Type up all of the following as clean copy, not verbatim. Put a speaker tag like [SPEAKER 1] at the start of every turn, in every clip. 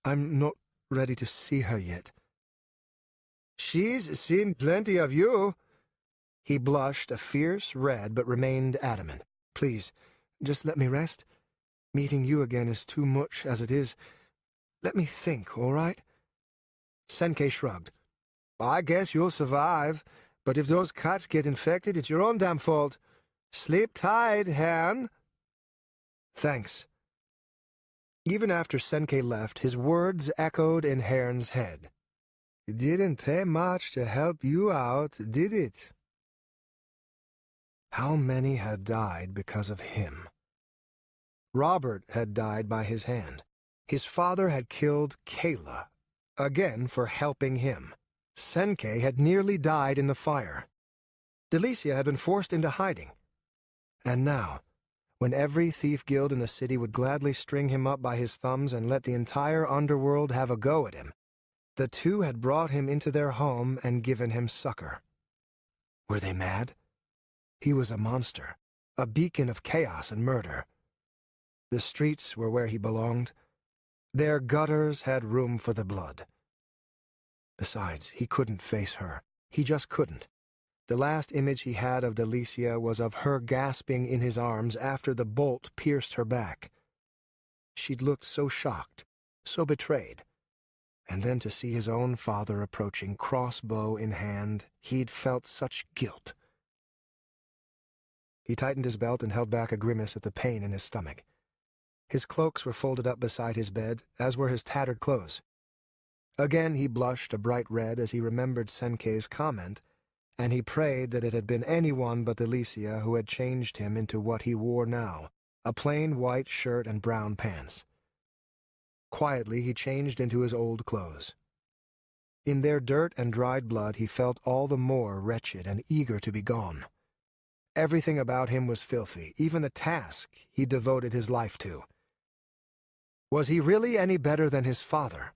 [SPEAKER 1] I'm not ready to see her yet. She's seen plenty of you. He blushed a fierce red, but remained adamant. Please, just let me rest. Meeting you again is too much as it is. Let me think, all right? Senkei shrugged. I guess you'll survive, but if those cats get infected, it's your own damn fault. Sleep tight, Haern. Thanks. Even after Senkei left, his words echoed in Haern's head. It didn't pay much to help you out, did it? How many had died because of him? Robert had died by his hand. His father had killed Kayla, again for helping him. Senkei had nearly died in the fire. Delicia had been forced into hiding. And now, when every thief guild in the city would gladly string him up by his thumbs and let the entire underworld have a go at him, the two had brought him into their home and given him succor. Were they mad? He was a monster, a beacon of chaos and murder. The streets were where he belonged. Their gutters had room for the blood. Besides, he couldn't face her. He just couldn't. The last image he had of Delicia was of her gasping in his arms after the bolt pierced her back. She'd looked so shocked, so betrayed. And then to see his own father approaching, crossbow in hand, he'd felt such guilt. He tightened his belt and held back a grimace at the pain in his stomach. His cloaks were folded up beside his bed, as were his tattered clothes. Again he blushed a bright red as he remembered Senkei's comment, and he prayed that it had been anyone but Delicia who had changed him into what he wore now, a plain white shirt and brown pants. Quietly he changed into his old clothes. In their dirt and dried blood he felt all the more wretched and eager to be gone. Everything about him was filthy, even the task he devoted his life to. Was he really any better than his father?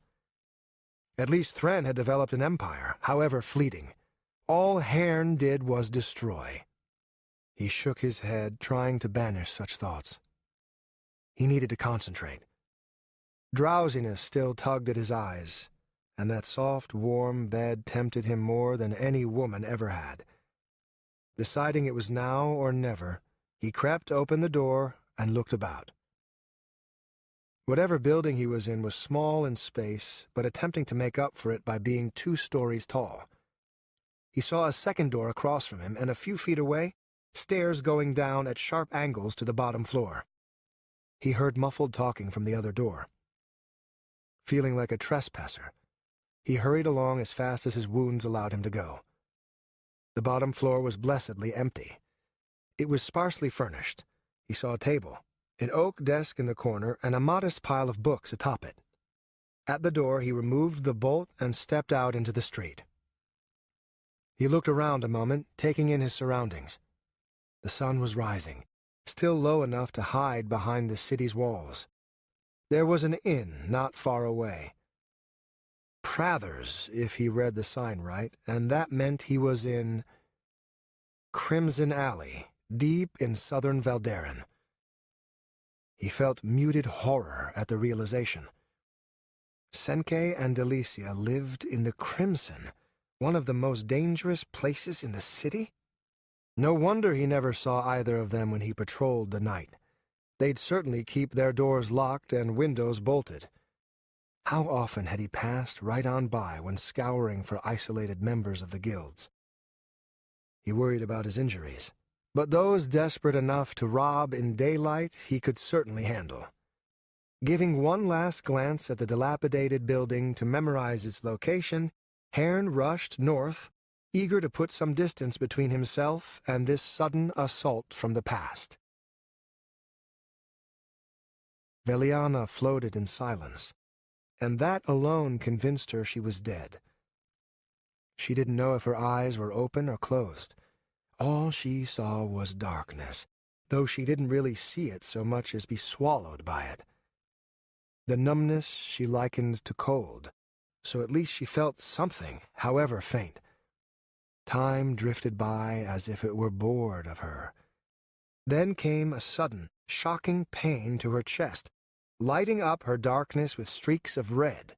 [SPEAKER 1] At least Thren had developed an empire, however fleeting. All Haern did was destroy. He shook his head, trying to banish such thoughts. He needed to concentrate. Drowsiness still tugged at his eyes, and that soft, warm bed tempted him more than any woman ever had. Deciding it was now or never, he crept open the door and looked about. Whatever building he was in was small in space, but attempting to make up for it by being 2 stories tall. He saw a second door across from him, and a few feet away, stairs going down at sharp angles to the bottom floor. He heard muffled talking from the other door. Feeling like a trespasser, he hurried along as fast as his wounds allowed him to go. The bottom floor was blessedly empty. It was sparsely furnished. He saw a table, an oak desk in the corner, and a modest pile of books atop it. At the door, he removed the bolt and stepped out into the street. He looked around a moment, taking in his surroundings. The sun was rising, still low enough to hide behind the city's walls. There was an inn not far away. Prather's, if he read the sign right, and that meant he was in Crimson Alley, deep in southern Valderan. He felt muted horror at the realization. Senkei and Delicia lived in the Crimson, one of the most dangerous places in the city? No wonder he never saw either of them when he patrolled the night. They'd certainly keep their doors locked and windows bolted. How often had he passed right on by when scouring for isolated members of the guilds? He worried about his injuries, but those desperate enough to rob in daylight he could certainly handle. Giving one last glance at the dilapidated building to memorize its location, Haern rushed north, eager to put some distance between himself and this sudden assault from the past. Veliana floated in silence, and that alone convinced her she was dead. She didn't know if her eyes were open or closed. All she saw was darkness, though she didn't really see it so much as be swallowed by it. The numbness she likened to cold, so at least she felt something, however faint. Time drifted by as if it were bored of her. Then came a sudden, shocking pain to her chest, lighting up her darkness with streaks of red.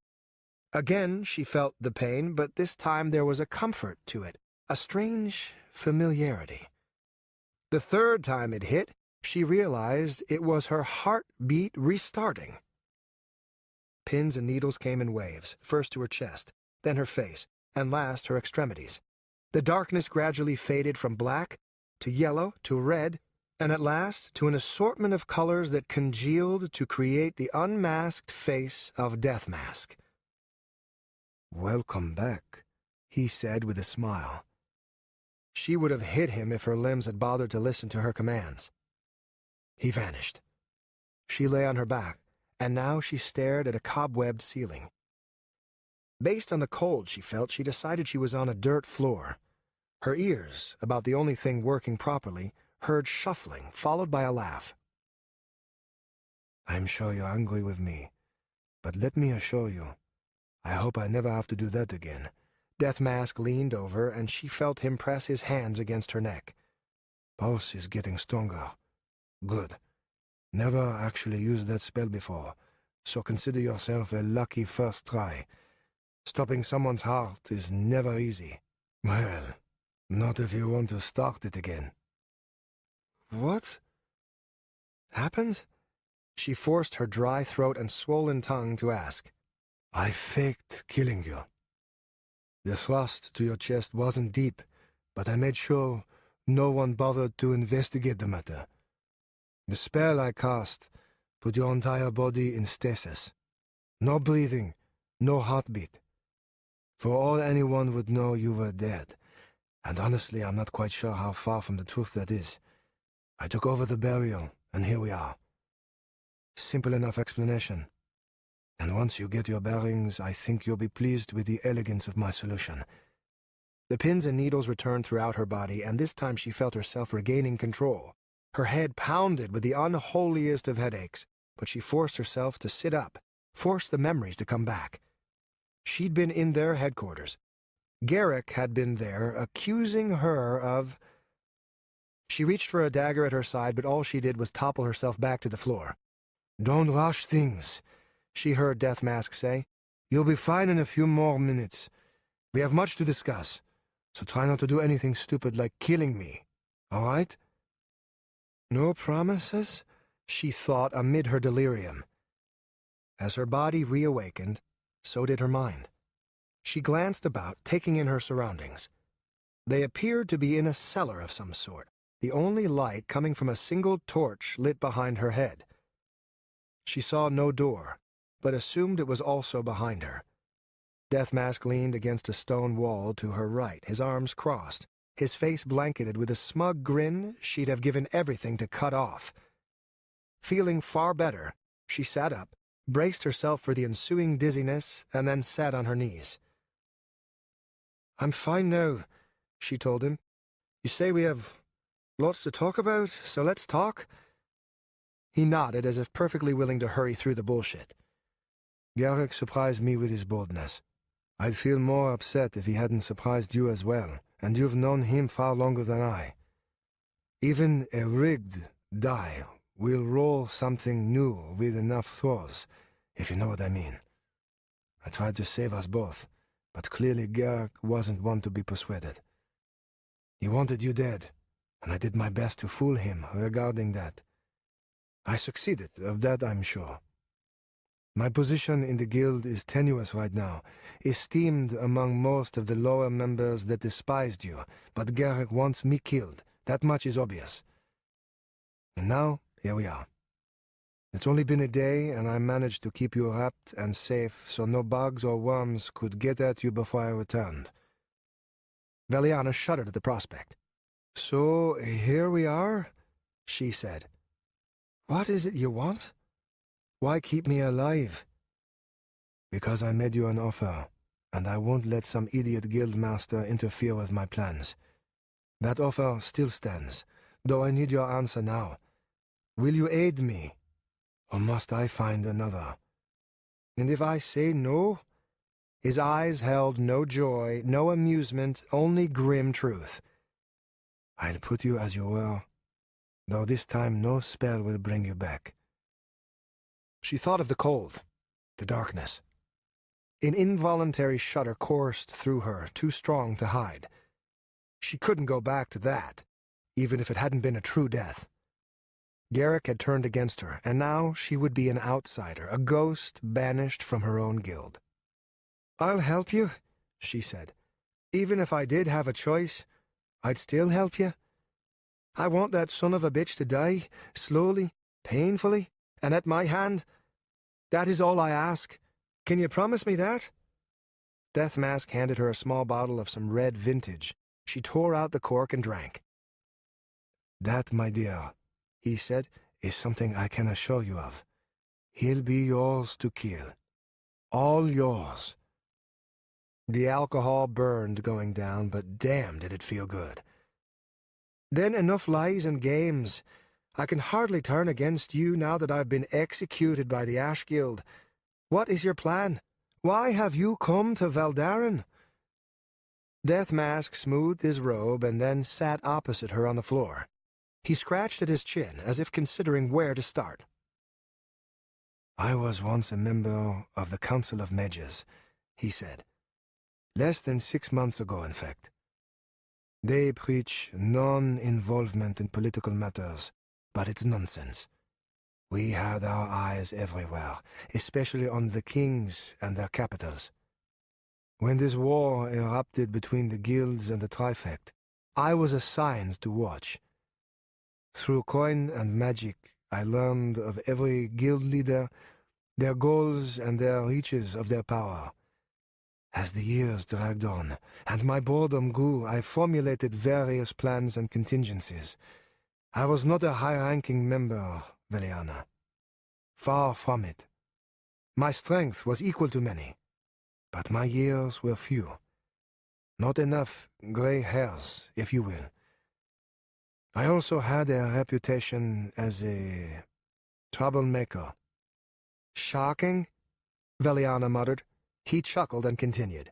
[SPEAKER 1] Again she felt the pain, but this time there was a comfort to it, a strange familiarity. The third time it hit, she realized it was her heartbeat restarting. Pins and needles came in waves, first to her chest, then her face, and last her extremities. The darkness gradually faded from black to yellow to red, and at last to an assortment of colors that congealed to create the unmasked face of Death Mask. "Welcome back," he said with a smile. She would have hit him if her limbs had bothered to listen to her commands. He vanished. She lay on her back, and now she stared at a cobwebbed ceiling. Based on the cold she felt, she decided she was on a dirt floor. Her ears, about the only thing working properly, heard shuffling, followed by a laugh. "I'm sure you're angry with me, but let me assure you, I hope I never have to do that again." Death Mask leaned over, and she felt him press his hands against her neck. "Pulse is getting stronger. Good. Never actually used that spell before, so consider yourself a lucky first try. Stopping someone's heart is never easy. Well, not if you want to start it again." "What happened?" She forced her dry throat and swollen tongue to ask. "I faked killing you. The thrust to your chest wasn't deep, but I made sure no one bothered to investigate the matter. The spell I cast put your entire body in stasis. No breathing, no heartbeat. For all anyone would know, you were dead. And honestly, I'm not quite sure how far from the truth that is. I took over the burial, and here we are. Simple enough explanation. And once you get your bearings, I think you'll be pleased with the elegance of my solution." The pins and needles returned throughout her body, and this time she felt herself regaining control. Her head pounded with the unholiest of headaches, but she forced herself to sit up, forced the memories to come back. She'd been in their headquarters. Garrick had been there, accusing her of... She reached for a dagger at her side, but all she did was topple herself back to the floor. "Don't rush things," she heard Death Mask say. "You'll be fine in a few more minutes. We have much to discuss, so try not to do anything stupid like killing me. All right?" No promises, she thought amid her delirium. As her body reawakened, so did her mind. She glanced about, taking in her surroundings. They appeared to be in a cellar of some sort, the only light coming from a single torch lit behind her head. She saw no door, but assumed it was also behind her. Death Mask leaned against a stone wall to her right, his arms crossed, his face blanketed with a smug grin she'd have given everything to cut off. Feeling far better, she sat up, braced herself for the ensuing dizziness, and then sat on her knees. "I'm fine now," she told him. "You say we have lots to talk about, so let's talk." He nodded as if perfectly willing to hurry through the bullshit. "Garrick surprised me with his boldness. I'd feel more upset if he hadn't surprised you as well, and you've known him far longer than I. Even a rigged die will roll something new with enough throws, if you know what I mean. I tried to save us both, but clearly Garrick wasn't one to be persuaded. He wanted you dead, and I did my best to fool him regarding that. I succeeded, of that I'm sure. My position in the guild is tenuous right now, esteemed among most of the lower members that despised you, but Garrick wants me killed. That much is obvious. And now, here we are. It's only been a day, and I managed to keep you wrapped and safe so no bugs or worms could get at you before I returned." Veliana shuddered at the prospect. "So, here we are," she said. "What is it you want? Why keep me alive?" "Because I made you an offer, and I won't let some idiot guildmaster interfere with my plans. That offer still stands, though I need your answer now. Will you aid me, or must I find another? And if I say no?" His eyes held no joy, no amusement, only grim truth. "I'll put you as you were, though this time no spell will bring you back." She thought of the cold, the darkness. An involuntary shudder coursed through her, too strong to hide. She couldn't go back to that, even if it hadn't been a true death. Garrick had turned against her, and now she would be an outsider, a ghost banished from her own guild. "I'll help you," she said. "Even if I did have a choice, I'd still help you. I want that son of a bitch to die, slowly, painfully, and at my hand. That is all I ask. Can you promise me that?" Death Mask handed her a small bottle of some red vintage. She tore out the cork and drank. "That, my dear," he said, "is something I can assure you of. He'll be yours to kill. All yours." The alcohol burned going down, but damn did it feel good. "Then enough lies and games. I can hardly turn against you now that I've been executed by the Ash Guild. What is your plan? Why have you come to Valdarin?" Death Mask smoothed his robe and then sat opposite her on the floor. He scratched at his chin, as if considering where to start. "I was once a member of the Council of Mages," he said. "Less than 6 months ago, in fact. They preach non-involvement in political matters, but it's nonsense. We had our eyes everywhere, especially on the kings and their capitals. When this war erupted between the guilds and the Trifect, I was assigned to watch. Through coin and magic, I learned of every guild leader, their goals and their reaches of their power. As the years dragged on, and my boredom grew, I formulated various plans and contingencies. I was not a high-ranking member, Veliana. Far from it. My strength was equal to many, but my years were few. Not enough gray hairs, if you will. I also had a reputation as a troublemaker." "Shocking," Veliana muttered. He chuckled and continued.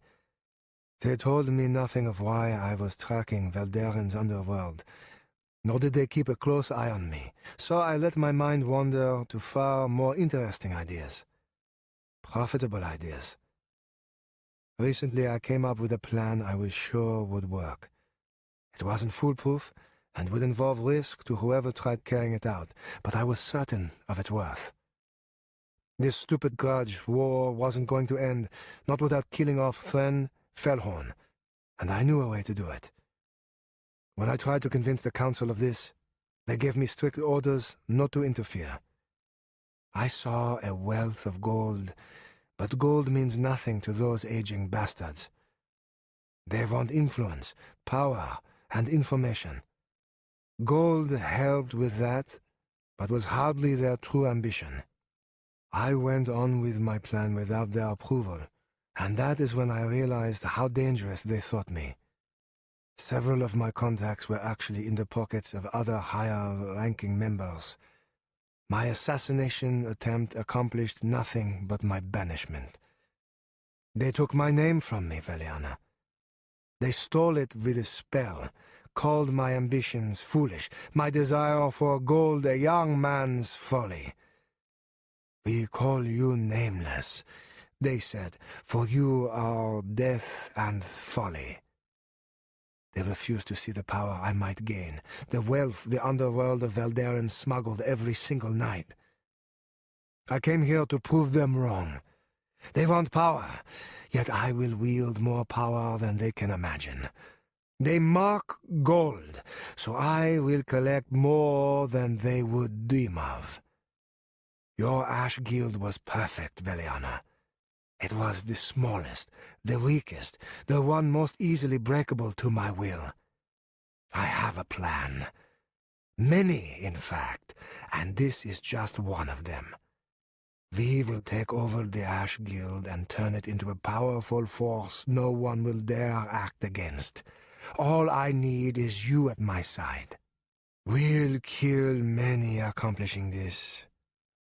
[SPEAKER 1] "They told me nothing of why I was tracking Valdarin's underworld, nor did they keep a close eye on me, so I let my mind wander to far more interesting ideas. Profitable ideas. Recently I came up with a plan I was sure would work. It wasn't foolproof, and would involve risk to whoever tried carrying it out, but I was certain of its worth. This stupid grudge war wasn't going to end, not without killing off Thren Fellhorn, and I knew a way to do it. When I tried to convince the council of this, they gave me strict orders not to interfere. I saw a wealth of gold, but gold means nothing to those aging bastards. They want influence, power, and information. Gold helped with that, but was hardly their true ambition. I went on with my plan without their approval, and that is when I realized how dangerous they thought me. Several of my contacts were actually in the pockets of other higher-ranking members. My assassination attempt accomplished nothing but my banishment. They took my name from me, Veliana. They stole it with a spell, called my ambitions foolish, my desire for gold a young man's folly. "We call you nameless," they said, "for you are death and folly." They refused to see the power I might gain, the wealth the underworld of Valdarin smuggled every single night. I came here to prove them wrong. They want power, yet I will wield more power than they can imagine. They mock gold, so I will collect more than they would dream of. Your Ash Guild was perfect, Veliana. It was the smallest, the weakest, the one most easily breakable to my will. I have a plan. Many, in fact, and this is just one of them. We will take over the Ash Guild and turn it into a powerful force no one will dare act against. All I need is you at my side. We'll kill many accomplishing this.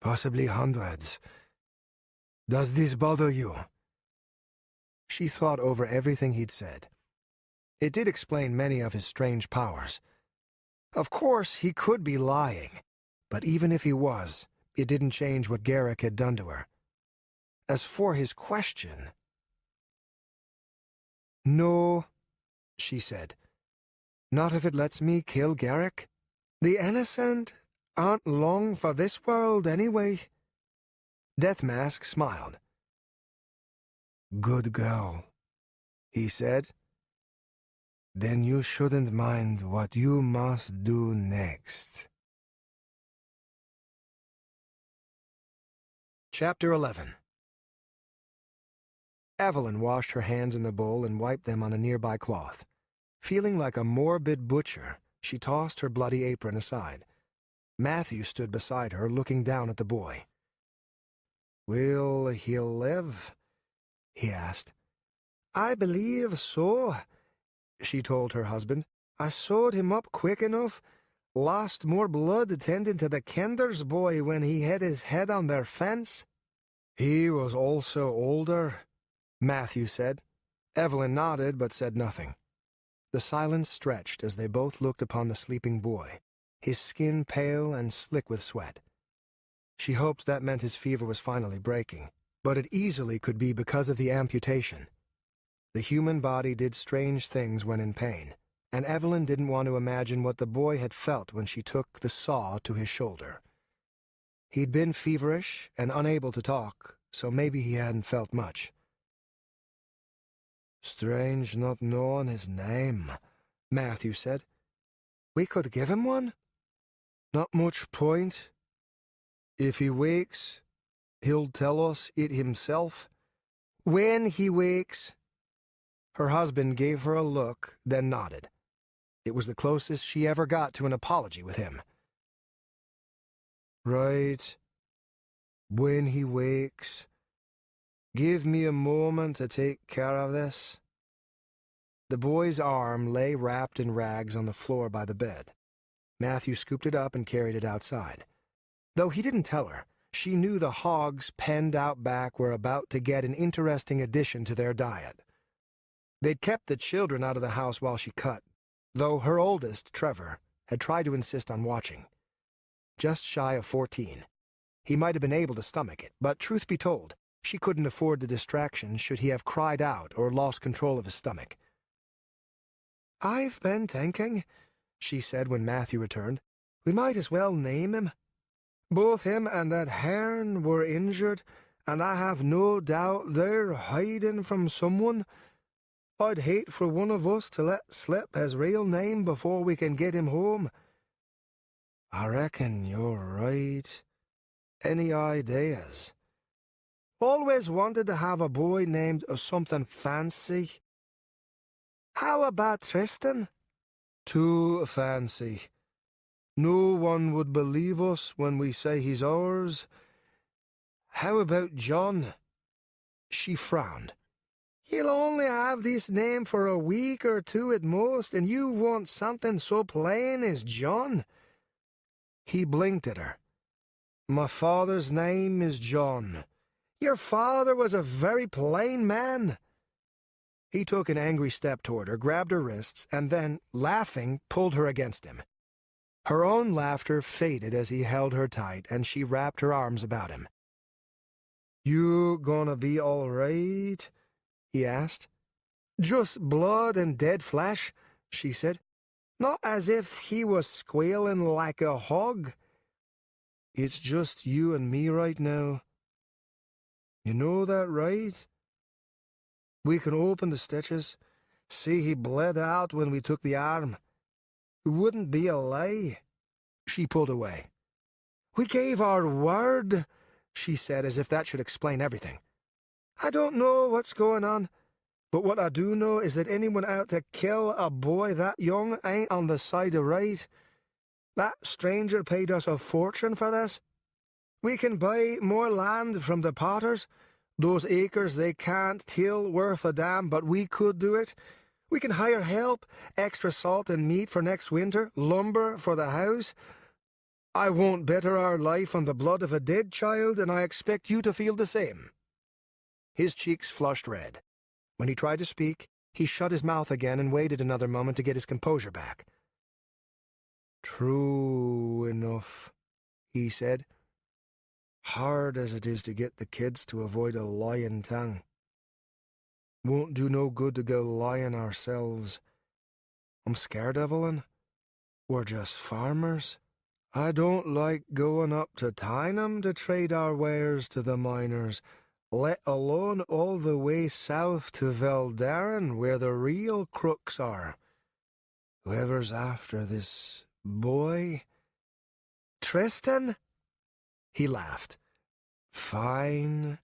[SPEAKER 1] Possibly hundreds. Does this bother you?" She thought over everything he'd said. It did explain many of his strange powers. Of course, he could be lying, but even if he was, it didn't change what Garrick had done to her. As for his question... "No," she said. "Not if it lets me kill Garrick. The innocent aren't long for this world anyway." Deathmask smiled. "Good girl," he said. "Then you shouldn't mind what you must do next." Chapter 11. Evelyn washed her hands in the bowl and wiped them on a nearby cloth. Feeling like a morbid butcher, she tossed her bloody apron aside. Matthew stood beside her, looking down at the boy. "Will he live?" he asked. "I believe so," she told her husband. "I sewed him up quick enough. Lost more blood tending to the Kenders boy when he hit his head on their fence." "He was also older," Matthew said. Evelyn nodded but said nothing. The silence stretched as they both looked upon the sleeping boy, his skin pale and slick with sweat. She hoped that meant his fever was finally breaking, but it easily could be because of the amputation. The human body did strange things when in pain, and Evelyn didn't want to imagine what the boy had felt when she took the saw to his shoulder. He'd been feverish and unable to talk, so maybe he hadn't felt much. "Strange not knowing his name," Matthew said. "We could give him one." "Not much point. If he wakes, he'll tell us it himself." "When he wakes." Her husband gave her a look, then nodded. It was the closest she ever got to an apology with him. "Right. When he wakes. Give me a moment to take care of this." The boy's arm lay wrapped in rags on the floor by the bed. Matthew scooped it up and carried it outside. Though he didn't tell her, she knew the hogs penned out back were about to get an interesting addition to their diet. They'd kept the children out of the house while she cut, though her oldest, Trevor, had tried to insist on watching. Just shy of 14. He might have been able to stomach it, but truth be told, she couldn't afford the distraction should he have cried out or lost control of his stomach. "I've been thinking," she said when Matthew returned, "we might as well name him. Both him and that Haern were injured, and I have no doubt they're hiding from someone. I'd hate for one of us to let slip his real name before we can get him home." "I reckon you're right. Any ideas?" "Always wanted to have a boy named something fancy." "How about Tristan?" "Too fancy. No one would believe us when we say he's ours. How about John?" She frowned. "He'll only have this name for a week or two at most, and you want something so plain as John?" He blinked at her. "My father's name is John." "Your father was a very plain man." He took an angry step toward her, grabbed her wrists, and then, laughing, pulled her against him. Her own laughter faded as he held her tight, and she wrapped her arms about him. "You gonna be all right?" he asked. "Just blood and dead flesh," she said. "Not as if he was squealing like a hog." "It's just you and me right now. You know that, right? We can open the stitches. See, he bled out when we took the arm. It wouldn't be a lie." She pulled away. "We gave our word," she said, as if that should explain everything. "I don't know what's going on, but what I do know is that anyone out to kill a boy that young ain't on the side of right. That stranger paid us a fortune for this. We can buy more land from the Potters. Those acres they can't till worth a damn, but we could do it. We can hire help, extra salt and meat for next winter, lumber for the house. I won't better our life on the blood of a dead child, and I expect you to feel the same." His cheeks flushed red. When he tried to speak, he shut his mouth again and waited another moment to get his composure back. "True enough," he said. Hard as it is to get the kids to avoid a lying tongue. Won't do no good to go lying ourselves. I'm scared, Evelyn. We're just farmers. I don't like going up to Tyneham to trade our wares to the miners, let alone all the way south to Veldarren, where the real crooks are. Whoever's after this boy... Tristan? He laughed. Fine.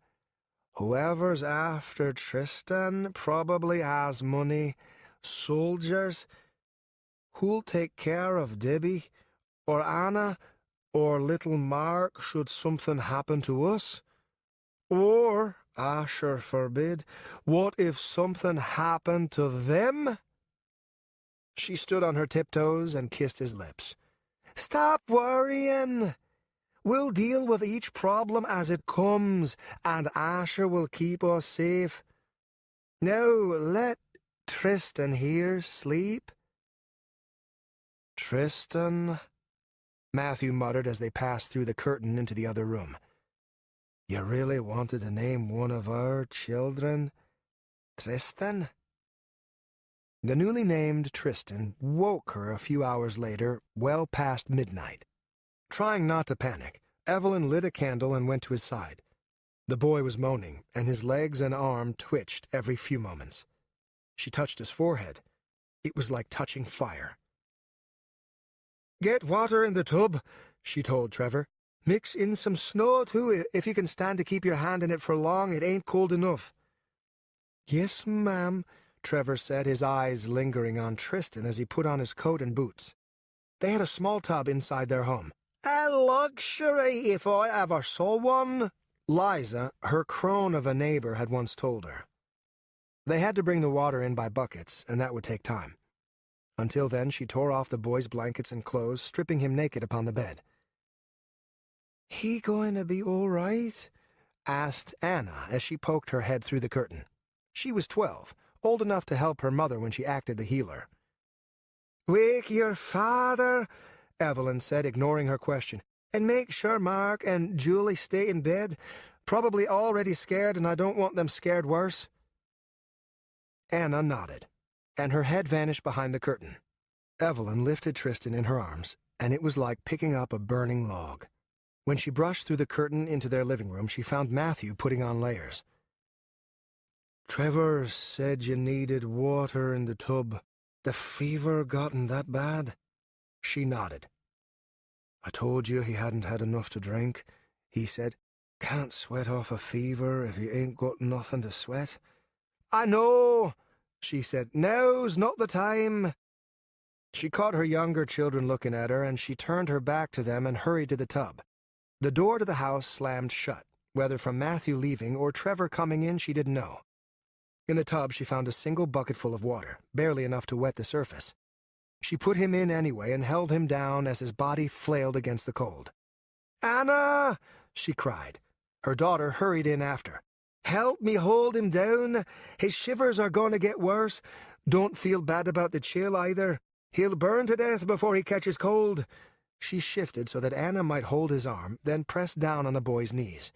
[SPEAKER 1] Whoever's after Tristan probably has money. Soldiers. Who'll take care of Debbie, or Anna, or little Mark should something happen to us? Or, Asher forbid, what if something happened to them? She stood on her tiptoes and kissed his lips. Stop worrying. We'll deal with each problem as it comes, and Asher will keep us safe. Now let Tristan here sleep. Tristan, Matthew muttered as they passed through the curtain into the other room. You really wanted to name one of our children Tristan? The newly named Tristan woke her a few hours later, well past midnight. Trying not to panic, Evelyn lit a candle and went to his side. The boy was moaning, and his legs and arm twitched every few moments. She touched his forehead. It was like touching fire. Get water in the tub, she told Trevor. Mix in some snow, too, if you can stand to keep your hand in it for long. It ain't cold enough. Yes, ma'am, Trevor said, his eyes lingering on Tristan as he put on his coat and boots. They had a small tub inside their home. A luxury, if I ever saw one, Liza, her crone of a neighbor, had once told her. They had to bring the water in by buckets, and that would take time. Until then, she tore off the boy's blankets and clothes, stripping him naked upon the bed. He going to be all right? Asked Anna as she poked her head through the curtain. She was 12, old enough to help her mother when she acted the healer. Wake your father, Evelyn said, ignoring her question, and make sure Mark and Julie stay in bed. Probably already scared, and I don't want them scared worse. Anna nodded, and her head vanished behind the curtain. Evelyn lifted Tristan in her arms, and it was like picking up a burning log. When she brushed through the curtain into their living room, she found Matthew putting on layers. Trevor said you needed water in the tub. The fever gotten that bad? She nodded. I told you he hadn't had enough to drink, he said. Can't sweat off a fever if you ain't got nothing to sweat. I know, she said. Now's not the time. She caught her younger children looking at her, and she turned her back to them and hurried to the tub. The door to the house slammed shut. Whether from Matthew leaving or Trevor coming in, she didn't know. In the tub, she found a single bucket full of water, barely enough to wet the surface. She put him in anyway and held him down as his body flailed against the cold. Anna! She cried. Her daughter hurried in after. Help me hold him down. His shivers are going to get worse. Don't feel bad about the chill either. He'll burn to death before he catches cold. She shifted so that Anna might hold his arm, then pressed down on the boy's knees.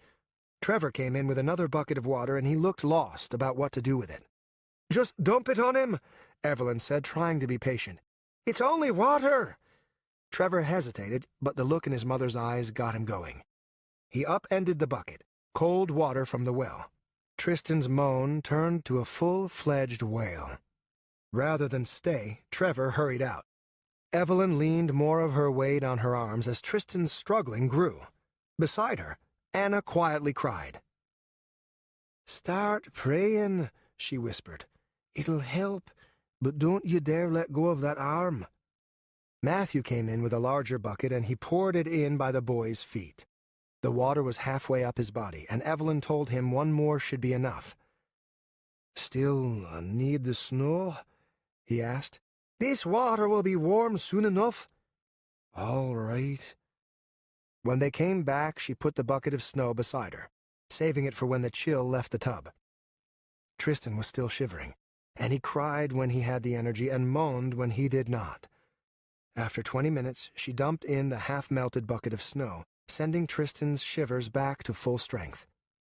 [SPEAKER 1] Trevor came in with another bucket of water, and he looked lost about what to do with it. Just dump it on him, Evelyn said, trying to be patient. It's only water. Trevor hesitated, but the look in his mother's eyes got him going. He upended the bucket, cold water from the well. Tristan's moan turned to a full-fledged wail. Rather than stay, Trevor hurried out. Evelyn leaned more of her weight on her arms as Tristan's struggling grew. Beside her, Anna quietly cried. Start praying, she whispered. It'll help, but don't you dare let go of that arm. Matthew came in with a larger bucket, and he poured it in by the boy's feet. The water was halfway up his body, and Evelyn told him one more should be enough. Still need the snow? He asked. This water will be warm soon enough. All right. When they came back, she put the bucket of snow beside her, saving it for when the chill left the tub. Tristan was still shivering, and he cried when he had the energy and moaned when he did not. After 20 minutes, she dumped in the half-melted bucket of snow sending Tristan's shivers back to full strength.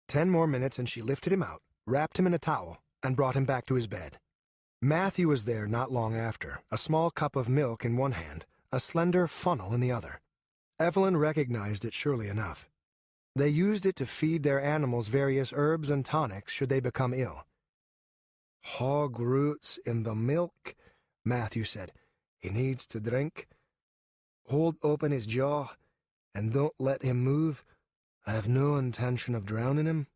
[SPEAKER 1] 10 more minutes and she lifted him out, wrapped him in a towel, and brought him back to his bed. Matthew was there not long after, a small cup of milk in one hand, a slender funnel in the other. Evelyn recognized it surely enough. They used it to feed their animals various herbs and tonics should they become ill. "Hog roots in the milk," Matthew said. "He needs to drink. Hold open his jaw, and don't let him move. I have no intention of drowning him."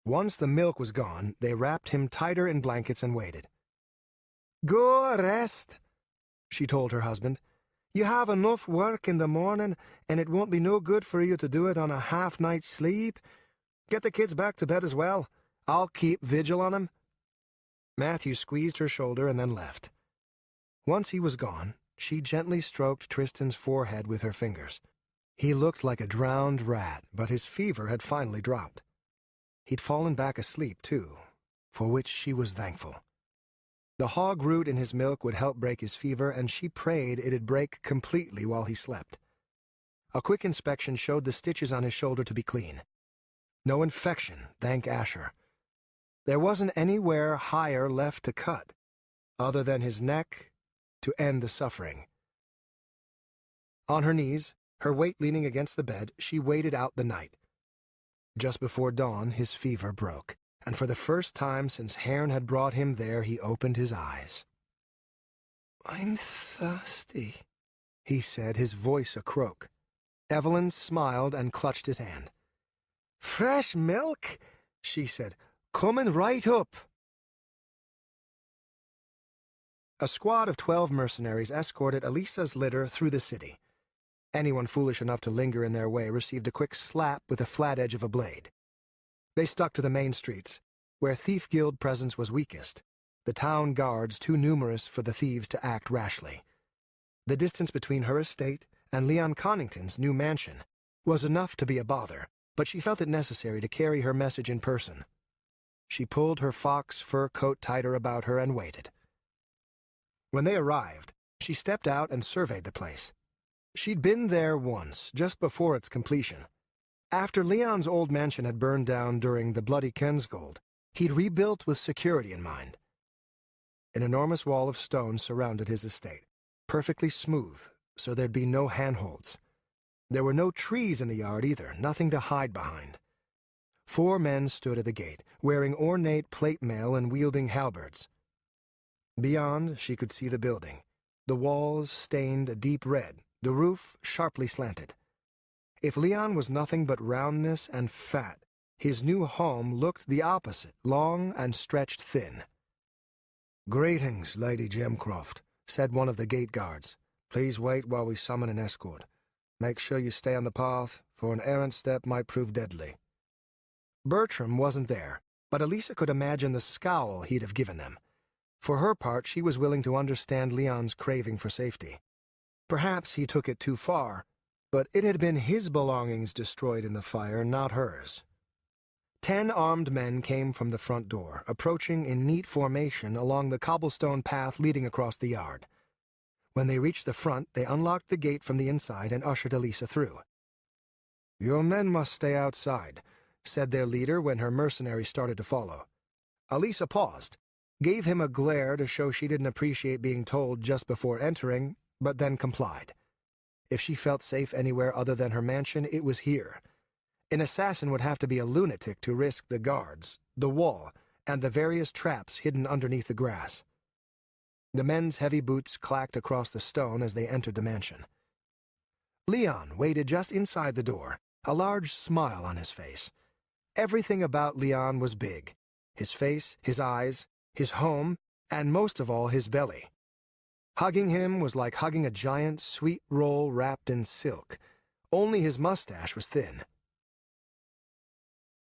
[SPEAKER 1] Once the milk was gone, they wrapped him tighter in blankets and waited. "Go rest," she told her husband. "You have enough work in the morning, and it won't be no good for you to do it on a half-night's sleep. Get the kids back to bed as well. I'll keep vigil on them." Matthew squeezed her shoulder and then left. Once he was gone, she gently stroked Tristan's forehead with her fingers. He looked like a drowned rat, but his fever had finally dropped. He'd fallen back asleep, too, for which she was thankful. The hog root in his milk would help break his fever, and she prayed it'd break completely while he slept. A quick inspection showed the stitches on his shoulder to be clean. No infection, thank Asher. There wasn't anywhere higher left to cut, other than his neck, to end the suffering. On her knees, her weight leaning against the bed, she waited out the night. Just before dawn, his fever broke, and for the first time since Haern had brought him there, he opened his eyes. "I'm thirsty," he said, his voice a croak. Evelyn smiled and clutched his hand. "Fresh milk," she said. "Coming right up." A squad of 12 mercenaries escorted Elisa's litter through the city. Anyone foolish enough to linger in their way received a quick slap with the flat edge of a blade. They stuck to the main streets, where Thief Guild presence was weakest, the town guards too numerous for the thieves to act rashly. The distance between her estate and Leon Connington's new mansion was enough to be a bother, but she felt it necessary to carry her message in person. She pulled her fox fur coat tighter about her and waited. When they arrived, she stepped out and surveyed the place. She'd been there once, just before its completion. After Leon's old mansion had burned down during the Bloody Kensgold, he'd rebuilt with security in mind. An enormous wall of stone surrounded his estate, perfectly smooth, so there'd be no handholds. There were no trees in the yard either, nothing to hide behind. 4 men stood at the gate, wearing ornate plate mail and wielding halberds. Beyond, she could see the building, the walls stained a deep red, the roof sharply slanted. If Leon was nothing but roundness and fat, his new home looked the opposite, long and stretched thin. "Greetings, Lady Gemcroft," said one of the gate guards. "Please wait while we summon an escort. Make sure you stay on the path, for an errant step might prove deadly." Bertram wasn't there, but Elisa could imagine the scowl he'd have given them. For her part, she was willing to understand Leon's craving for safety. Perhaps he took it too far, but it had been his belongings destroyed in the fire, not hers. 10 armed men came from the front door, approaching in neat formation along the cobblestone path leading across the yard. When they reached the front, they unlocked the gate from the inside and ushered Elisa through. "Your men must stay outside," said their leader when her mercenaries started to follow. Elisa paused, gave him a glare to show she didn't appreciate being told just before entering, but then complied. If she felt safe anywhere other than her mansion, it was here. An assassin would have to be a lunatic to risk the guards, the wall, and the various traps hidden underneath the grass. The men's heavy boots clacked across the stone as they entered the mansion. Leon waited just inside the door, a large smile on his face. Everything about Leon was big. His face, his eyes, his home, and most of all his belly. Hugging him was like hugging a giant sweet roll wrapped in silk. Only his mustache was thin.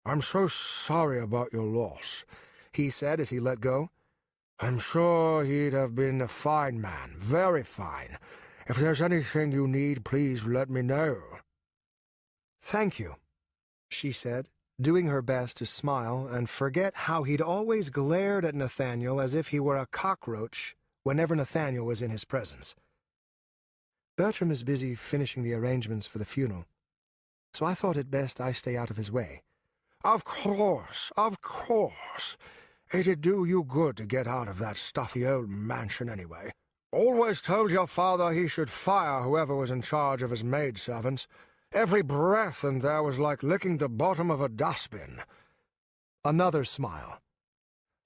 [SPEAKER 1] "I'm so sorry about your loss," he said as he let go. "I'm sure he'd have been a fine man, very fine. If there's anything you need, please let me know." "Thank you," she said, doing her best to smile and forget how he'd always glared at Nathaniel as if he were a cockroach whenever Nathaniel was in his presence. "Bertram is busy finishing the arrangements for the funeral. so I thought it best I stay out of his way.
[SPEAKER 2] Of course, of course. It'd do you good to get out of that stuffy old mansion anyway. Always told your father he should fire whoever was in charge of his maidservants. Every breath in there was like licking the bottom of a dustbin.
[SPEAKER 1] Another smile.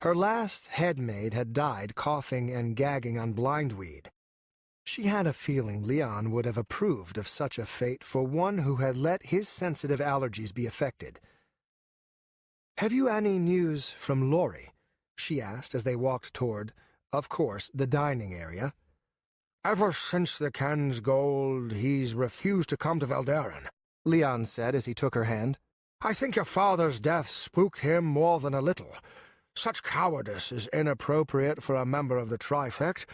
[SPEAKER 1] Her last head-maid had died coughing and gagging on blindweed. She had a feeling Leon would have approved of such a fate for one who had let his sensitive allergies be affected. "Have you any news from Laurie?" she asked as they walked toward, of course, the dining area.
[SPEAKER 2] Ever since the Ken's gold, he's refused to come to Valderan,
[SPEAKER 1] Leon said as he took her hand.
[SPEAKER 2] I think your father's death spooked him more than a little. Such cowardice is inappropriate for a member of the Trifect,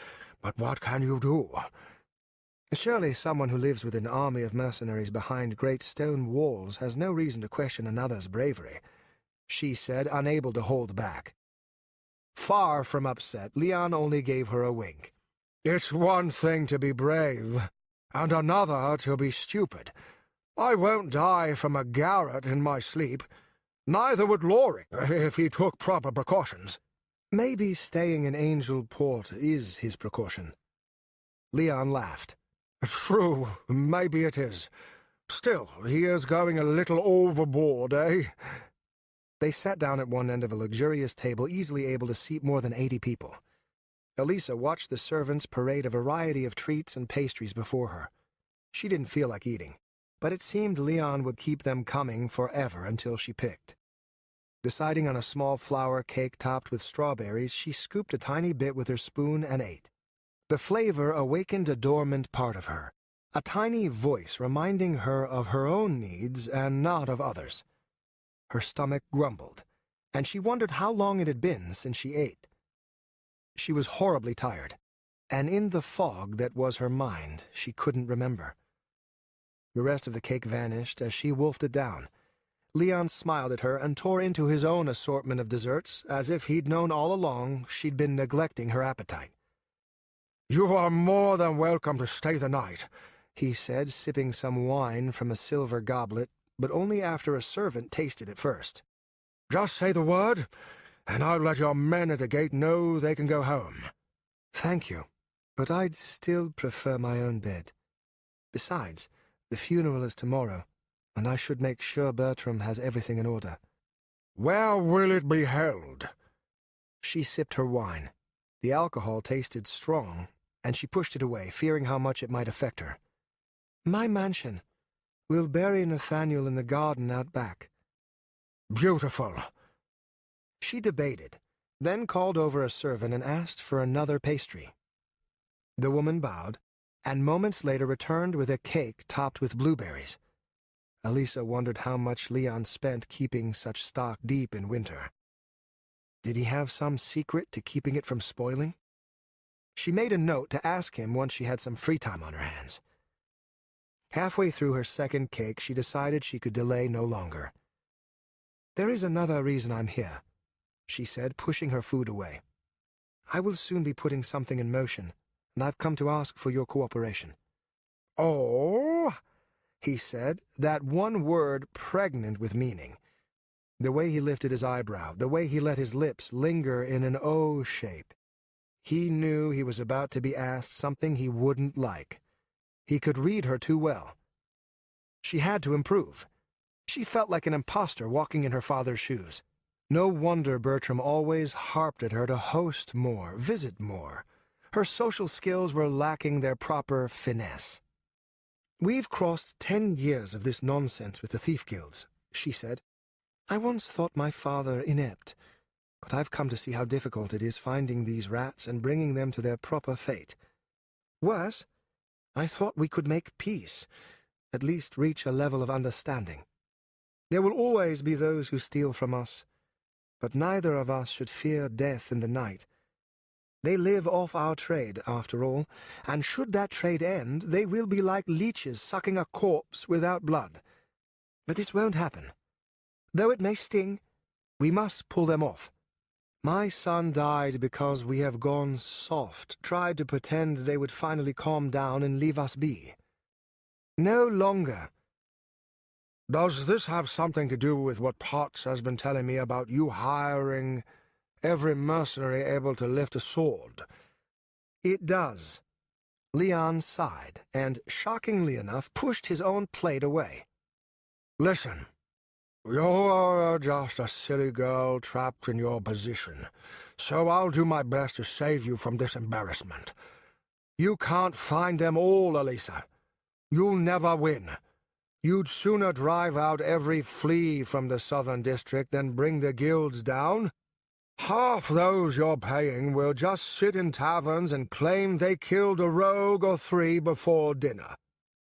[SPEAKER 2] but what can you do?
[SPEAKER 1] Surely someone who lives with an army of mercenaries behind great stone walls has no reason to question another's bravery, she said, unable to hold back. Far from upset, Leon only gave her a wink.
[SPEAKER 2] It's one thing to be brave, and another to be stupid. I won't die from a garret in my sleep. Neither would Laurie, if he took proper precautions.
[SPEAKER 1] Maybe staying in Angel Port is his precaution. Leon laughed.
[SPEAKER 2] True, maybe it is. Still, he is going a little overboard, eh?
[SPEAKER 1] They sat down at one end of a luxurious table easily able to seat more than 80 people. Elisa watched the servants parade a variety of treats and pastries before her. She didn't feel like eating, but it seemed Leon would keep them coming forever until she picked. Deciding on a small flour cake topped with strawberries, she scooped a tiny bit with her spoon and ate. The flavor awakened a dormant part of her, a tiny voice reminding her of her own needs and not of others. Her stomach grumbled, and she wondered how long it had been since she ate. She was horribly tired, and in the fog that was her mind, she couldn't remember. The rest of the cake vanished as she wolfed it down. Leon smiled at her and tore into his own assortment of desserts, as if he'd known all along she'd been neglecting her appetite.
[SPEAKER 2] You are more than welcome to stay the night,
[SPEAKER 1] he said, sipping some wine from a silver goblet, but only after a servant tasted it first.
[SPEAKER 2] Just say the word, and I'll let your men at the gate know they can go home.
[SPEAKER 1] Thank you, but I'd still prefer my own bed. Besides, the funeral is tomorrow, and I should make sure Bertram has everything in order.
[SPEAKER 2] Where will it be held?
[SPEAKER 1] She sipped her wine. The alcohol tasted strong, and she pushed it away, fearing how much it might affect her. My mansion. We'll bury Nathaniel in the garden out back.
[SPEAKER 2] Beautiful.
[SPEAKER 1] She debated, then called over a servant and asked for another pastry. The woman bowed, and moments later returned with a cake topped with blueberries. Elisa wondered how much Leon spent keeping such stock deep in winter. Did he have some secret to keeping it from spoiling? She made a note to ask him once she had some free time on her hands. Halfway through her second cake, she decided she could delay no longer. There is another reason I'm here, she said, pushing her food away. I will soon be putting something in motion, and I've come to ask for your cooperation.
[SPEAKER 2] Oh?
[SPEAKER 1] He said, that one word pregnant with meaning. The way he lifted his eyebrow, the way he let his lips linger in an O shape. He knew he was about to be asked something he wouldn't like. He could read her too well. She had to improve. She felt like an imposter walking in her father's shoes. No wonder Bertram always harped at her to host more, visit more. Her social skills were lacking their proper finesse. We've crossed 10 years of this nonsense with the thief guilds, she said. I once thought my father inept, but I've come to see how difficult it is finding these rats and bringing them to their proper fate. Worse, I thought we could make peace, at least reach a level of understanding. There will always be those who steal from us, but neither of us should fear death in the night. They live off our trade, after all, and should that trade end, they will be like leeches sucking a corpse without blood. But this won't happen. Though it may sting, we must pull them off. My son died because we have gone soft, tried to pretend they would finally calm down and leave us be. No longer.
[SPEAKER 2] Does this have something to do with what Potts has been telling me about you hiring every mercenary able to lift a sword?
[SPEAKER 1] It does. Leon sighed, and, shockingly enough, pushed his own plate away.
[SPEAKER 2] Listen, you're just a silly girl trapped in your position, so I'll do my best to save you from this embarrassment. You can't find them all, Elisa. You'll never win. You'd sooner drive out every flea from the southern district than bring the guilds down. Half those you're paying will just sit in taverns and claim they killed a rogue or three before dinner.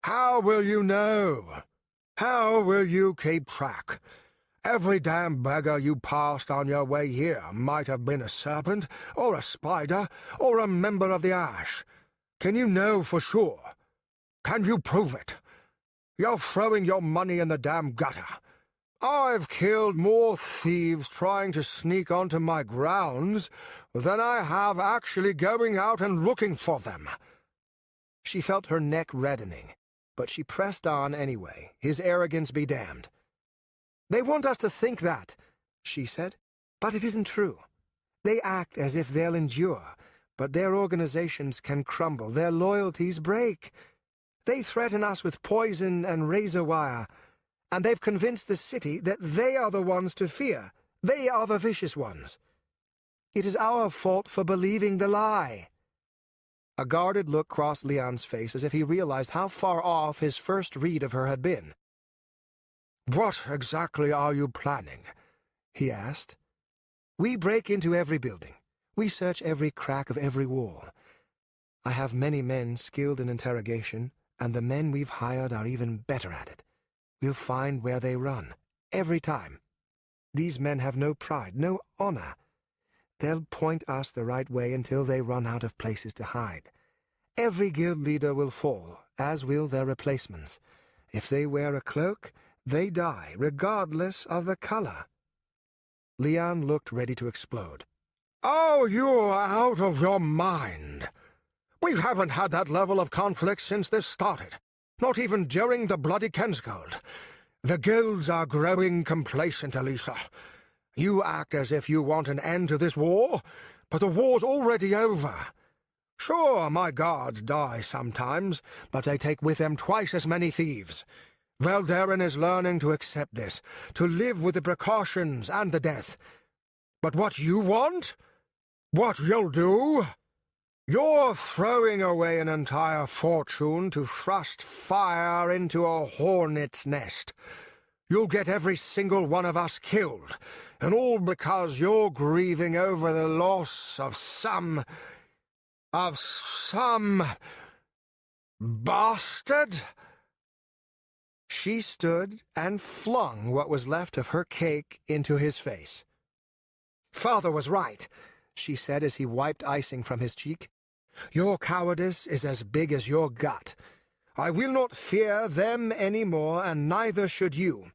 [SPEAKER 2] How will you know? How will you keep track? Every damn beggar you passed on your way here might have been a serpent, or a spider, or a member of the Ash. Can you know for sure? Can you prove it? You're throwing your money in the damn gutter. I've killed more thieves trying to sneak onto my grounds than I have actually going out and looking for them.
[SPEAKER 1] She felt her neck reddening, but she pressed on anyway, his arrogance be damned. They want us to think that, she said, but it isn't true. They act as if they'll endure, but their organizations can crumble, their loyalties break. They threaten us with poison and razor wire, and they've convinced the city that they are the ones to fear. They are the vicious ones. It is our fault for believing the lie. A guarded look crossed Leon's face as if he realized how far off his first read of her had been.
[SPEAKER 2] What exactly are you planning?
[SPEAKER 1] He asked. We break into every building. We search every crack of every wall. I have many men skilled in interrogation, and the men we've hired are even better at it. We'll find where they run, every time. These men have no pride, no honor. They'll point us the right way until they run out of places to hide. Every guild leader will fall, as will their replacements. If they wear a cloak, they die, regardless of the color. Leon looked ready to explode.
[SPEAKER 2] Oh, you're out of your mind. We haven't had that level of conflict since this started. Not even during the bloody Kensgold. The guilds are growing complacent, Elisa. You act as if you want an end to this war, but the war's already over. Sure, my guards die sometimes, but they take with them twice as many thieves. Veldarin is learning to accept this, to live with the precautions and the death. But what you want? What you'll do? You're throwing away an entire fortune to thrust fire into a hornet's nest. You'll get every single one of us killed, and all because you're grieving over the loss of some bastard?
[SPEAKER 1] She stood and flung what was left of her cake into his face. Father was right, she said as he wiped icing from his cheek. Your cowardice is as big as your gut. I will not fear them any more, and neither should you.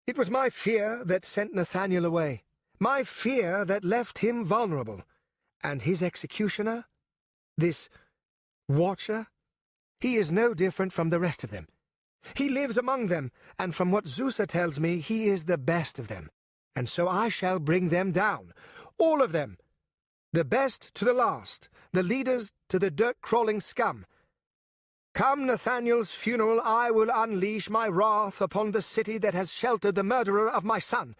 [SPEAKER 1] It was my fear that sent Nathaniel away, my fear that left him vulnerable. And his executioner? This watcher? He is no different from the rest of them. He lives among them, and from what Zusa tells me, he is the best of them. And so I shall bring them down, all of them. The best to the last, the leaders to the dirt-crawling scum. Come Nathaniel's funeral, I will unleash my wrath upon the city that has sheltered the murderer of my son.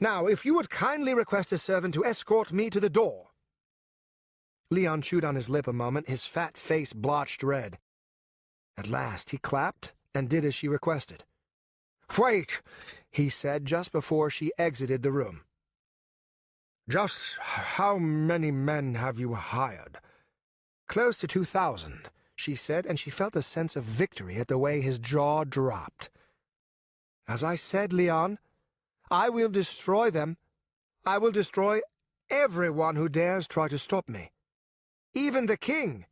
[SPEAKER 1] Now, if you would kindly request a servant to escort me to the door. Leon chewed on his lip a moment, his fat face blotched red. At last he clapped and did as she requested.
[SPEAKER 2] Wait,
[SPEAKER 1] he said just before she exited the room.
[SPEAKER 2] Just how many men have you hired?
[SPEAKER 1] Close to 2,000, she said, and she felt a sense of victory at the way his jaw dropped. As I said, Leon, I will destroy them. I will destroy everyone who dares try to stop me. Even the king.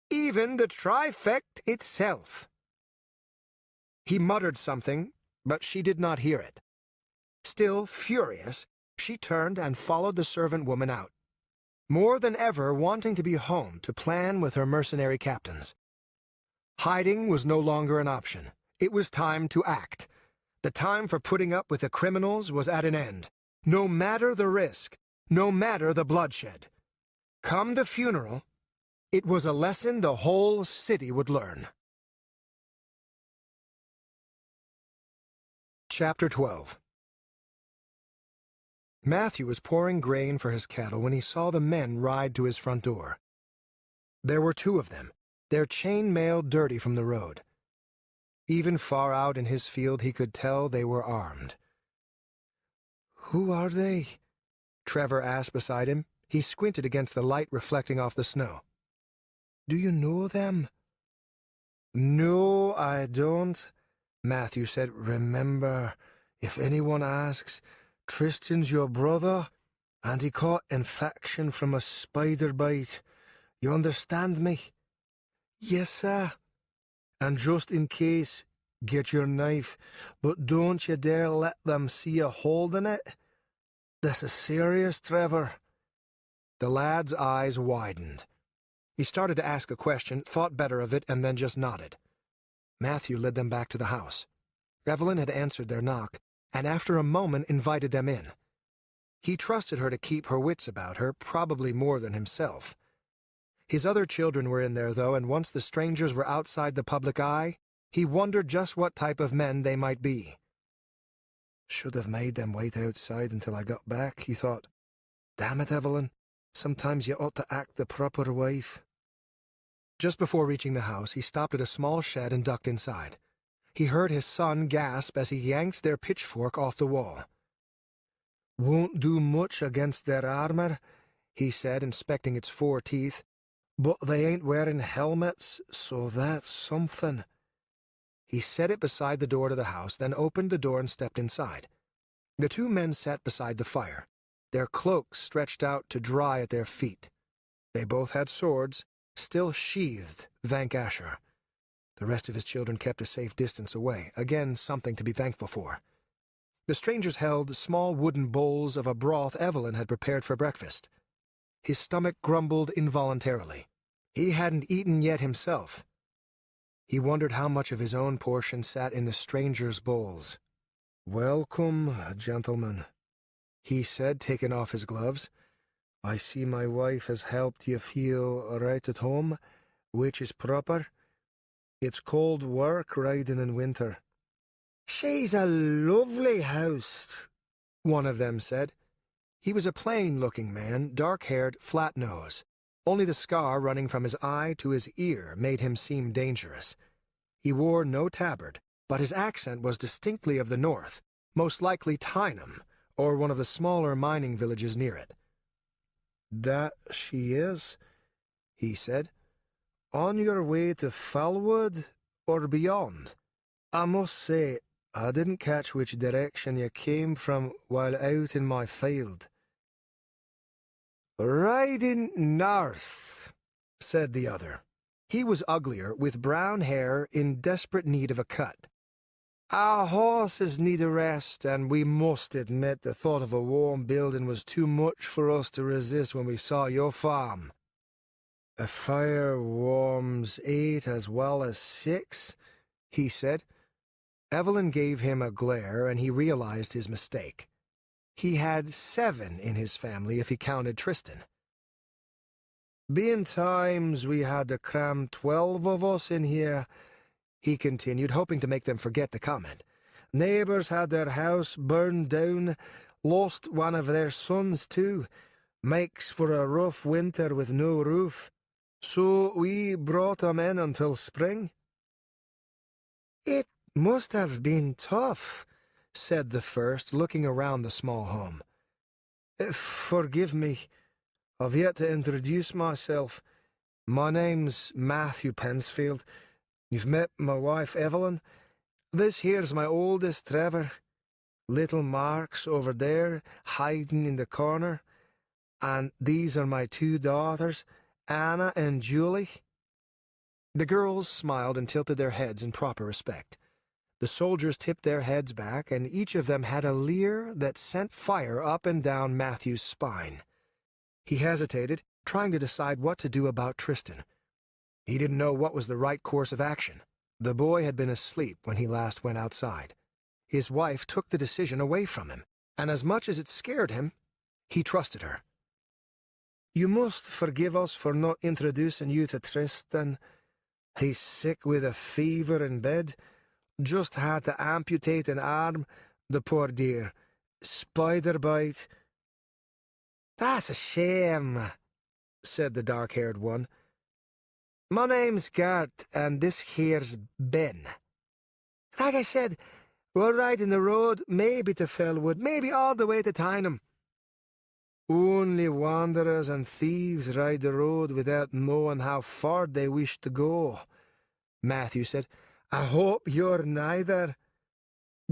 [SPEAKER 1] Even the trifect itself. He muttered something, but she did not hear it. Still furious, she turned and followed the servant woman out, more than ever wanting to be home to plan with her mercenary captains. Hiding was no longer an option. It was time to act. The time for putting up with the criminals was at an end, no matter the risk, no matter the bloodshed. Come the funeral, it was a lesson the whole city would learn. Chapter 12. Matthew was pouring grain for his cattle when he saw the men ride to his front door. There were 2 of them, their chain-mail dirty from the road. Even far out in his field he could tell they were armed. "Who are they?" Trevor asked beside him. He squinted against the light reflecting off the snow. "Do you know them?" "No, I don't," Matthew said. "Remember, if anyone asks, Tristan's your brother, and he caught infection from a spider bite. You understand me?" "Yes, sir." "And just in case, get your knife, but don't you dare let them see you holding it. This is serious, Trevor." The lad's eyes widened. He started to ask a question, thought better of it, and then just nodded. Matthew led them back to the house. Evelyn had answered their knock, and after a moment invited them in. He trusted her to keep her wits about her, probably more than himself. His other children were in there, though, and once the strangers were outside the public eye, he wondered just what type of men they might be. "Should have made them wait outside until I got back," he thought. "Damn it, Evelyn. Sometimes you ought to act the proper wife." Just before reaching the house, he stopped at a small shed and ducked inside. He heard his son gasp as he yanked their pitchfork off the wall. "Won't do much against their armor," he said, inspecting its 4 teeth. "But they ain't wearing helmets, so that's something." He set it beside the door to the house, then opened the door and stepped inside. The 2 men sat beside the fire, their cloaks stretched out to dry at their feet. They both had swords, still sheathed, thank Asher. The rest of his children kept a safe distance away, again something to be thankful for. The strangers held small wooden bowls of a broth Evelyn had prepared for breakfast. His stomach grumbled involuntarily. He hadn't eaten yet himself. He wondered how much of his own portion sat in the strangers' bowls. "Welcome, gentlemen," he said, taking off his gloves. "I see my wife has helped you feel right at home, which is proper. It's cold work riding in winter." "She's a lovely house," one of them said. He was a plain-looking man, dark-haired, flat-nosed. Only the scar running from his eye to his ear made him seem dangerous. He wore no tabard, but his accent was distinctly of the north, most likely Tyneham, or one of the smaller mining villages near it. "That she is," he said. "On your way to Falwood, or beyond? I must say, I didn't catch which direction you came from while out in my field." "Riding north," said the other. He was uglier, with brown hair, in desperate need of a cut. "Our horses need a rest, and we must admit the thought of a warm building was too much for us to resist when we saw your farm." "A fire warms 8 as well as 6, he said. Evelyn gave him a glare, and he realized his mistake. He had 7 in his family if he counted Tristan. "Being times we had to cram 12 of us in here," he continued, hoping to make them forget the comment. "Neighbors had their house burned down, lost one of their sons too. Makes for a rough winter with no roof. So we brought 'em in until spring." "It must have been tough," said the first, looking around the small home. "Forgive me. I've yet to introduce myself. My name's Matthew Pensfield. You've met my wife, Evelyn. This here's my oldest, Trevor. Little Mark's over there, hiding in the corner. And these are my 2 daughters, Anna and Julie." The girls smiled and tilted their heads in proper respect. The soldiers tipped their heads back, and each of them had a leer that sent fire up and down Matthew's spine. He hesitated, trying to decide what to do about Tristan. He didn't know what was the right course of action. The boy had been asleep when he last went outside. His wife took the decision away from him, and as much as it scared him, he trusted her. "You must forgive us for not introducing you to Tristan. He's sick with a fever in bed. Just had to amputate an arm, the poor dear. Spider bite." "That's a shame," said the dark-haired one. "My name's Gert, and this here's Ben. Like I said, we're riding the road, maybe to Fellwood, maybe all the way to Tyneham." "Only wanderers and thieves ride the road without knowing how far they wish to go," Matthew said. "I hope you're neither."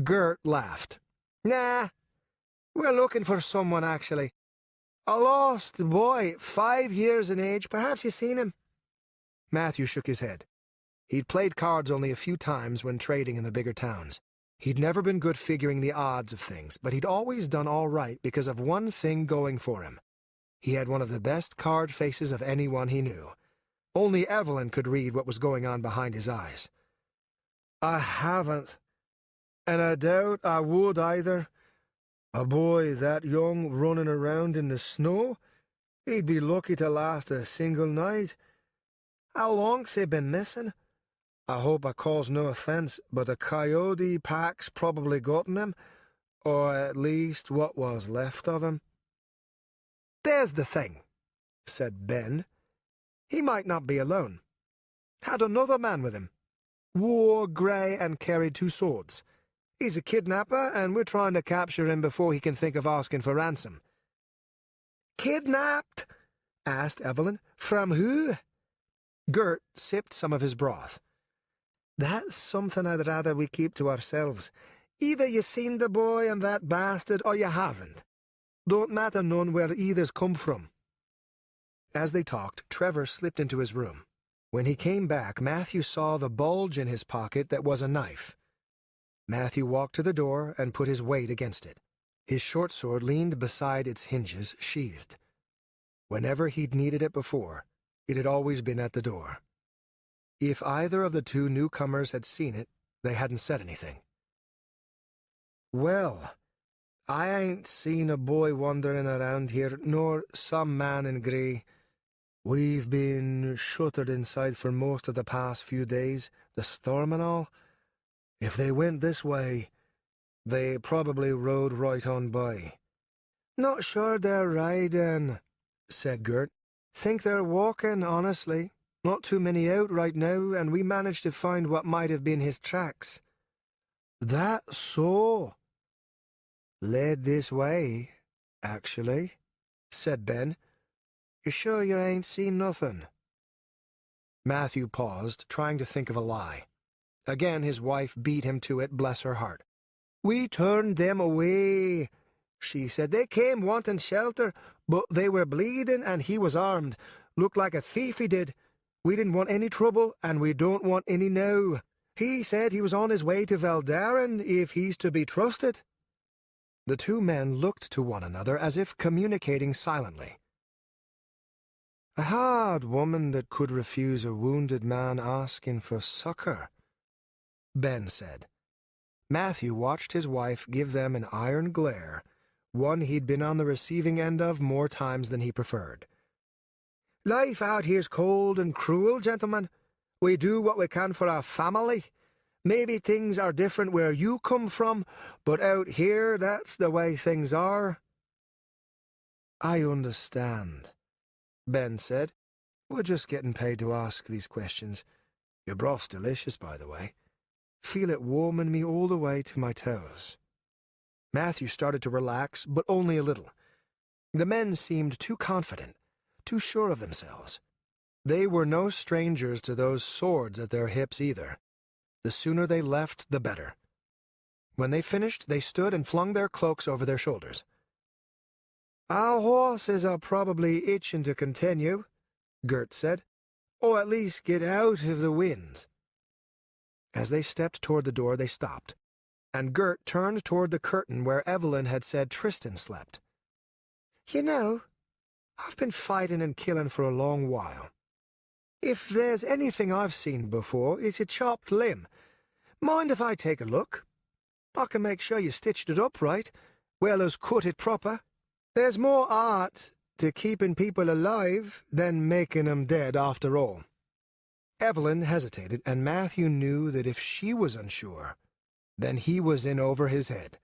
[SPEAKER 1] Gert laughed. "Nah, we're looking for someone, actually. A lost boy, 5 years in age. Perhaps you've seen him." Matthew shook his head. He'd played cards only a few times when trading in the bigger towns. He'd never been good figuring the odds of things, but he'd always done all right because of one thing going for him. He had one of the best card faces of anyone he knew. Only Evelyn could read what was going on behind his eyes. "I haven't, and I doubt I would either. A boy that young running around in the snow, he'd be lucky to last a single night. How long's he been missing? I hope I cause no offence, but a coyote pack's probably gotten him, or at least what was left of him." "There's the thing," said Ben. "He might not be alone. Had another man with him. Wore grey and carried 2 swords. He's a kidnapper, and we're trying to capture him before he can think of asking for ransom." "Kidnapped?" asked Evelyn. "From who?" Gert sipped some of his broth. "That's something I'd rather we keep to ourselves. Either you seen the boy and that bastard, or you haven't. Don't matter none where either's come from." As they talked, Trevor slipped into his room. When he came back, Matthew saw the bulge in his pocket that was a knife. Matthew walked to the door and put his weight against it. His short sword leaned beside its hinges, sheathed. Whenever he'd needed it before, it had always been at the door. If either of the 2 newcomers had seen it, they hadn't said anything. "Well, I ain't seen a boy wandering around here, nor some man in grey. We've been shuttered inside for most of the past few days, the storm and all. If they went this way, they probably rode right on by." "Not sure they're riding," said Gert. "Think they're walking, honestly. Not too many out right now, and we managed to find what might have been his tracks." "That so?" "Led this way, actually," said Ben. "You sure you ain't seen nothing?" Matthew paused, trying to think of a lie. Again his wife beat him to it, bless her heart. "We turned them away," she said. "They came wanting shelter, but they were bleeding and he was armed. Looked like a thief, he did. We didn't want any trouble, and we don't want any now. He said he was on his way to Valdarin, if he's to be trusted." The 2 men looked to one another as if communicating silently. "A hard woman that could refuse a wounded man asking for succor," Ben said. Matthew watched his wife give them an iron glare, one he'd been on the receiving end of more times than he preferred. "Life out here's cold and cruel, gentlemen. We do what we can for our family. Maybe things are different where you come from, but out here that's the way things are." "I understand," Ben said. "We're just getting paid to ask these questions. Your broth's delicious, by the way. Feel it warming me all the way to my toes." Matthew started to relax, but only a little. The men seemed too confident, too sure of themselves. They were no strangers to those swords at their hips either. The sooner they left, the better. When they finished, they stood and flung their cloaks over their shoulders. "Our horses are probably itching to continue," Gert said, "or at least get out of the wind." As they stepped toward the door, they stopped, and Gert turned toward the curtain where Evelyn had said Tristan slept. "You know, I've been fighting and killing for a long while. If there's anything I've seen before, it's a chopped limb. Mind if I take a look?" I can make sure you stitched it up right, well as cut it proper. There's more art to keeping people alive than making 'em dead after all." Evelyn hesitated, and Matthew knew that if she was unsure, then he was in over his head.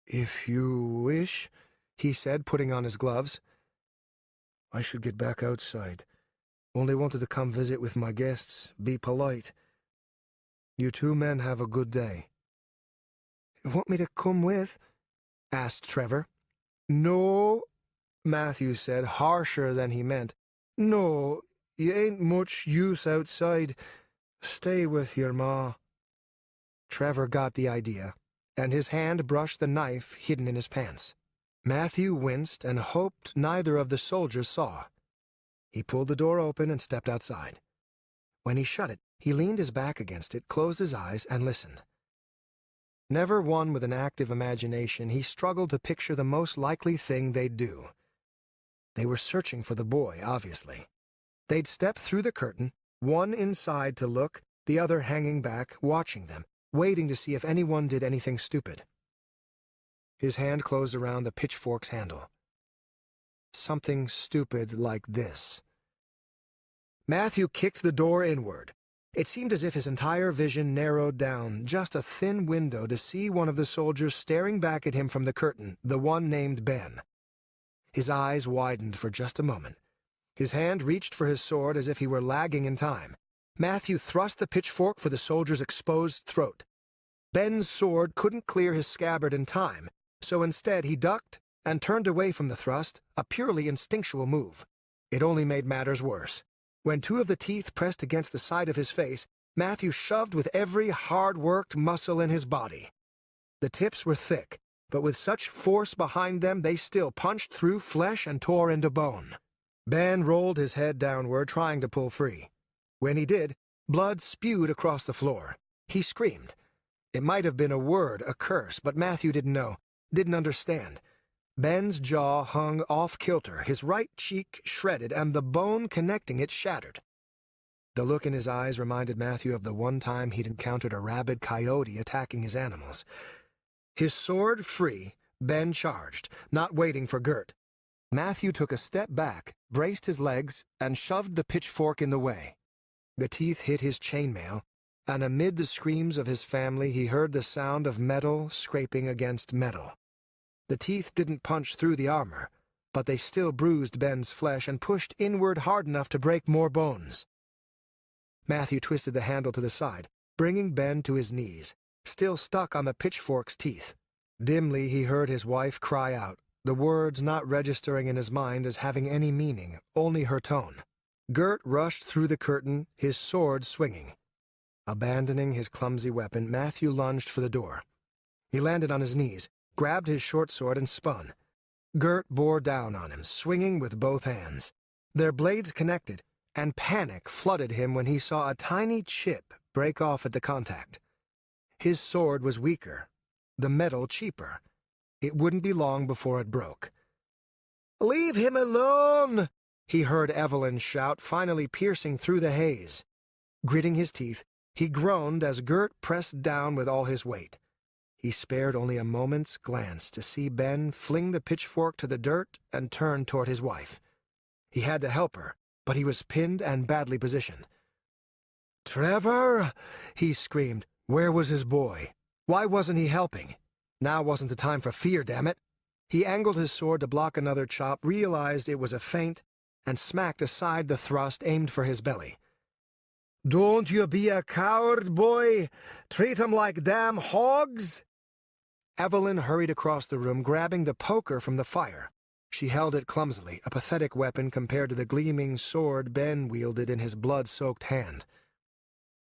[SPEAKER 1] "If you wish," he said, putting on his gloves. "I should get back outside. Only wanted to come visit with my guests, be polite. You two men have a good day." "Want me to come with?" asked Trevor. "No," Matthew said, harsher than he meant. "No, you ain't much use outside. Stay with your ma." Trevor got the idea, and his hand brushed the knife hidden in his pants. Matthew winced and hoped neither of the soldiers saw. He pulled the door open and stepped outside. When he shut it, he leaned his back against it, closed his eyes, and listened. Never one with an active imagination, he struggled to picture the most likely thing they'd do. They were searching for the boy, obviously. They'd step through the curtain, one inside to look, the other hanging back, watching them, waiting to see if anyone did anything stupid. His hand closed around the pitchfork's handle. Something stupid like this. Matthew kicked the door inward. It seemed as if his entire vision narrowed down, just a thin window to see one of the soldiers staring back at him from the curtain, the one named Ben. His eyes widened for just a moment. His hand reached for his sword as if he were lagging in time. Matthew thrust the pitchfork for the soldier's exposed throat. Ben's sword couldn't clear his scabbard in time, so instead he ducked and turned away from the thrust, a purely instinctual move. It only made matters worse. When two of the teeth pressed against the side of his face, Matthew shoved with every hard-worked muscle in his body. The tips were thick, but with such force behind them they still punched through flesh and tore into bone. Ben rolled his head downward, trying to pull free. When he did, blood spewed across the floor. He screamed. It might have been a word, a curse, but Matthew didn't know, didn't understand. Ben's jaw hung off-kilter, his right cheek shredded, and the bone connecting it shattered. The look in his eyes reminded Matthew of the one time he'd encountered a rabid coyote attacking his animals. His sword free, Ben charged, not waiting for Gert. Matthew took a step back, braced his legs, and shoved the pitchfork in the way. The teeth hit his chainmail, and amid the screams of his family he heard the sound of metal scraping against metal. The teeth didn't punch through the armor, but they still bruised Ben's flesh and pushed inward hard enough to break more bones. Matthew twisted the handle to the side, bringing Ben to his knees, still stuck on the pitchfork's teeth. Dimly he heard his wife cry out, the words not registering in his mind as having any meaning, only her tone. Gert rushed through the curtain, his sword swinging. Abandoning his clumsy weapon, Matthew lunged for the door. He landed on his knees, grabbed his short sword, and spun. Gert bore down on him, swinging with both hands. Their blades connected, and panic flooded him when he saw a tiny chip break off at the contact. His sword was weaker, the metal cheaper. It wouldn't be long before it broke. "Leave him alone!" he heard Evelyn shout, finally piercing through the haze. Gritting his teeth, he groaned as Gert pressed down with all his weight. He spared only a moment's glance to see Ben fling the pitchfork to the dirt and turn toward his wife. He had to help her, but he was pinned and badly positioned. "Trevor!" he screamed. Where was his boy? Why wasn't he helping? Now wasn't the time for fear, damn it. He angled his sword to block another chop, realized it was a feint, and smacked aside the thrust aimed for his belly. "Don't you be a coward, boy! Treat 'em like damn hogs!" Evelyn hurried across the room, grabbing the poker from the fire. She held it clumsily, a pathetic weapon compared to the gleaming sword Ben wielded in his blood-soaked hand.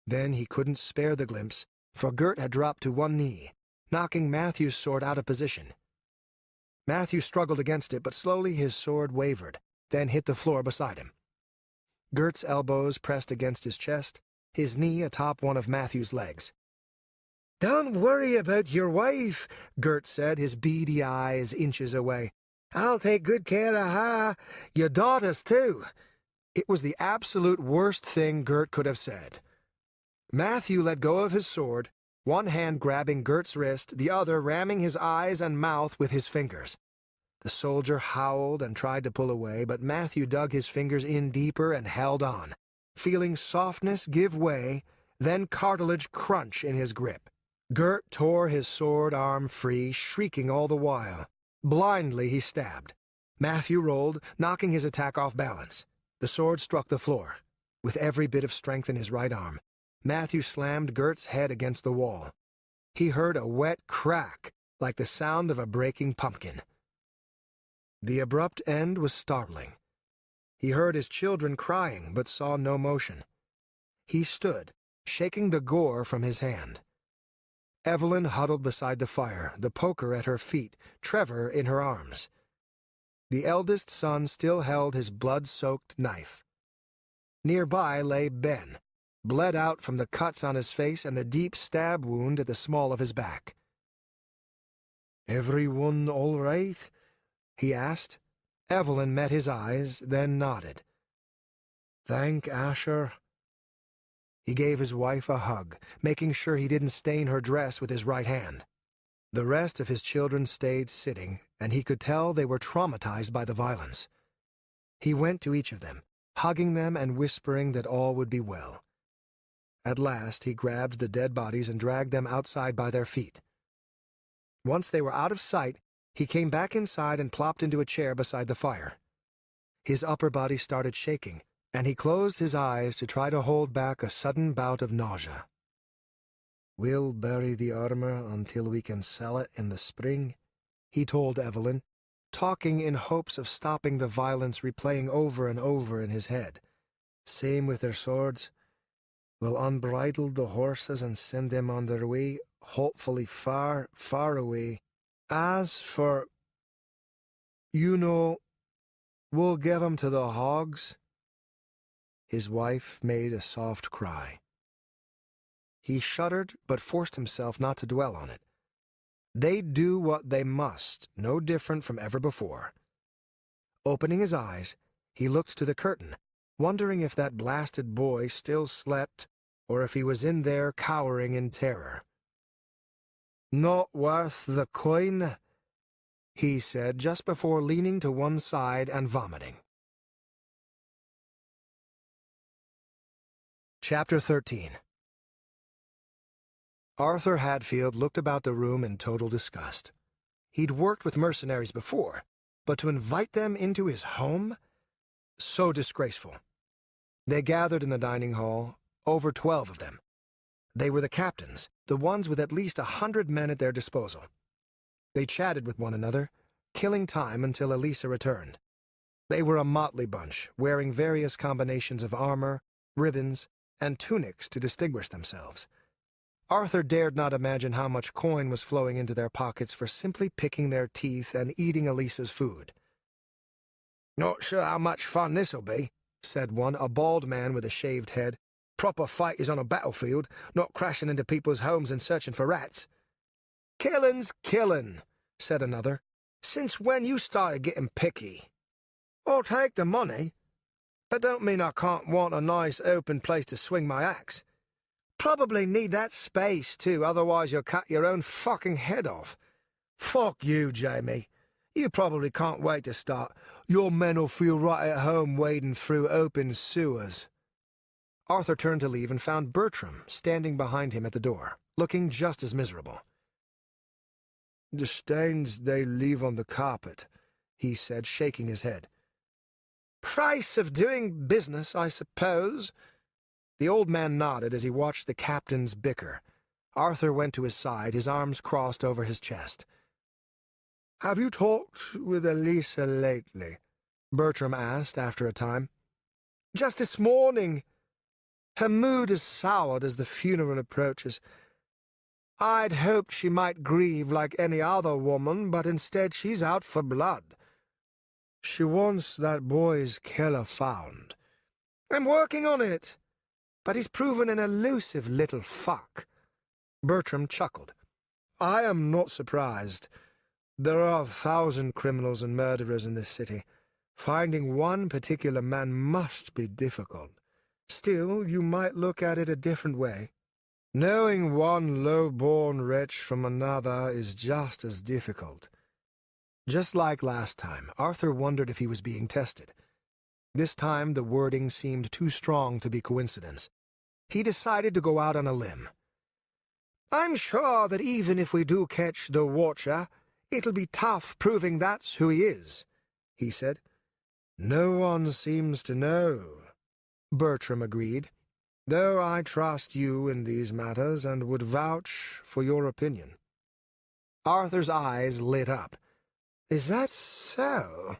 [SPEAKER 1] Then he couldn't spare the glimpse, for Gert had dropped to one knee, knocking Matthew's sword out of position. Matthew struggled against it, but slowly his sword wavered, then hit the floor beside him. Gert's elbows pressed against his chest, his knee atop one of Matthew's legs. "Don't worry about your wife," Gert said, his beady eyes inches away. "I'll take good care of her. Your daughters, too." It was the absolute worst thing Gert could have said. Matthew let go of his sword, one hand grabbing Gert's wrist, the other ramming his eyes and mouth with his fingers. The soldier howled and tried to pull away, but Matthew dug his fingers in deeper and held on, feeling softness give way, then cartilage crunch in his grip. Gert tore his sword arm free, shrieking all the while. Blindly he stabbed. Matthew rolled, knocking his attack off balance. The sword struck the floor. With every bit of strength in his right arm, Matthew slammed Gert's head against the wall. He heard a wet crack, like the sound of a breaking pumpkin. The abrupt end was startling. He heard his children crying, but saw no motion. He stood, shaking the gore from his hand. Evelyn huddled beside the fire, the poker at her feet, Trevor in her arms. The eldest son still held his blood-soaked knife. Nearby lay Ben, bled out from the cuts on his face and the deep stab wound at the small of his back.
[SPEAKER 2] "Everyone all right?"
[SPEAKER 1] he asked. Evelyn met his eyes, then nodded.
[SPEAKER 2] "Thank Asher."
[SPEAKER 1] He gave his wife a hug, making sure he didn't stain her dress with his right hand. The rest of his children stayed sitting, and he could tell they were traumatized by the violence. He went to each of them, hugging them and whispering that all would be well. At last he grabbed the dead bodies and dragged them outside by their feet. Once they were out of sight, he came back inside and plopped into a chair beside the fire. His upper body started shaking, and he closed his eyes to try to hold back a sudden bout of nausea.
[SPEAKER 2] "We'll bury the armor until we can sell it in the spring,"
[SPEAKER 1] he told Evelyn, talking in hopes of stopping the violence replaying over and over in his head.
[SPEAKER 2] "Same with their swords. We'll unbridle the horses and send them on their way, hopefully far, far away. As for, we'll give 'em to the hogs."
[SPEAKER 1] His wife made a soft cry. He shuddered, but forced himself not to dwell on it. They'd do what they must, no different from ever before. Opening his eyes, he looked to the curtain, wondering if that blasted boy still slept, or if he was in there cowering in terror.
[SPEAKER 2] "Not worth the coin,"
[SPEAKER 1] he said just before leaning to one side and vomiting. Chapter 13. Arthur Hadfield looked about the room in total disgust. He'd worked with mercenaries before, but to invite them into his home? So disgraceful. They gathered in the dining hall, over 12 of them. They were the captains, the ones with at least 100 men at their disposal. They chatted with one another, killing time until Elisa returned. They were a motley bunch, wearing various combinations of armor, ribbons, and tunics to distinguish themselves. Arthur dared not imagine how much coin was flowing into their pockets for simply picking their teeth and eating Elisa's food.
[SPEAKER 2] "Not sure how much fun this'll be,"
[SPEAKER 1] said one, a bald man with a shaved head.
[SPEAKER 2] "Proper fight is on a battlefield, not crashing into people's homes and searching for rats."
[SPEAKER 1] "Killing's killing," said another.
[SPEAKER 2] "Since when you started getting picky?" "I'll take the money, but don't mean I can't want a nice open place to swing my axe. Probably need that space, too, otherwise you'll cut your own fucking head off. Fuck you, Jamie. You probably can't wait to start. Your men'll feel right at home wading through open sewers."
[SPEAKER 1] Arthur turned to leave and found Bertram standing behind him at the door, looking just as miserable.
[SPEAKER 2] "The stains they leave on the carpet,"
[SPEAKER 1] he said, shaking his head. "Price of doing business, I suppose." The old man nodded as he watched the captains bicker. Arthur went to his side, his arms crossed over his chest.
[SPEAKER 2] "Have you talked with Elisa lately?"
[SPEAKER 1] Bertram asked after a time.
[SPEAKER 2] "Just this morning. Her mood has soured as the funeral approaches. I'd hoped she might grieve like any other woman, but instead she's out for blood. She wants that boy's killer found. I'm working on it, but he's proven an elusive little fuck."
[SPEAKER 1] Bertram chuckled.
[SPEAKER 2] "I am not surprised. There are 1,000 criminals and murderers in this city. Finding one particular man must be difficult. Still, you might look at it a different way. Knowing one low-born wretch from another is just as difficult.
[SPEAKER 1] Just like last time, Arthur wondered if he was being tested. This time the wording seemed too strong to be coincidence. He decided to go out on a limb.
[SPEAKER 2] I'm sure that even if we do catch the Watcher, it'll be tough proving that's who he is, he said. No one seems to know, Bertram agreed, though I trust you in these matters and would vouch for your opinion.
[SPEAKER 1] Arthur's eyes lit up.
[SPEAKER 2] Is that so?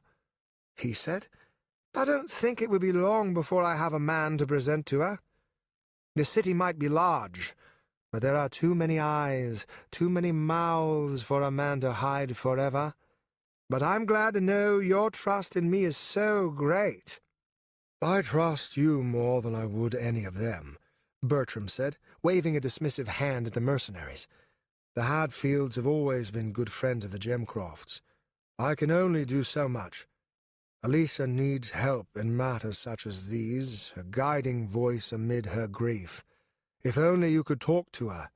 [SPEAKER 2] He said. I don't think it will be long before I have a man to present to her. The city might be large, but there are too many eyes, too many mouths for a man to hide forever. But I'm glad to know your trust in me is so great. I trust you more than I would any of them, Bertram said, waving a dismissive hand at the mercenaries. The Hadfields have always been good friends of the Gemcrofts. I can only do so much. Elisa needs help in matters such as these, a guiding voice amid her grief. If only you could talk to her.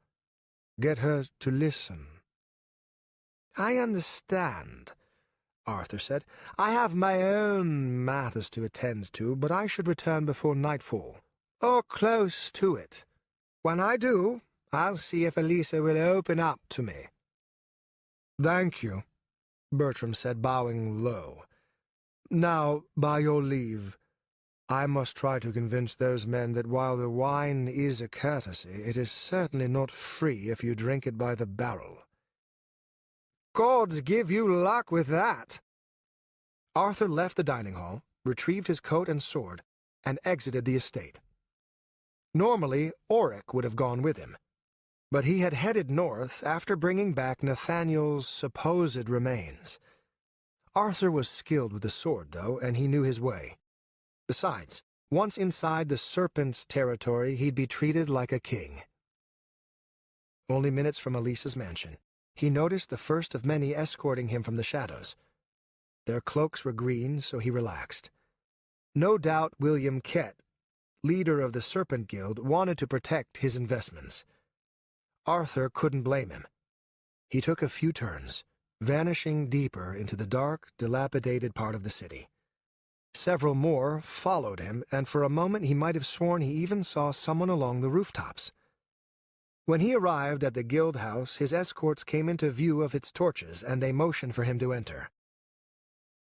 [SPEAKER 2] Get her to listen.
[SPEAKER 1] I understand, Arthur said. I have my own matters to attend to, but I should return before nightfall,
[SPEAKER 2] or close to it. When I do, I'll see if Elisa will open up to me.
[SPEAKER 1] Thank you, Bertram said, bowing low. Now, by your leave, I must try to convince those men that while the wine is a courtesy, it is certainly not free if you drink it by the barrel.
[SPEAKER 2] Gods give you luck with that.
[SPEAKER 1] Arthur left the dining hall, retrieved his coat and sword, and exited the estate. Normally, Oric would have gone with him, but he had headed north after bringing back Nathaniel's supposed remains. Arthur was skilled with the sword, though, and he knew his way. Besides, once inside the Serpent's territory, he'd be treated like a king. Only minutes from Elisa's mansion, he noticed the first of many escorting him from the shadows. Their cloaks were green, so he relaxed. No doubt William Kett, leader of the Serpent Guild, wanted to protect his investments. Arthur couldn't blame him. He took a few turns, vanishing deeper into the dark, dilapidated part of the city. Several more followed him, and for a moment he might have sworn he even saw someone along the rooftops. When he arrived at the guild house, his escorts came into view of its torches, and they motioned for him to enter.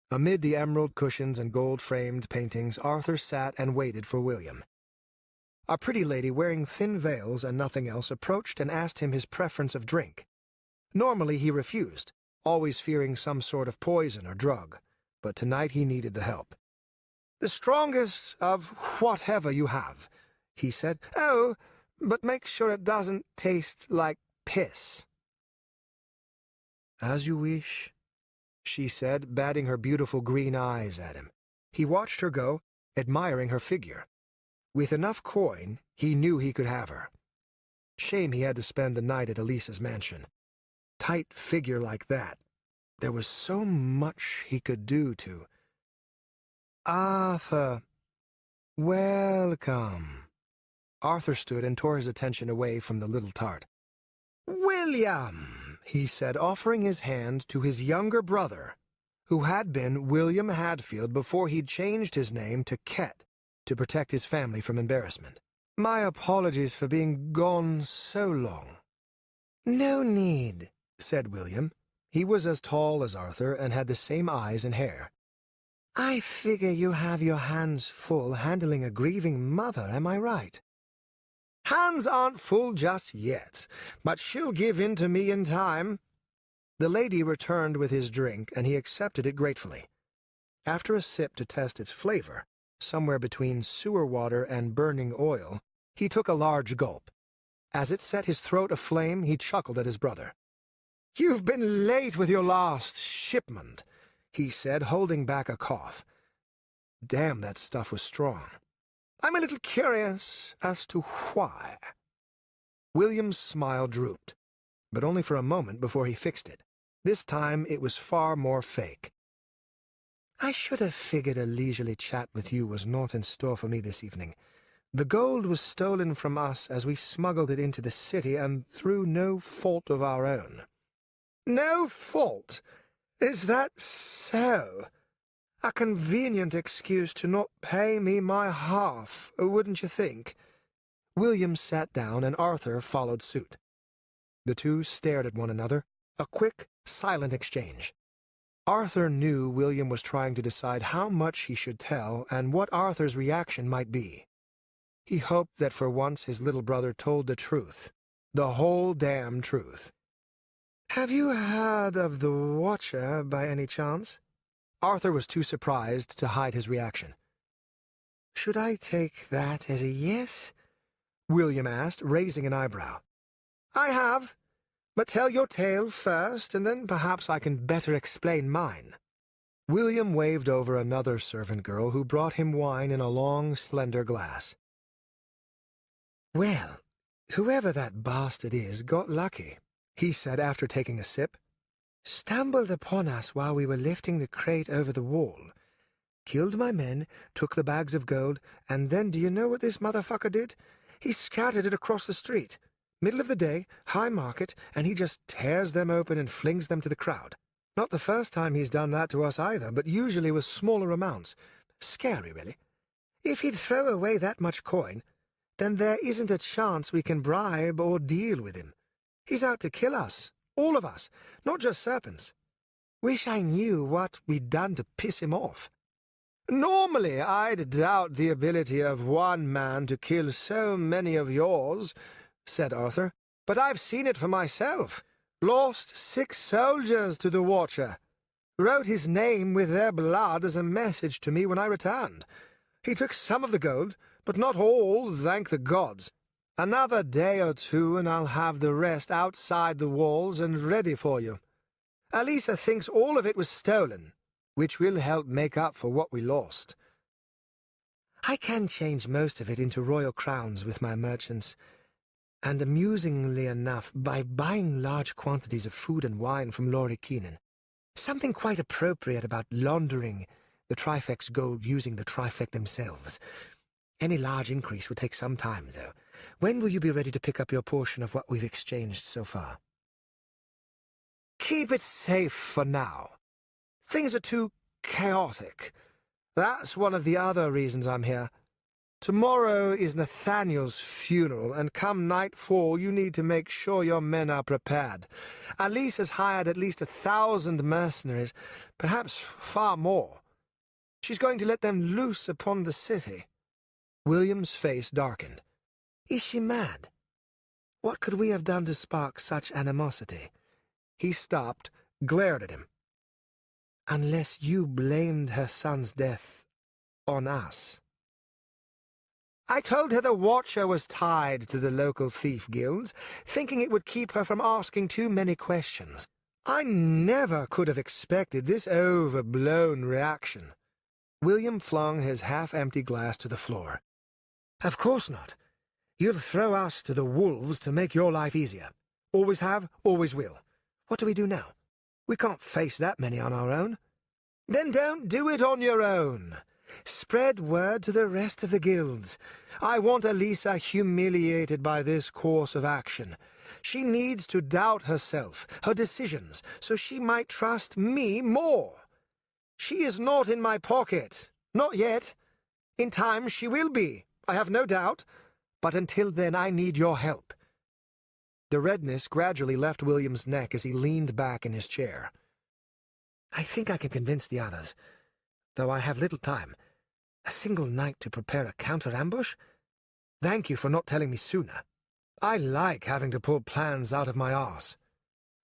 [SPEAKER 1] Amid the emerald cushions and gold-framed paintings, Arthur sat and waited for William. A pretty lady wearing thin veils and nothing else approached and asked him his preference of drink. Normally he refused, always fearing some sort of poison or drug, but tonight he needed the help.
[SPEAKER 2] "The strongest of whatever you have," he said. "Oh, but make sure it doesn't taste like piss."
[SPEAKER 1] "As you wish," she said, batting her beautiful green eyes at him. He watched her go, admiring her figure. With enough coin, he knew he could have her. Shame he had to spend the night at Elisa's mansion. Tight figure like that. There was so much he could do to... "Arthur, welcome." Arthur stood and tore his attention away from the little tart.
[SPEAKER 2] "William,"
[SPEAKER 1] he said, offering his hand to his younger brother, who had been William Hadfield before he'd changed his name to Kett to protect his family from embarrassment.
[SPEAKER 2] "My apologies for being gone so long."
[SPEAKER 1] "No need," said William. He was as tall as Arthur and had the same eyes and hair. "I figure you have your hands full handling a grieving mother, am I right?"
[SPEAKER 2] "Hands aren't full just yet, but she'll give in to me in time."
[SPEAKER 1] The lady returned with his drink, and he accepted it gratefully. After a sip to test its flavor, somewhere between sewer water and burning oil, he took a large gulp. As it set his throat aflame, he chuckled at his brother.
[SPEAKER 2] "You've been late with your last shipment,"
[SPEAKER 1] he said, holding back a cough. Damn, that stuff was strong.
[SPEAKER 2] "I'm a little curious as to why."
[SPEAKER 1] William's smile drooped, but only for a moment before he fixed it. This time it was far more fake. "I should have figured a leisurely chat with you was not in store for me this evening. The gold was stolen from us as we smuggled it into the city, and through no fault of our own."
[SPEAKER 2] "No fault? Is that so? A convenient excuse to not pay me my half, wouldn't you think?"
[SPEAKER 1] William sat down, and Arthur followed suit. The two stared at one another, a quick, silent exchange. Arthur knew William was trying to decide how much he should tell and what Arthur's reaction might be. He hoped that for once his little brother told the truth, the whole damn truth.
[SPEAKER 2] "Have you heard of the Watcher by any chance?"
[SPEAKER 1] Arthur was too surprised to hide his reaction.
[SPEAKER 2] "Should I take that as a yes?"
[SPEAKER 1] William asked, raising an eyebrow.
[SPEAKER 2] "I have. But tell your tale first, and then perhaps I can better explain mine."
[SPEAKER 1] William waved over another servant girl who brought him wine in a long, slender glass.
[SPEAKER 2] "Well, whoever that bastard is got lucky," he said after taking a sip. "Stumbled upon us while we were lifting the crate over the wall. Killed my men, took the bags of gold, and then do you know what this motherfucker did? He scattered it across the street. Middle of the day, high market, and he just tears them open and flings them to the crowd. Not the first time he's done that to us either, but usually with smaller amounts. Scary, really. If he'd throw away that much coin, then there isn't a chance we can bribe or deal with him. He's out to kill us, all of us, not just serpents. Wish I knew what we'd done to piss him off." "Normally I'd doubt the ability of one man to kill so many of yours," said Arthur, "but I've seen it for myself. Lost 6 soldiers to the Watcher. Wrote his name with their blood as a message to me when I returned. He took some of the gold, but not all, thank the gods. Another day or two and I'll have the rest outside the walls and ready for you. Alisa thinks all of it was stolen, which will help make up for what we lost." "I can change most of it into royal crowns with my merchants, and amusingly enough, by buying large quantities of food and wine from Laurie Keenan. Something quite appropriate about laundering the Trifect's gold using the Trifect themselves. Any large increase would take some time, though. When will you be ready to pick up your portion of what we've exchanged so far?" "Keep it safe for now. Things are too chaotic. That's one of the other reasons I'm here. Tomorrow is Nathaniel's funeral, and come nightfall you need to make sure your men are prepared. Alice has hired at least 1,000 mercenaries, perhaps far more. She's going to let them loose upon the city."
[SPEAKER 1] William's face darkened.
[SPEAKER 2] "Is she mad? What could we have done to spark such animosity?"
[SPEAKER 1] He stopped, glared at him.
[SPEAKER 2] "Unless you blamed her son's death on us." "I told her the Watcher was tied to the local thief guilds, thinking it would keep her from asking too many questions. I never could have expected this overblown reaction."
[SPEAKER 1] William flung his half-empty glass to the floor.
[SPEAKER 2] "Of course not. You'll throw us to the wolves to make your life easier. Always have, always will. What do we do now? We can't face that many on our own." "Then don't do it on your own. Spread word to the rest of the guilds. I want Alisa humiliated by this course of action. She needs to doubt herself, her decisions, so she might trust me more. She is not in my pocket. Not yet. In time she will be, I have no doubt. But until then I need your help."
[SPEAKER 1] The redness gradually left William's neck as he leaned back in his chair.
[SPEAKER 2] "I think I can convince the others, though I have little time. A single night to prepare a counter-ambush? Thank you for not telling me sooner. I like having to pull plans out of my arse."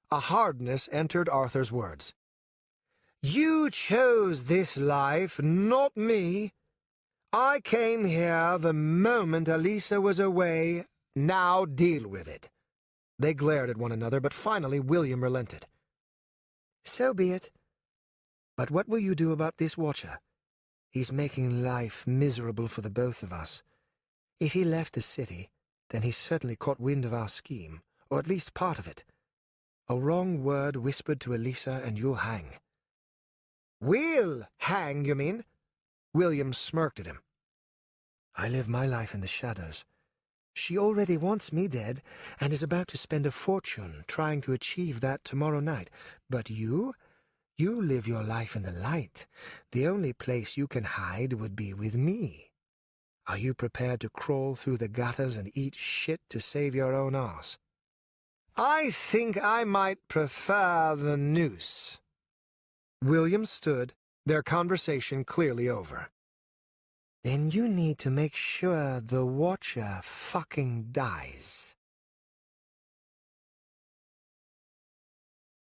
[SPEAKER 1] A hardness entered Arthur's words.
[SPEAKER 2] "You chose this life, not me. I came here the moment Alisa was away. Now deal with it."
[SPEAKER 1] They glared at one another, but finally William relented.
[SPEAKER 2] "So be it. But what will you do about this Watcher? He's making life miserable for the both of us. If he left the city, then he certainly caught wind of our scheme, or at least part of it. A wrong word whispered to Alisa and you'll hang." "We'll hang, you mean?"
[SPEAKER 1] William smirked at him. I live my life in the shadows. She already wants me dead, and is about to spend a fortune trying to achieve that tomorrow night. But you live your life in the light. The only place you can hide would be with me. Are you prepared to crawl through the gutters and eat shit to save your own arse? I think I might prefer the noose. William stood, their conversation clearly over. Then you need to make sure the Watcher fucking dies.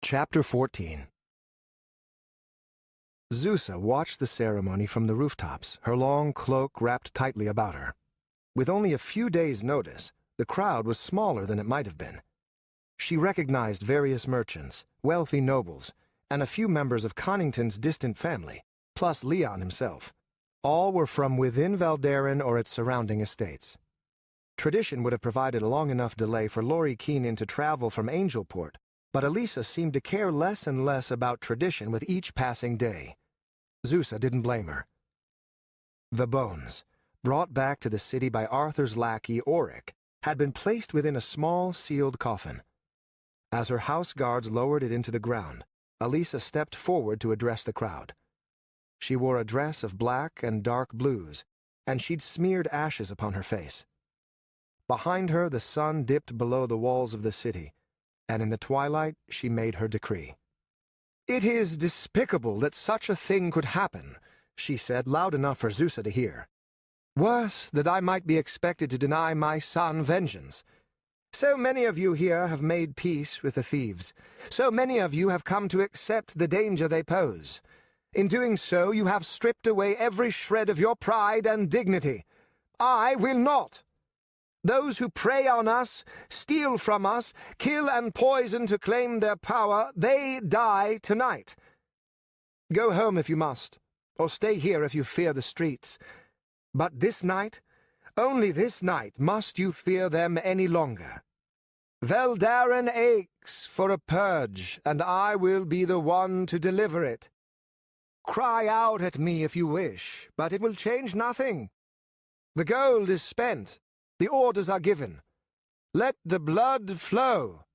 [SPEAKER 1] Chapter 14. Zusa watched the ceremony from the rooftops, her long cloak wrapped tightly about her. With only a few days' notice, the crowd was smaller than it might have been. She recognized various merchants, wealthy nobles, and a few members of Connington's distant family, plus Leon himself. All were from within Valderin or its surrounding estates. Tradition would have provided a long enough delay for Lori Keenan to travel from Angelport, but Elisa seemed to care less and less about tradition with each passing day. Zusa didn't blame her. The bones, brought back to the city by Arthur's lackey Auric, had been placed within a small, sealed coffin. As her house guards lowered it into the ground, Elisa stepped forward to address the crowd. She wore a dress of black and dark blues, and she'd smeared ashes upon her face. Behind her, the sun dipped below the walls of the city, and in the twilight she made her decree. "It is despicable that such a thing could happen," she said, loud enough for Zusa to hear. "Worse, that I might be expected to deny my son vengeance. So many of you here have made peace with the thieves. So many of you have come to accept the danger they pose. In doing so, you have stripped away every shred of your pride and dignity. I will not. Those who prey on us, steal from us, kill and poison to claim their power, they die tonight. Go home if you must, or stay here if you fear the streets. But this night, only this night, must you fear them any longer. Valderin aches for a purge, and I will be the one to deliver it. Cry out at me if you wish, but it will change nothing. The gold is spent. The orders are given. Let the blood flow."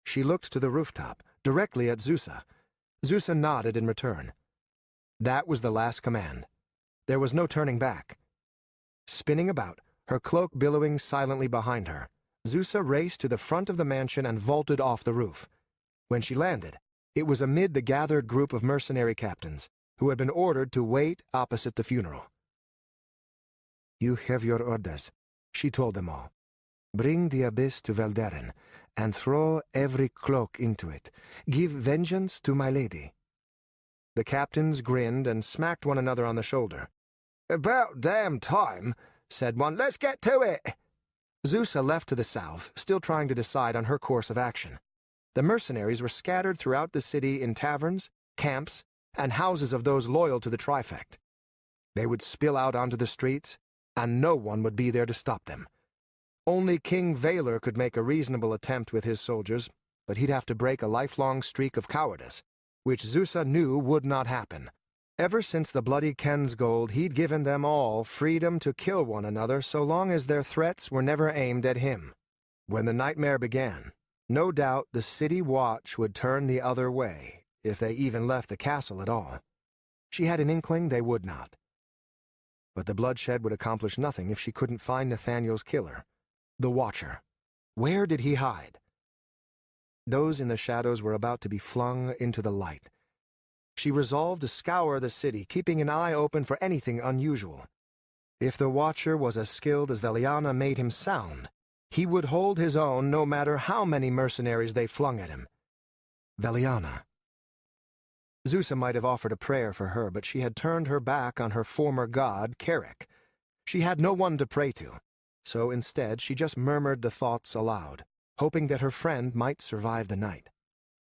[SPEAKER 1] She looked to the rooftop, directly at Zusa. Zusa nodded in return. That was the last command. There was no turning back. Spinning about, her cloak billowing silently behind her, Zusa raced to the front of the mansion and vaulted off the roof. When she landed, it was amid the gathered group of mercenary captains, who had been ordered to wait opposite the funeral. "You have your orders," she told them all. "Bring the abyss to Valderin, and throw every cloak into it. Give vengeance to my lady." The captains grinned and smacked one another on the shoulder. "About damn time," said one. "Let's get to it." Zusa left to the south, still trying to decide on her course of action. The mercenaries were scattered throughout the city in taverns, camps, and houses of those loyal to the Trifect. They would spill out onto the streets, and no one would be there to stop them. Only King Valor could make a reasonable attempt with his soldiers, but he'd have to break a lifelong streak of cowardice, which Zusa knew would not happen. Ever since the bloody Kensgold, he'd given them all freedom to kill one another so long as their threats were never aimed at him. When the nightmare began, no doubt the city watch would turn the other way, if they even left the castle at all. She had an inkling they would not. But the bloodshed would accomplish nothing if she couldn't find Nathaniel's killer, the Watcher. Where did he hide? Those in the shadows were about to be flung into the light. She resolved to scour the city, keeping an eye open for anything unusual. If the Watcher was as skilled as Veliana made him sound, he would hold his own no matter how many mercenaries they flung at him. Veliana. Zusa might have offered a prayer for her, but she had turned her back on her former god, Carrick. She had no one to pray to, so instead she just murmured the thoughts aloud, hoping that her friend might survive the night.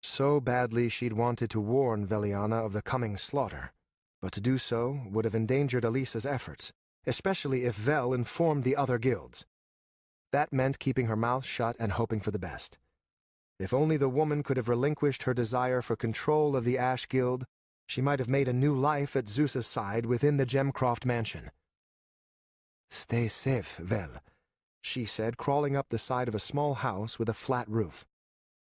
[SPEAKER 1] So badly she'd wanted to warn Veliana of the coming slaughter, but to do so would have endangered Elisa's efforts, especially if Vel informed the other guilds. That meant keeping her mouth shut and hoping for the best. If only the woman could have relinquished her desire for control of the Ash Guild, she might have made a new life at Zusa's side within the Gemcroft mansion. Stay safe, Vel, she said, crawling up the side of a small house with a flat roof.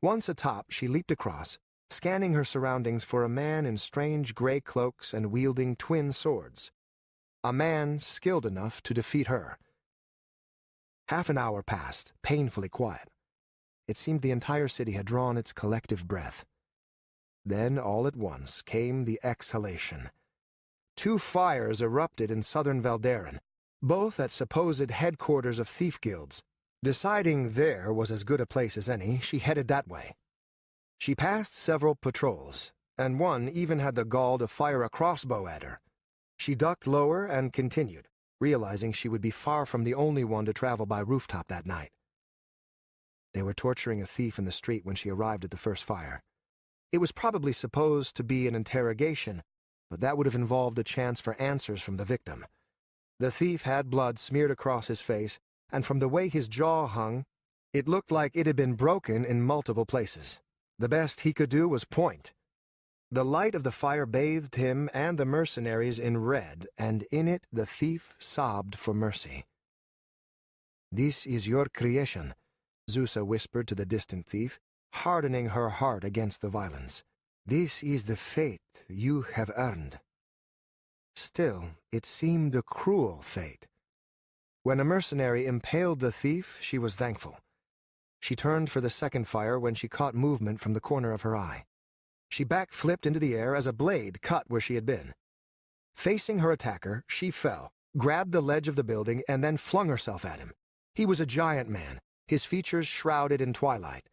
[SPEAKER 1] Once atop, she leaped across, scanning her surroundings for a man in strange gray cloaks and wielding twin swords. A man skilled enough to defeat her. Half an hour passed, painfully quiet. It seemed the entire city had drawn its collective breath. Then, all at once, came the exhalation. 2 fires erupted in southern Valderan, both at supposed headquarters of thief guilds. Deciding there was as good a place as any, she headed that way. She passed several patrols, and one even had the gall to fire a crossbow at her. She ducked lower and continued, realizing she would be far from the only one to travel by rooftop that night. They were torturing a thief in the street when she arrived at the first fire. It was probably supposed to be an interrogation, but that would have involved a chance for answers from the victim. The thief had blood smeared across his face, and from the way his jaw hung, it looked like it had been broken in multiple places. The best he could do was point. The light of the fire bathed him and the mercenaries in red, and in it the thief sobbed for mercy. "This is your creation," Zusa whispered to the distant thief, hardening her heart against the violence. "This is the fate you have earned." Still, it seemed a cruel fate. When a mercenary impaled the thief, she was thankful. She turned for the second fire when she caught movement from the corner of her eye. She backflipped into the air as a blade cut where she had been. Facing her attacker, she fell, grabbed the ledge of the building, and then flung herself at him. He was a giant man, his features shrouded in twilight.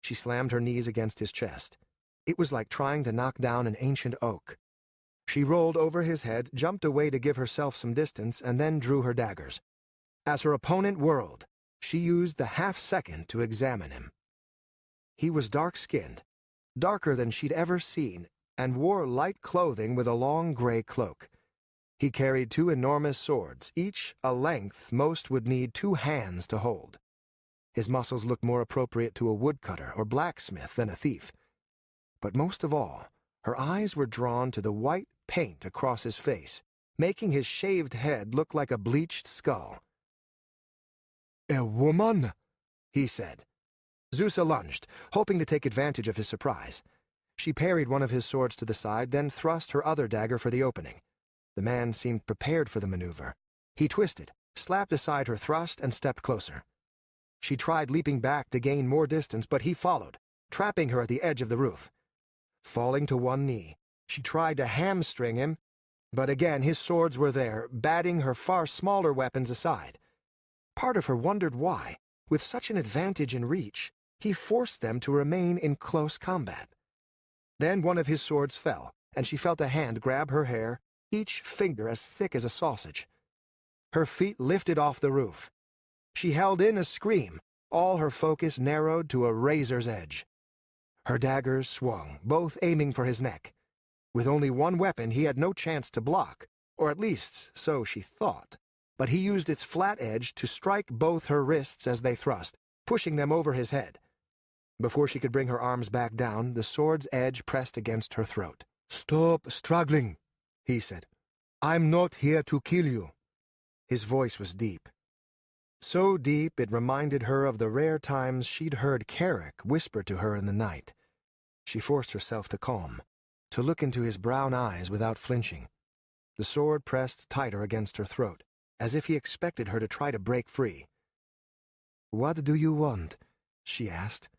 [SPEAKER 1] She slammed her knees against his chest. It was like trying to knock down an ancient oak. She rolled over his head, jumped away to give herself some distance, and then drew her daggers. As her opponent whirled, she used the half-second to examine him. He was dark-skinned, darker than she'd ever seen, and wore light clothing with a long gray cloak. He carried 2 enormous swords, each a length most would need 2 hands to hold. His muscles looked more appropriate to a woodcutter or blacksmith than a thief. But most of all, her eyes were drawn to the white paint across his face, making his shaved head look like a bleached skull. "A woman?" he said. Zusa lunged, hoping to take advantage of his surprise. She parried one of his swords to the side, then thrust her other dagger for the opening. The man seemed prepared for the maneuver. He twisted, slapped aside her thrust, and stepped closer. She tried leaping back to gain more distance, but he followed, trapping her at the edge of the roof. Falling to one knee, she tried to hamstring him, but again his swords were there, batting her far smaller weapons aside. Part of her wondered why, with such an advantage in reach, he forced them to remain in close combat. Then one of his swords fell, and she felt a hand grab her hair, each finger as thick as a sausage. Her feet lifted off the roof. She held in a scream, all her focus narrowed to a razor's edge. Her daggers swung, both aiming for his neck. With only one weapon, he had no chance to block, or at least so she thought. But he used its flat edge to strike both her wrists as they thrust, pushing them over his head. Before she could bring her arms back down, the sword's edge pressed against her throat. "Stop struggling," he said. "I'm not here to kill you." His voice was deep. So deep it reminded her of the rare times she'd heard Carrick whisper to her in the night. She forced herself to calm, to look into his brown eyes without flinching. The sword pressed tighter against her throat, as if he expected her to try to break free. "What do you want?" she asked.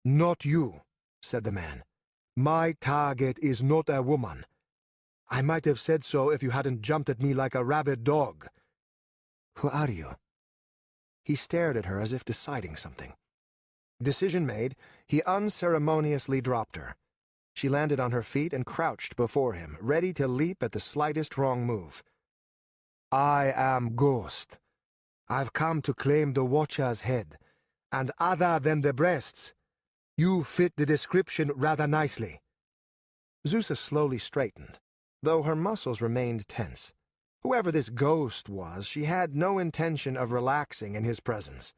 [SPEAKER 1] "Not you," said the man. "My target is not a woman. I might have said so if you hadn't jumped at me like a rabid dog." "Who are you?" He stared at her as if deciding something. Decision made, he unceremoniously dropped her. She landed on her feet and crouched before him, ready to leap at the slightest wrong move. "I am Ghost. I've come to claim the Watcher's head, and other than the breasts, you fit the description rather nicely." Zusa slowly straightened, though her muscles remained tense. Whoever this ghost was, she had no intention of relaxing in his presence.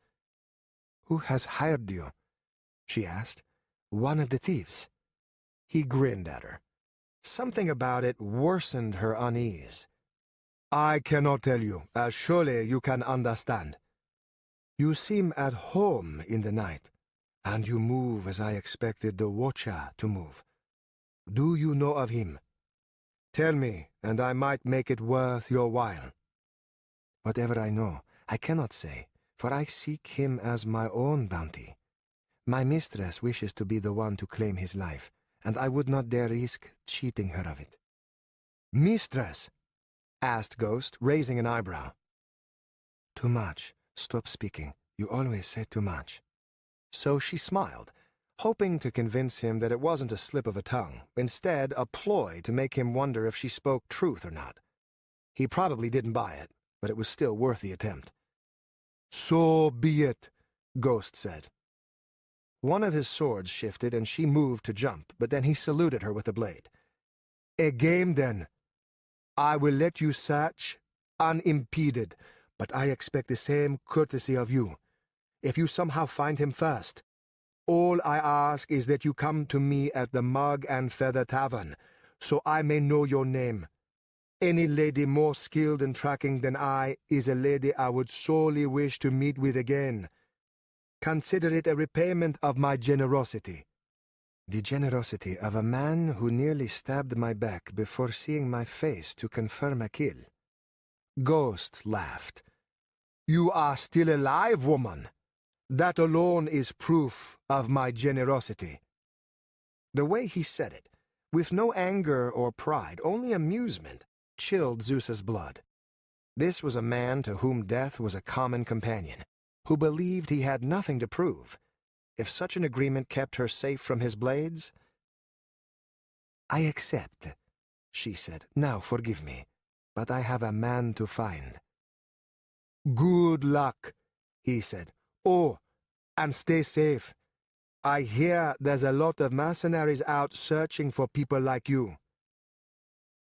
[SPEAKER 1] "Who has hired you?" she asked. "One of the thieves?" He grinned at her. Something about it worsened her unease.
[SPEAKER 2] I cannot tell you, as surely you can understand. You seem at home in the night, and you move as I expected the Watcher to move. Do you know of him? Tell me, and I might make it worth your while. Whatever I know, I cannot say, for I seek him as my own bounty. My mistress wishes to be the one to claim his life, and I would not dare risk cheating her of it. Mistress? Asked Ghost, raising an eyebrow. Too much. Stop speaking. You always say too much. So she smiled, hoping to convince him that it wasn't a slip of a tongue, instead a ploy to make him wonder if she spoke truth or not. He probably didn't buy it, but it was still worth the attempt. So be it, Ghost said. One of his swords shifted and she moved to jump, but then he saluted her with the blade. A game then. I will let you search unimpeded, but I expect the same courtesy of you. If you somehow find him first, all I ask is that you come to me at the Mug and Feather Tavern, so I may know your name. Any lady more skilled in tracking than I is a lady I would sorely wish to meet with again. Consider it a repayment of my generosity. The generosity of a man who nearly stabbed my back before seeing my face to confirm a kill. Ghost laughed. You are still alive, woman. That alone is proof of my generosity. The way he said it, with no anger or pride, only amusement, chilled Zeus's blood. This was a man to whom death was a common companion, who believed he had nothing to prove. If such an agreement kept her safe from his blades... I accept, she said. Now forgive me, but I have a man to find. Good luck, he said. Oh, and stay safe. I hear there's a lot of mercenaries out searching for people like you.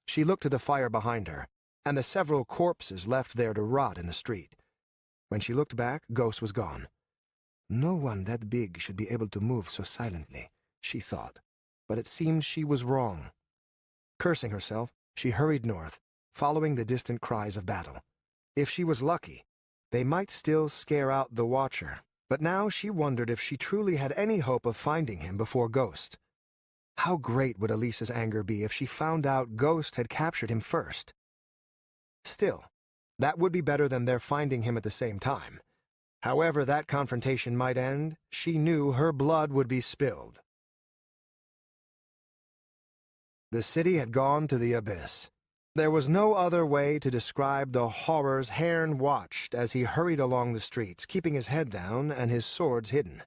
[SPEAKER 2] She looked to the fire behind her, and the several corpses left there to rot in the street. When she looked back, Ghost was gone. No one that big should be able to move so silently, she thought, but it seemed she was wrong. Cursing herself, she hurried north, following the distant cries of battle. If she was lucky, they might still scare out the Watcher, but now she wondered if she truly had any hope of finding him before Ghost. How great would Elisa's anger be if she found out Ghost had captured him first? Still, that would be better than their finding him at the same time. However that confrontation might end, she knew her blood would be spilled. The city had gone to the abyss. There was no other way to describe the horrors Haern watched as he hurried along the streets, keeping his head down and his swords hidden.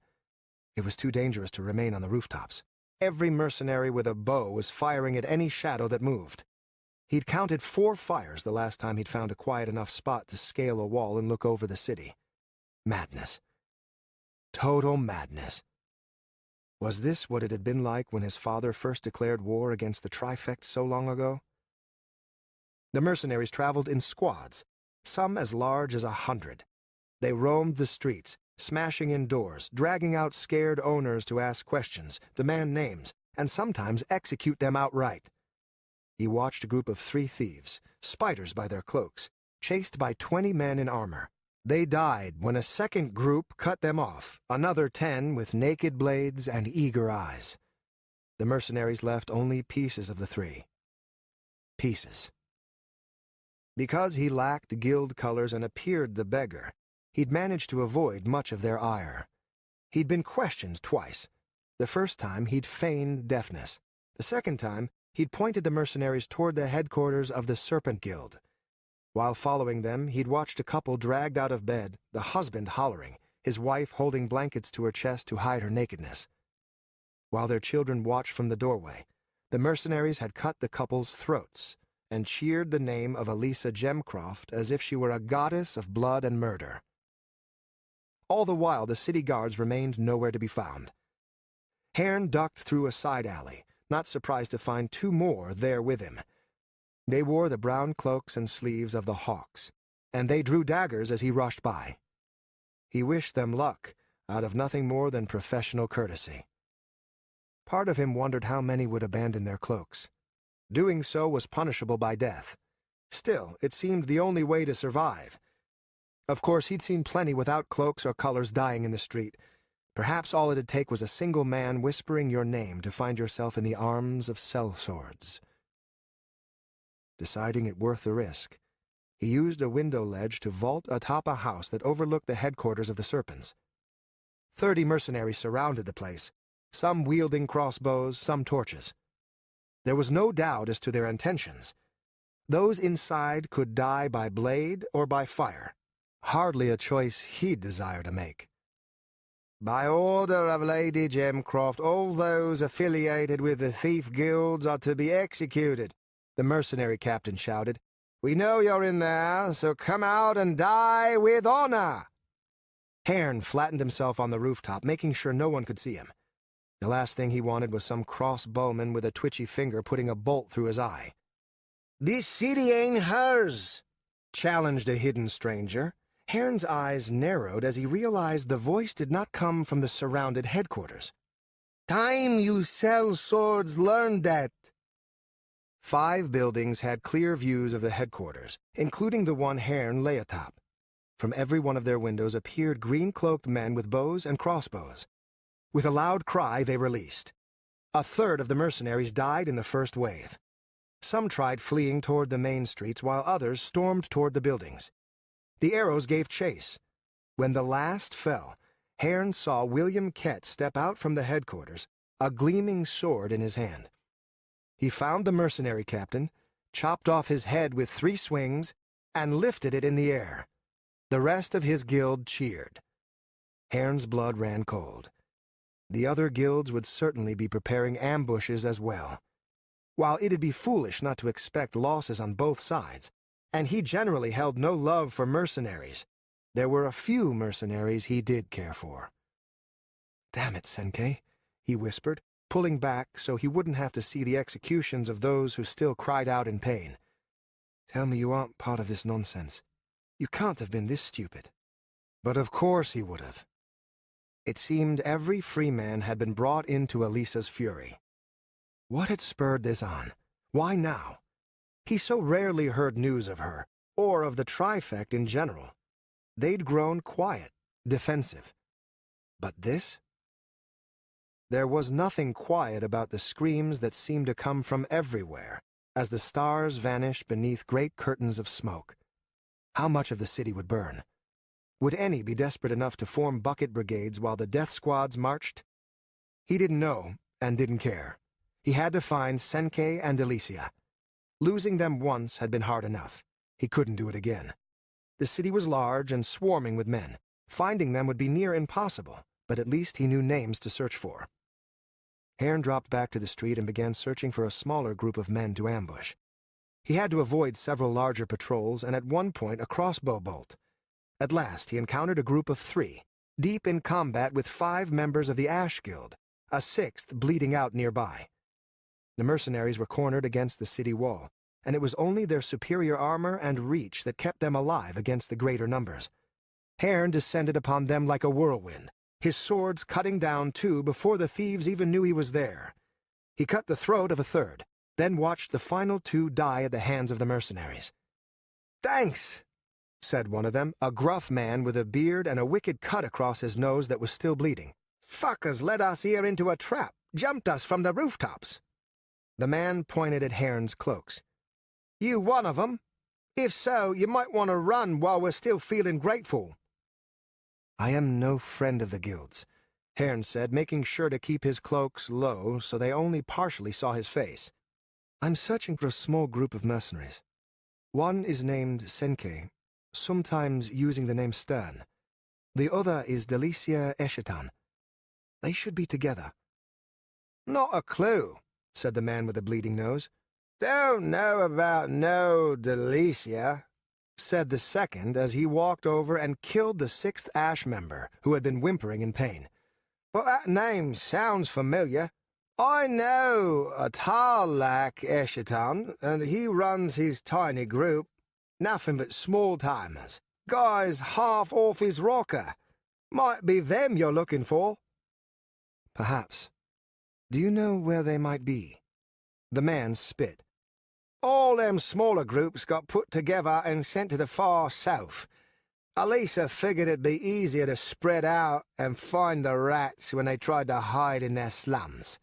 [SPEAKER 2] It was too dangerous to remain on the rooftops. Every mercenary with a bow was firing at any shadow that moved. He'd counted 4 fires the last time he'd found a quiet enough spot to scale a wall and look over the city. Madness. Total madness. Was this what it had been like when his father first declared war against the Trifect so long ago? The mercenaries traveled in squads, some as large as 100. They roamed the streets, smashing in doors, dragging out scared owners to ask questions, demand names, and sometimes execute them outright. He watched a group of 3 thieves, spiders by their cloaks, chased by 20 men in armor. They died when a second group cut them off, another 10 with naked blades and eager eyes. The mercenaries left only pieces of the 3. Pieces. Because he lacked guild colors and appeared the beggar, he'd managed to avoid much of their ire. He'd been questioned twice. The first time he'd feigned deafness. The second time he'd pointed the mercenaries toward the headquarters of the Serpent Guild. While following them, he'd watched a couple dragged out of bed, the husband hollering, his wife holding blankets to her chest to hide her nakedness. While their children watched from the doorway, the mercenaries had cut the couple's throats and cheered the name of Elisa Gemcroft as if she were a goddess of blood and murder. All the while, the city guards remained nowhere to be found. Haern ducked through a side alley, not surprised to find 2 more there with him. They wore the brown cloaks and sleeves of the Hawks, and they drew daggers as he rushed by. He wished them luck, out of nothing more than professional courtesy. Part of him wondered how many would abandon their cloaks. Doing so was punishable by death.
[SPEAKER 1] Still, it seemed the only way to survive. Of course, he'd seen plenty without cloaks or colors dying in the street. Perhaps all it'd take was a single man whispering your name to find yourself in the arms of sellswords. Deciding it worth the risk, he used a window ledge to vault atop a house that overlooked the headquarters of the Serpents. 30 mercenaries surrounded the place, some wielding crossbows, some torches. There was no doubt as to their intentions. Those inside could die by blade or by fire. Hardly a choice he'd desire to make. "By order of Lady Gemcroft, all those affiliated with the thief guilds are to be executed," the mercenary captain shouted. "We know you're in there, so come out and die with honor." Haern flattened himself on the rooftop, making sure no one could see him. The last thing he wanted was some crossbowman with a twitchy finger putting a bolt through his eye. "This city ain't hers," challenged a hidden stranger. Haern's eyes narrowed as he realized the voice did not come from the surrounded headquarters. "Time you sell swords learned that." 5 buildings had clear views of the headquarters, including the one Haern lay atop. From every one of their windows appeared green-cloaked men with bows and crossbows. With a loud cry, they released. A third of the mercenaries died in the first wave. Some tried fleeing toward the main streets, while others stormed toward the buildings. The arrows gave chase. When the last fell, Haern saw William Kett step out from the headquarters, a gleaming sword in his hand. He found the mercenary captain, chopped off his head with 3 swings, and lifted it in the air. The rest of his guild cheered. Haern's blood ran cold. The other guilds would certainly be preparing ambushes as well. While it'd be foolish not to expect losses on both sides, and he generally held no love for mercenaries, there were a few mercenaries he did care for. "Damn it, Senkei," he whispered, pulling back so he wouldn't have to see the executions of those who still cried out in pain. "Tell me you aren't part of this nonsense. You can't have been this stupid." But of course he would have. It seemed every free man had been brought into Elisa's fury. What had spurred this on? Why now? He so rarely heard news of her, or of the Trifect in general. They'd grown quiet, defensive. But this? There was nothing quiet about the screams that seemed to come from everywhere, as the stars vanished beneath great curtains of smoke. How much of the city would burn? Would any be desperate enough to form bucket brigades while the death squads marched? He didn't know, and didn't care. He had to find Senkei and Alicia. Losing them once had been hard enough. He couldn't do it again. The city was large and swarming with men. Finding them would be near impossible, but at least he knew names to search for. Haern dropped back to the street and began searching for a smaller group of men to ambush. He had to avoid several larger patrols and at one point a crossbow bolt. At last he encountered a group of 3, deep in combat with 5 members of the Ash Guild, a 6th bleeding out nearby. The mercenaries were cornered against the city wall, and it was only their superior armor and reach that kept them alive against the greater numbers. Haern descended upon them like a whirlwind, his swords cutting down 2 before the thieves even knew he was there. He cut the throat of a 3rd, then watched the final 2 die at the hands of the mercenaries. "Thanks," said one of them, a gruff man with a beard and a wicked cut across his nose that was still bleeding. "Fuckers led us here into a trap, jumped us from the rooftops." The man pointed at Haern's cloaks. "You one of 'em? If so, you might want to run while we're still feeling grateful." "I am no friend of the guilds," Haern said, making sure to keep his cloaks low so they only partially saw his face. "I'm searching for a small group of mercenaries. One is named Senkei, sometimes using the name Stern. The other is Delicia Eshetan. They should be together." "Not a clue," said the man with the bleeding nose. "Don't know about no Delicia," said the second as he walked over and killed the 6th Ash member, who had been whimpering in pain. "But that name sounds familiar. I know a Tarlak Eshetan, and he runs his tiny group. Nothing but small-timers. Guys half off his rocker. Might be them you're looking for." "Perhaps. Do you know where they might be?" The man spit.
[SPEAKER 2] All them smaller groups got put together and sent to the far south. Elisa figured it'd be easier to spread out and find the rats when they tried to hide in their slums.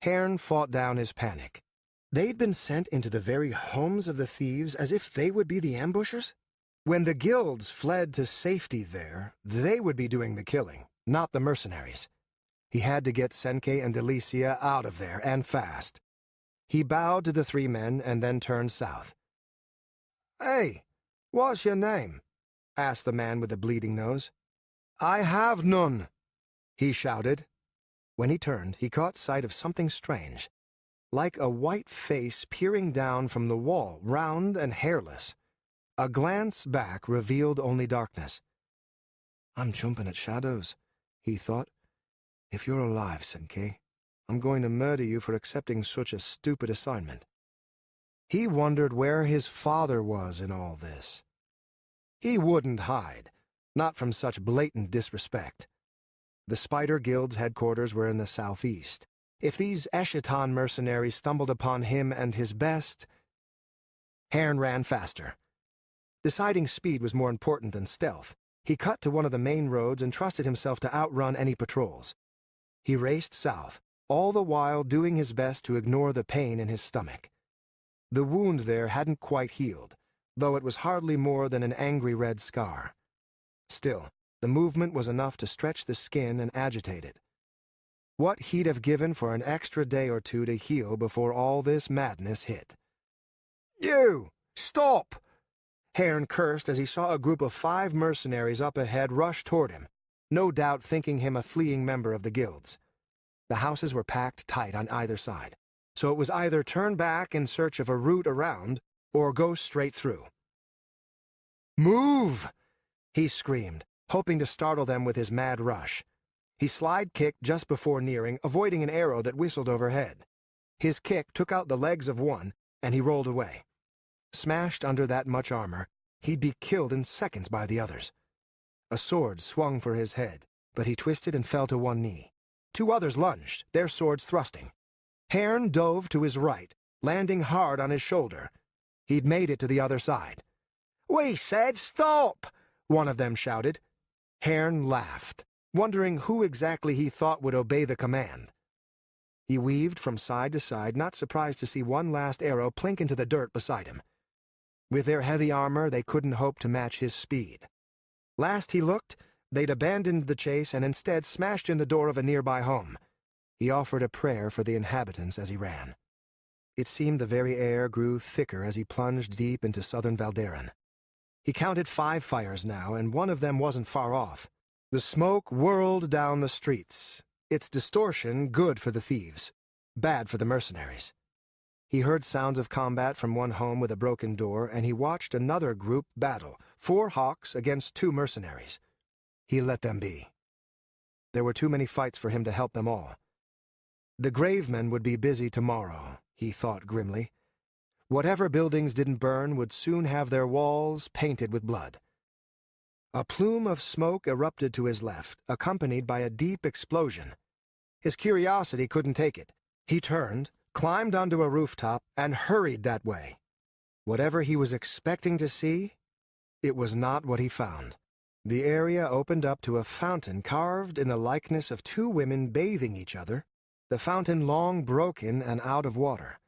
[SPEAKER 1] Haern fought down his panic. They'd been sent into the very homes of the thieves as if they would be the ambushers? When the guilds fled to safety there, they would be doing the killing, not the mercenaries. He had to get Senke and Delicia out of there, and fast. He bowed to the three men and then turned south.
[SPEAKER 2] "Hey, what's your name?" asked the man with the bleeding nose.
[SPEAKER 1] "I have none," he shouted. When he turned, he caught sight of something strange, like a white face peering down from the wall, round and hairless. A glance back revealed only darkness. "I'm jumping at shadows," he thought. "If you're alive, Senke, I'm going to murder you for accepting such a stupid assignment." He wondered where his father was in all this. He wouldn't hide, not from such blatant disrespect. The Spider Guild's headquarters were in the southeast. If these Eschaton mercenaries stumbled upon him and his best... Haern ran faster. Deciding speed was more important than stealth, he cut to one of the main roads and trusted himself to outrun any patrols. He raced south, all the while doing his best to ignore the pain in his stomach. The wound there hadn't quite healed, though it was hardly more than an angry red scar. Still, the movement was enough to stretch the skin and agitate it. What he'd have given for an extra day or two to heal before all this madness hit.
[SPEAKER 2] "You! Stop!"
[SPEAKER 1] Haern cursed as he saw a group of 5 mercenaries up ahead rush toward him, no doubt thinking him a fleeing member of the guilds. The houses were packed tight on either side, so it was either turn back in search of a route around or go straight through. "Move!" he screamed, hoping to startle them with his mad rush. He slide-kicked just before nearing, avoiding an arrow that whistled overhead. His kick took out the legs of one, and he rolled away. Smashed under that much armor, he'd be killed in seconds by the others. A sword swung for his head, but he twisted and fell to one knee. 2 others lunged, their swords thrusting. Haern dove to his right, landing hard on his shoulder. He'd made it to the other side.
[SPEAKER 2] "We said stop!"
[SPEAKER 1] one of them shouted. Haern laughed, wondering who exactly he thought would obey the command. He weaved from side to side, not surprised to see one last arrow plink into the dirt beside him. With their heavy armor, they couldn't hope to match his speed. Last he looked, they'd abandoned the chase and instead smashed in the door of a nearby home. He offered a prayer for the inhabitants as he ran. It seemed the very air grew thicker as he plunged deep into southern Valderan. He counted 5 fires now, and one of them wasn't far off. The smoke whirled down the streets, its distortion good for the thieves, bad for the mercenaries. He heard sounds of combat from one home with a broken door, and he watched another group battle, 4 hawks against 2 mercenaries. He let them be. There were too many fights for him to help them all. The gravemen would be busy tomorrow, he thought grimly. Whatever buildings didn't burn would soon have their walls painted with blood. A plume of smoke erupted to his left, accompanied by a deep explosion. His curiosity couldn't take it. He turned, climbed onto a rooftop, and hurried that way. Whatever he was expecting to see, it was not what he found. The area opened up to a fountain carved in the likeness of 2 women bathing each other, the fountain long broken and out of water.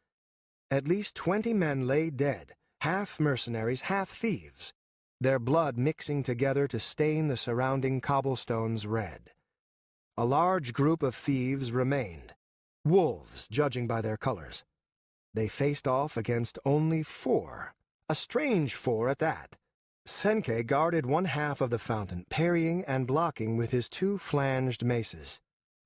[SPEAKER 1] At least 20 men lay dead, half mercenaries, half thieves, their blood mixing together to stain the surrounding cobblestones red. A large group of thieves remained, wolves judging by their colors. They faced off against only 4, a strange 4 at that. Senke guarded one half of the fountain, parrying and blocking with his 2 flanged maces.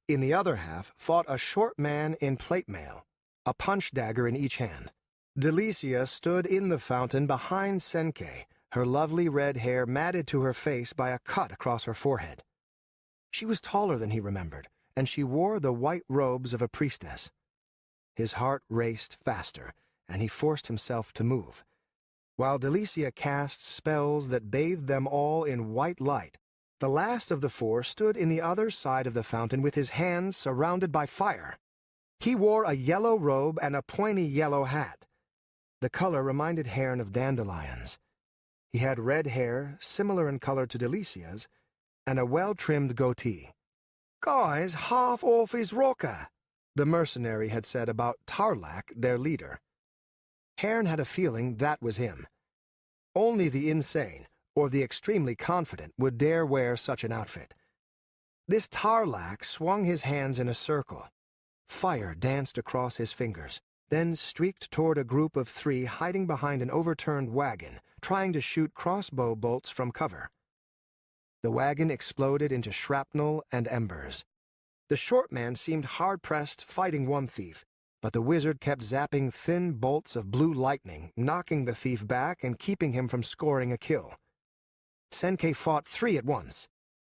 [SPEAKER 1] In the other half fought a short man in plate mail, a punch dagger in each hand. Delicia stood in the fountain behind Senke, her lovely red hair matted to her face by a cut across her forehead. She was taller than he remembered, and she wore the white robes of a priestess. His heart raced faster, and he forced himself to move. While Delicia cast spells that bathed them all in white light, the last of the 4 stood in the other side of the fountain with his hands surrounded by fire. He wore a yellow robe and a pointy yellow hat. The color reminded Haern of dandelions. He had red hair, similar in color to Delicia's, and a well-trimmed goatee.
[SPEAKER 2] "Guy's half off his rocker,"
[SPEAKER 1] the mercenary had said about Tarlac, their leader. Haern had a feeling that was him. Only the insane, or the extremely confident, would dare wear such an outfit. This Tarlac swung his hands in a circle. Fire danced across his fingers, then streaked toward a group of 3 hiding behind an overturned wagon, trying to shoot crossbow bolts from cover. The wagon exploded into shrapnel and embers. The short man seemed hard-pressed fighting one thief, but the wizard kept zapping thin bolts of blue lightning, knocking the thief back and keeping him from scoring a kill. Senkei fought 3 at once,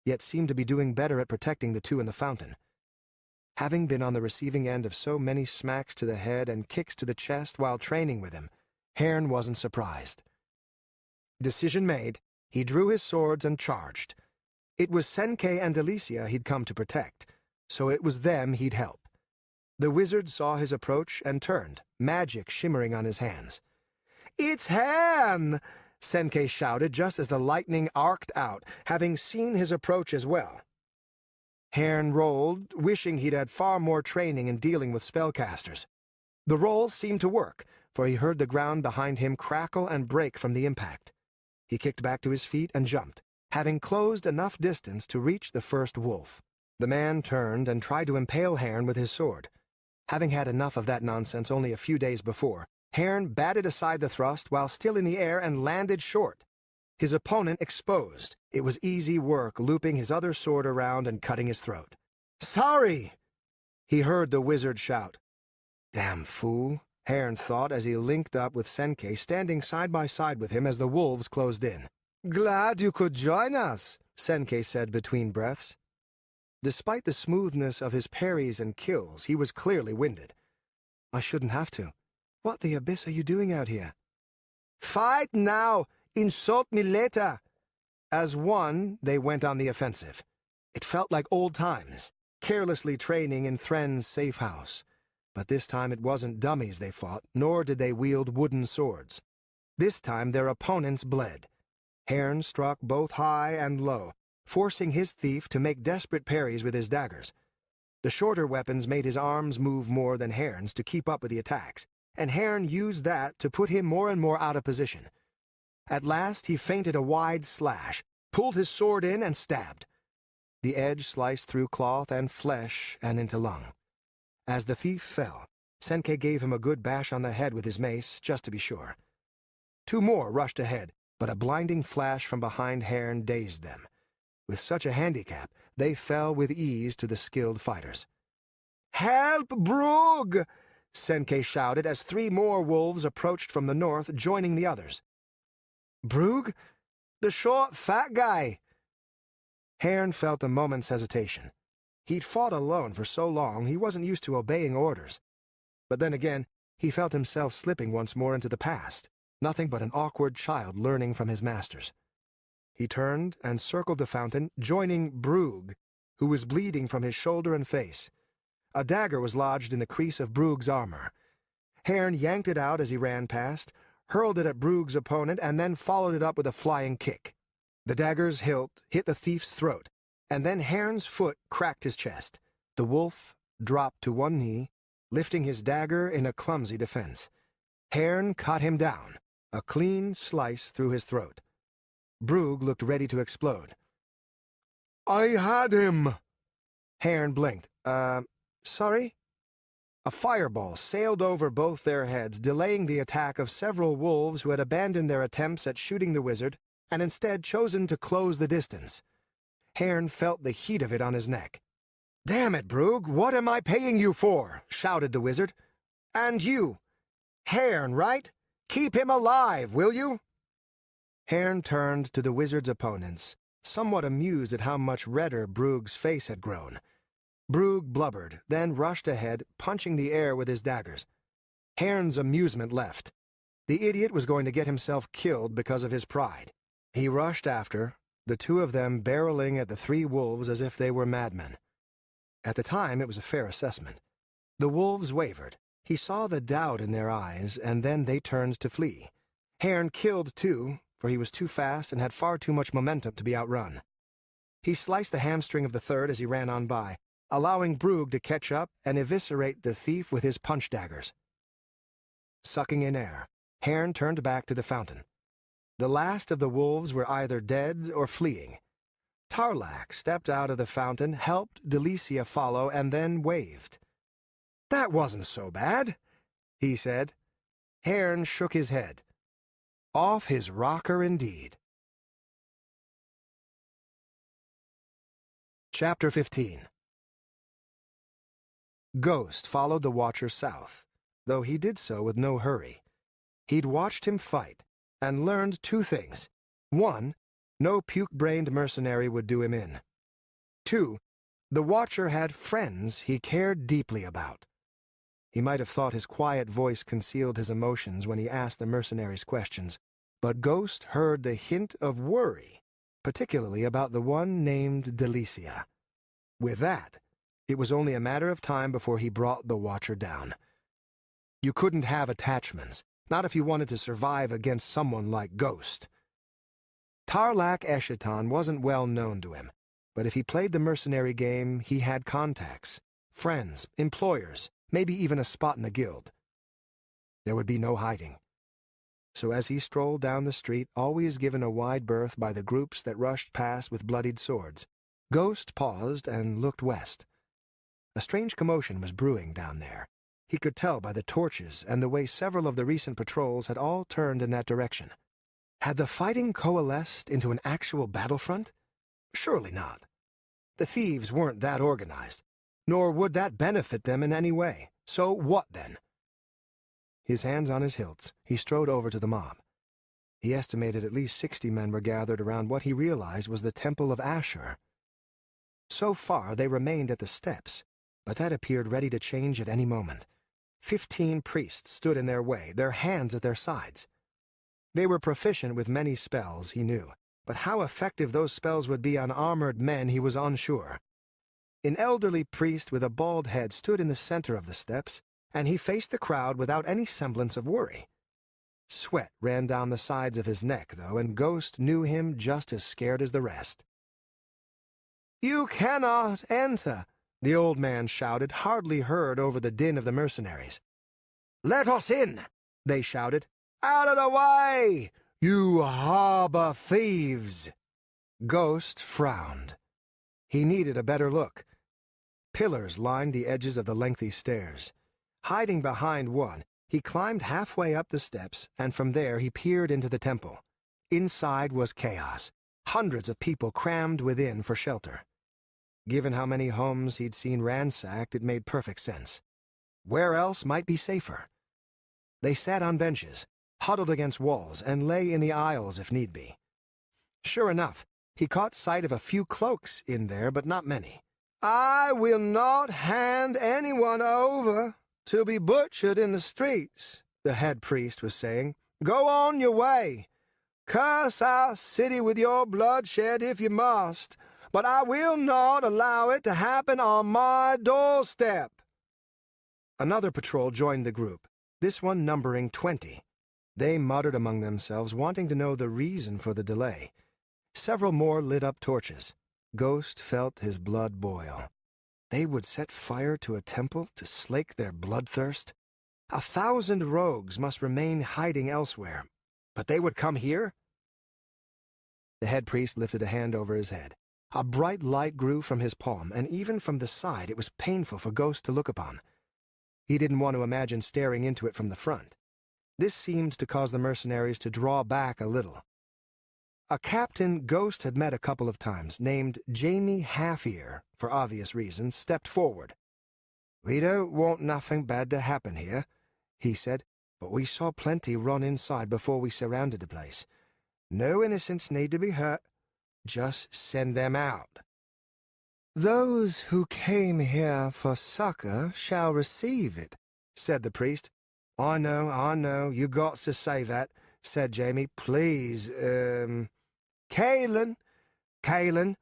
[SPEAKER 1] yet seemed to be doing better at protecting the 2 in the fountain. Having been on the receiving end of so many smacks to the head and kicks to the chest while training with him, Haern wasn't surprised. Decision made, he drew his swords and charged. It was Senkei and Delicia he'd come to protect, so it was them he'd help. The wizard saw his approach and turned, magic shimmering on his hands.
[SPEAKER 2] "It's Haern!"
[SPEAKER 1] Senkei shouted just as the lightning arced out, having seen his approach as well. Haern rolled, wishing he'd had far more training in dealing with spellcasters. The roll seemed to work, for he heard the ground behind him crackle and break from the impact. He kicked back to his feet and jumped, having closed enough distance to reach the first wolf. The man turned and tried to impale Haern with his sword. Having had enough of that nonsense only a few days before, Haern batted aside the thrust while still in the air and landed short. His opponent exposed. It was easy work looping his other sword around and cutting his throat. "Sorry!" he heard the wizard shout. Damn fool, Haern thought as he linked up with Senkei standing side by side with him as the wolves closed in.
[SPEAKER 2] "Glad you could join us,"
[SPEAKER 1] Senkei said between breaths. Despite the smoothness of his parries and kills, he was clearly winded. "I shouldn't have to. What the abyss are you doing out here?"
[SPEAKER 2] "Fight now! Insult me later!"
[SPEAKER 1] As one, they went on the offensive. It felt like old times, carelessly training in Thren's safe house. But this time it wasn't dummies they fought, nor did they wield wooden swords. This time their opponents bled. Haern struck both high and low, forcing his thief to make desperate parries with his daggers. The shorter weapons made his arms move more than Haern's to keep up with the attacks, and Haern used that to put him more and more out of position. At last he feinted a wide slash, pulled his sword in and stabbed. The edge sliced through cloth and flesh and into lung. As the thief fell, Senkei gave him a good bash on the head with his mace, just to be sure. 2 more rushed ahead, but a blinding flash from behind Haern dazed them. With such a handicap, they fell with ease to the skilled fighters.
[SPEAKER 2] "Help, Brugh!"
[SPEAKER 1] Senkei shouted as 3 more wolves approached from the north, joining the others.
[SPEAKER 2] "Brugh? The short, fat guy."
[SPEAKER 1] Haern felt a moment's hesitation. He'd fought alone for so long he wasn't used to obeying orders. But then again, he felt himself slipping once more into the past, nothing but an awkward child learning from his masters. He turned and circled the fountain, joining Brugh, who was bleeding from his shoulder and face. A dagger was lodged in the crease of Brugh's armor. Haern yanked it out as he ran past, hurled it at Brugh's opponent, and then followed it up with a flying kick. The dagger's hilt hit the thief's throat, and then Haern's foot cracked his chest. The wolf dropped to one knee, lifting his dagger in a clumsy defense. Haern cut him down, a clean slice through his throat. Brugh looked ready to explode.
[SPEAKER 2] "I had him!"
[SPEAKER 1] Haern blinked. Sorry?" A fireball sailed over both their heads, delaying the attack of several wolves who had abandoned their attempts at shooting the wizard and instead chosen to close the distance. Haern felt the heat of it on his neck. "Damn it, Brugh, what am I paying you for?" shouted the wizard. "And you. Haern, right? Keep him alive, will you?" Haern turned to the wizard's opponents, somewhat amused at how much redder Brugh's face had grown. Brugh blubbered, then rushed ahead, punching the air with his daggers. Haern's amusement left. The idiot was going to get himself killed because of his pride. He rushed after, the 2 of them barreling at the 3 wolves as if they were madmen. At the time, it was a fair assessment. The wolves wavered, He saw the doubt in their eyes, and then they turned to flee. Haern killed two, for he was too fast and had far too much momentum to be outrun. He sliced the hamstring of the third as he ran on by, allowing Brugh to catch up and eviscerate the thief with his punch daggers. Sucking in air, Haern turned back to the fountain. The last of the wolves were either dead or fleeing. Tarlac stepped out of the fountain, helped Delicia follow, and then waved. "That wasn't so bad," he said. Haern shook his head. Off his rocker indeed. Chapter 15. Ghost followed the Watcher south, though he did so with no hurry. He'd watched him fight, and learned two things. One, no puke-brained mercenary would do him in. Two, the Watcher had friends he cared deeply about. He might have thought his quiet voice concealed his emotions when he asked the mercenaries questions, but Ghost heard the hint of worry, particularly about the one named Delicia. With that, it was only a matter of time before he brought the Watcher down. You couldn't have attachments, not if you wanted to survive against someone like Ghost. Tarlac Eschaton wasn't well known to him, but if he played the mercenary game, he had contacts, friends, employers, maybe even a spot in the guild. There would be no hiding. So as he strolled down the street, always given a wide berth by the groups that rushed past with bloodied swords, Ghost paused and looked west. A strange commotion was brewing down there. He could tell by the torches and the way several of the recent patrols had all turned in that direction. Had the fighting coalesced into an actual battlefront? Surely not. The thieves weren't that organized, nor would that benefit them in any way. So what then? His hands on his hilts, he strode over to the mob. He estimated at least 60 men were gathered around what he realized was the Temple of Ashur. So far they remained at the steps, but that appeared ready to change at any moment. 15 priests stood in their way, their hands at their sides. They were proficient with many spells, he knew, but how effective those spells would be on armored men he was unsure. An elderly priest with a bald head stood in the center of the steps, and he faced the crowd without any semblance of worry. Sweat ran down the sides of his neck, though, and Ghost knew him just as scared as the rest. "You cannot enter," the old man shouted, hardly heard over the din of the mercenaries. "Let us in," they shouted. "Out of the way, you harbor thieves!" Ghost frowned. He needed a better look. Pillars lined the edges of the lengthy stairs. Hiding behind one, he climbed halfway up the steps, and from there he peered into the temple. Inside was chaos, hundreds of people crammed within for shelter. Given how many homes he'd seen ransacked, it made perfect sense. Where else might be safer? They sat on benches, huddled against walls, and lay in the aisles if need be. Sure enough, he caught sight of a few cloaks in there, but not many. "I will not hand anyone over to be butchered in the streets," the head priest was saying. "Go on your way. Curse our city with your bloodshed if you must, but I will not allow it to happen on my doorstep." Another patrol joined the group, this one numbering 20. They muttered among themselves, wanting to know the reason for the delay. Several more lit up torches. Ghost felt his blood boil. They would set fire to a temple to slake their bloodthirst? 1,000 rogues must remain hiding elsewhere, but they would come here? The head priest lifted a hand over his head. A bright light grew from his palm, and even from the side it was painful for Ghost to look upon. He didn't want to imagine staring into it from the front. This seemed to cause the mercenaries to draw back a little. A captain Ghost had met a couple of times, named Jamie Half-Ear, for obvious reasons, stepped forward. "We don't want nothing bad to happen here," he said, "but we saw plenty run inside before we surrounded the place. No innocents need to be hurt. Just send them out." "Those who came here for succor shall receive it," said the priest. I know, you got to say that," said Jamie. "Please, Kalen,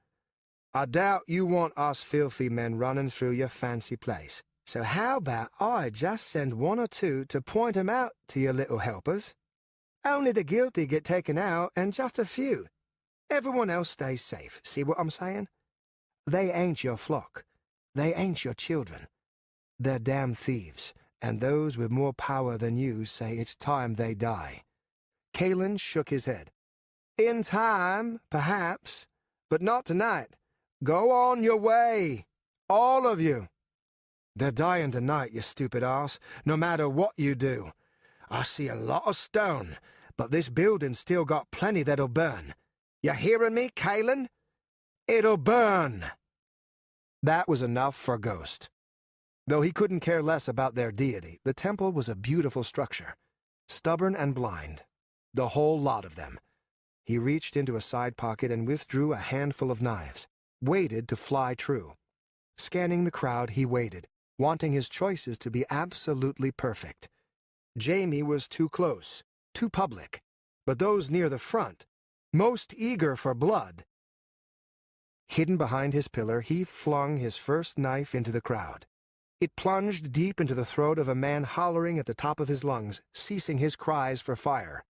[SPEAKER 1] I doubt you want us filthy men running through your fancy place. So how about I just send one or two to point 'em out to your little helpers? Only the guilty get taken out, and just a few. Everyone else stays safe. See what I'm saying? They ain't your flock. They ain't your children. They're damn thieves, and those with more power than you say it's time they die. Kalen shook his head. In time, perhaps, but not tonight. Go on your way, all of you. They're dying tonight, you stupid ass, no matter what you do. I see a lot of stone, but this building's still got plenty that'll burn. You hearing me, Kalen? It'll burn. That was enough for Ghost. Though he couldn't care less about their deity, the temple was a beautiful structure. Stubborn and blind. The whole lot of them. He reached into a side pocket and withdrew a handful of knives, waited to fly true. Scanning the crowd, he waited, wanting his choices to be absolutely perfect. Jamie was too close, too public, but those near the front, most eager for blood. Hidden behind his pillar, he flung his first knife into the crowd. It plunged deep into the throat of a man hollering at the top of his lungs, ceasing his cries for fire.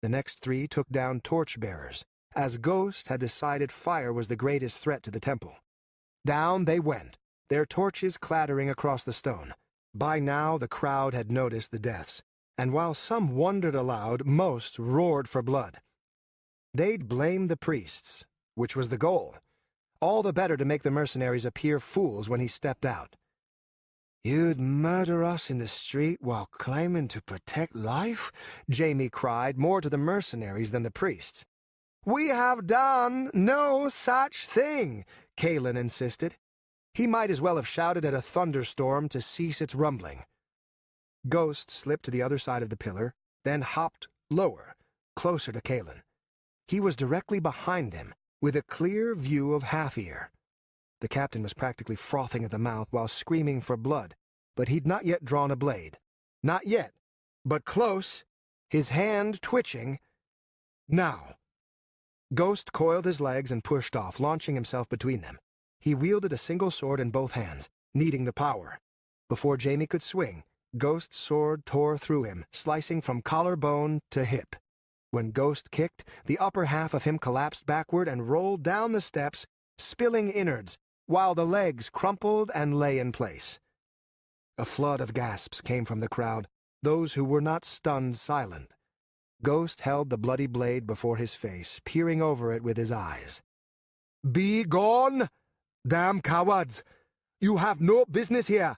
[SPEAKER 1] The next three took down torch-bearers, as Ghost had decided fire was the greatest threat to the temple. Down they went, their torches clattering across the stone. By now the crowd had noticed the deaths, and while some wondered aloud, most roared for blood. They'd blame the priests, which was the goal. All the better to make the mercenaries appear fools when he stepped out. "You'd murder us in the street while claiming to protect life?" Jamie cried, more to the mercenaries than the priests. "We have done no such thing," Kalen insisted. He might as well have shouted at a thunderstorm to cease its rumbling. Ghost slipped to the other side of the pillar, then hopped lower, closer to Kalen. He was directly behind him, with a clear view of Half-Ear. The captain was practically frothing at the mouth while screaming for blood, but he'd not yet drawn a blade. Not yet, but close, his hand twitching. Now. Ghost coiled his legs and pushed off, launching himself between them. He wielded a single sword in both hands, needing the power. Before Jamie could swing, Ghost's sword tore through him, slicing from collarbone to hip. When Ghost kicked, the upper half of him collapsed backward and rolled down the steps, spilling innards, while the legs crumpled and lay in place. A flood of gasps came from the crowd, those who were not stunned silent. Ghost held the bloody blade before his face, peering over it with his eyes. "Be gone! Damn cowards! You have no business here!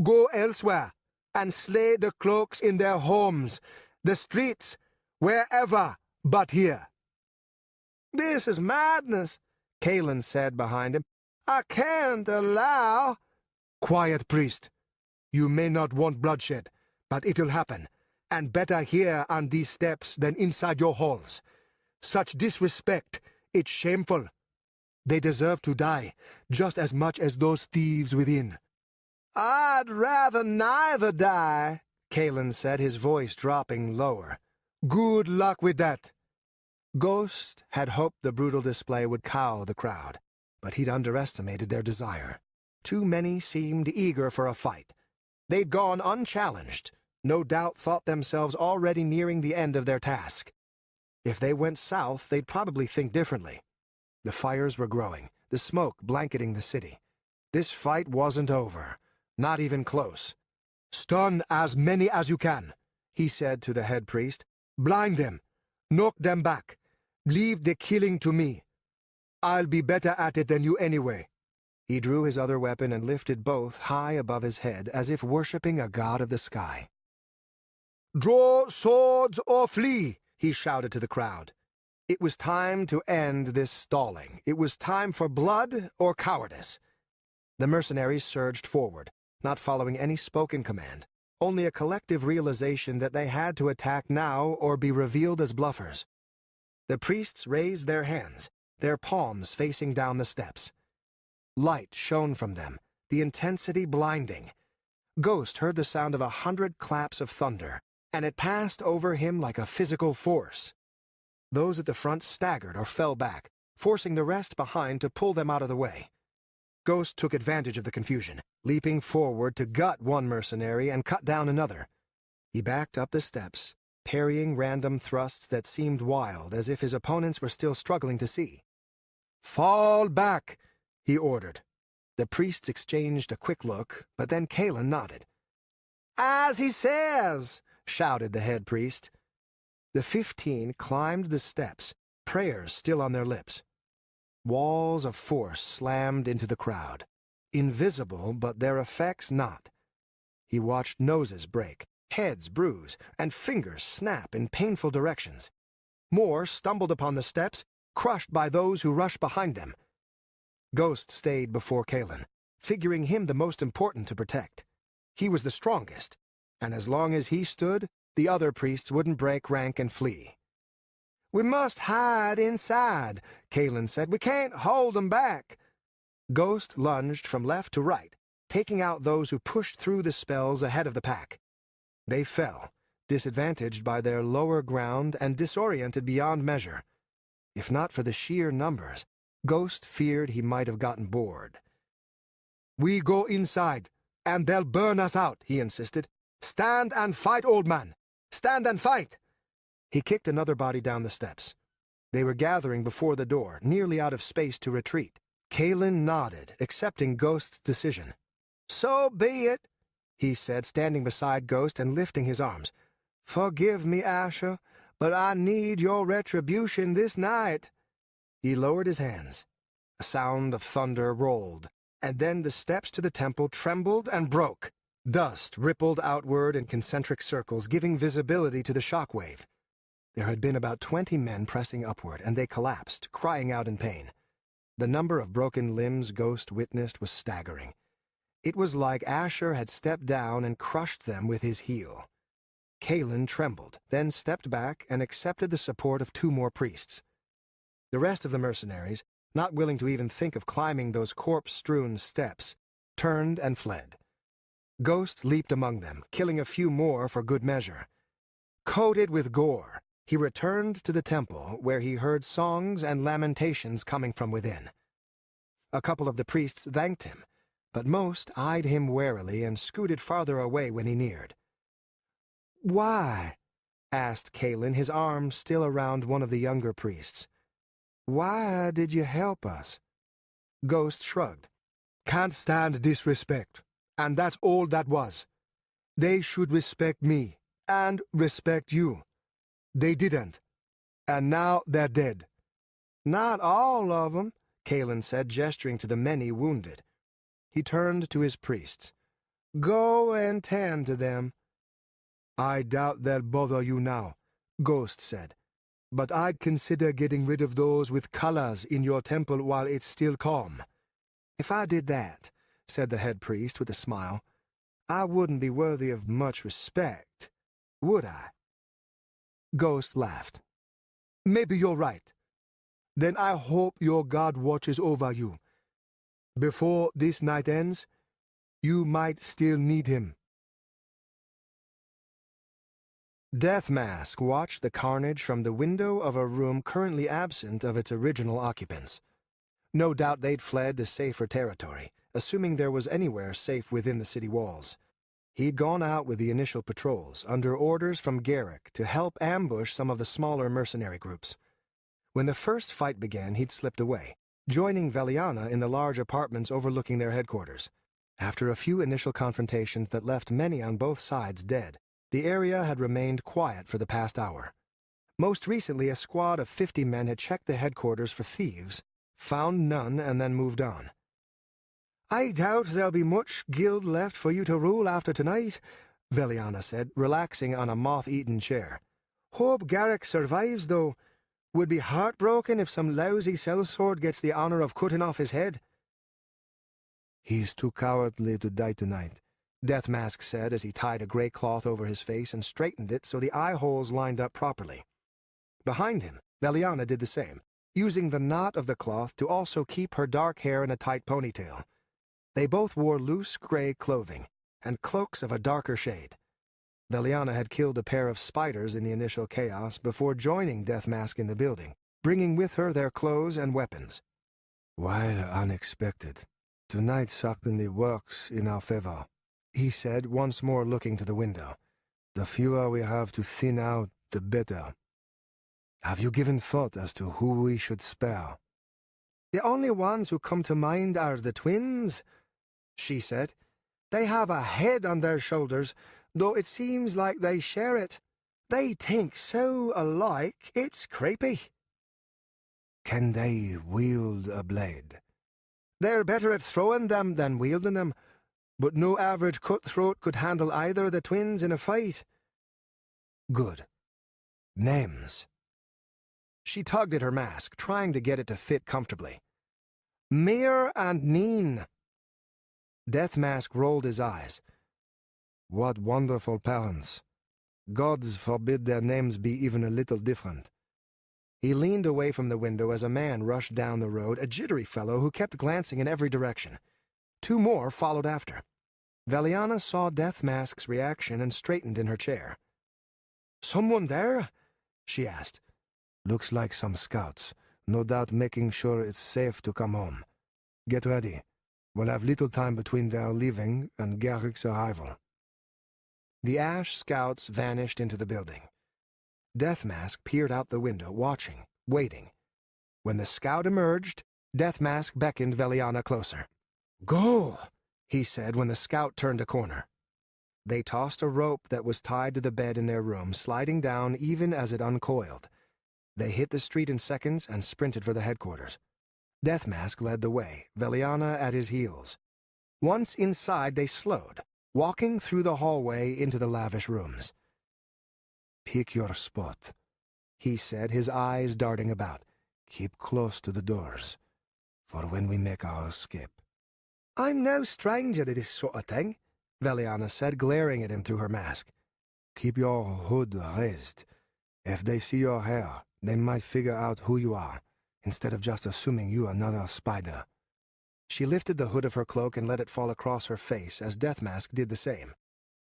[SPEAKER 1] Go elsewhere, and slay the Cloaks in their homes, the streets, wherever but here." "This is madness," Kalen said behind him. "I can't allow—" "Quiet, priest. You may not want bloodshed, but it'll happen, and better here on these steps than inside your halls. Such disrespect, it's shameful. They deserve to die, just as much as those thieves within." "I'd rather neither die," Kalen said, his voice dropping lower. "Good luck with that." Ghost had hoped the brutal display would cow the crowd, but he'd underestimated their desire. Too many seemed eager for a fight. They'd gone unchallenged, no doubt thought themselves already nearing the end of their task. If they went south, they'd probably think differently. The fires were growing, the smoke blanketing the city. This fight wasn't over, not even close. "Stun as many as you can," he said to the head priest. "Blind them. Knock them back. Leave the killing to me. I'll be better at it than you anyway." He drew his other weapon and lifted both high above his head, as if worshipping a god of the sky. "Draw swords or flee," he shouted to the crowd. It was time to end this stalling. It was time for blood or cowardice. The mercenaries surged forward, not following any spoken command, only a collective realization that they had to attack now or be revealed as bluffers. The priests raised their hands, their palms facing down the steps. Light shone from them, the intensity blinding. Ghost heard the sound of 100 claps of thunder, and it passed over him like a physical force. Those at the front staggered or fell back, forcing the rest behind to pull them out of the way. Ghost took advantage of the confusion, leaping forward to gut one mercenary and cut down another. He backed up the steps, parrying random thrusts that seemed wild, as if his opponents were still struggling to see. "Fall back," he ordered. The priests exchanged a quick look, but then Kalen nodded. "As he says," shouted the head priest. The 15 climbed the steps, prayers still on their lips. Walls of force slammed into the crowd, invisible but their effects not. He watched noses break, heads bruise, and fingers snap in painful directions. More stumbled upon the steps, crushed by those who rushed behind them. Ghost stayed before Kalen, figuring him the most important to protect. He was the strongest, and as long as he stood, the other priests wouldn't break rank and flee. "We must hide inside," Kalen said. "We can't hold them back." Ghost lunged from left to right, taking out those who pushed through the spells ahead of the pack. They fell, disadvantaged by their lower ground and disoriented beyond measure. If not for the sheer numbers, Ghost feared he might have gotten bored. "We go inside, and they'll burn us out," he insisted. "Stand and fight, old man! Stand and fight!" He kicked another body down the steps. They were gathering before the door, nearly out of space to retreat. Kalen nodded, accepting Ghost's decision. "So be it," he said, standing beside Ghost and lifting his arms. "Forgive me, Asher, but I need your retribution this night." He lowered his hands. A sound of thunder rolled, and then the steps to the temple trembled and broke. Dust rippled outward in concentric circles, giving visibility to the shockwave. There had been about 20 men pressing upward, and they collapsed, crying out in pain. The number of broken limbs Ghost witnessed was staggering. It was like Asher had stepped down and crushed them with his heel. Kalen trembled, then stepped back and accepted the support of 2 more priests. The rest of the mercenaries, not willing to even think of climbing those corpse-strewn steps, turned and fled. Ghost leaped among them, killing a few more for good measure. Coated with gore, he returned to the temple, where he heard songs and lamentations coming from within. A couple of the priests thanked him, but most eyed him warily and scooted farther away when he neared. "Why?" asked Kalen, his arm still around one of the younger priests. "Why did you help us?" Ghost shrugged. "Can't stand disrespect, and that's all that was. They should respect me, and respect you. They didn't, and now they're dead." "Not all of them," Kalen said, gesturing to the many wounded. He turned to his priests. "Go and tend to them." "I doubt they'll bother you now," Ghost said. "But I'd consider getting rid of those with colors in your temple while it's still calm." "If I did that," said the head priest with a smile, "I wouldn't be worthy of much respect, would I?" Ghost laughed. "Maybe you're right. Then I hope your God watches over you. Before this night ends, you might still need him." Death Mask watched the carnage from the window of a room currently absent of its original occupants. No doubt they'd fled to safer territory, assuming there was anywhere safe within the city walls. He'd gone out with the initial patrols, under orders from Garrick, to help ambush some of the smaller mercenary groups. When the first fight began, he'd slipped away, joining Veliana in the large apartments overlooking their headquarters. After a few initial confrontations that left many on both sides dead, the area had remained quiet for the past hour. Most recently, a squad of 50 men had checked the headquarters for thieves, found none, and then moved on. "I doubt there'll be much guild left for you to rule after tonight," Veliana said, relaxing on a moth-eaten chair. "Hope Garrick survives, though. Would be heartbroken if some lousy sellsword gets the honor of cutting off his head." "He's too cowardly to die tonight," Death Mask said as he tied a gray cloth over his face and straightened it so the eye holes lined up properly. Behind him, Veliana did the same, using the knot of the cloth to also keep her dark hair in a tight ponytail. They both wore loose gray clothing, and cloaks of a darker shade. Veliana had killed a pair of spiders in the initial chaos before joining Death Mask in the building, bringing with her their clothes and weapons. "While unexpected," Tonight certainly works in our favor, he said, once more looking to the window. The fewer we have to thin out, the better. Have you given thought as to who we should spare? The only ones who come to mind are the twins, she said. They have a head on their shoulders, though it seems like they share it. They think so alike, it's creepy. Can they wield a blade? They're better at throwing them than wielding them, but no average cutthroat could handle either of the twins in a fight. Good. Names. She tugged at her mask, trying to get it to fit comfortably. Mir and Neen. Death Mask rolled his eyes. What wonderful parents. Gods forbid their names be even a little different. He leaned away from the window as a man rushed down the road, a jittery fellow who kept glancing in every direction. Two more followed after. Veliana saw Death Mask's reaction and straightened in her chair. "Someone there?" she asked. "Looks like some scouts, no doubt making sure it's safe to come home. Get ready. We'll have little time between their leaving and Garrick's arrival." The Ash scouts vanished into the building. Death Mask peered out the window, watching, waiting. When the scout emerged, Death Mask beckoned Veliana closer. "Go," he said when the scout turned a corner. They tossed a rope that was tied to the bed in their room, sliding down even as it uncoiled. They hit the street in seconds and sprinted for the headquarters. Death Mask led the way, Veliana at his heels. Once inside, they slowed, walking through the hallway into the lavish rooms. "Pick your spot," he said, his eyes darting about. "Keep close to the doors, for when we make our escape." "I'm no stranger to this sort of thing," Veliana said, glaring at him through her mask. "Keep your hood raised. If they see your hair, they might figure out who you are, instead of just assuming you another spider." She lifted the hood of her cloak and let it fall across her face as Death Mask did the same.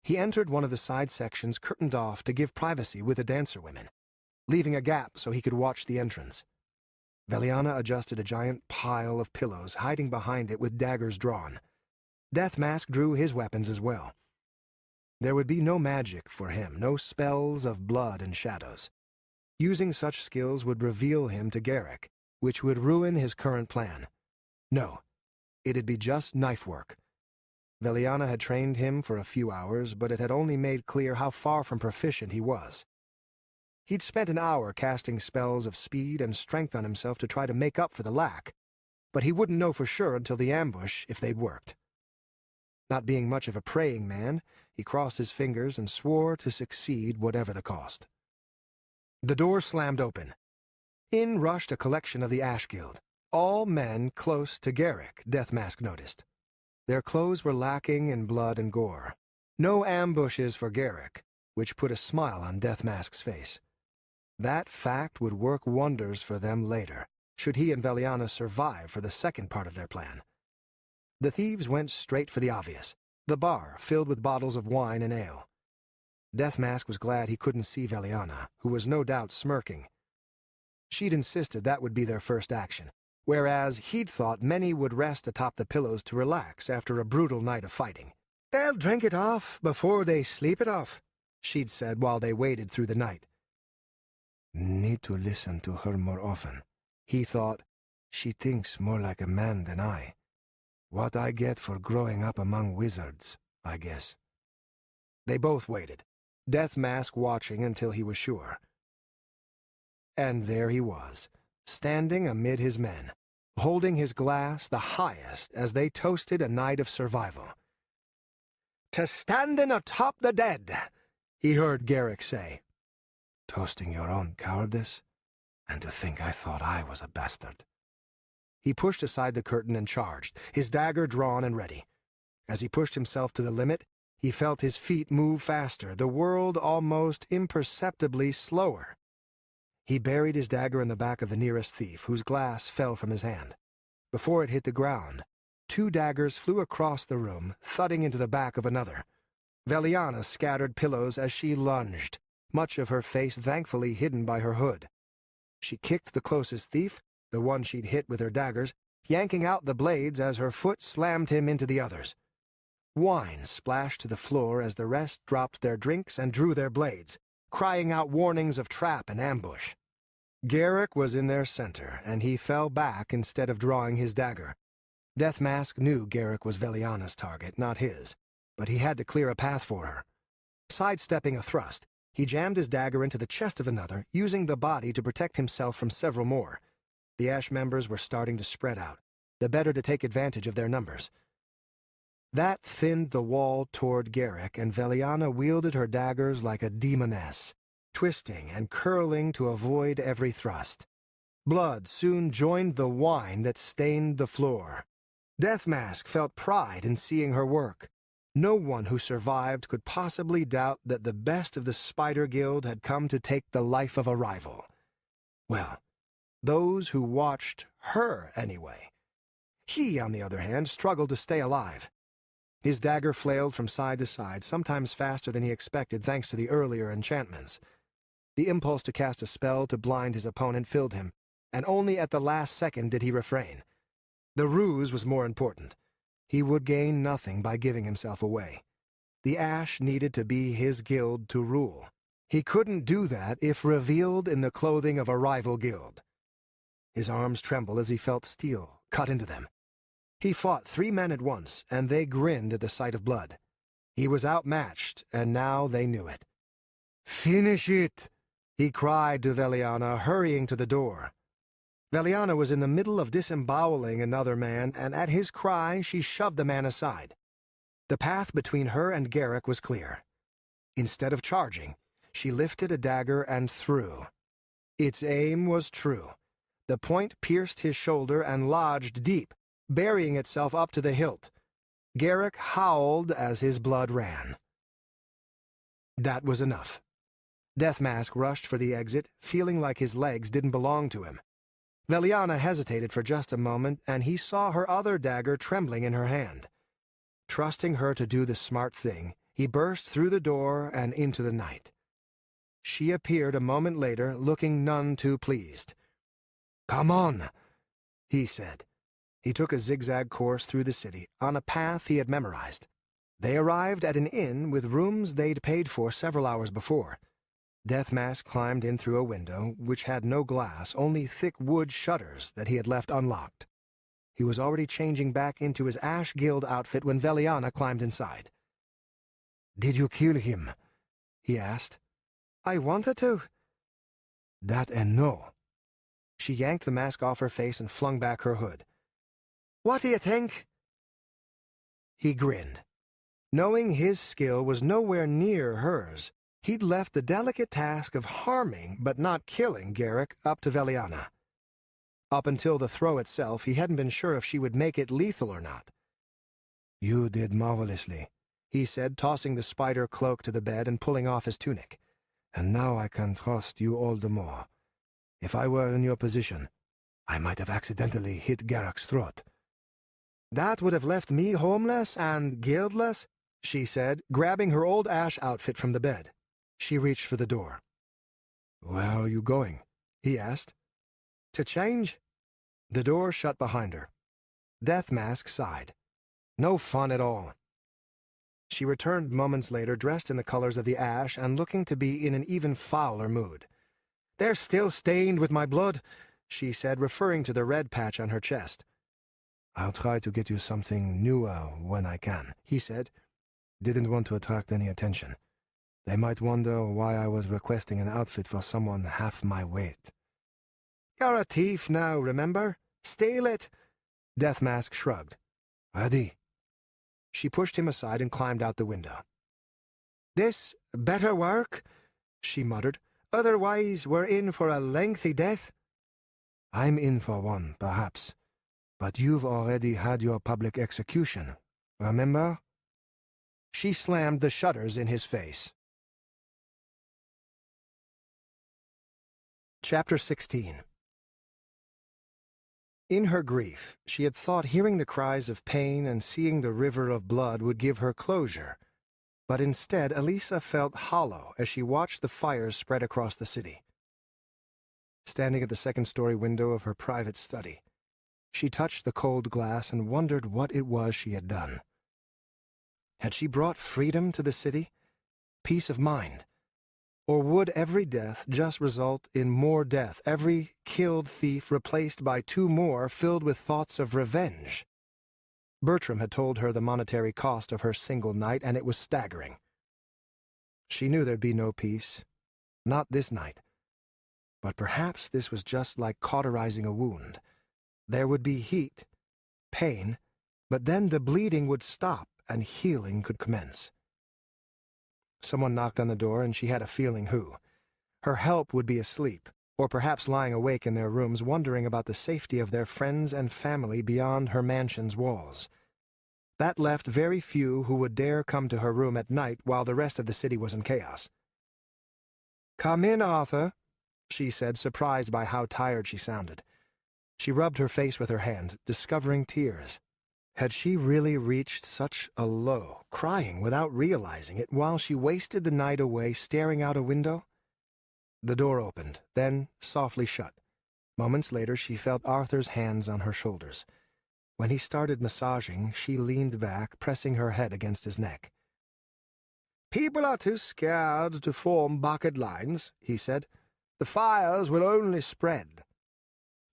[SPEAKER 1] He entered one of the side sections curtained off to give privacy with the dancer women, leaving a gap so he could watch the entrance. Veliana adjusted a giant pile of pillows, hiding behind it with daggers drawn. Death Mask drew his weapons as well. There would be no magic for him, no spells of blood and shadows. Using such skills would reveal him to Garrick, which would ruin his current plan. No, it'd be just knife work. Veliana had trained him for a few hours, but it had only made clear how far from proficient he was. He'd spent an hour casting spells of speed and strength on himself to try to make up for the lack, but he wouldn't know for sure until the ambush if they'd worked. Not being much of a praying man, he crossed his fingers and swore to succeed whatever the cost. The door slammed open. In rushed a collection of the Ash Guild, all men close to Garrick, Death Mask noticed. Their clothes were lacking in blood and gore. No ambushes for Garrick, which put a smile on Death Mask's face. That fact would work wonders for them later, should he and Veliana survive for the second part of their plan. The thieves went straight for the obvious, the bar filled with bottles of wine and ale. Death Mask was glad he couldn't see Veliana, who was no doubt smirking. She'd insisted that would be their first action, whereas he'd thought many would rest atop the pillows to relax after a brutal night of fighting. "They'll drink it off before they sleep it off," she'd said while they waded through the night. Need to listen to her more often, he thought. She thinks more like a man than I. What I get for growing up among wizards, I guess. They both waited, Death Mask watching until he was sure. And there he was, standing amid his men, holding his glass the highest as they toasted a night of survival. "To standing atop the dead," he heard Garrick say. "Toasting your own cowardice? And to think I thought I was a bastard." He pushed aside the curtain and charged, his dagger drawn and ready. As he pushed himself to the limit, he felt his feet move faster, the world almost imperceptibly slower. He buried his dagger in the back of the nearest thief, whose glass fell from his hand. Before it hit the ground, two daggers flew across the room, thudding into the back of another. Veliana scattered pillows as she lunged, much of her face thankfully hidden by her hood. She kicked the closest thief, the one she'd hit with her daggers. yanking out the blades as her foot slammed him into the others. Wine splashed to the floor as the rest dropped their drinks and drew their blades, crying out warnings of trap and ambush. Garrick was in their center, and he fell back instead of drawing his dagger. Deathmask knew Garrick was Veliana's target, not his, but he had to clear a path for her. Sidestepping a thrust, he jammed his dagger into the chest of another, using the body to protect himself from several more. The Ash members were starting to spread out, the better to take advantage of their numbers. That thinned the wall toward Garrick, and Veliana wielded her daggers like a demoness, twisting and curling to avoid every thrust. Blood soon joined the wine that stained the floor. Deathmask felt pride in seeing her work. No one who survived could possibly doubt that the best of the Spider Guild had come to take the life of a rival. Well, those who watched her anyway. He, on the other hand, struggled to stay alive. His dagger flailed from side to side, sometimes faster than he expected thanks to the earlier enchantments. The impulse to cast a spell to blind his opponent filled him, and only at the last second did he refrain. The ruse was more important. He would gain nothing by giving himself away. The Ash needed to be his guild to rule. He couldn't do that if revealed in the clothing of a rival guild. His arms trembled as he felt steel cut into them. He fought 3 men at once, and they grinned at the sight of blood. He was outmatched, and now they knew it. "Finish it!" he cried to Veliana, hurrying to the door. Veliana was in the middle of disemboweling another man, and at his cry she shoved the man aside. The path between her and Garrick was clear. Instead of charging, she lifted a dagger and threw. Its aim was true. The point pierced his shoulder and lodged deep, burying itself up to the hilt. Garrick howled as his blood ran. That was enough. Deathmask rushed for the exit, feeling like his legs didn't belong to him. Veliana hesitated for just a moment, and he saw her other dagger trembling in her hand. Trusting her to do the smart thing, he burst through the door and into the night. She appeared a moment later, looking none too pleased. "Come on," he said. He took a zigzag course through the city, on a path he had memorized. They arrived at an inn with rooms they'd paid for several hours before. Deathmask climbed in through a window, which had no glass, only thick wood shutters that he had left unlocked. He was already changing back into his Ash Guild outfit when Veliana climbed inside. "Did you kill him?" he asked. "I wanted to." "That and no." She yanked the mask off her face and flung back her hood. "What do you think?" He grinned. Knowing his skill was nowhere near hers, he'd left the delicate task of harming but not killing Garrick up to Veliana. Up until the throw itself, he hadn't been sure if she would make it lethal or not. "You did marvelously," he said, tossing the spider cloak to the bed and pulling off his tunic. "And now I can trust you all the more. If I were in your position, I might have accidentally hit Garrick's throat." "That would have left me homeless and guildless," she said, grabbing her old Ash outfit from the bed. She reached for the door. "Where are you going?" he asked. "To change." The door shut behind her. Deathmask sighed. No fun at all. She returned moments later, dressed in the colors of the Ash and looking to be in an even fouler mood. "They're still stained with my blood," she said, referring to the red patch on her chest. "I'll try to get you something newer when I can," he said. "Didn't want to attract any attention. They might wonder why I was requesting an outfit for someone half my weight." "You're a thief now, remember? Steal it." Deathmask shrugged. "Ready." She pushed him aside and climbed out the window. "This better work," she muttered. "Otherwise we're in for a lengthy death." "I'm in for one, perhaps. But you've already had your public execution, remember?" She slammed the shutters in his face. Chapter 16. In her grief, she had thought hearing the cries of pain and seeing the river of blood would give her closure. But instead, Elisa felt hollow as she watched the fires spread across the city. Standing at the second-story window of her private study, She touched the cold glass and wondered what it was she had done. Had she brought freedom to the city? Peace of mind? Or would every death just result in more death, every killed thief replaced by two more filled with thoughts of revenge? Bertram had told her the monetary cost of her single night, and it was staggering. She knew there'd be no peace. Not this night. But perhaps this was just like cauterizing a wound. There would be heat, pain, but then the bleeding would stop and healing could commence. Someone knocked on the door, and she had a feeling who. Her help would be asleep, or perhaps lying awake in their rooms wondering about the safety of their friends and family beyond her mansion's walls. That left very few who would dare come to her room at night while the rest of the city was in chaos. "Come in, Arthur," she said, surprised by how tired she sounded. She rubbed her face with her hand, discovering tears. Had she really reached such a low, crying without realizing it, while she wasted the night away staring out a window? The door opened, then softly shut. Moments later, she felt Arthur's hands on her shoulders. When he started massaging, she leaned back, pressing her head against his neck. "People are too scared to form bucket lines," he said. "The fires will only spread."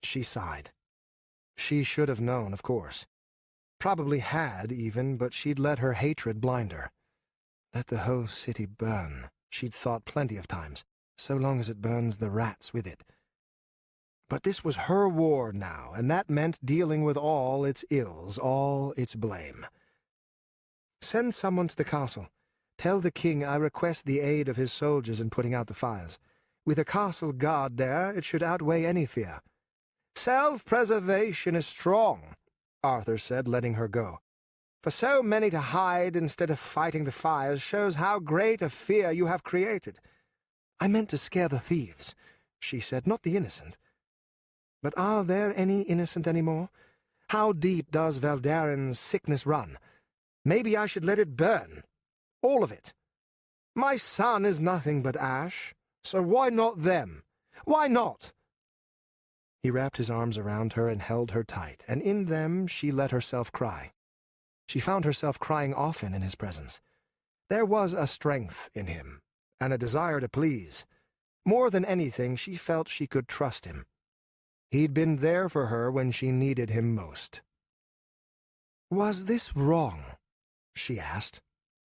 [SPEAKER 1] She sighed. She should have known, of course. Probably had, even, but she'd let her hatred blind her. Let the whole city burn, she'd thought plenty of times, so long as it burns the rats with it. But this was her war now, and that meant dealing with all its ills, all its blame. "Send someone to the castle. Tell the king I request the aid of his soldiers in putting out the fires. With a castle guard there, it should outweigh any fear." "Self-preservation is strong," Arthur said, letting her go. "For so many to hide instead of fighting the fires shows how great a fear you have created." "I meant to scare the thieves," she said, "not the innocent." But are there any innocent anymore? How deep does Valdaren's sickness run? Maybe I should let it burn. All of it. My son is nothing but ash, so why not them? Why not? He wrapped his arms around her and held her tight, and in them she let herself cry. She found herself crying often in his presence. There was a strength in him, and a desire to please. More than anything, she felt she could trust him. He'd been there for her when she needed him most. "Was this wrong?" she asked.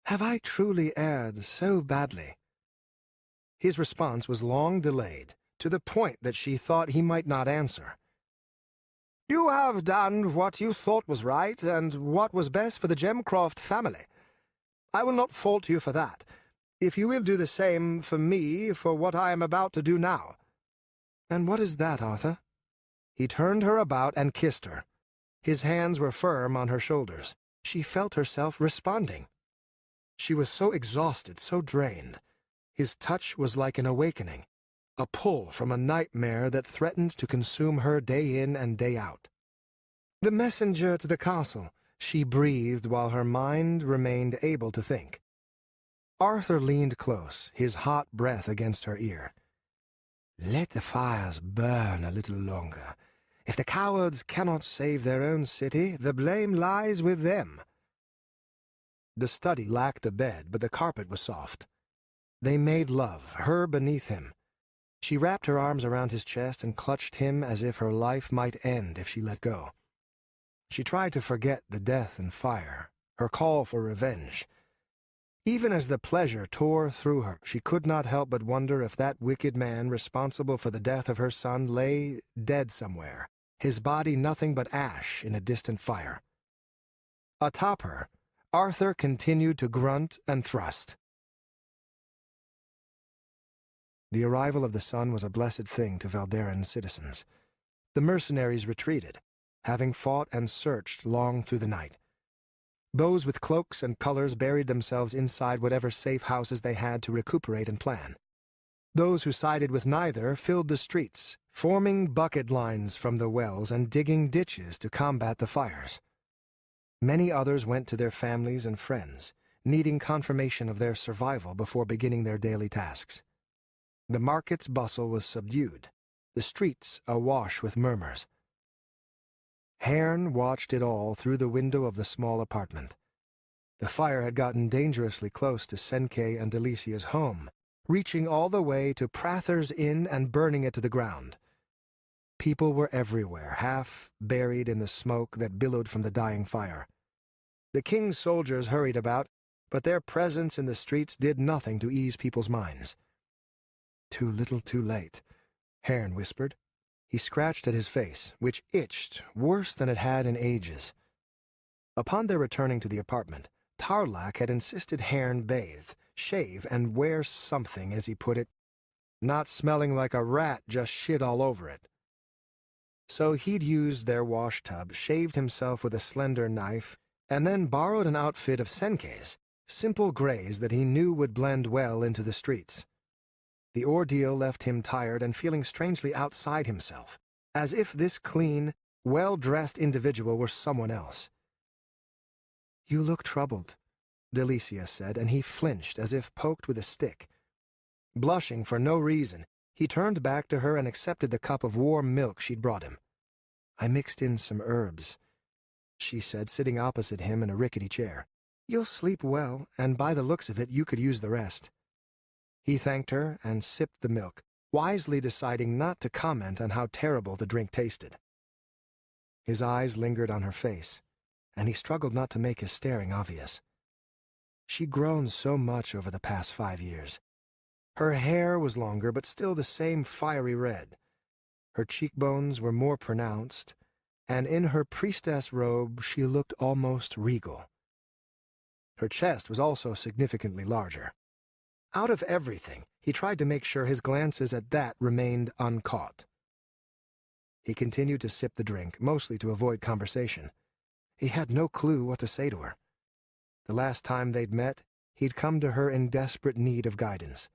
[SPEAKER 1] "Have I truly erred so badly?" His response was long delayed, to the point that she thought he might not answer. "You have done what you thought was right, and what was best for the Gemcroft family. I will not fault you for that, if you will do the same for me for what I am about to do now." "And what is that, Arthur?" He turned her about and kissed her. His hands were firm on her shoulders. She felt herself responding. She was so exhausted, so drained. His touch was like an awakening, a pull from a nightmare that threatened to consume her day in and day out. "The messenger to the castle," she breathed while her mind remained able to think. Arthur leaned close, his hot breath against her ear. "Let the fires burn a little longer. If the cowards cannot save their own city, the blame lies with them." The study lacked a bed, but the carpet was soft. They made love, her beneath him. She wrapped her arms around his chest and clutched him as if her life might end if she let go. She tried to forget the death and fire, her call for revenge. Even as the pleasure tore through her, she could not help but wonder if that wicked man responsible for the death of her son lay dead somewhere, his body nothing but ash in a distant fire. Atop her, Arthur continued to grunt and thrust. The arrival of the sun was a blessed thing to Valdaren's citizens. The mercenaries retreated, having fought and searched long through the night. Those with cloaks and colors buried themselves inside whatever safe houses they had to recuperate and plan. Those who sided with neither filled the streets, forming bucket lines from the wells and digging ditches to combat the fires. Many others went to their families and friends, needing confirmation of their survival before beginning their daily tasks. The market's bustle was subdued, the streets awash with murmurs. Haern watched it all through the window of the small apartment. The fire had gotten dangerously close to Senkei and Delicia's home, reaching all the way to Prather's Inn and burning it to the ground. People were everywhere, half buried in the smoke that billowed from the dying fire. The king's soldiers hurried about, but their presence in the streets did nothing to ease people's minds. "Too little, too late," Haern whispered. He scratched at his face, which itched worse than it had in ages. Upon their returning to the apartment, Tarlac had insisted Haern bathe, shave, and wear something, as he put it, not smelling like a rat just shit all over it. So he'd used their wash tub, shaved himself with a slender knife, and then borrowed an outfit of Senkei's, simple grays that he knew would blend well into the streets. The ordeal left him tired and feeling strangely outside himself, as if this clean, well-dressed individual were someone else. "You look troubled," Delicia said, and he flinched as if poked with a stick. Blushing for no reason, he turned back to her and accepted the cup of warm milk she'd brought him. "I mixed in some herbs," she said, sitting opposite him in a rickety chair. "You'll sleep well, and by the looks of it, you could use the rest." He thanked her and sipped the milk, wisely deciding not to comment on how terrible the drink tasted. His eyes lingered on her face, and he struggled not to make his staring obvious. She'd grown so much over the past 5 years. Her hair was longer, but still the same fiery red. Her cheekbones were more pronounced, and in her priestess robe she looked almost regal. Her chest was also significantly larger. Out of everything, he tried to make sure his glances at that remained uncaught. He continued to sip the drink, mostly to avoid conversation. He had no clue what to say to her. The last time they'd met, he'd come to her in desperate need of guidance.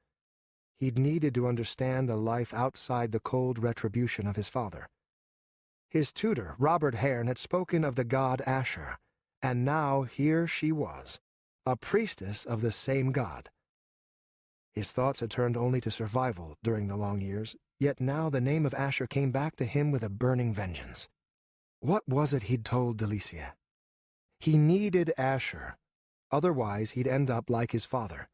[SPEAKER 1] He'd needed to understand a life outside the cold retribution of his father. His tutor, Robert Haern, had spoken of the god Asher, and now here she was, a priestess of the same god. His thoughts had turned only to survival during the long years, yet now the name of Asher came back to him with a burning vengeance. What was it he'd told Delicia? He needed Asher, otherwise he'd end up like his father.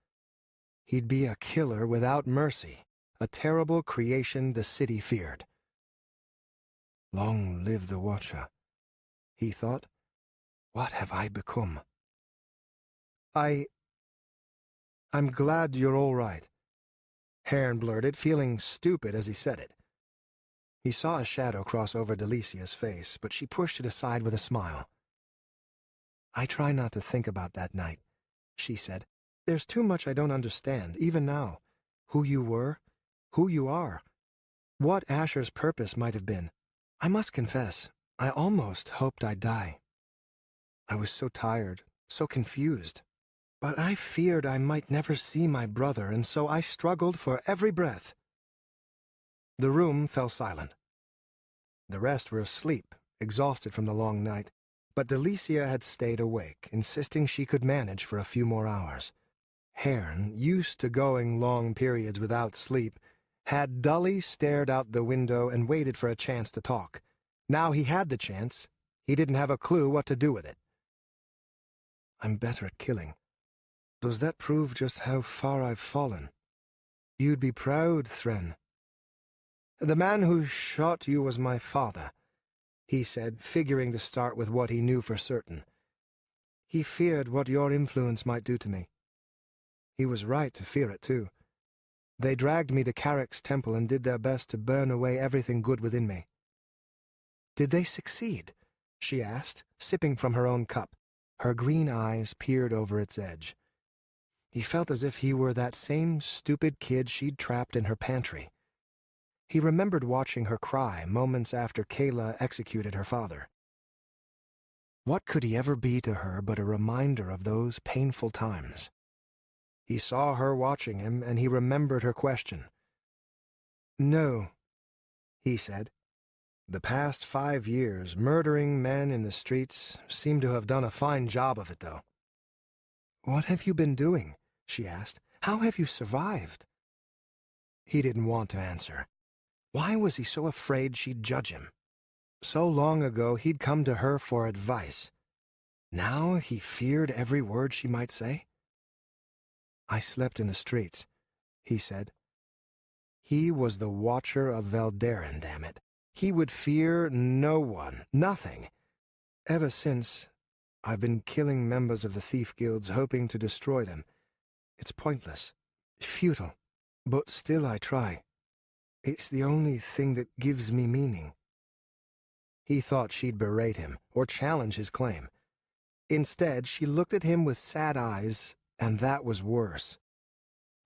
[SPEAKER 1] He'd be a killer without mercy, a terrible creation the city feared. "Long live the Watcher," he thought. "What have I become?" I'm glad you're all right," Haern blurted, feeling stupid as he said it. He saw a shadow cross over Delicia's face, but she pushed it aside with a smile. "I try not to think about that night," she said. "There's too much I don't understand, even now. Who you were, who you are, what Asher's purpose might have been. I must confess, I almost hoped I'd die. I was so tired, so confused. But I feared I might never see my brother, and so I struggled for every breath." The room fell silent. The rest were asleep, exhausted from the long night, but Delicia had stayed awake, insisting she could manage for a few more hours. Haern, used to going long periods without sleep, had dully stared out the window and waited for a chance to talk. Now he had the chance. He didn't have a clue what to do with it. "I'm better at killing. Does that prove just how far I've fallen? You'd be proud, Thren." "The man who shot you was my father," he said, figuring to start with what he knew for certain. "He feared what your influence might do to me. He was right to fear it, too. They dragged me to Carrick's temple and did their best to burn away everything good within me." "Did they succeed?" she asked, sipping from her own cup. Her green eyes peered over its edge. He felt as if he were that same stupid kid she'd trapped in her pantry. He remembered watching her cry moments after Kayla executed her father. What could he ever be to her but a reminder of those painful times? He saw her watching him, and he remembered her question. "No," he said. "The past 5 years, murdering men in the streets, seem to have done a fine job of it, though." "What have you been doing?" she asked. "How have you survived?" He didn't want to answer. Why was he so afraid she'd judge him? So long ago he'd come to her for advice. Now he feared every word she might say. "I slept in the streets," he said. He was the Watcher of Veldaren, damn it. He would fear no one, nothing. Ever since, I've been killing members of the thief guilds, hoping to destroy them. It's pointless, futile, but still I try. It's the only thing that gives me meaning." He thought she'd berate him, or challenge his claim. Instead, she looked at him with sad eyes, and that was worse.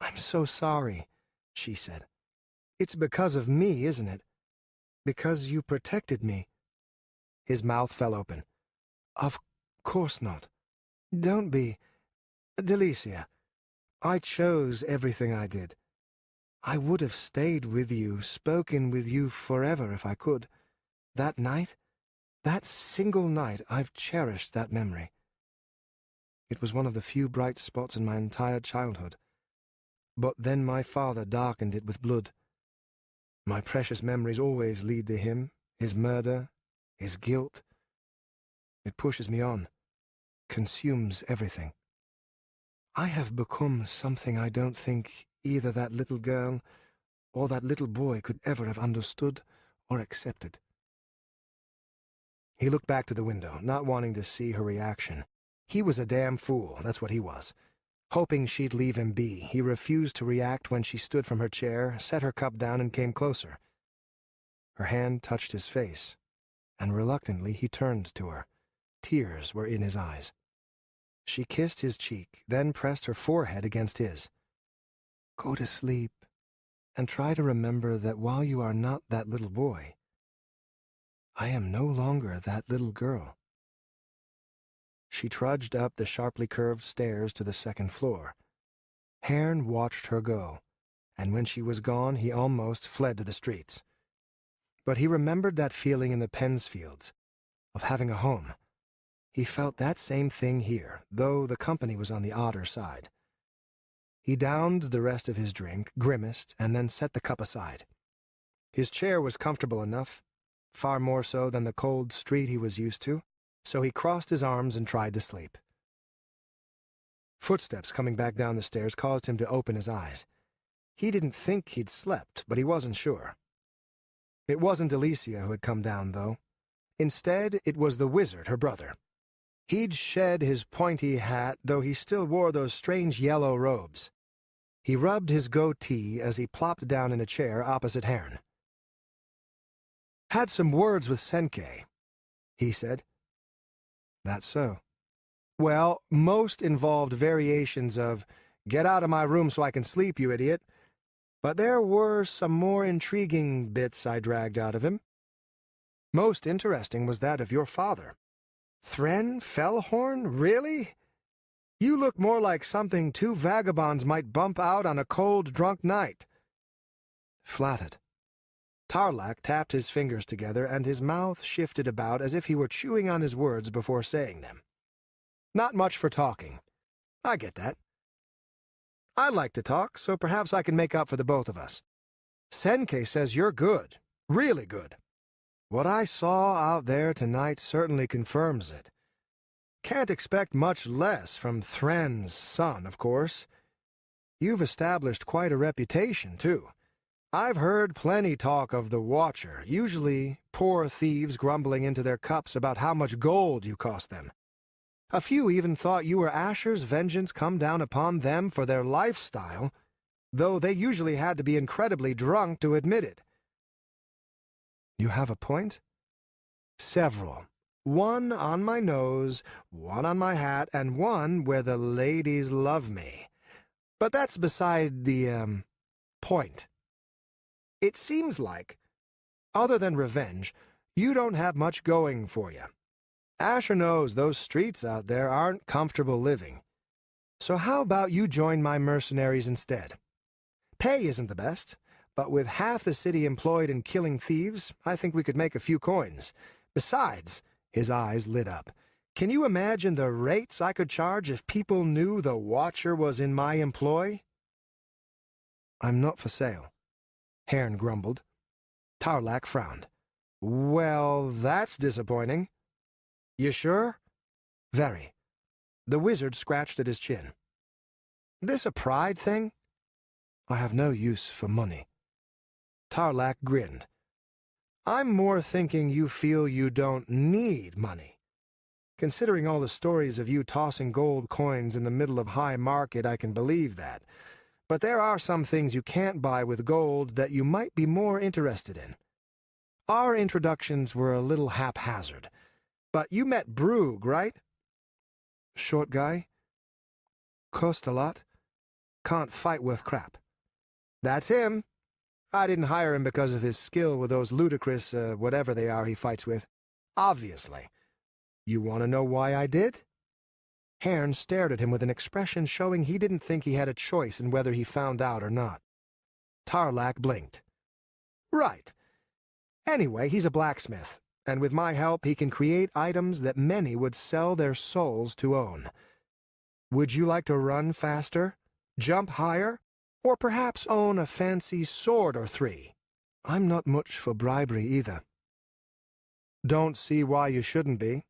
[SPEAKER 1] "I'm so sorry," she said. "It's because of me, isn't it? Because you protected me." His mouth fell open. "Of course not. Don't be. Delicia, I chose everything I did. I would have stayed with you, spoken with you forever if I could. That night, that single night, I've cherished that memory. It was one of the few bright spots in my entire childhood. But then my father darkened it with blood. My precious memories always lead to him, his murder, his guilt. It pushes me on, consumes everything. I have become something I don't think either that little girl or that little boy could ever have understood or accepted." He looked back to the window, not wanting to see her reaction. He was a damn fool, that's what he was. Hoping she'd leave him be, he refused to react when she stood from her chair, set her cup down, and came closer. Her hand touched his face, and reluctantly he turned to her. Tears were in his eyes. She kissed his cheek, then pressed her forehead against his. "Go to sleep, and try to remember that while you are not that little boy, I am no longer that little girl." She trudged up the sharply curved stairs to the second floor. Haern watched her go, and when she was gone he almost fled to the streets. But he remembered that feeling in the Pensfields, of having a home. He felt that same thing here, though the company was on the odder side. He downed the rest of his drink, grimaced, and then set the cup aside. His chair was comfortable enough, far more so than the cold street he was used to, so he crossed his arms and tried to sleep. Footsteps coming back down the stairs caused him to open his eyes. He didn't think he'd slept, but he wasn't sure. It wasn't Alicia who had come down, though. Instead, it was the wizard, her brother. He'd shed his pointy hat, though he still wore those strange yellow robes. He rubbed his goatee as he plopped down in a chair opposite Haern. "Had some words with Senkei," he said. "That's so. Well, most involved variations of, 'Get out of my room so I can sleep, you idiot.' But there were some more intriguing bits I dragged out of him. Most interesting was that of your father. Thren Fellhorn, really? You look more like something two vagabonds might bump out on a cold, drunk night." Flattered. Tarlak tapped his fingers together, and his mouth shifted about as if he were chewing on his words before saying them. "Not much for talking. I get that. I like to talk, so perhaps I can make up for the both of us. Senkei says you're good, really good. What I saw out there tonight certainly confirms it. Can't expect much less from Thren's son, of course. You've established quite a reputation, too. I've heard plenty talk of the Watcher, usually poor thieves grumbling into their cups about how much gold you cost them. A few even thought you were Asher's vengeance come down upon them for their lifestyle, though they usually had to be incredibly drunk to admit it." "You have a point?" "Several. One on my nose, one on my hat, and one where the ladies love me. But that's beside the, point. It seems like, other than revenge, you don't have much going for you. Asher knows those streets out there aren't comfortable living. So how about you join my mercenaries instead? Pay isn't the best, but with half the city employed in killing thieves, I think we could make a few coins. Besides," his eyes lit up, "can you imagine the rates I could charge if people knew the Watcher was in my employ?" "I'm not for sale," Haern grumbled. Tarlak frowned. Well, that's disappointing. You sure? Very. The wizard scratched at his chin. This a pride thing? I have no use for money. Tarlac grinned. I'm more thinking you feel you don't need money. Considering all the stories of you tossing gold coins in the middle of high market, I can believe that. But there are some things you can't buy with gold that you might be more interested in. Our introductions were a little haphazard. But you met Brugh, right? Short guy? Cost a lot? Can't fight worth crap. That's him. I didn't hire him because of his skill with those ludicrous, whatever they are he fights with. Obviously. You want to know why I did? Haern stared at him with an expression showing he didn't think he had a choice in whether he found out or not. Tarlac blinked. Right. Anyway, he's a blacksmith, and with my help he can create items that many would sell their souls to own. Would you like to run faster, jump higher, or perhaps own a fancy sword or three? I'm not much for bribery either. Don't see why you shouldn't be.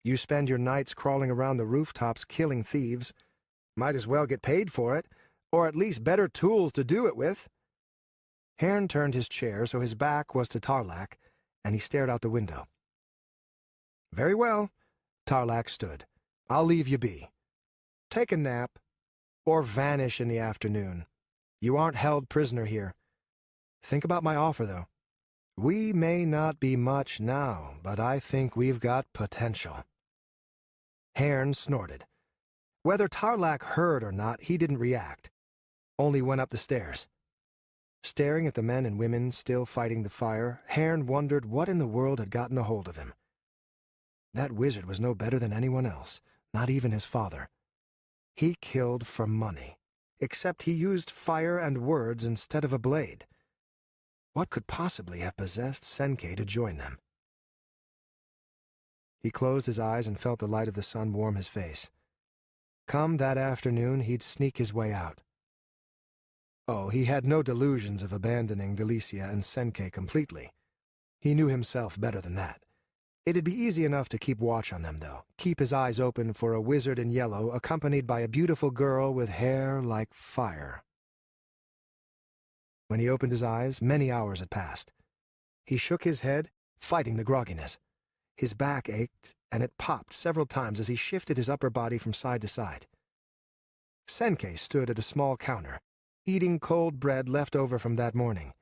[SPEAKER 1] You spend your nights crawling around the rooftops killing thieves. Might as well get paid for it, or at least better tools to do it with. Haern turned his chair so his back was to Tarlac, and he stared out the window. Very well, Tarlac stood. I'll leave you be. Take a nap, or vanish in the afternoon. You aren't held prisoner here. Think about my offer, though. We may not be much now, but I think we've got potential. Haern snorted. Whether Tarlac heard or not, he didn't react, only went up the stairs. Staring at the men and women still fighting the fire, Haern wondered what in the world had gotten a hold of him. That wizard was no better than anyone else, not even his father. He killed for money, except he used fire and words instead of a blade. What could possibly have possessed Senkei to join them? He closed his eyes and felt the light of the sun warm his face. Come that afternoon, he'd sneak his way out. Oh, he had no delusions of abandoning Delicia and Senkei completely. He knew himself better than that. It'd be easy enough to keep watch on them, though. Keep his eyes open for a wizard in yellow accompanied by a beautiful girl with hair like fire. When he opened his eyes, many hours had passed. He shook his head, fighting the grogginess. His back ached, and it popped several times as he shifted his upper body from side to side. Senkei stood at a small counter, eating cold bread left over from that morning.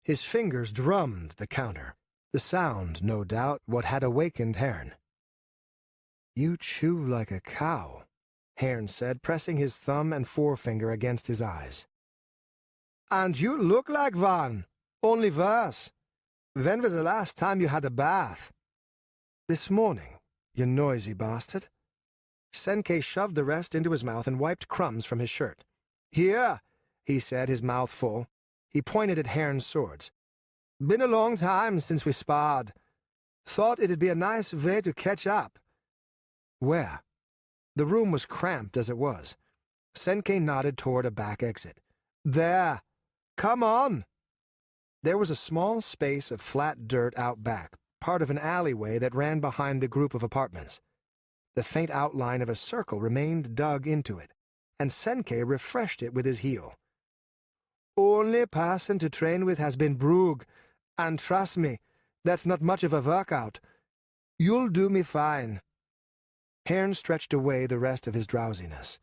[SPEAKER 1] His fingers drummed the counter, the sound, no doubt, what had awakened Haern. You chew like a cow, Haern said, pressing his thumb and forefinger against his eyes. And you look like one, only worse. When was the last time you had a bath? This morning, you noisy bastard. Senkei shoved the rest into his mouth and wiped crumbs from his shirt. Here, he said, his mouth full. He pointed at Haern's swords. Been a long time since we sparred. Thought it'd be a nice way to catch up. Where? The room was cramped as it was. Senkei nodded toward a back exit. There. Come on. There was a small space of flat dirt out back, part of an alleyway that ran behind the group of apartments. The faint outline of a circle remained dug into it, and Senkei refreshed it with his heel. Only person to train with has been Brugh, and trust me, that's not much of a workout. You'll do me fine. Haern stretched away the rest of his drowsiness.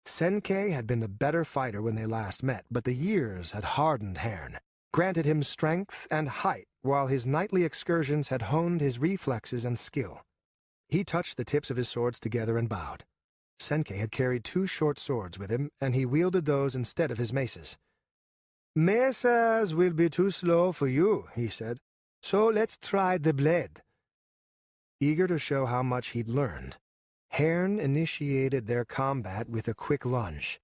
[SPEAKER 1] Senkei had been the better fighter when they last met, but the years had hardened Haern, granted him strength and height, while his nightly excursions had honed his reflexes and skill. He touched the tips of his swords together and bowed. Senkei had carried 2 short swords with him, and he wielded those instead of his maces. Maces will be too slow for you, he said, so let's try the blade. Eager to show how much he'd learned, Haern initiated their combat with a quick lunge.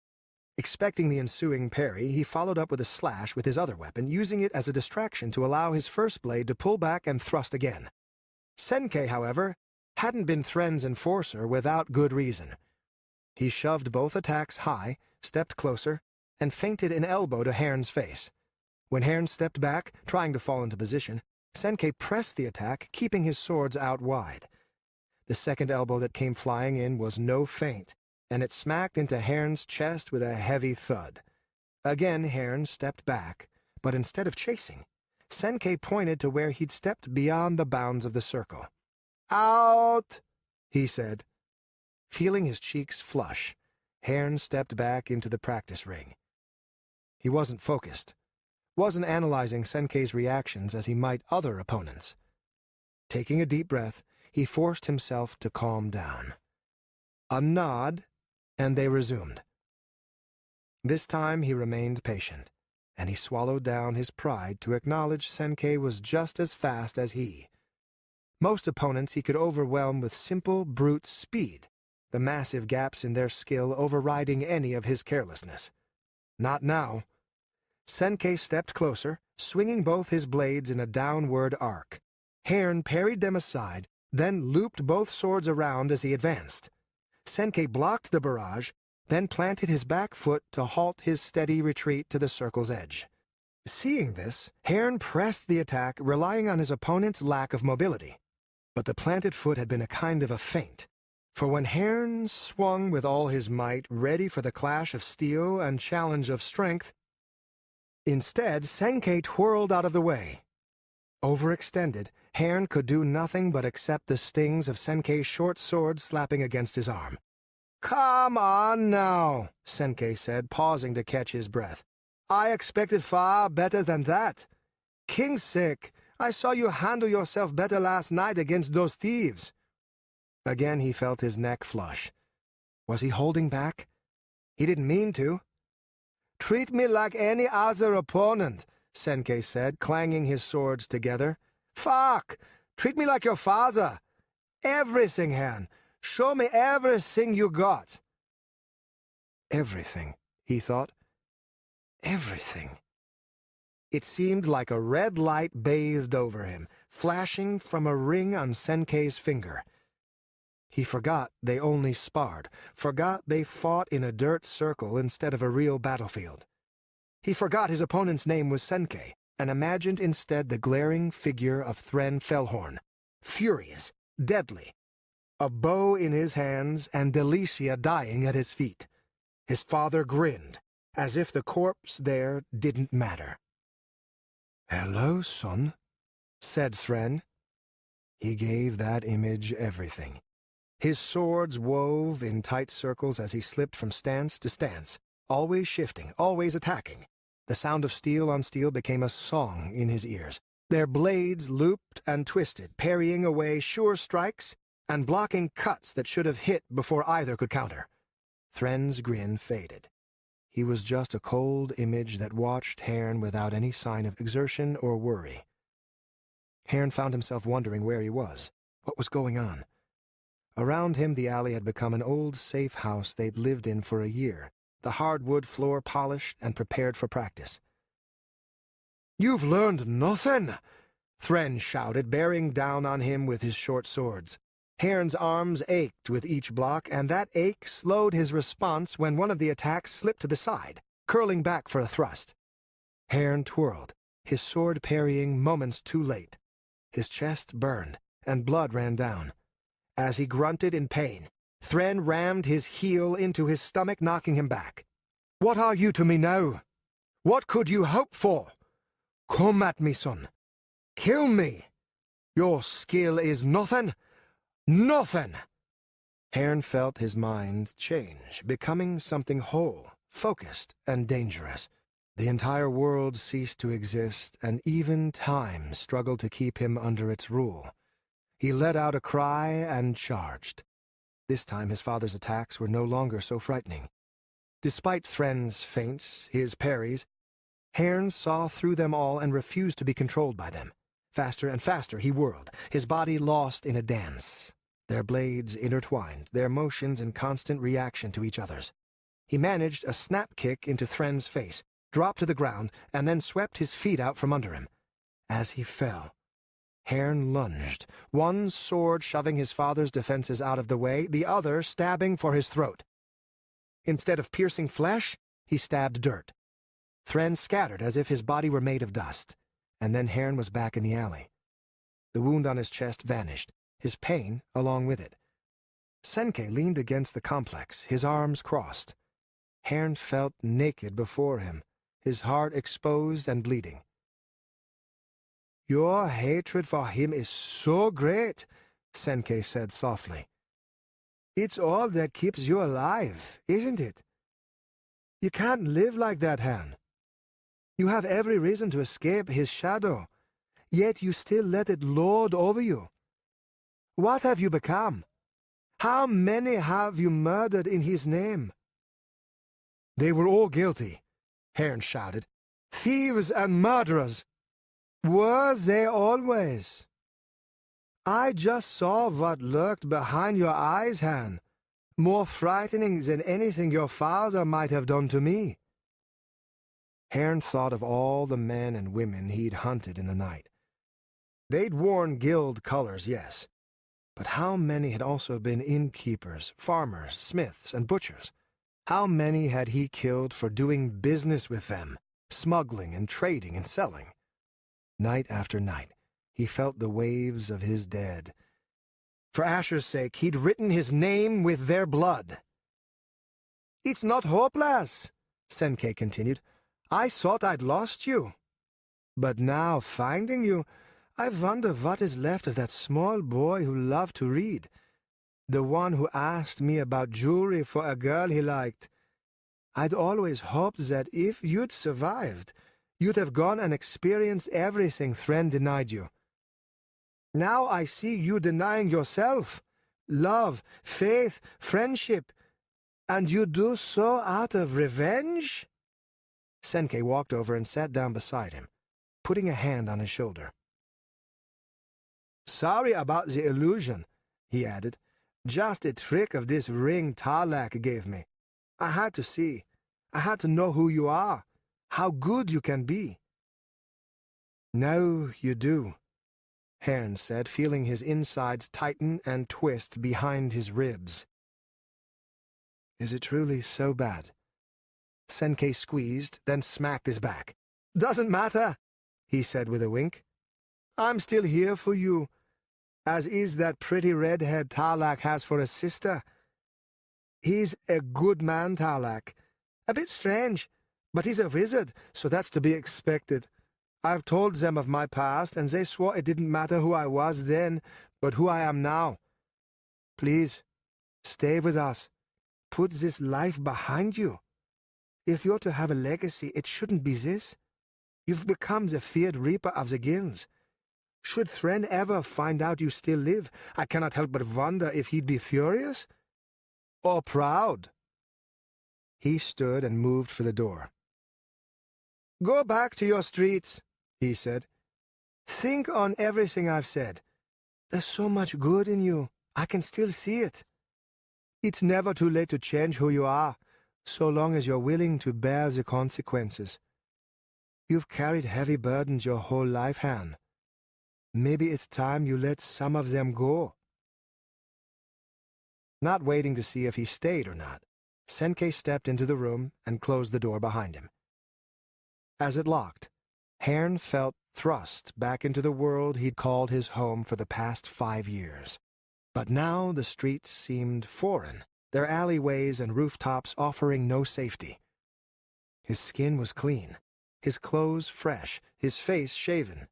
[SPEAKER 1] Expecting the ensuing parry, he followed up with a slash with his other weapon, using it as a distraction to allow his first blade to pull back and thrust again. Senkei, however, hadn't been Thren's enforcer without good reason. He shoved both attacks high, stepped closer, and feinted an elbow to Haern's face. When Haern stepped back, trying to fall into position, Senkei pressed the attack, keeping his swords out wide. The second elbow that came flying in was no feint, and it smacked into Haern's chest with a heavy thud. Again Haern stepped back, but instead of chasing, Senkei pointed to where he'd stepped beyond the bounds of the circle. "Out!" he said. Feeling his cheeks flush, Haern stepped back into the practice ring. He wasn't focused, wasn't analyzing Senkei's reactions as he might other opponents. Taking a deep breath, he forced himself to calm down. A nod, and they resumed. This time he remained patient, and he swallowed down his pride to acknowledge Senkei was just as fast as he. Most opponents he could overwhelm with simple brute speed, the massive gaps in their skill overriding any of his carelessness. Not now. Senkei stepped closer, swinging both his blades in a downward arc. Haern parried them aside, then looped both swords around as he advanced. Senkei blocked the barrage, then planted his back foot to halt his steady retreat to the circle's edge. Seeing this, Haern pressed the attack, relying on his opponent's lack of mobility. But the planted foot had been a kind of a feint, for when Haern swung with all his might, ready for the clash of steel and challenge of strength, instead Senkei twirled out of the way. Overextended, Haern could do nothing but accept the stings of Senkei's short sword slapping against his arm. "Come on now," Senkei said, pausing to catch his breath. "I expected far better than that. King's sake, I saw you handle yourself better last night against those thieves." Again he felt his neck flush. Was he holding back? He didn't mean to. "Treat me like any other opponent," Senkei said, clanging his swords together. "Fuck! Treat me like your father. Everything, Haern. Show me everything you got." Everything, he thought. Everything. It seemed like a red light bathed over him, flashing from a ring on Senkei's finger. He forgot they only sparred, forgot they fought in a dirt circle instead of a real battlefield. He forgot his opponent's name was Senkei, and imagined instead the glaring figure of Thren Fellhorn, furious, deadly, a bow in his hands and Delicia dying at his feet. His father grinned, as if the corpse there didn't matter. "Hello, son," said Thren. He gave that image everything. His swords wove in tight circles as he slipped from stance to stance, always shifting, always attacking. The sound of steel on steel became a song in his ears. Their blades looped and twisted, parrying away sure strikes and blocking cuts that should have hit before either could counter. Thren's grin faded. He was just a cold image that watched Haern without any sign of exertion or worry. Haern found himself wondering where he was, what was going on. Around him the alley had become an old safe house they'd lived in for a year, the hardwood floor polished and prepared for practice. "You've learned nothing!" Thren shouted, bearing down on him with his short swords. Haern's arms ached with each block, and that ache slowed his response when one of the attacks slipped to the side, curling back for a thrust. Haern twirled, his sword parrying moments too late. His chest burned, and blood ran down. As he grunted in pain, Thren rammed his heel into his stomach, knocking him back. "What are you to me now? What could you hope for? Come at me, son. Kill me. Your skill is nothing. Nothing!" Haern felt his mind change, becoming something whole, focused, and dangerous. The entire world ceased to exist, and even time struggled to keep him under its rule. He let out a cry and charged. This time his father's attacks were no longer so frightening. Despite Thren's feints, his parries, Haern saw through them all and refused to be controlled by them. Faster and faster he whirled, his body lost in a dance. Their blades intertwined, their motions in constant reaction to each other's. He managed a snap kick into Thren's face, dropped to the ground, and then swept his feet out from under him. As he fell, Haern lunged, one sword shoving his father's defenses out of the way, the other stabbing for his throat. Instead of piercing flesh, he stabbed dirt. Thren scattered as if his body were made of dust, and then Haern was back in the alley. The wound on his chest vanished, his pain along with it. Senkei leaned against the complex, his arms crossed. Haern felt naked before him, his heart exposed and bleeding. "Your hatred for him is so great," Senkei said softly. "It's all that keeps you alive, isn't it? You can't live like that, Haern. You have every reason to escape his shadow, yet you still let it lord over you. What have you become? How many have you murdered in his name?" "They were all guilty," Haern shouted. "Thieves and murderers." "Were they always? I just saw what lurked behind your eyes, Haern. More frightening than anything your father might have done to me." Haern thought of all the men and women he'd hunted in the night. They'd worn guild colors, yes, but how many had also been innkeepers, farmers, smiths, and butchers? How many had he killed for doing business with them, smuggling and trading and selling? Night after night, he felt the waves of his dead. For Asher's sake, he'd written his name with their blood. "It's not hopeless," Senkei continued. "I thought I'd lost you. But now, finding you, I wonder what is left of that small boy who loved to read, the one who asked me about jewelry for a girl he liked. I'd always hoped that if you'd survived, you'd have gone and experienced everything Thren denied you. Now I see you denying yourself, love, faith, friendship, and you do so out of revenge?" Senkei walked over and sat down beside him, putting a hand on his shoulder. "Sorry about the illusion," he added. "Just a trick of this ring Tarlak gave me. I had to see. I had to know who you are, how good you can be." "Now you do," Haern said, feeling his insides tighten and twist behind his ribs. "Is it truly so bad?" Senkei squeezed, then smacked his back. "Doesn't matter," he said with a wink. "I'm still here for you, as is that pretty redhead Tarlak has for a sister. He's a good man, Tarlak. A bit strange, but he's a wizard, so that's to be expected. I've told them of my past, and they swore it didn't matter who I was then, but who I am now. Please, stay with us. Put this life behind you. If you're to have a legacy, it shouldn't be this. You've become the feared reaper of the guilds. Should Thren ever find out you still live, I cannot help but wonder if he'd be furious? Or proud?" He stood and moved for the door. "Go back to your streets," he said. "Think on everything I've said. There's so much good in you. I can still see it. It's never too late to change who you are, so long as you're willing to bear the consequences. You've carried heavy burdens your whole life, Haern. Maybe it's time you let some of them go." Not waiting to see if he stayed or not, Senkei stepped into the room and closed the door behind him. As it locked, Haern felt thrust back into the world he'd called his home for the past 5 years. But now the streets seemed foreign, their alleyways and rooftops offering no safety. His skin was clean, his clothes fresh, his face shaven.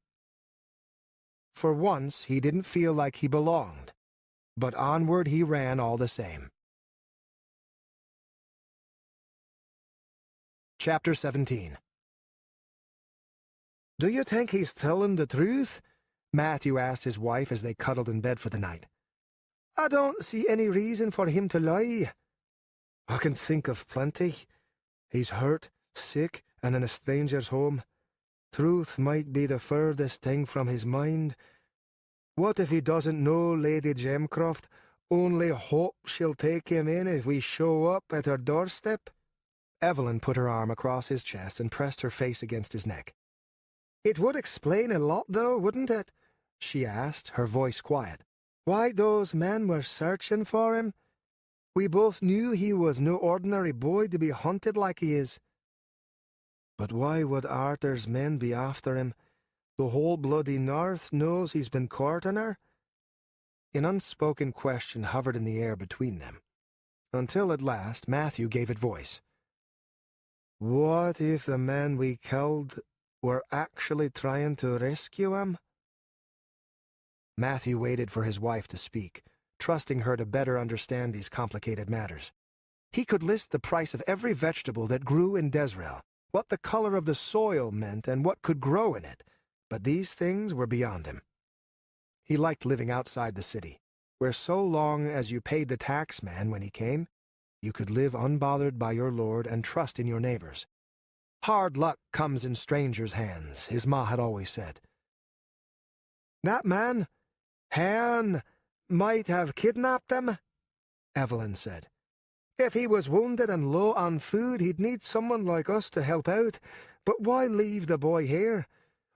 [SPEAKER 1] For once he didn't feel like he belonged, but onward he ran all the same. Chapter 17. "Do you think he's telling the truth?" Matthew asked his wife as they cuddled in bed for the night. "I don't see any reason for him to lie." "I can think of plenty. He's hurt, sick, and in a stranger's home. Truth might be the furthest thing from his mind. What if he doesn't know Lady Gemcroft, only hope she'll take him in if we show up at her doorstep?" Evelyn put her arm across his chest and pressed her face against his neck. "It would explain a lot, though, wouldn't it?" she asked, her voice quiet. "Why those men were searching for him? We both knew he was no ordinary boy to be hunted like he is. But why would Arthur's men be after him? The whole bloody north knows he's been courting her? An unspoken question hovered in the air between them, until at last Matthew gave it voice. What if the men we killed were actually trying to rescue him? Matthew waited for his wife to speak, trusting her to better understand these complicated matters. He could list the price of every vegetable that grew in Desrael, what the color of the soil meant, and what could grow in it, but these things were beyond him. He liked living outside the city, where so long as you paid the tax man when he came, you could live unbothered by your lord and trust in your neighbors. Hard luck comes in strangers' hands, his ma had always said. That man, Haern, might have kidnapped him, Evelyn said. If he was wounded and low on food, he'd need someone like us to help out. But why leave the boy here?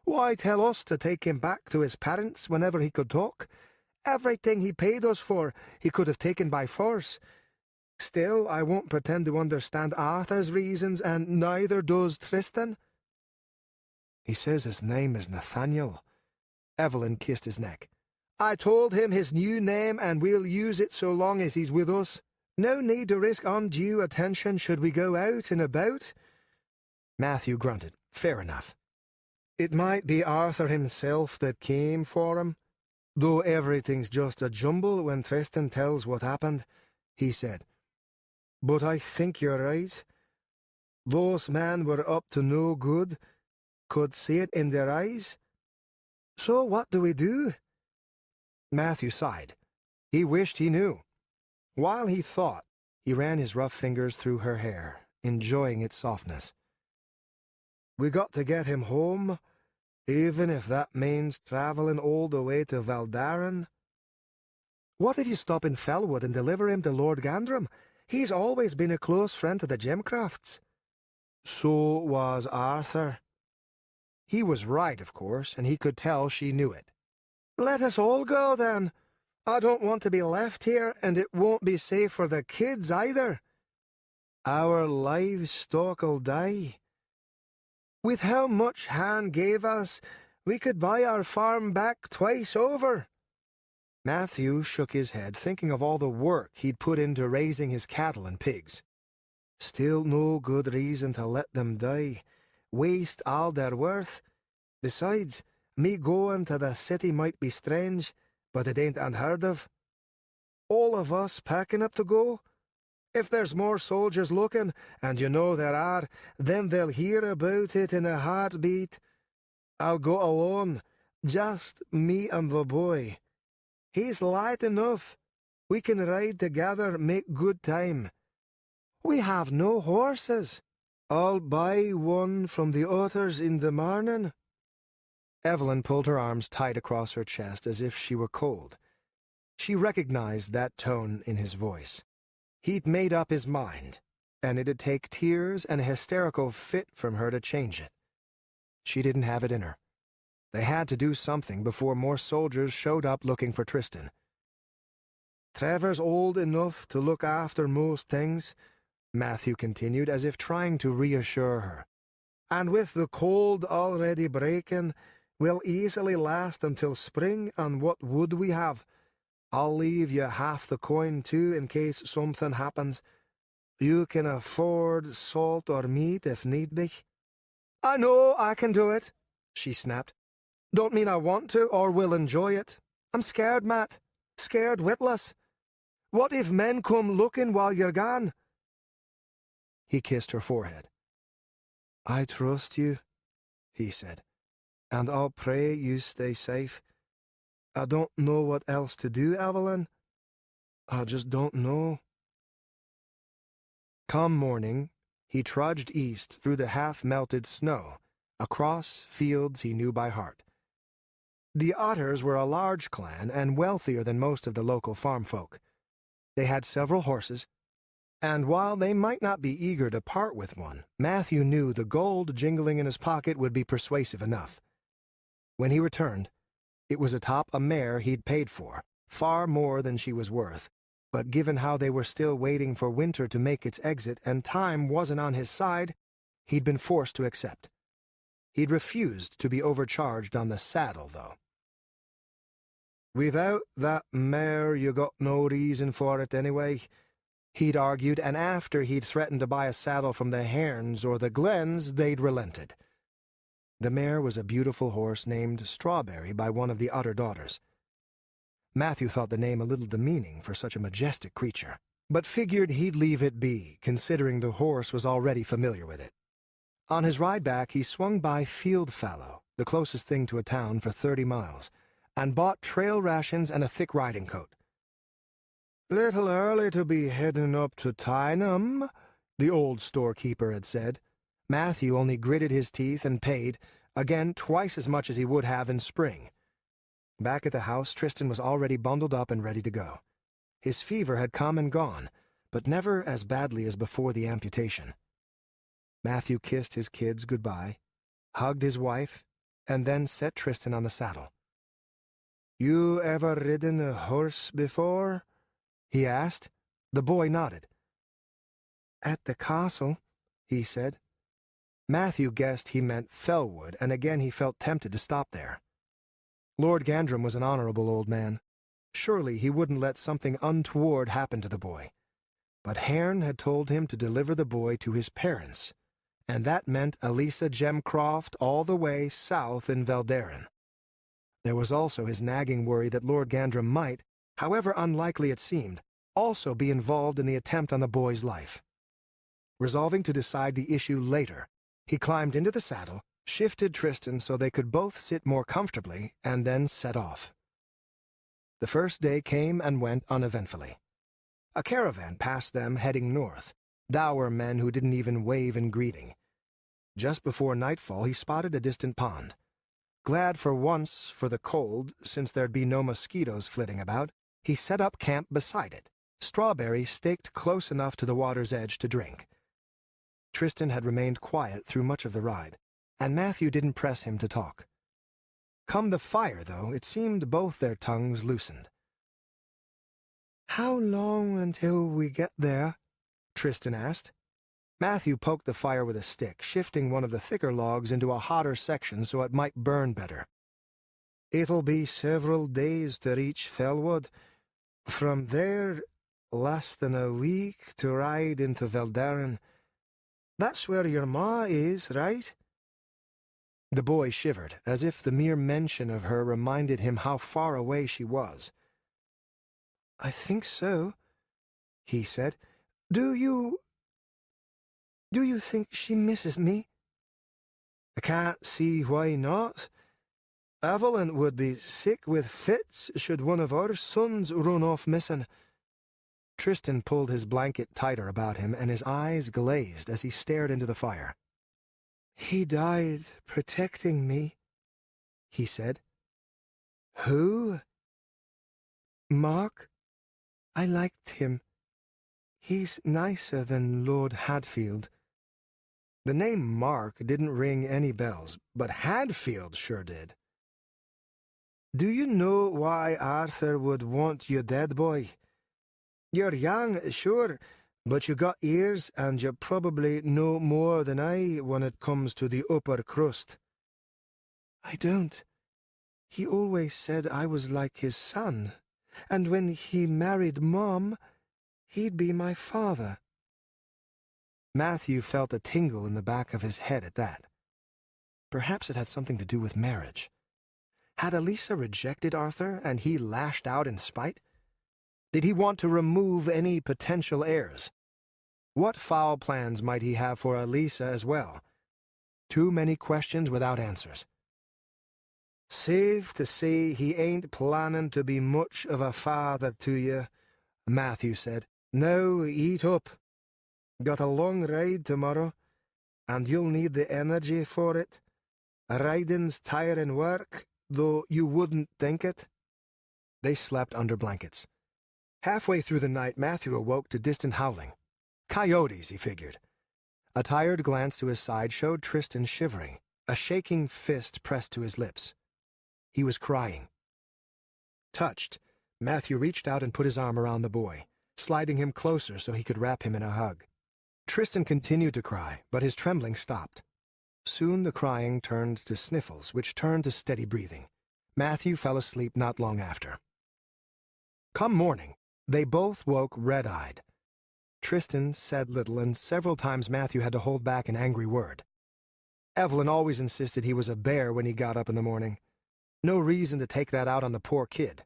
[SPEAKER 1] Why tell us to take him back to his parents whenever he could talk? Everything he paid us for, he could have taken by force. Still, I won't pretend to understand Arthur's reasons, and neither does Tristan. He says his name is Nathaniel. Evelyn kissed his neck. I told him his new name, and we'll use it so long as he's with us. No need to risk undue attention should we go out and about. Matthew grunted. Fair enough. It might be Arthur himself that came for him, though everything's just a jumble when Tristan tells what happened, he said. But I think you're right. Those men were up to no good, could see it in their eyes. So what do we do? Matthew sighed. He wished he knew. While he thought, he ran his rough fingers through her hair, enjoying its softness. We got to get him home, even if that means traveling all the way to Valdaran. What if you stop in Felwood and deliver him to Lord Gandram? He's always been a close friend to the Gemcrafts. So was Arthur. He was right, of course, and he could tell she knew it. Let us all go, then. I don't want to be left here, and it won't be safe for the kids either. Our livestock'll die. With how much Haern gave us, we could buy our farm back twice over. Matthew shook his head, thinking of all the work he'd put into raising his cattle and pigs. Still no good reason to let them die. Waste all their worth. Besides, me going to the city might be strange, but it ain't unheard of. All of us packing up to go? If there's more soldiers looking, and you know there are, then they'll hear about it in a heartbeat. I'll go alone, just me and the boy. He's light enough. We can ride together, make good time. We have no horses. I'll buy one from the otters in the morning. Evelyn pulled her arms tight across her chest as if she were cold. She recognized that tone in his voice. He'd made up his mind, and it'd take tears and a hysterical fit from her to change it. She didn't have it in her. They had to do something before more soldiers showed up looking for Tristan. Trevor's old enough to look after most things, Matthew continued, as if trying to reassure her. And with the cold already breaking, we'll easily last until spring, and what would we have? I'll leave you half the coin, too, in case something happens. You can afford salt or meat if need be. I know I can do it, she snapped. Don't mean I want to or will enjoy it. I'm scared, Matt. Scared witless. What if men come looking while you're gone? He kissed her forehead. I trust you, he said, and I'll pray you stay safe. I don't know what else to do, Evelyn. I just don't know. Come morning, he trudged east through the half-melted snow, across fields he knew by heart. The Otters were a large clan and wealthier than most of the local farm folk. They had several horses, and while they might not be eager to part with one, Matthew knew the gold jingling in his pocket would be persuasive enough. When he returned, it was atop a mare he'd paid for, far more than she was worth, but given how they were still waiting for winter to make its exit and time wasn't on his side, he'd been forced to accept. He'd refused to be overcharged on the saddle, though.
[SPEAKER 2] "Without that mare, you got no reason for it anyway,"
[SPEAKER 1] he'd argued, and after he'd threatened to buy a saddle from the Haerns or the Glens, they'd relented. The mare was a beautiful horse named Strawberry by one of the Utter daughters. Matthew thought the name a little demeaning for such a majestic creature, but figured he'd leave it be, considering the horse was already familiar with it. On his ride back, he swung by Field Fallow, the closest thing to a town for 30 miles, and bought trail rations and a thick riding coat.
[SPEAKER 2] "Little early to be heading up to Tyneham,"
[SPEAKER 1] the old storekeeper had said. Matthew only gritted his teeth and paid, again twice as much as he would have in spring. Back at the house, Tristan was already bundled up and ready to go. His fever had come and gone, but never as badly as before the amputation. Matthew kissed his kids goodbye, hugged his wife, and then set Tristan on the saddle.
[SPEAKER 2] "You ever ridden a horse before?"
[SPEAKER 1] he asked. The boy nodded.
[SPEAKER 2] "At the castle,"
[SPEAKER 1] he said. Matthew guessed he meant Fellwood, and again he felt tempted to stop there. Lord Gandrum was an honorable old man. Surely he wouldn't let something untoward happen to the boy. But Haern had told him to deliver the boy to his parents, and that meant Elisa Gemcroft all the way south in Veldarin. There was also his nagging worry that Lord Gandrum might, however unlikely it seemed, also be involved in the attempt on the boy's life. Resolving to decide the issue later, he climbed into the saddle, shifted Tristan so they could both sit more comfortably, and then set off. The first day came and went uneventfully. A caravan passed them heading north, dour men who didn't even wave in greeting. Just before nightfall he spotted a distant pond. Glad for once for the cold, since there'd be no mosquitoes flitting about, he set up camp beside it, Strawberry staked close enough to the water's edge to drink. Tristan had remained quiet through much of the ride, and Matthew didn't press him to talk. Come the fire, though, it seemed both their tongues loosened.
[SPEAKER 2] "How long until we get there?"
[SPEAKER 1] Tristan asked. Matthew poked the fire with a stick, shifting one of the thicker logs into a hotter section so it might burn better.
[SPEAKER 2] "It'll be several days to reach Fellwood. From there, less than a week to ride into Veldarin. That's where your ma is, right?"
[SPEAKER 1] The boy shivered, as if the mere mention of her reminded him how far away she was.
[SPEAKER 2] "I think so,"
[SPEAKER 1] he said.
[SPEAKER 2] Do you think she misses me?" "I can't see why not. Evelyn would be sick with fits should one of our sons run off missing."
[SPEAKER 1] Tristan pulled his blanket tighter about him, and his eyes glazed as he stared into the fire.
[SPEAKER 2] "He died protecting me,"
[SPEAKER 1] he said.
[SPEAKER 2] "Who?"
[SPEAKER 1] "Mark.
[SPEAKER 2] I liked him. He's nicer than Lord Hadfield."
[SPEAKER 1] The name Mark didn't ring any bells, but Hadfield sure did.
[SPEAKER 2] "Do you know why Arthur would want you dead, boy? You're young, sure, but you got ears, and you probably know more than I when it comes to the upper crust."
[SPEAKER 1] "I don't. He always said I was like his son, and when he married Mom, he'd be my father." Matthew felt a tingle in the back of his head at that. Perhaps it had something to do with marriage. Had Elisa rejected Arthur, and he lashed out in spite? Did he want to remove any potential heirs? What foul plans might he have for Elisa as well? Too many questions without answers.
[SPEAKER 2] "Safe to say he ain't planning to be much of a father to you,"
[SPEAKER 1] Matthew said.
[SPEAKER 2] "Now eat up. Got a long ride tomorrow, and you'll need the energy for it. Riding's tiring work, though you wouldn't think it."
[SPEAKER 1] They slept under blankets. Halfway through the night, Matthew awoke to distant howling. Coyotes, he figured. A tired glance to his side showed Tristan shivering, a shaking fist pressed to his lips. He was crying. Touched, Matthew reached out and put his arm around the boy, sliding him closer so he could wrap him in a hug. Tristan continued to cry, but his trembling stopped. Soon the crying turned to sniffles, which turned to steady breathing. Matthew fell asleep not long after. Come morning, they both woke red-eyed. Tristan said little, and several times Matthew had to hold back an angry word. Evelyn always insisted he was a bear when he got up in the morning. No reason to take that out on the poor kid.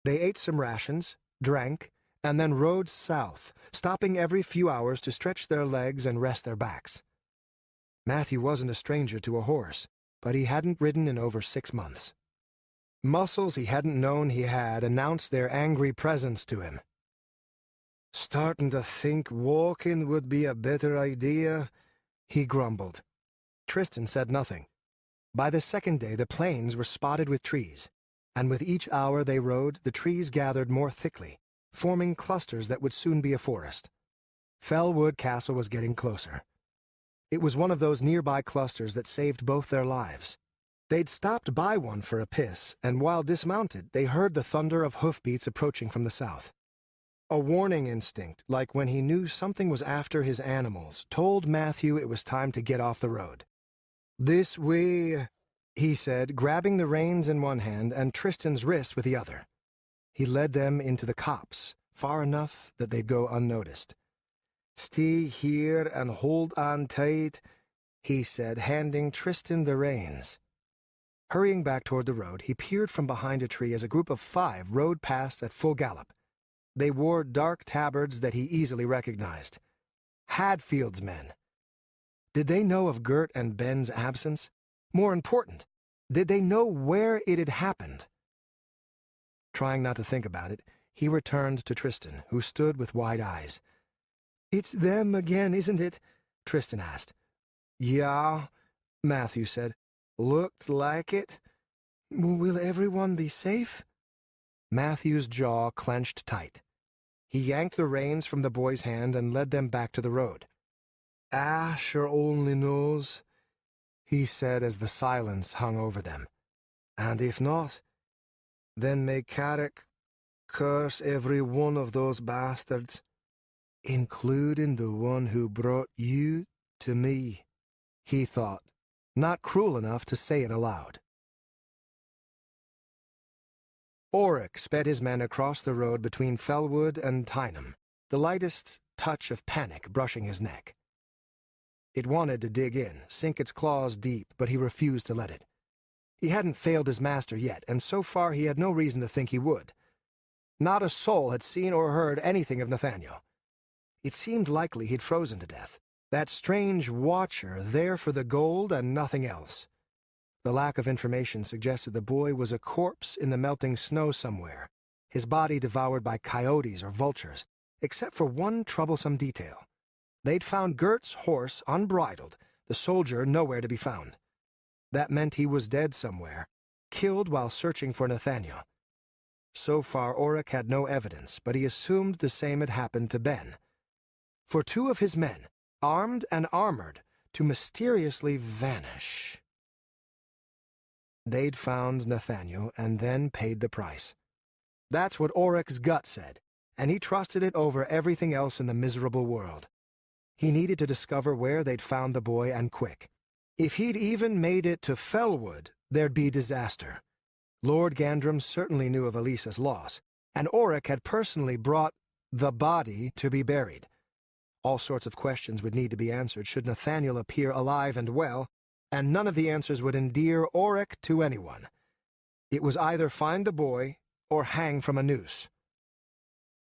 [SPEAKER 1] They ate some rations, drank, and then rode south, stopping every few hours to stretch their legs and rest their backs. Matthew wasn't a stranger to a horse, but he hadn't ridden in over 6 months. Muscles he hadn't known he had announced their angry presence to him.
[SPEAKER 2] "Starting to think walking would be a better idea,"
[SPEAKER 1] he grumbled. Tristan said nothing. By the second day the plains were spotted with trees, and with each hour they rode the trees gathered more thickly, forming clusters that would soon be a forest. Fellwood Castle was getting closer. It was one of those nearby clusters that saved both their lives. They'd stopped by one for a piss, and while dismounted, they heard the thunder of hoofbeats approaching from the south. A warning instinct, like when he knew something was after his animals, told Matthew it was time to get off the road. "This way," he said, grabbing the reins in one hand and Tristan's wrist with the other. He led them into the copse, far enough that they'd go unnoticed. "Stay here and hold on tight," he said, handing Tristan the reins. Hurrying back toward the road, he peered from behind a tree as a group of 5 rode past at full gallop. They wore dark tabards that he easily recognized. Hadfield's men. Did they know of Gert and Ben's absence? More important, did they know where it had happened? Trying not to think about it, he returned to Tristan, who stood with wide eyes. "It's them again, isn't it?" Tristan asked. "Yeah," Matthew said. "Looked like it." "Will everyone be safe?" Matthew's jaw clenched tight. He yanked the reins from the boy's hand and led them back to the road. "Asher only knows," he said as the silence hung over them. "And if not, then may Carrick curse every one of those bastards, including the one who brought you to me," he thought, not cruel enough to say it aloud. Oric sped his men across the road between Fellwood and Tyneham, the lightest touch of panic brushing his neck. It wanted to dig in, sink its claws deep, but he refused to let it. He hadn't failed his master yet, and so far he had no reason to think he would. Not a soul had seen or heard anything of Nathaniel. It seemed likely he'd frozen to death, that strange watcher there for the gold and nothing else. The lack of information suggested the boy was a corpse in the melting snow somewhere, his body devoured by coyotes or vultures, except for one troublesome detail. They'd found Gert's horse unbridled, the soldier nowhere to be found. That meant he was dead somewhere, killed while searching for Nathaniel. So far Oric had no evidence, but he assumed the same had happened to Ben. For 2 of his men, armed and armored, to mysteriously vanish. They'd found Nathaniel and then paid the price. That's what Oric's gut said, and he trusted it over everything else in the miserable world. He needed to discover where they'd found the boy, and quick. If he'd even made it to Fellwood, there'd be disaster. Lord Gandrum certainly knew of Elisa's loss, and Oric had personally brought the body to be buried. All sorts of questions would need to be answered should Nathaniel appear alive and well, and none of the answers would endear Oric to anyone. It was either find the boy or hang from a noose.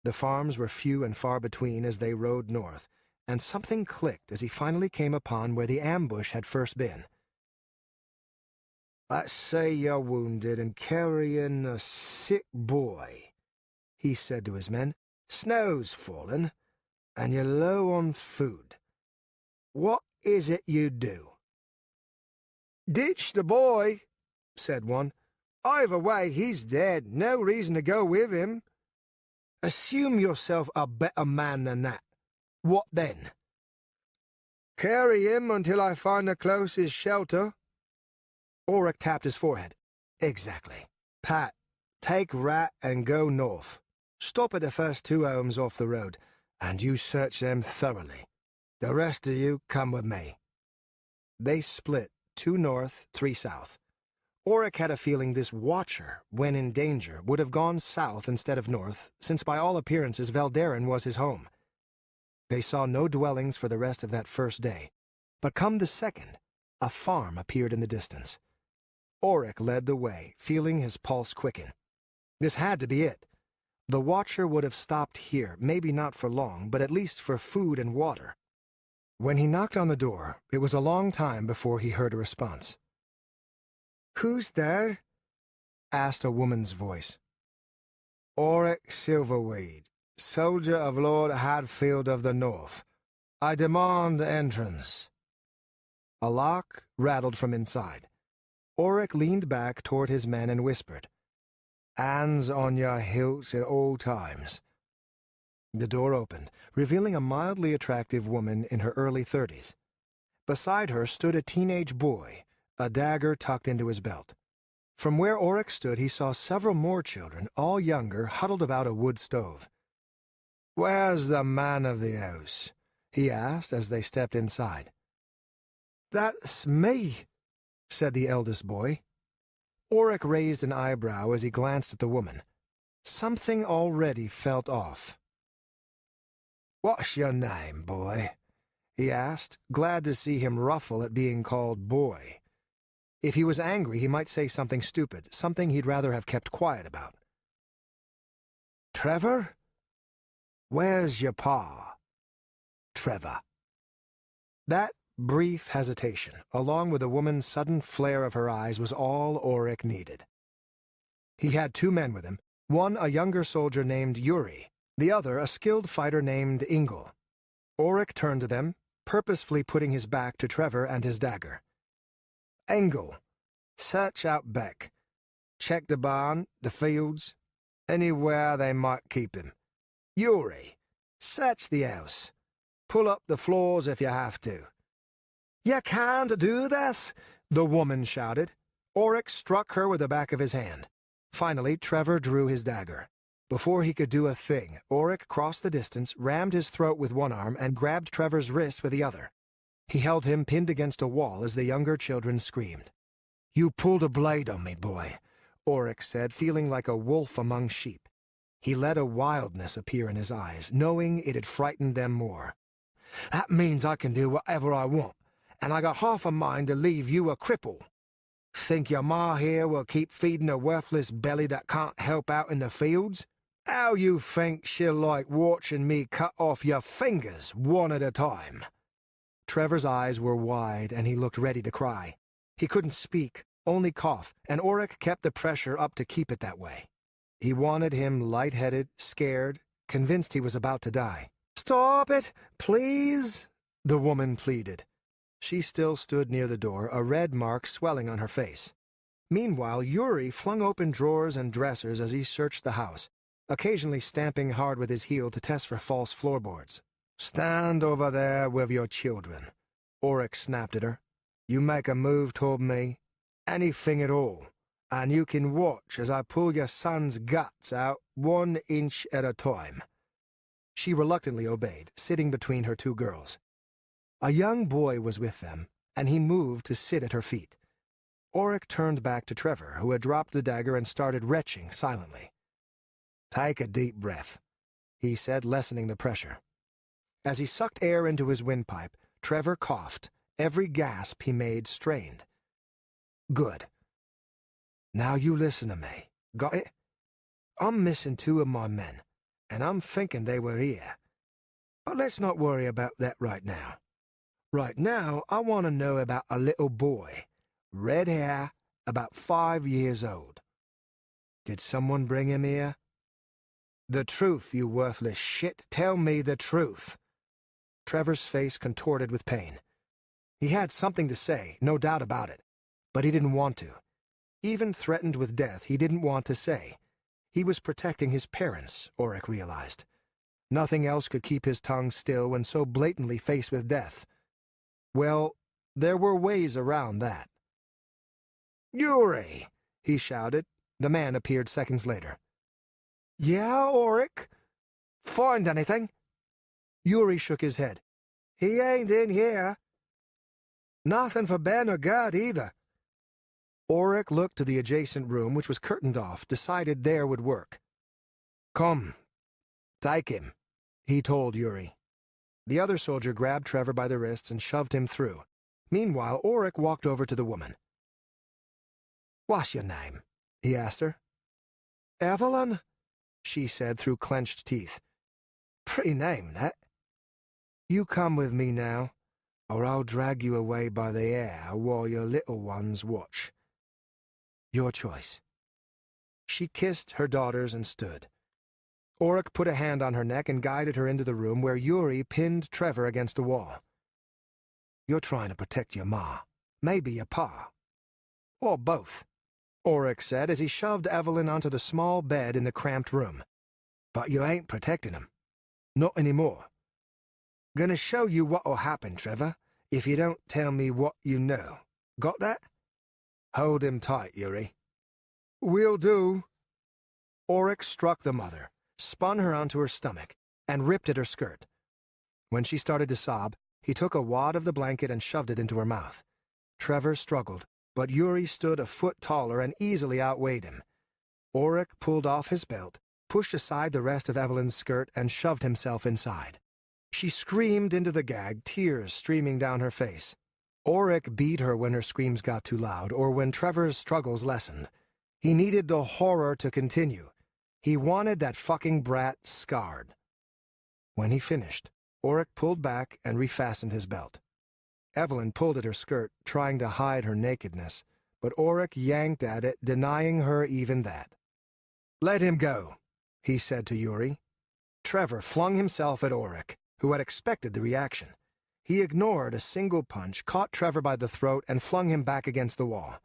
[SPEAKER 1] The farms were few and far between as they rode north, and something clicked as he finally came upon where the ambush had first been. "Let's say you're wounded and carrying a sick boy," he said to his men. "Snow's fallen, and you're low on food. What is it you do?" "Ditch the boy," said one. "Either way, he's dead. No reason to go with him." "Assume yourself a better man than that. What then?" "Carry him until I find the closest shelter." Oric tapped his forehead. "Exactly. Pat, take Rat and go north. Stop at the first 2 homes off the road, and you search them thoroughly. The rest of you come with me." They split, 2 north, 3 south. Auric had a feeling this Watcher, when in danger, would have gone south instead of north, since by all appearances Valderin was his home. They saw no dwellings for the rest of that first day, but come the second, a farm appeared in the distance. Auric led the way, feeling his pulse quicken. This had to be it. The Watcher would have stopped here, maybe not for long, but at least for food and water. When he knocked on the door, it was a long time before he heard a response.
[SPEAKER 2] "Who's there?"
[SPEAKER 1] asked a woman's voice.
[SPEAKER 2] "Auric Silverweed, soldier of Lord Hadfield of the North. I demand entrance."
[SPEAKER 1] A lock rattled from inside. Auric leaned back toward his men and whispered,
[SPEAKER 2] "Hands on your hilts at all times."
[SPEAKER 1] The door opened, revealing a mildly attractive woman in her early 30s. Beside her stood a teenage boy, a dagger tucked into his belt. From where Auric stood, he saw several more children, all younger, huddled about a wood stove.
[SPEAKER 2] "Where's the man of the house?"
[SPEAKER 1] he asked as they stepped inside.
[SPEAKER 2] "That's me,"
[SPEAKER 1] said the eldest boy. Auric raised an eyebrow as he glanced at the woman. Something already felt off.
[SPEAKER 2] "What's your name, boy?"
[SPEAKER 1] he asked, glad to see him ruffle at being called boy. If he was angry, he might say something stupid, something he'd rather have kept quiet about.
[SPEAKER 2] "Trevor? Where's your pa?"
[SPEAKER 1] Trevor. That brief hesitation, along with the woman's sudden flare of her eyes, was all Auric needed. He had 2 men with him, one a younger soldier named Yuri, the other a skilled fighter named Ingle. Auric turned to them, purposefully putting his back to Trevor and his dagger.
[SPEAKER 2] "Ingle, search out back. Check the barn, the fields, anywhere they might keep him. Yuri, search the house. Pull up the floors if you have to."
[SPEAKER 1] "You can't do this," the woman shouted. Auric struck her with the back of his hand. Finally, Trevor drew his dagger. Before he could do a thing, Auric crossed the distance, rammed his throat with one arm, and grabbed Trevor's wrist with the other. He held him pinned against a wall as the younger children screamed.
[SPEAKER 2] "You pulled a blade on me, boy,"
[SPEAKER 1] Auric said, feeling like a wolf among sheep. He let a wildness appear in his eyes, knowing it had frightened them more.
[SPEAKER 2] "That means I can do whatever I want, and I got half a mind to leave you a cripple. Think your ma here will keep feeding a worthless belly that can't help out in the fields? How you think she'll like watching me cut off your fingers one at a time?"
[SPEAKER 1] Trevor's eyes were wide, and he looked ready to cry. He couldn't speak, only cough, and Auric kept the pressure up to keep it that way. He wanted him lightheaded, scared, convinced he was about to die.
[SPEAKER 2] "Stop it, please,"
[SPEAKER 1] the woman pleaded. She still stood near the door, a red mark swelling on her face. Meanwhile, Yuri flung open drawers and dressers as he searched the house, occasionally stamping hard with his heel to test for false floorboards.
[SPEAKER 2] "Stand over there with your children,"
[SPEAKER 1] Auric snapped at her.
[SPEAKER 2] "You make a move toward me, anything at all, and you can watch as I pull your son's guts out 1 inch at a time."
[SPEAKER 1] She reluctantly obeyed, sitting between her 2 girls. A young boy was with them, and he moved to sit at her feet. Auric turned back to Trevor, who had dropped the dagger and started retching silently.
[SPEAKER 2] "Take a deep breath,"
[SPEAKER 1] he said, lessening the pressure. As he sucked air into his windpipe, Trevor coughed, every gasp he made strained.
[SPEAKER 2] "Good. Now you listen to me. Got it? I'm missing 2 of my men, and I'm thinking they were here. But let's not worry about that right now. Right now, I want to know about a little boy, red hair, about 5 years old. Did someone bring him here? The truth, you worthless shit. Tell me the truth."
[SPEAKER 1] Trevor's face contorted with pain. He had something to say, no doubt about it, but he didn't want to. Even threatened with death, he didn't want to say. He was protecting his parents, Auric realized. Nothing else could keep his tongue still when so blatantly faced with death. Well, there were ways around that.
[SPEAKER 2] "Yuri!"
[SPEAKER 1] he shouted. The man appeared seconds later.
[SPEAKER 2] "Yeah, Auric? Find anything?"
[SPEAKER 1] Yuri shook his head.
[SPEAKER 2] "He ain't in here." Nothing for Ben or Gert either.
[SPEAKER 1] Auric looked to the adjacent room, which was curtained off, decided there would work. Come, take him, he told Yuri. The other soldier grabbed Trevor by the wrists and shoved him through. Meanwhile, Auric walked over to the woman. "What's your name?" he asked her.
[SPEAKER 2] "Evelyn,"
[SPEAKER 1] she said through clenched teeth.
[SPEAKER 2] "Pretty name, that."
[SPEAKER 1] "You come with me now, or I'll drag you away by the hair while your little ones watch. Your choice." She kissed her daughters and stood. Auric put a hand on her neck and guided her into the room where Yuri pinned Trevor against a wall. "You're trying to protect your ma, maybe your pa. Or both," Auric said as he shoved Evelyn onto the small bed in the cramped room. "But you ain't protecting 'em. Not anymore. Gonna show you what'll happen, Trevor, if you don't tell me what you know. Got that? Hold him tight, Yuri."
[SPEAKER 2] "Will do."
[SPEAKER 1] Auric struck the mother, spun her onto her stomach, and ripped at her skirt. When she started to sob, he took a wad of the blanket and shoved it into her mouth. Trevor struggled, but Yuri stood a foot taller and easily outweighed him. Auric pulled off his belt, pushed aside the rest of Evelyn's skirt, and shoved himself inside. She screamed into the gag, tears streaming down her face. Auric beat her when her screams got too loud, or when Trevor's struggles lessened. He needed the horror to continue. He wanted that fucking brat scarred. When he finished, Auric pulled back and refastened his belt. Evelyn pulled at her skirt, trying to hide her nakedness, but Auric yanked at it, denying her even that. "Let him go," he said to Yuri. Trevor flung himself at Auric, who had expected the reaction. He ignored a single punch, caught Trevor by the throat, and flung him back against the wall.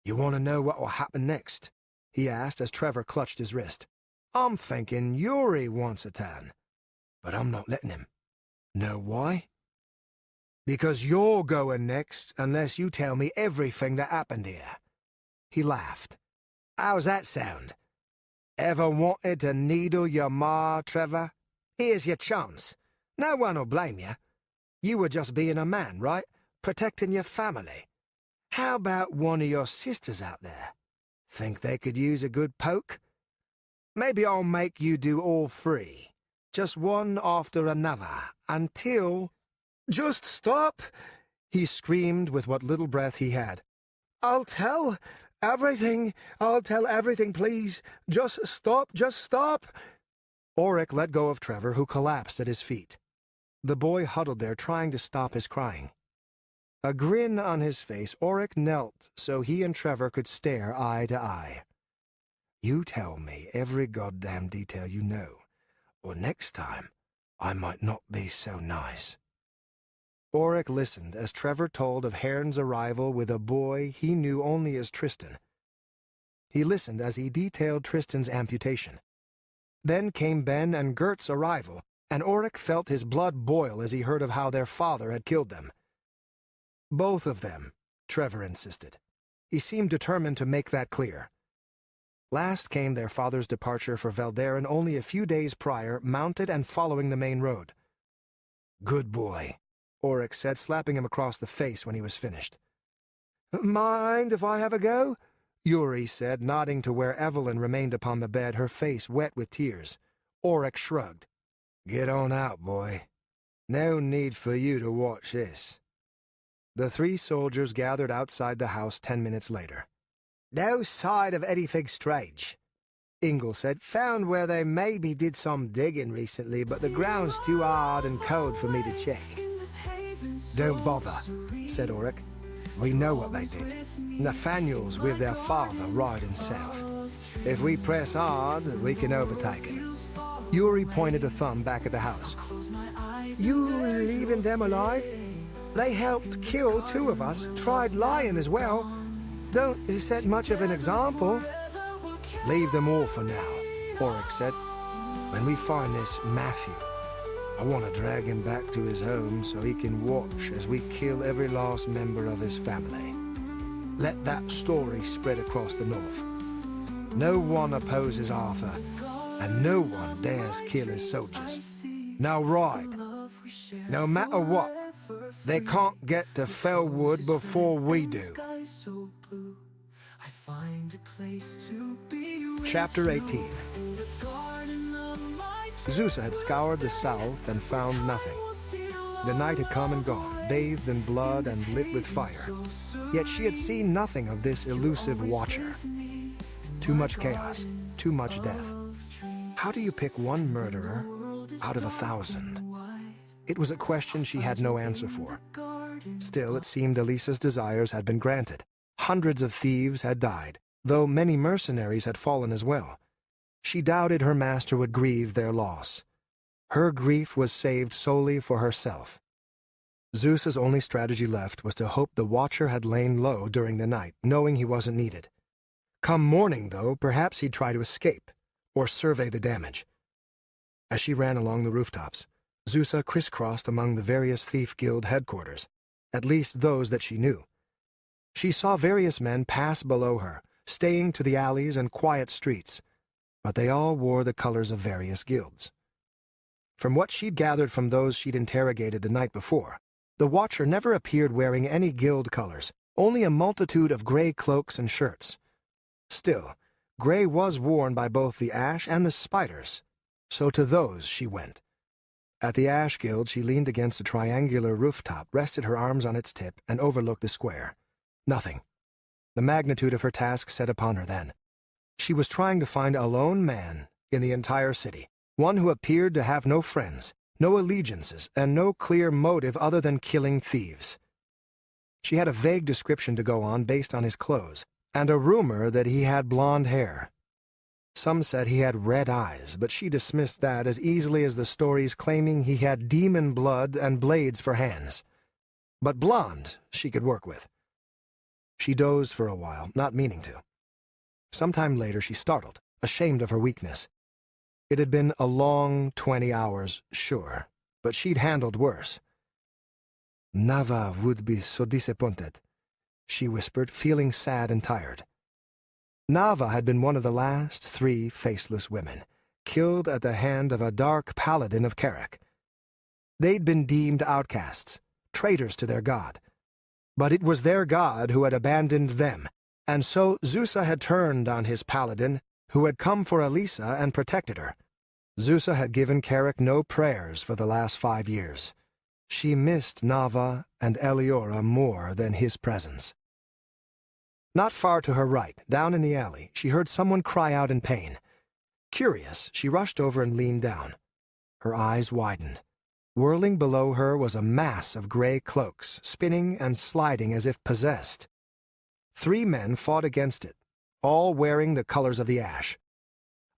[SPEAKER 1] "You want to know what will happen next?" he asked as Trevor clutched his wrist. "I'm thinking Yuri wants a turn, but I'm not letting him. Know why? Because you're going next unless you tell me everything that happened here." He laughed. "How's that sound? Ever wanted to needle your ma, Trevor? Here's your chance. No one'll blame you. You were just being a man, right? Protecting your family. How about one of your sisters out there? Think they could use a good poke? Maybe I'll make you do all three, just one after another, until—" "Just stop!" he screamed with what little breath he had. I'll tell everything, please. Just stop." Auric let go of Trevor, who collapsed at his feet. The boy huddled there, trying to stop his crying. A grin on his face, Auric knelt so he and Trevor could stare eye to eye. "You tell me every goddamn detail you know, or next time I might not be so nice." Auric listened as Trevor told of Haern's arrival with a boy he knew only as Tristan. He listened as he detailed Tristan's amputation. Then came Ben and Gert's arrival, and Auric felt his blood boil as he heard of how their father had killed them. Both of them, Trevor insisted. He seemed determined to make that clear. Last came their father's departure for Valderan only a few days prior, mounted and following the main road. "Good boy," Auric said, slapping him across the face when he was finished. "Mind if I have a go?" Yuri said, nodding to where Evelyn remained upon the bed, her face wet with tears. Auric shrugged. "Get on out, boy. No need for you to watch this." The three soldiers gathered outside the house 10 minutes later. "No sign of anything strange," Ingle said. "Found where they maybe did some digging recently, but the ground's too hard and cold for me to check." "Don't bother," said Auric. "We know what they did. Nathaniel's with their father riding south. If we press hard, we can overtake him." Yuri pointed a thumb back at the house. "You leaving them alive? They helped kill 2 of us, tried lying as well. Don't set much of an example." "Leave them all for now," Auric said. "When we find this Matthew, I want to drag him back to his home so he can watch as we kill every last member of his family. Let that story spread across the north. No one opposes Arthur, and no one dares kill his soldiers. Now ride, no matter what."
[SPEAKER 2] They can't get to Fellwood before we do.
[SPEAKER 1] Chapter 18. Zusa had scoured the south and found nothing. The night had come and gone, bathed in blood and lit with fire. Yet she had seen nothing of this elusive watcher. Too much chaos, too much death. How do you pick one murderer out of 1,000? It was a question she had no answer for. Still, it seemed Elisa's desires had been granted. Hundreds of thieves had died, though many mercenaries had fallen as well. She doubted her master would grieve their loss. Her grief was saved solely for herself. Zeus's only strategy left was to hope the watcher had lain low during the night, knowing he wasn't needed. Come morning, though, perhaps he'd try to escape, or survey the damage. As she ran along the rooftops, Zusa crisscrossed among the various thief guild headquarters, at least those that she knew. She saw various men pass below her, staying to the alleys and quiet streets, but they all wore the colors of various guilds. From what she'd gathered from those she'd interrogated the night before, the watcher never appeared wearing any guild colors, only a multitude of gray cloaks and shirts. Still, gray was worn by both the Ash and the Spiders, so to those she went. At the Ash Guild, she leaned against a triangular rooftop, rested her arms on its tip, and overlooked the square. Nothing. The magnitude of her task set upon her then. She was trying to find a lone man in the entire city, one who appeared to have no friends, no allegiances, and no clear motive other than killing thieves. She had a vague description to go on based on his clothes, and a rumor that he had blonde hair. Some said he had red eyes, but she dismissed that as easily as the stories claiming he had demon blood and blades for hands. But blonde she could work with. She dozed for a while, not meaning to. Sometime later she startled, ashamed of her weakness. It had been a long 20 hours, sure, but she'd handled worse. "Nava would be so disappointed," she whispered, feeling sad and tired. Nava had been one of the last 3 faceless women, killed at the hand of a dark paladin of Carrick. They'd been deemed outcasts, traitors to their god. But it was their god who had abandoned them, and so Zusa had turned on his paladin, who had come for Elisa and protected her. Zusa had given Carrick no prayers for the last 5 years. She missed Nava and Eliora more than his presence. Not far to her right, down in the alley, she heard someone cry out in pain. Curious, she rushed over and leaned down. Her eyes widened. Whirling below her was a mass of gray cloaks, spinning and sliding as if possessed. 3 men fought against it, all wearing the colors of the Ash.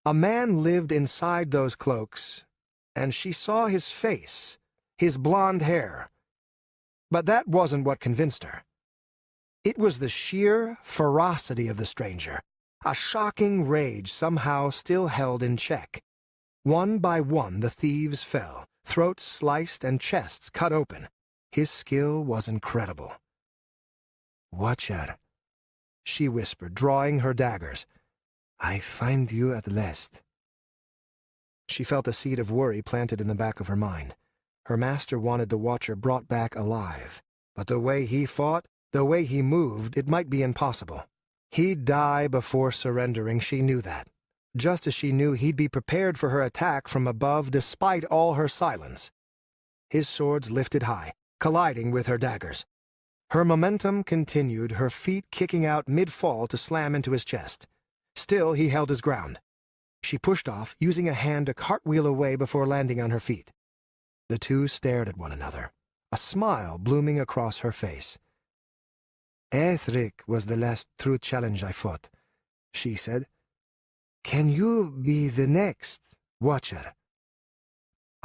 [SPEAKER 1] A man lived inside those cloaks, and she saw his face, his blonde hair. But that wasn't what convinced her. It was the sheer ferocity of the stranger, a shocking rage somehow still held in check. One by one the thieves fell, throats sliced and chests cut open. His skill was incredible. "Watcher," she whispered, drawing her daggers. "I find you at last." She felt a seed of worry planted in the back of her mind. Her master wanted the Watcher brought back alive, but the way he fought, the way he moved, it might be impossible. He'd die before surrendering, she knew that. Just as she knew he'd be prepared for her attack from above despite all her silence. His swords lifted high, colliding with her daggers. Her momentum continued, her feet kicking out mid-fall to slam into his chest. Still, he held his ground. She pushed off, using a hand to cartwheel away before landing on her feet. The two stared at one another, a smile blooming across her face. "Ethric was the last true challenge I fought," she said. "Can you be the next, Watcher?"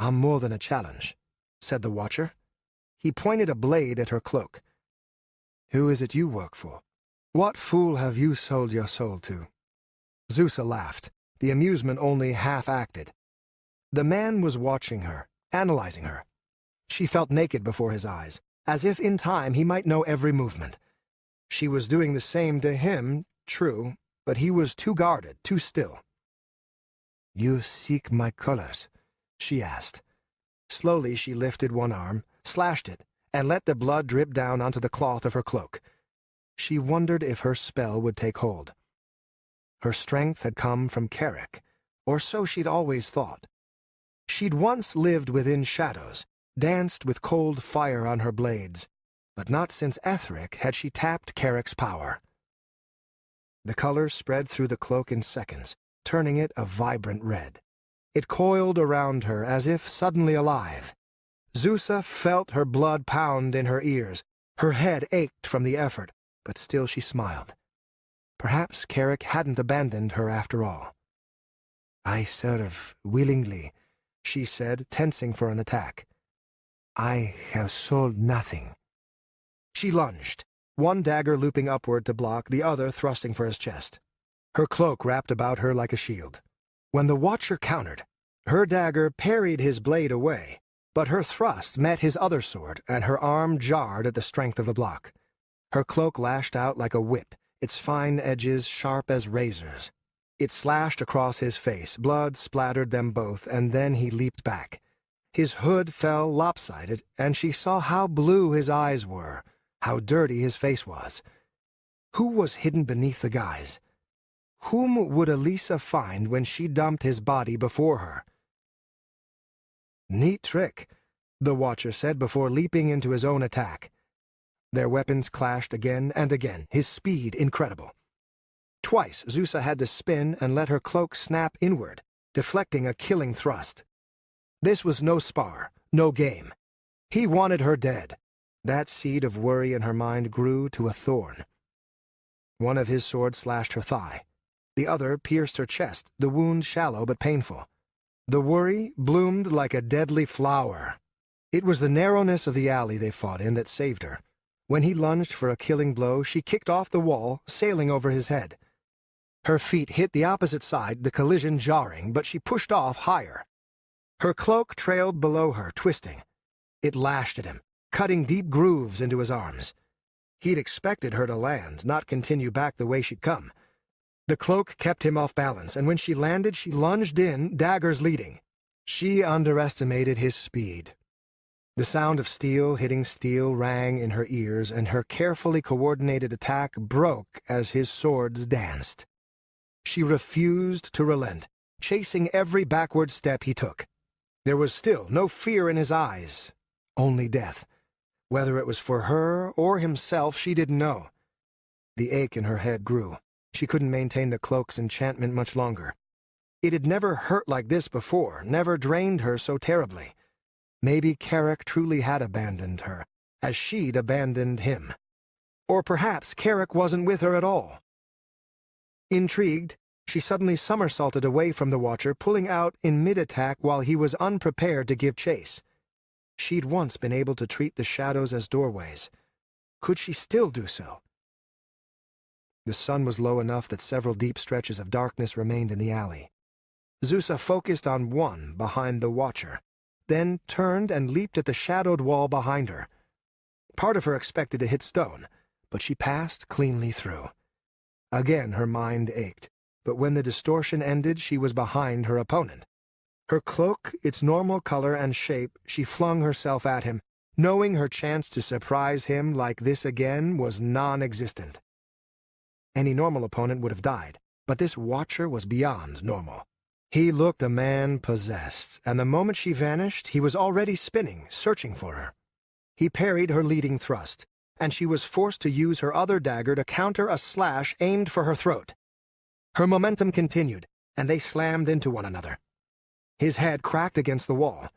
[SPEAKER 1] "I'm more than a challenge," said the Watcher. He pointed a blade at her cloak. "Who is it you work for? What fool have you sold your soul to?" Zusa laughed, the amusement only half-acted. The man was watching her, analyzing her. She felt naked before his eyes, as if in time he might know every movement. She was doing the same to him, true, but he was too guarded, too still. "You seek my colors?" she asked. Slowly she lifted one arm, slashed it, and let the blood drip down onto the cloth of her cloak. She wondered if her spell would take hold. Her strength had come from Carrick, or so she'd always thought. She'd once lived within shadows, danced with cold fire on her blades, but not since Etheric had she tapped Carrick's power. The color spread through the cloak in seconds, turning it a vibrant red. It coiled around her as if suddenly alive. Zusa felt her blood pound in her ears. Her head ached from the effort, but still she smiled. Perhaps Carrick hadn't abandoned her after all. "I serve willingly," she said, tensing for an attack. "I have sold nothing." She lunged, one dagger looping upward to block, the other thrusting for his chest. Her cloak wrapped about her like a shield. When the Watcher countered, her dagger parried his blade away, but her thrust met his other sword, and her arm jarred at the strength of the block. Her cloak lashed out like a whip, its fine edges sharp as razors. It slashed across his face, blood splattered them both, and then he leaped back. His hood fell lopsided, and she saw how blue his eyes were, how dirty his face was. Who was hidden beneath the guise? Whom would Elisa find when she dumped his body before her? "Neat trick," the Watcher said before leaping into his own attack. Their weapons clashed again and again, his speed incredible. Twice Zusa had to spin and let her cloak snap inward, deflecting a killing thrust. This was no spar, no game. He wanted her dead. That seed of worry in her mind grew to a thorn. One of his swords slashed her thigh. The other pierced her chest, the wound shallow but painful. The worry bloomed like a deadly flower. It was the narrowness of the alley they fought in that saved her. When he lunged for a killing blow, she kicked off the wall, sailing over his head. Her feet hit the opposite side, the collision jarring, but she pushed off higher. Her cloak trailed below her, twisting. It lashed at him, cutting deep grooves into his arms. He'd expected her to land, not continue back the way she'd come. The cloak kept him off balance, and when she landed, she lunged in, daggers leading. She underestimated his speed. The sound of steel hitting steel rang in her ears, and her carefully coordinated attack broke as his swords danced. She refused to relent, chasing every backward step he took. There was still no fear in his eyes, only death. Whether it was for her or himself, she didn't know. The ache in her head grew. She couldn't maintain the cloak's enchantment much longer. It had never hurt like this before, never drained her so terribly. Maybe Carrick truly had abandoned her, as she'd abandoned him. Or perhaps Carrick wasn't with her at all. Intrigued, she suddenly somersaulted away from the Watcher, pulling out in mid-attack while he was unprepared to give chase. She'd once been able to treat the shadows as doorways. Could she still do so? The sun was low enough that several deep stretches of darkness remained in the alley. Zusa focused on one behind the Watcher, then turned and leaped at the shadowed wall behind her. Part of her expected to hit stone, but she passed cleanly through. Again her mind ached, but when the distortion ended, she was behind her opponent. Her cloak, its normal color and shape, she flung herself at him, knowing her chance to surprise him like this again was non-existent. Any normal opponent would have died, but this Watcher was beyond normal. He looked a man possessed, and the moment she vanished, he was already spinning, searching for her. He parried her leading thrust, and she was forced to use her other dagger to counter a slash aimed for her throat. Her momentum continued, and they slammed into one another. His head cracked against the wall.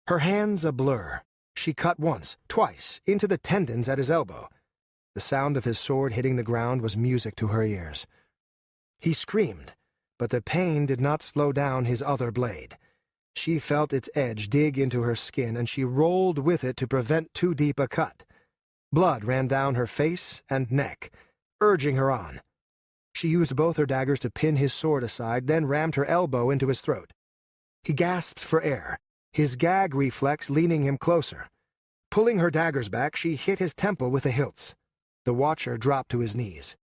[SPEAKER 1] Her hands a blur. She cut once, twice, into the tendons at his elbow. The sound of his sword hitting the ground was music to her ears. He screamed, but the pain did not slow down his other blade. She felt its edge dig into her skin, and she rolled with it to prevent too deep a cut. Blood ran down her face and neck, urging her on. She used both her daggers to pin his sword aside, then rammed her elbow into his throat. He gasped for air, his gag reflex leaning him closer. Pulling her daggers back, she hit his temple with the hilts. The Watcher dropped to his knees.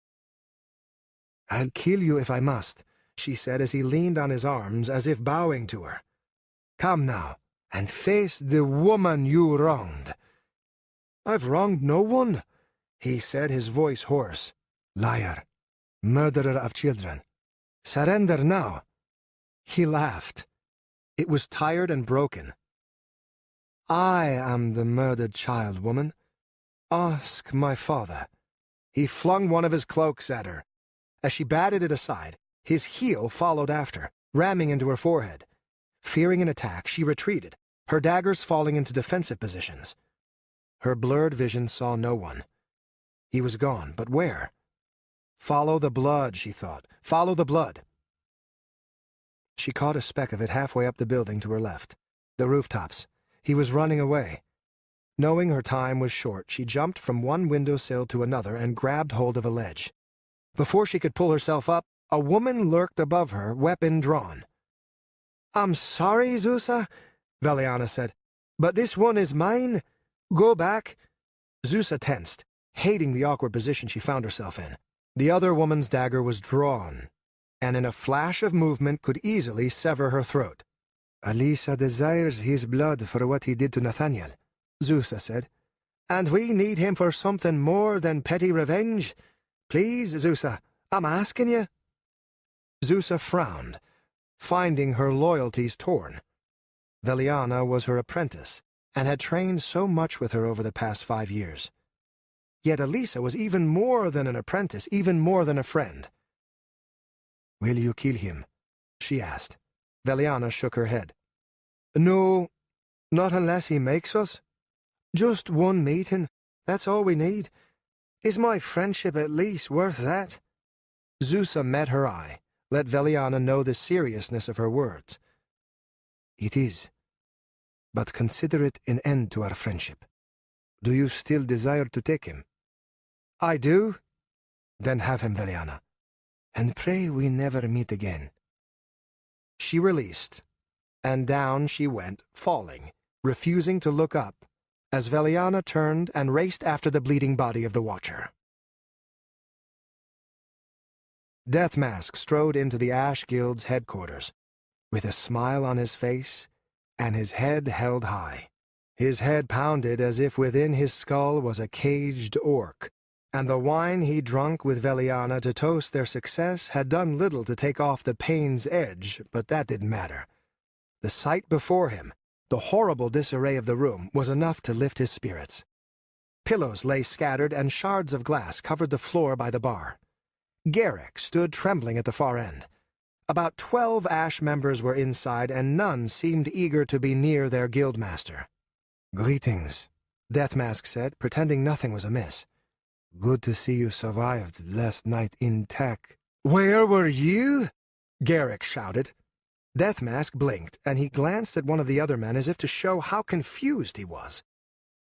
[SPEAKER 1] "I'll kill you if I must," she said as he leaned on his arms as if bowing to her. "Come now, and face the woman you wronged."
[SPEAKER 2] I've wronged no one, he said, his voice hoarse. Liar. Murderer of children. Surrender now. He laughed. It was tired and broken. I am the murdered child, woman. Ask my father. He flung one of his cloaks at her. As she batted it aside, his heel followed after, ramming into her forehead. Fearing an attack, she retreated, her daggers falling into defensive positions. Her blurred vision saw no one. He was gone, but where? Follow the blood, she thought. Follow the blood. She caught a speck of it halfway up the building to her left. The rooftops. He was running away. Knowing her time was short, she jumped from one windowsill to another and grabbed hold of a ledge. Before she could pull herself up, a woman lurked above her, weapon drawn. I'm sorry, Zusa, Veliana said, but this one is mine. Go back. Zusa tensed, hating the awkward position she found herself in. The other woman's dagger was drawn, and in a flash of movement could easily sever her throat. Alisa desires his blood for what he did to Nathaniel, Zusa said, and we need him for something more than petty revenge. Please, Zusa, I'm asking you. Zusa frowned, finding her loyalties torn. Veliana was her apprentice, and had trained so much with her over the past 5 years. Yet Alisa was even more than an apprentice, even more than a friend. Will you kill him? She asked. Veliana shook her head. No, not unless he makes us. Just one meeting, that's all we need. Is my friendship at least worth that? Zusa met her eye, let Veliana know the seriousness of her words. It is, but consider it an end to our friendship. Do you still desire to take him? I do. Then have him, Veliana, and pray we never meet again. She released, and down she went, falling, refusing to look up, as Veliana turned and raced after the bleeding body of the Watcher. Deathmask strode into the Ash Guild's headquarters, with a smile on his face and his head held high. His head pounded as if within his skull was a caged orc, and the wine he drunk with Veliana to toast their success had done little to take off the pain's edge, but that didn't matter. The sight before him, the horrible disarray of the room, was enough to lift his spirits. Pillows lay scattered and shards of glass covered the floor by the bar. Garrick stood trembling at the far end. About 12 Ash members were inside, and none seemed eager to be near their guildmaster. Greetings, Deathmask said, pretending nothing was amiss. Good to see you survived last night intact. Where were you? Garrick shouted. Deathmask blinked, and he glanced at one of the other men as if to show how confused he was.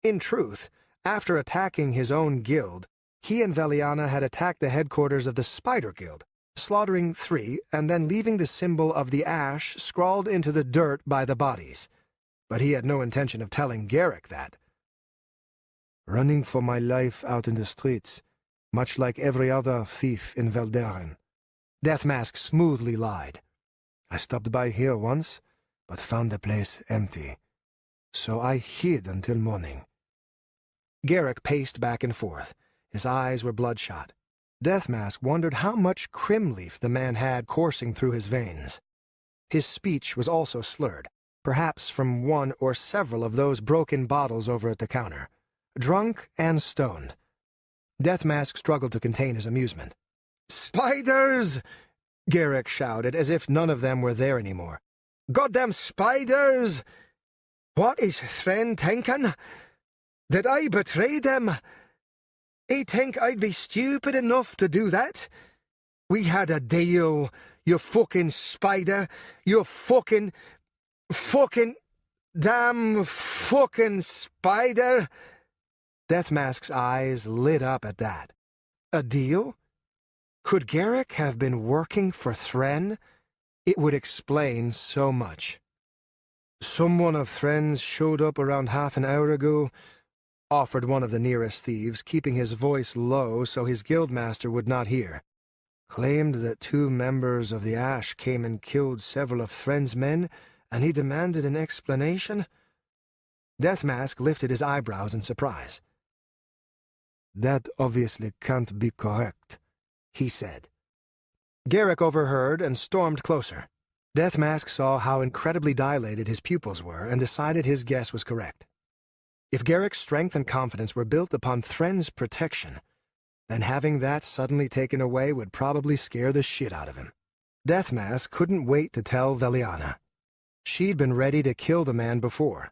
[SPEAKER 2] In truth, after attacking his own guild, he and Veliana had attacked the headquarters of the Spider Guild, slaughtering 3 and then leaving the symbol of the ash scrawled into the dirt by the bodies. But he had no intention of telling Garrick that. Running for my life out in the streets, much like every other thief in Veldaren. Deathmask smoothly lied. I stopped by here once, but found the place empty. So I hid until morning. Garrick paced back and forth. His eyes were bloodshot. Deathmask wondered how much crimleaf the man had coursing through his veins. His speech was also slurred, perhaps from one or several of those broken bottles over at the counter. Drunk and stoned. Deathmask struggled to contain his amusement. Spiders! Garrick shouted, as if none of them were there anymore. Goddamn spiders! What is Thren thinking? Did I betray them? He think I'd be stupid enough to do that? We had a deal, you fucking spider, you fucking damn fucking spider. Deathmask's eyes lit up at that. A deal? Could Garrick have been working for Thren? It would explain so much. Someone of Thren's showed up around half an hour ago, offered one of the nearest thieves, keeping his voice low so his guildmaster would not hear. Claimed that 2 members of the Ash came and killed several of Thren's men, and he demanded an explanation. Deathmask lifted his eyebrows in surprise.
[SPEAKER 1] That obviously can't be correct, he said. Garrick overheard and stormed closer. Deathmask saw how incredibly dilated his pupils were and decided his guess was correct. If Garrick's strength and confidence were built upon Thren's protection, then having that suddenly taken away would probably scare the shit out of him. Deathmask couldn't wait to tell Veliana. She'd been ready to kill the man before.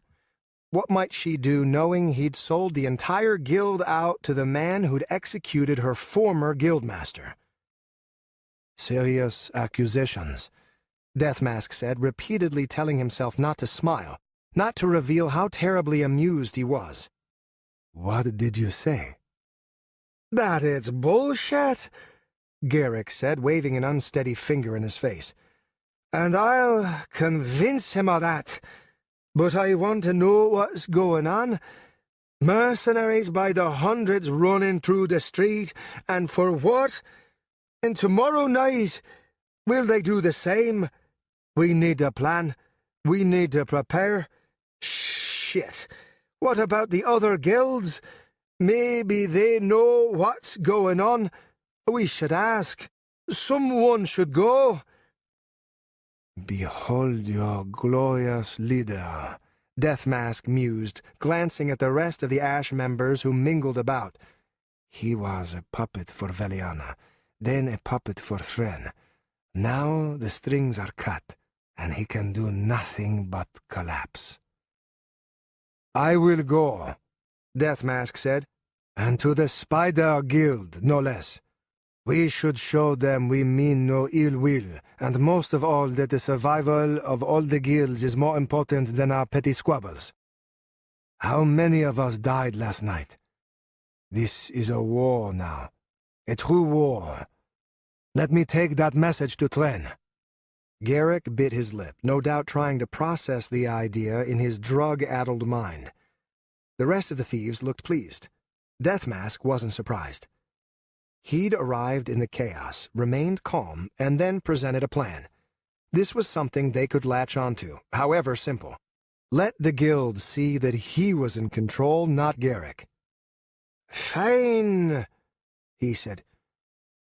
[SPEAKER 1] What might she do knowing he'd sold the entire guild out to the man who'd executed her former guildmaster? Serious accusations, Deathmask said, repeatedly telling himself not to smile, not to reveal how terribly amused he was. What did you say?
[SPEAKER 2] That it's bullshit,
[SPEAKER 1] Garrick said, waving an unsteady finger in his face.
[SPEAKER 2] And I'll convince him of that. But I want to know what's going on. Mercenaries by the hundreds running through the street, and for what? And tomorrow night, will they do the same? We need a plan. We need to prepare. Shit. What about the other guilds? Maybe they know what's going on. We should ask. Someone should go.
[SPEAKER 1] Behold your glorious leader, Deathmask mused, glancing at the rest of the Ash members who mingled about. He was a puppet for Veliana, then a puppet for Thren. Now the strings are cut, and he can do nothing but collapse. I will go, Deathmask said, and to the Spider Guild, no less. We should show them we mean no ill will, and most of all that the survival of all the guilds is more important than our petty squabbles. How many of us died last night? This is a war now, a true war. Let me take that message to Thren. Garrick bit his lip, no doubt trying to process the idea in his drug-addled mind. The rest of the thieves looked pleased. Deathmask wasn't surprised. He'd arrived in the chaos, remained calm, and then presented a plan. This was something they could latch onto, however simple. Let the guild see that he was in control, not Garrick.
[SPEAKER 2] Fine, he said.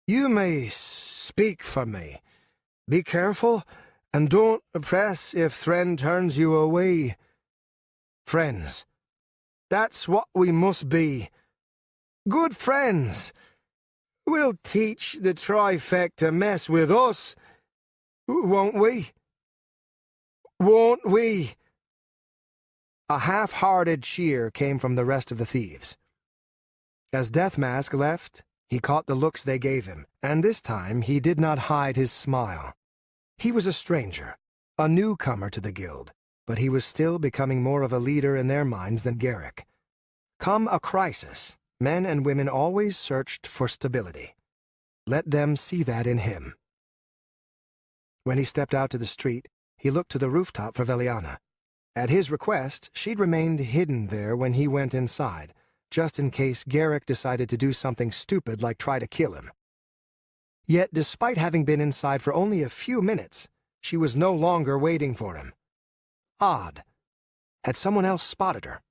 [SPEAKER 2] You may speak for me. Be careful, and don't press if Thren turns you away. Friends. That's what we must be. Good friends. We'll teach the trifecta to mess with us, won't we? Won't we?
[SPEAKER 1] A half-hearted cheer came from the rest of the thieves. As Deathmask left, he caught the looks they gave him, and this time he did not hide his smile. He was a stranger, a newcomer to the guild, but he was still becoming more of a leader in their minds than Garrick. Come a crisis, men and women always searched for stability. Let them see that in him. When he stepped out to the street, he looked to the rooftop for Veliana. At his request, she'd remained hidden there when he went inside, just in case Garrick decided to do something stupid like try to kill him. Yet, despite having been inside for only a few minutes, she was no longer waiting for him. Odd. Had someone else spotted her?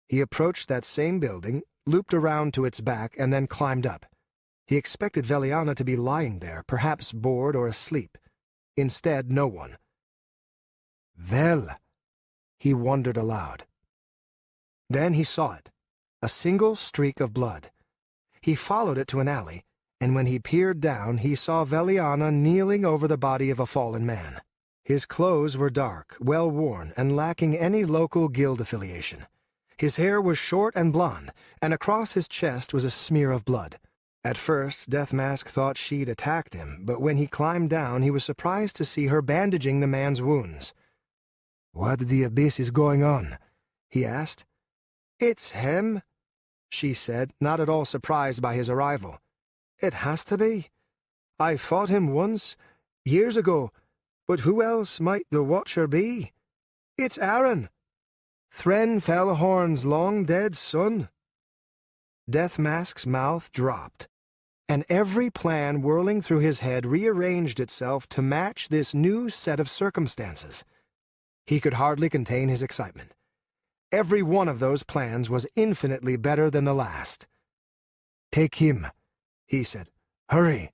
[SPEAKER 1] He approached that same building, looped around to its back, and then climbed up. He expected Veliana to be lying there, perhaps bored or asleep. Instead, no one. Vel, he wondered aloud. Then he saw it, a single streak of blood. He followed it to an alley, and when he peered down, he saw Veliana kneeling over the body of a fallen man. His clothes were dark, well-worn, and lacking any local guild affiliation. His hair was short and blonde, and across his chest was a smear of blood. At first, Deathmask thought she'd attacked him, but when he climbed down, he was surprised to see her bandaging the man's wounds. "What the abyss is going on?" he asked. "It's him," she said, not at all surprised by his arrival. "It has to be. I fought him once, years ago, but who else might the Watcher be? It's Haern, Thren Fellhorn's long-dead son." Deathmask's mouth dropped, and every plan whirling through his head rearranged itself to match this new set of circumstances. He could hardly contain his excitement. Every one of those plans was infinitely better than the last. "Take him," he said. "Hurry!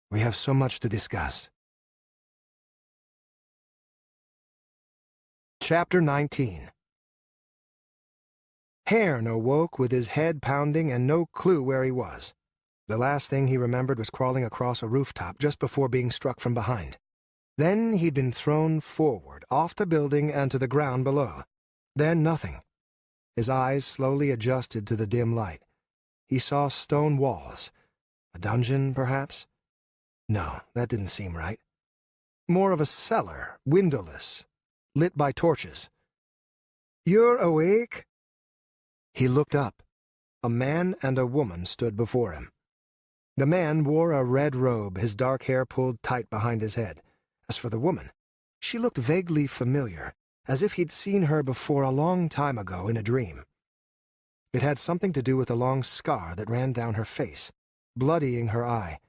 [SPEAKER 1] We have so much to discuss." Chapter 19. Haern awoke with his head pounding and no clue where he was. The last thing he remembered was crawling across a rooftop just before being struck from behind. Then he'd been thrown forward, off the building and to the ground below. Then nothing. His eyes slowly adjusted to the dim light. He saw stone walls. A dungeon, perhaps? No, that didn't seem right. More of a cellar, windowless, lit by torches.
[SPEAKER 2] "You're awake?"
[SPEAKER 1] He looked up. A man and a woman stood before him. The man wore a red robe, his dark hair pulled tight behind his head. As for the woman, she looked vaguely familiar, as if he'd seen her before a long time ago in a dream. It had something to do with a long scar that ran down her face, bloodying her eye.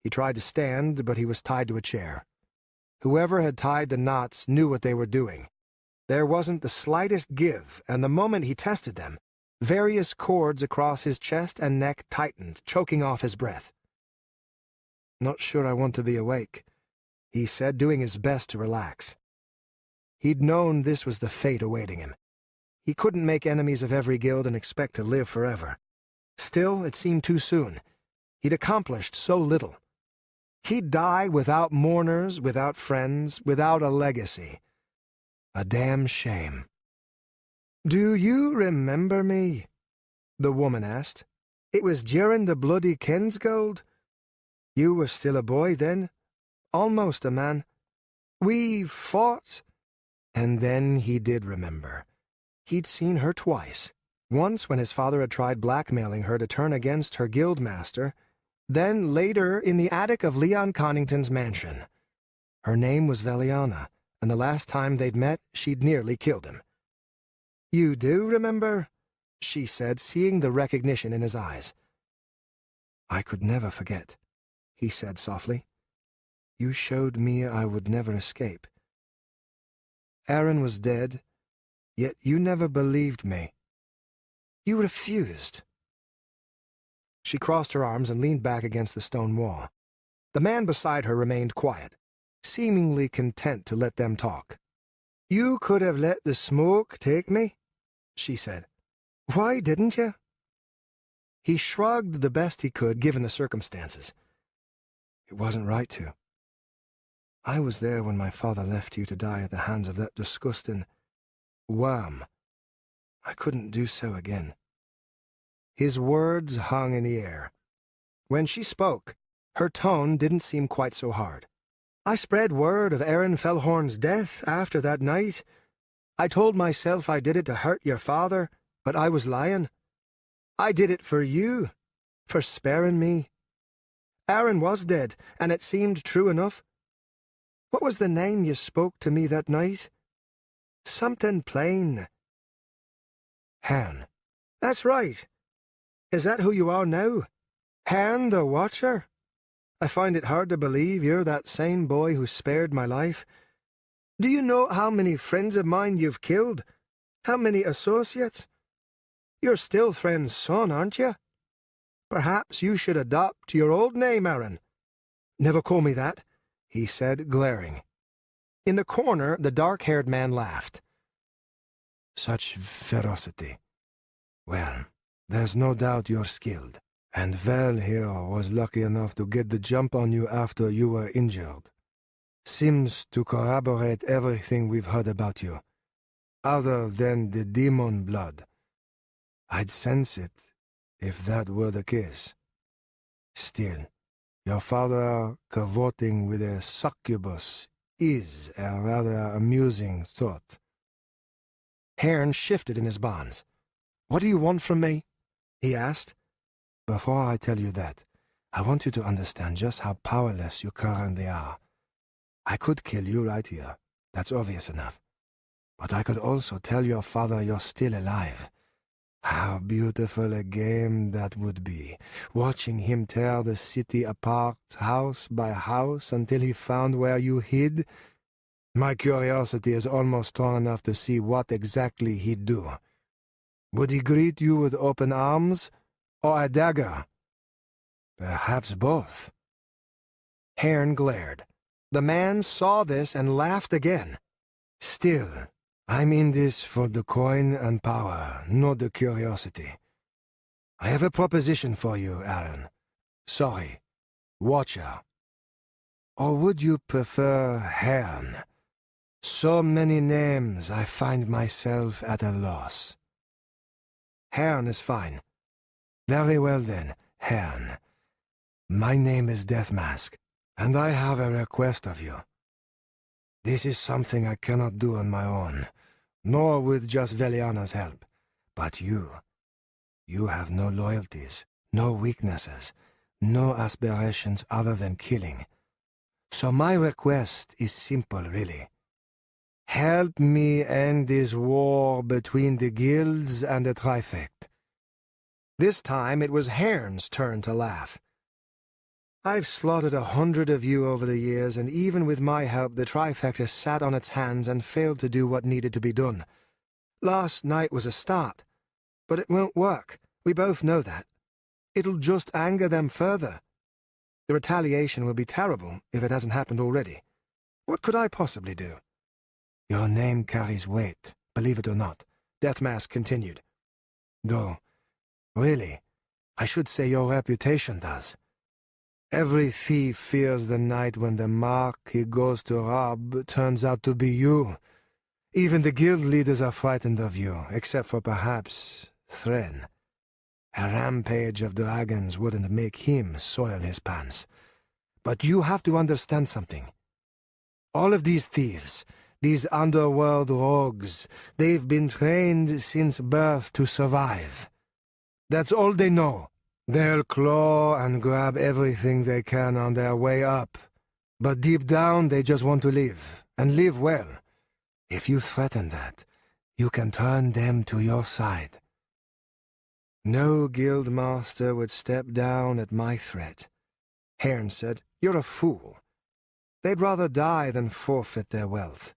[SPEAKER 1] He tried to stand, but he was tied to a chair. Whoever had tied the knots knew what they were doing. There wasn't the slightest give, and the moment he tested them, various cords across his chest and neck tightened, choking off his breath. "Not sure I want to be awake," he said, doing his best to relax. He'd known this was the fate awaiting him. He couldn't make enemies of every guild and expect to live forever. Still, it seemed too soon. He'd accomplished so little. He'd die without mourners, without friends, without a legacy. A damn shame.
[SPEAKER 2] "Do you remember me?"
[SPEAKER 1] the woman asked.
[SPEAKER 2] "It was during the bloody Kinsgold. You were still a boy then, almost a man. We fought."
[SPEAKER 1] And then he did remember. He'd seen her twice. Once when his father had tried blackmailing her to turn against her guildmaster, then later in the attic of Leon Connington's mansion. Her name was Veliana, and the last time they'd met, she'd nearly killed him.
[SPEAKER 2] "You do remember?"
[SPEAKER 1] she said, seeing the recognition in his eyes. "I could never forget," he said softly. "You showed me I would never escape. Aaron was dead, yet you never believed me. You refused." She crossed her arms and leaned back against the stone wall. The man beside her remained quiet, seemingly content to let them talk.
[SPEAKER 2] "You could have let the smoke take me,"
[SPEAKER 1] she said.
[SPEAKER 2] "Why didn't you?"
[SPEAKER 1] He shrugged the best he could, given the circumstances. "It wasn't right to. I was there when my father left you to die at the hands of that disgusting worm. I couldn't do so again." His words hung in the air. When she spoke, her tone didn't seem quite so hard.
[SPEAKER 2] "I spread word of Aaron Fellhorn's death after that night. I told myself I did it to hurt your father, but I was lying. I did it for you, for sparing me. Aaron was dead, and it seemed true enough. What was the name you spoke to me that night? Something plain."
[SPEAKER 1] "Haern."
[SPEAKER 2] "That's right. Is that who you are now? Haern the Watcher? I find it hard to believe you're that same boy who spared my life. Do you know how many friends of mine you've killed? How many associates? You're still Friend's son, aren't you? Perhaps you should adopt your old name, Aaron."
[SPEAKER 1] "Never call me that," he said, glaring. In the corner, the dark-haired man laughed. "Such ferocity. Well, there's no doubt you're skilled, and Val here was lucky enough to get the jump on you after you were injured. Seems to corroborate everything we've heard about you, other than the demon blood. I'd sense it, if that were the case. Still, your father cavorting with a succubus is a rather amusing thought." Haern shifted in his bonds. "What do you want from me?" he asked. "Before I tell you that, I want you to understand just how powerless you currently are. I could kill you right here. That's obvious enough. But I could also tell your father you're still alive. How beautiful a game that would be, watching him tear the city apart, house by house, until he found where you hid. My curiosity is almost strong enough to see what exactly he'd do. Would he greet you with open arms, or a dagger
[SPEAKER 2] Perhaps both.
[SPEAKER 1] Haern glared. The man saw this and laughed again.
[SPEAKER 2] Still, I'm in this for the coin and power, not the curiosity. I have a proposition for you, Haern. Sorry, Watcher. Or would you prefer Haern? So many names, I find myself at a loss.
[SPEAKER 1] Haern is fine.
[SPEAKER 2] Very well then, Haern. My name is Deathmask, and I have a request of you. This is something I cannot do on my own, nor with just Veliana's help. But you have no loyalties, no weaknesses, no aspirations other than killing. So my request is simple, really. Help me end this war between the guilds and the Trifect.
[SPEAKER 1] This time it was Haern's turn to laugh. I've slaughtered 100 of you over the years, and even with my help the Trifect has sat on its hands and failed to do what needed to be done. Last night was a start, but it won't work. We both know that. It'll just anger them further. The retaliation will be terrible if it hasn't happened already. What could I possibly do?
[SPEAKER 2] Your name carries weight, believe it or not,
[SPEAKER 1] Deathmask continued.
[SPEAKER 2] Though, really, I should say your reputation does. Every thief fears the night when the mark he goes to rob turns out to be you. Even the guild leaders are frightened of you, except for perhaps Thren. A rampage of dragons wouldn't make him soil his pants. But you have to understand something. All of these thieves, these underworld rogues, they've been trained since birth to survive. That's all they know. They'll claw and grab everything they can on their way up. But deep down they just want to live, and live well. If you threaten that, you can turn them to your side.
[SPEAKER 1] No guild master would step down at my threat. Haern said, "You're a fool. They'd rather die than forfeit their wealth."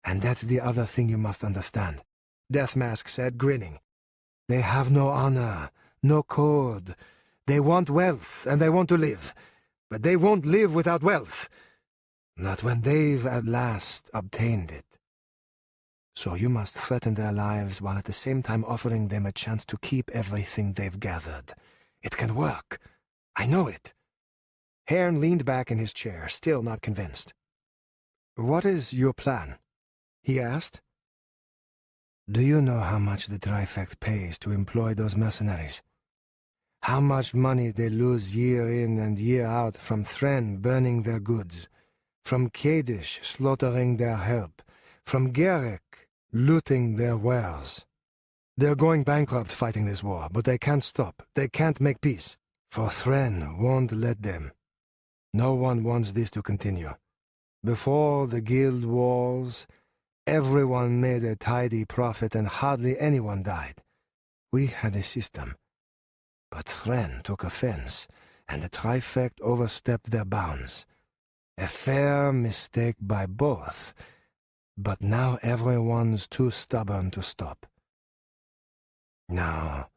[SPEAKER 2] And that's the other thing you must understand,
[SPEAKER 1] Deathmask said, grinning.
[SPEAKER 2] They have no honor, no code. They want wealth, and they want to live. But they won't live without wealth. Not when they've at last obtained it. So you must threaten their lives while at the same time offering them a chance to keep everything they've gathered. It can work. I know it.
[SPEAKER 1] Haern leaned back in his chair, still not convinced. "What is your plan?" he asked.
[SPEAKER 2] Do you know how much the Trifect pays to employ those mercenaries? How much money they lose year in and year out from Thren burning their goods, from Kadish slaughtering their help, from Garrick looting their wares? They're going bankrupt fighting this war, but they can't stop. They can't make peace, for Thren won't let them. No one wants this to continue. Before the guild wars, everyone made a tidy profit and hardly anyone died. We had a system. But Thren took offense, and the Trifect overstepped their bounds. A fair mistake by both, but now everyone's too stubborn to stop. Now,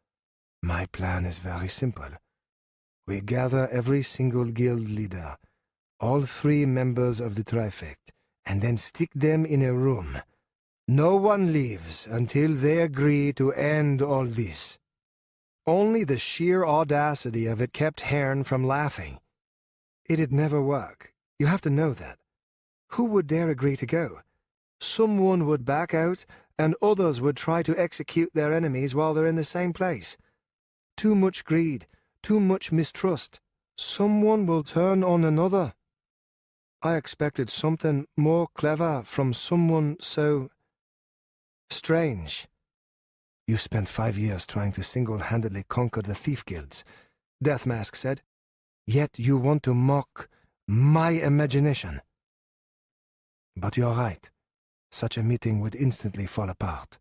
[SPEAKER 2] my plan is very simple. We gather every single guild leader, all 3 members of the Trifect, and then stick them in a room. No one leaves until they agree to end all this.
[SPEAKER 1] Only the sheer audacity of it kept Haern from laughing. It'd never work. You have to know that. Who would dare agree to go? Someone would back out, and others would try to execute their enemies while they're in the same place. Too much greed, too much mistrust. Someone will turn on another. I expected something more clever from someone so strange.
[SPEAKER 2] You spent 5 years trying to single-handedly conquer the thief guilds,
[SPEAKER 1] Deathmask said.
[SPEAKER 2] Yet you want to mock my imagination. But you're right. Such a meeting would instantly fall apart.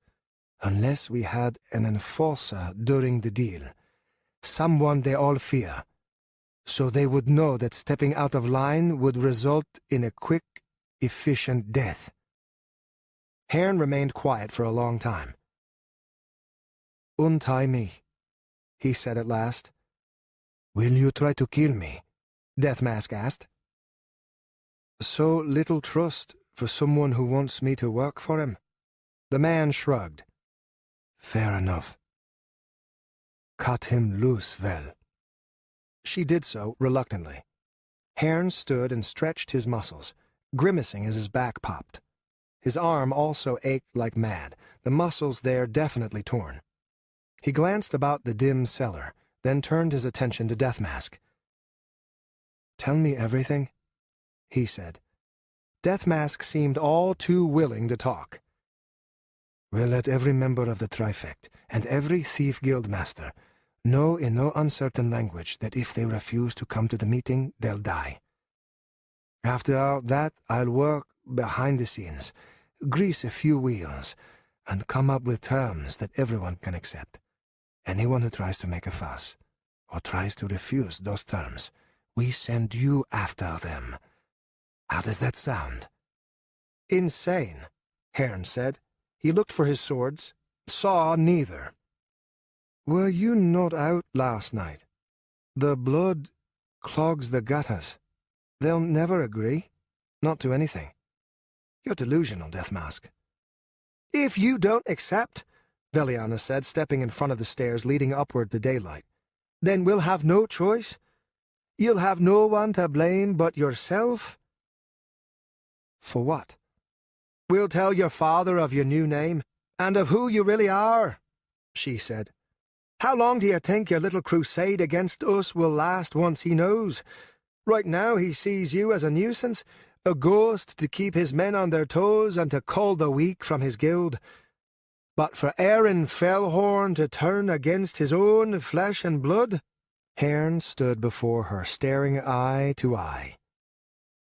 [SPEAKER 2] Unless we had an enforcer during the deal. Someone they all fear. So they would know that stepping out of line would result in a quick, efficient death.
[SPEAKER 1] Haern remained quiet for a long time. "Untie me," he said at last. Will you try to kill me? Deathmask asked. So little trust for someone who wants me to work for him? The man shrugged. Fair enough. Cut him loose, well. She did so reluctantly. Haern stood and stretched his muscles, grimacing as his back popped. His arm also ached like mad, the muscles there definitely torn. He glanced about the dim cellar, then turned his attention to Deathmask. Tell me everything, he said. Deathmask seemed all too willing to talk. We'll let every member of the Trifect and every thief guild master know in no uncertain language that if they refuse to come to the meeting, they'll die. After that, I'll work behind the scenes, grease a few wheels, and come up with terms that everyone can accept. Anyone who tries to make a fuss, or tries to refuse those terms, we send you after them. How does that sound? Insane, Haern said. He looked for his swords, saw neither. Were you not out last night? The blood clogs the gutters. They'll never agree. Not to anything. You're delusional, Deathmask. If you don't accept, Veliana said, stepping in front of the stairs leading upward to daylight, then we'll have no choice. You'll have no one to blame but yourself. For what? We'll tell your father of your new name, and of who you really are, she said. How long do you think your little crusade against us will last once he knows? Right now he sees you as a nuisance, a ghost to keep his men on their toes and to cull the weak from his guild. But for Aaron Fellhorn to turn against his own flesh and blood? Haern stood before her, staring eye to eye.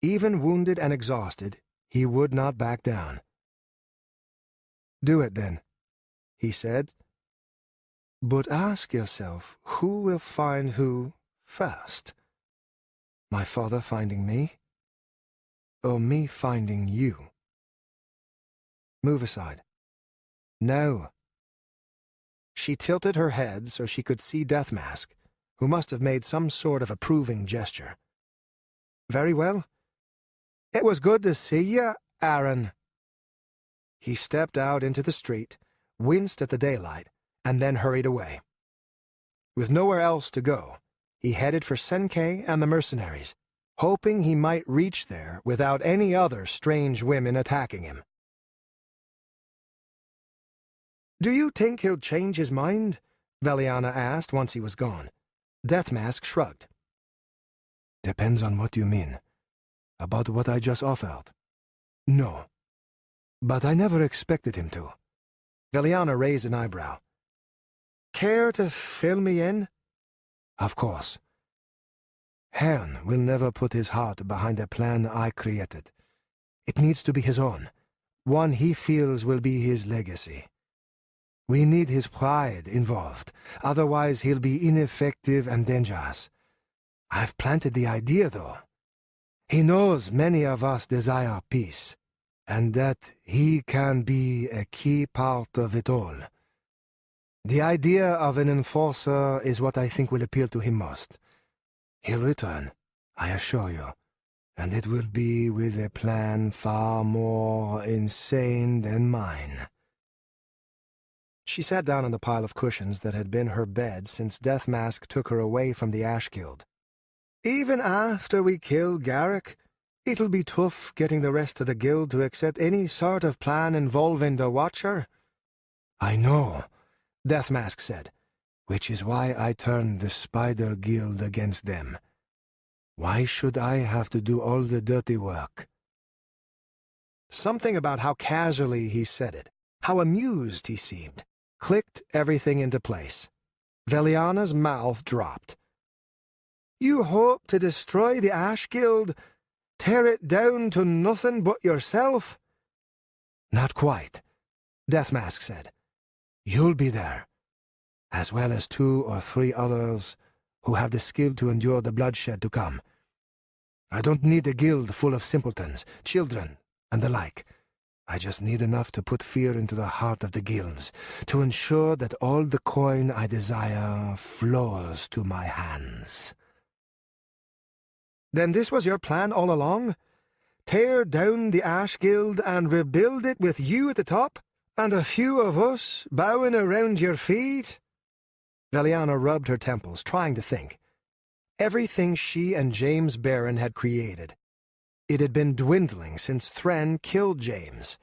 [SPEAKER 1] Even wounded and exhausted, he would not back down. Do it, then, he said. But ask yourself, who will find who first? My father finding me? Or me finding you? Move aside. No. She tilted her head so she could see Deathmask, who must have made some sort of approving gesture. Very well. It was good to see you, Aaron. He stepped out into the street, winced at the daylight, and then hurried away. With nowhere else to go, he headed for Senkei and the mercenaries, hoping he might reach there without any other strange women attacking him. Do you think he'll change his mind? Veliana asked once he was gone. Deathmask shrugged. Depends on what you mean. About what I just offered. No. But I never expected him to. Veliana raised an eyebrow. Care to fill me in? Of course. Haern will never put his heart behind a plan I created. It needs to be his own, one he feels will be his legacy. We need his pride involved, otherwise he'll be ineffective and dangerous. I've planted the idea, though. He knows many of us desire peace, and that he can be a key part of it all. The idea of an enforcer is what I think will appeal to him most. He'll return, I assure you, and it will be with a plan far more insane than mine. She sat down on the pile of cushions that had been her bed since Deathmask took her away from the Ash Guild. Even after we kill Garrick, it'll be tough getting the rest of the guild to accept any sort of plan involving the Watcher. I know, Deathmask said, which is why I turned the Spider Guild against them. Why should I have to do all the dirty work? Something about how casually he said it, how amused he seemed, clicked everything into place. Veliana's mouth dropped. You hope to destroy the Ash Guild, tear it down to nothing but yourself? Not quite, Deathmask said. You'll be there, as well as 2 or 3 others who have the skill to endure the bloodshed to come. I don't need a guild full of simpletons, children, and the like. I just need enough to put fear into the heart of the guilds, to ensure that all the coin I desire flows to my hands. Then this was your plan all along? Tear down the Ash Guild and rebuild it with you at the top, and a few of us bowing around your feet? Veliana rubbed her temples, trying to think. Everything she and James Barron had created. It had been dwindling since Thren killed James,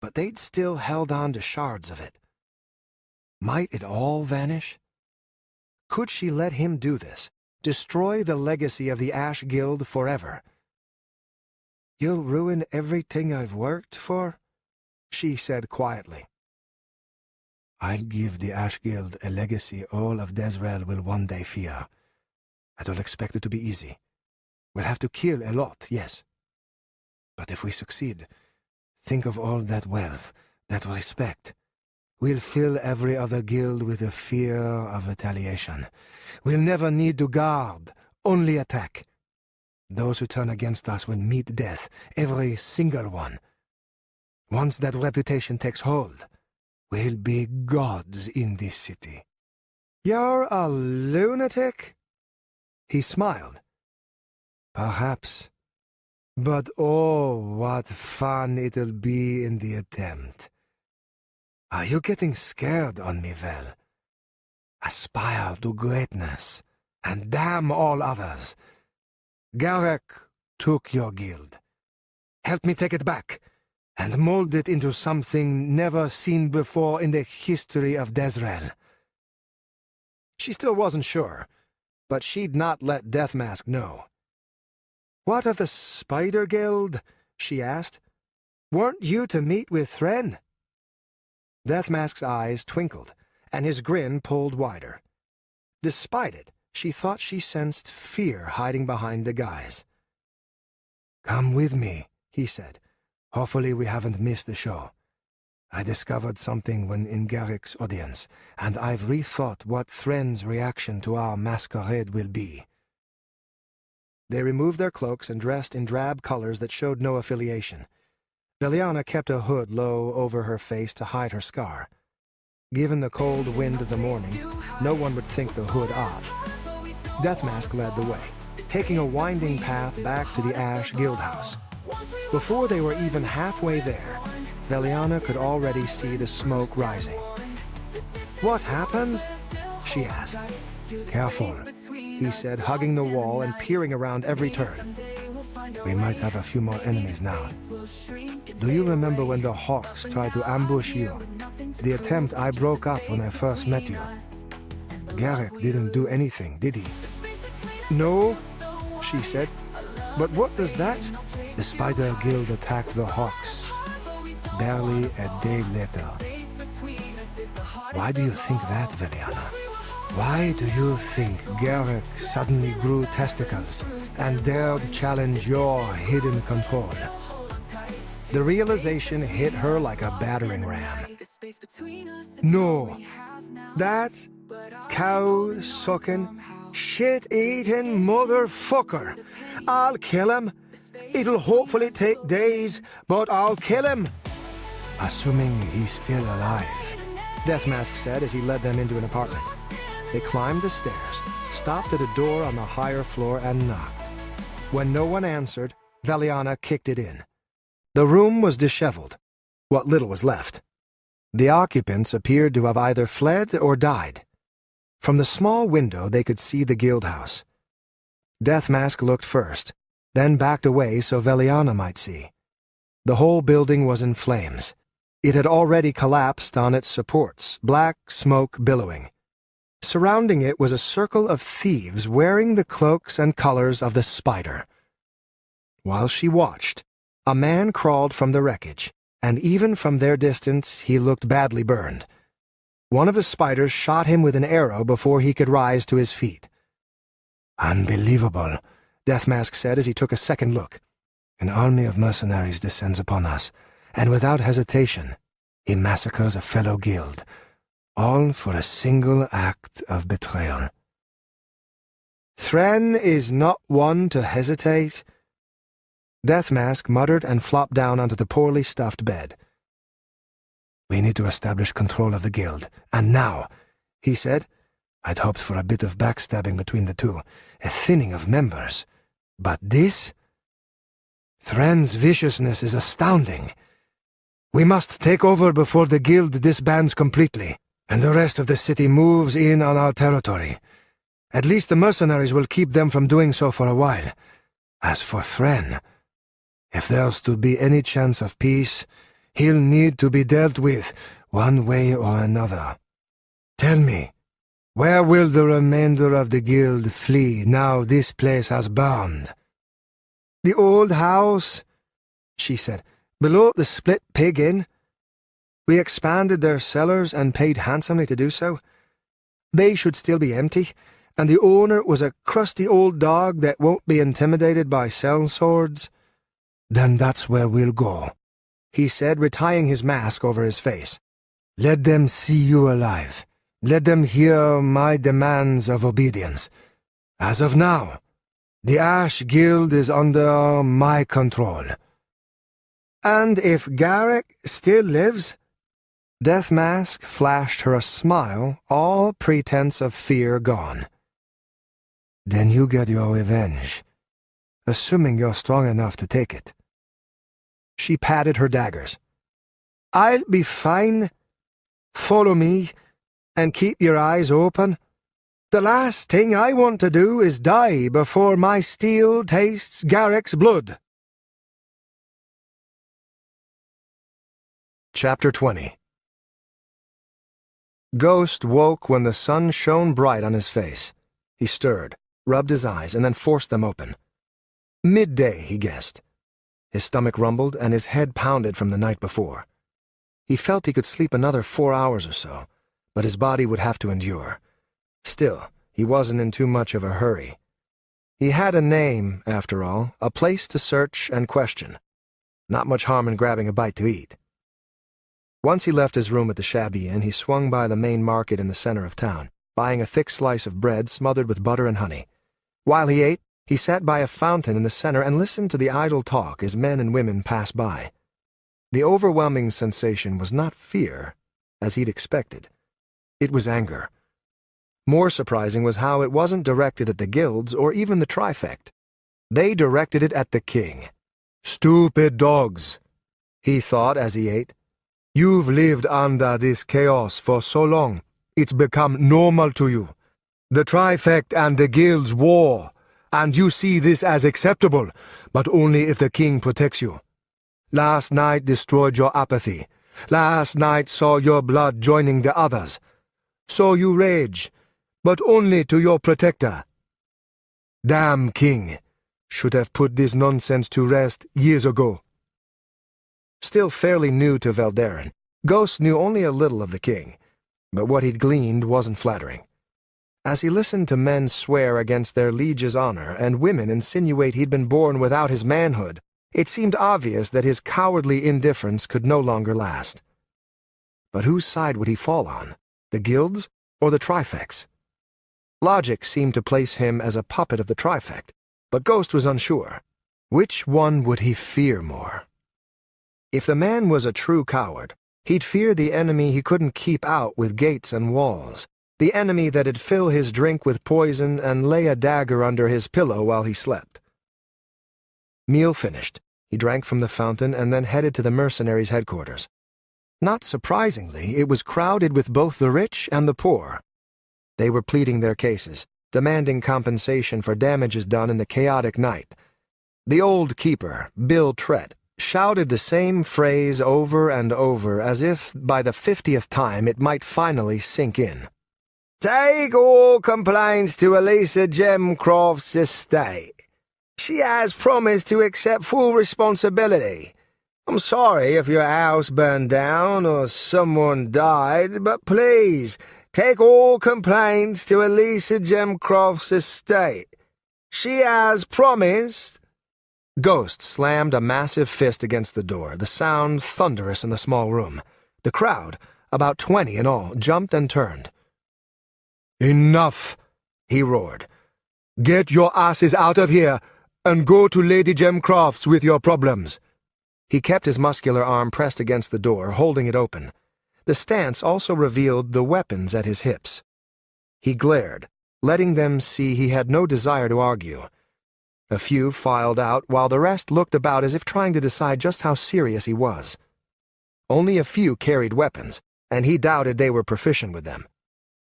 [SPEAKER 1] but they'd still held on to shards of it. Might it all vanish? Could she let him do this, destroy the legacy of the Ash Guild forever? "You'll ruin everything I've worked for?" she said quietly. "I'll give the Ash Guild a legacy all of Dezrel will one day fear. I don't expect it to be easy. We'll have to kill a lot, yes. But if we succeed, think of all that wealth, that respect. We'll fill every other guild with a fear of retaliation. We'll never need to guard, only attack. Those who turn against us will meet death, every single one. Once that reputation takes hold, we'll be gods in this city." "You're a lunatic?" He smiled. "Perhaps. But oh, what fun it'll be in the attempt. Are you getting scared on me, Vel? Aspire to greatness, and damn all others. Garek took your guild. Help me take it back, and mold it into something never seen before in the history of Dezrel." She still wasn't sure, but she'd not let Deathmask know. "What of the Spider Guild?" she asked. "Weren't you to meet with Thren?" Deathmask's eyes twinkled, and his grin pulled wider. Despite it, she thought she sensed fear hiding behind the guise. "Come with me," he said. "Hopefully we haven't missed the show. I discovered something when in Garrick's audience, and I've rethought what Thren's reaction to our masquerade will be." They removed their cloaks and dressed in drab colors that showed no affiliation. Veliana kept a hood low over her face to hide her scar. Given the cold wind of the morning, no one would think the hood odd. Deathmask led the way, taking a winding path back to the Ash Guildhouse. Before they were even halfway there, Veliana could already see the smoke rising. "What happened?" she asked. "Careful," he said, hugging the wall and peering around every turn. "We might have a few more enemies now. Do you remember when the Hawks tried to ambush you? The attempt I broke up when I first met you. Garrick didn't do anything, did he?" "No," she said. "But what does that—" "The Spider Guild attacked the Hawks barely a day later." "Why do you think that, Veliana? Why do you think Garrick suddenly grew testicles and dared challenge your hidden control?" The realization hit her like a battering ram. "No, that cow-sucking, shit-eating motherfucker. I'll kill him. It'll hopefully take days, but I'll kill him." "Assuming he's still alive," Deathmask said as he led them into an apartment. They climbed the stairs, stopped at a door on the higher floor, and knocked. When no one answered, Veliana kicked it in. The room was disheveled, what little was left. The occupants appeared to have either fled or died. From the small window they could see the guildhouse. Deathmask looked first, then backed away so Veliana might see. The whole building was in flames. It had already collapsed on its supports, black smoke billowing. Surrounding it was a circle of thieves wearing the cloaks and colors of the Spider. While she watched, a man crawled from the wreckage, and even from their distance he looked badly burned. One of the Spiders shot him with an arrow before he could rise to his feet. "Unbelievable," Deathmask said as he took a second look. "An army of mercenaries descends upon us, and without hesitation, he massacres a fellow guild, all for a single act of betrayal." "Thren is not one to hesitate." Deathmask muttered and flopped down onto the poorly stuffed bed. "We need to establish control of the guild, and now," he said. "I'd hoped for a bit of backstabbing between the two, a thinning of members. But this? Thren's viciousness is astounding. We must take over before the guild disbands completely, and the rest of the city moves in on our territory. At least the mercenaries will keep them from doing so for a while. As for Thren, if there's to be any chance of peace, he'll need to be dealt with, one way or another. Tell me, where will the remainder of the guild flee now this place has burned? The old house, she said, below the split pig inn. We expanded their cellars and paid handsomely to do so. They should still be empty, and the owner was a crusty old dog that won't be intimidated by sellswords. Then that's where we'll go, he said, retying his mask over his face. Let them see you alive. Let them hear my demands of obedience. As of now, the Ash Guild is under my control. And if Garrick still lives? Death Mask flashed her a smile, all pretense of fear gone. Then you get your revenge, assuming you're strong enough to take it. She patted her daggers. I'll be fine. Follow me, and keep your eyes open. The last thing I want to do is die before my steel tastes Garrick's blood. Chapter 20. Ghost woke when the sun shone bright on his face. He stirred, rubbed his eyes, and then forced them open. Midday, he guessed. His stomach rumbled, and his head pounded from the night before. He felt he could sleep another 4 hours or so, but his body would have to endure. Still, he wasn't in too much of a hurry. He had a name, after all, a place to search and question. Not much harm in grabbing a bite to eat. Once he left his room at the shabby inn, he swung by the main market in the center of town, buying a thick slice of bread smothered with butter and honey. While he ate, he sat by a fountain in the center and listened to the idle talk as men and women passed by. The overwhelming sensation was not fear, as he'd expected. It was anger. More surprising was how it wasn't directed at the guilds or even the trifect. They directed it at the king. Stupid dogs, he thought as he ate. You've lived under this chaos for so long, it's become normal to you. The trifect and the guilds war, and you see this as acceptable, but only if the king protects you. Last night destroyed your apathy. Last night saw your blood joining the others. So you rage, but only to your protector. Damn king, should have put this nonsense to rest years ago. Still fairly new to Veldaren, Ghost knew only a little of the king, but what he'd gleaned wasn't flattering. As he listened to men swear against their liege's honor and women insinuate he'd been born without his manhood, it seemed obvious that his cowardly indifference could no longer last. But whose side would he fall on? The guilds or the trifects? Logic seemed to place him as a puppet of the trifect, but Ghost was unsure. Which one would he fear more? If the man was a true coward, he'd fear the enemy he couldn't keep out with gates and walls, the enemy that'd fill his drink with poison and lay a dagger under his pillow while he slept. Meal finished, he drank from the fountain and then headed to the mercenaries' headquarters. Not surprisingly, it was crowded with both the rich and the poor. They were pleading their cases, demanding compensation for damages done in the chaotic night. The old keeper, Bill Trett, shouted the same phrase over and over as if by the 50th time it might finally sink in. Take all complaints to Elisa Gemcroft's estate. She has promised to accept full responsibility. I'm sorry if your house burned down or someone died, but please, take all complaints to Elisa Gemcroft's estate. She has promised. Ghost slammed a massive fist against the door, the sound thunderous in the small room. The crowd, about 20 in all, jumped and turned. Enough, he roared. Get your asses out of here and go to Lady Gemcroft's with your problems. He kept his muscular arm pressed against the door, holding it open. The stance also revealed the weapons at his hips. He glared, letting them see he had no desire to argue. A few filed out, while the rest looked about as if trying to decide just how serious he was. Only a few carried weapons, and he doubted they were proficient with them.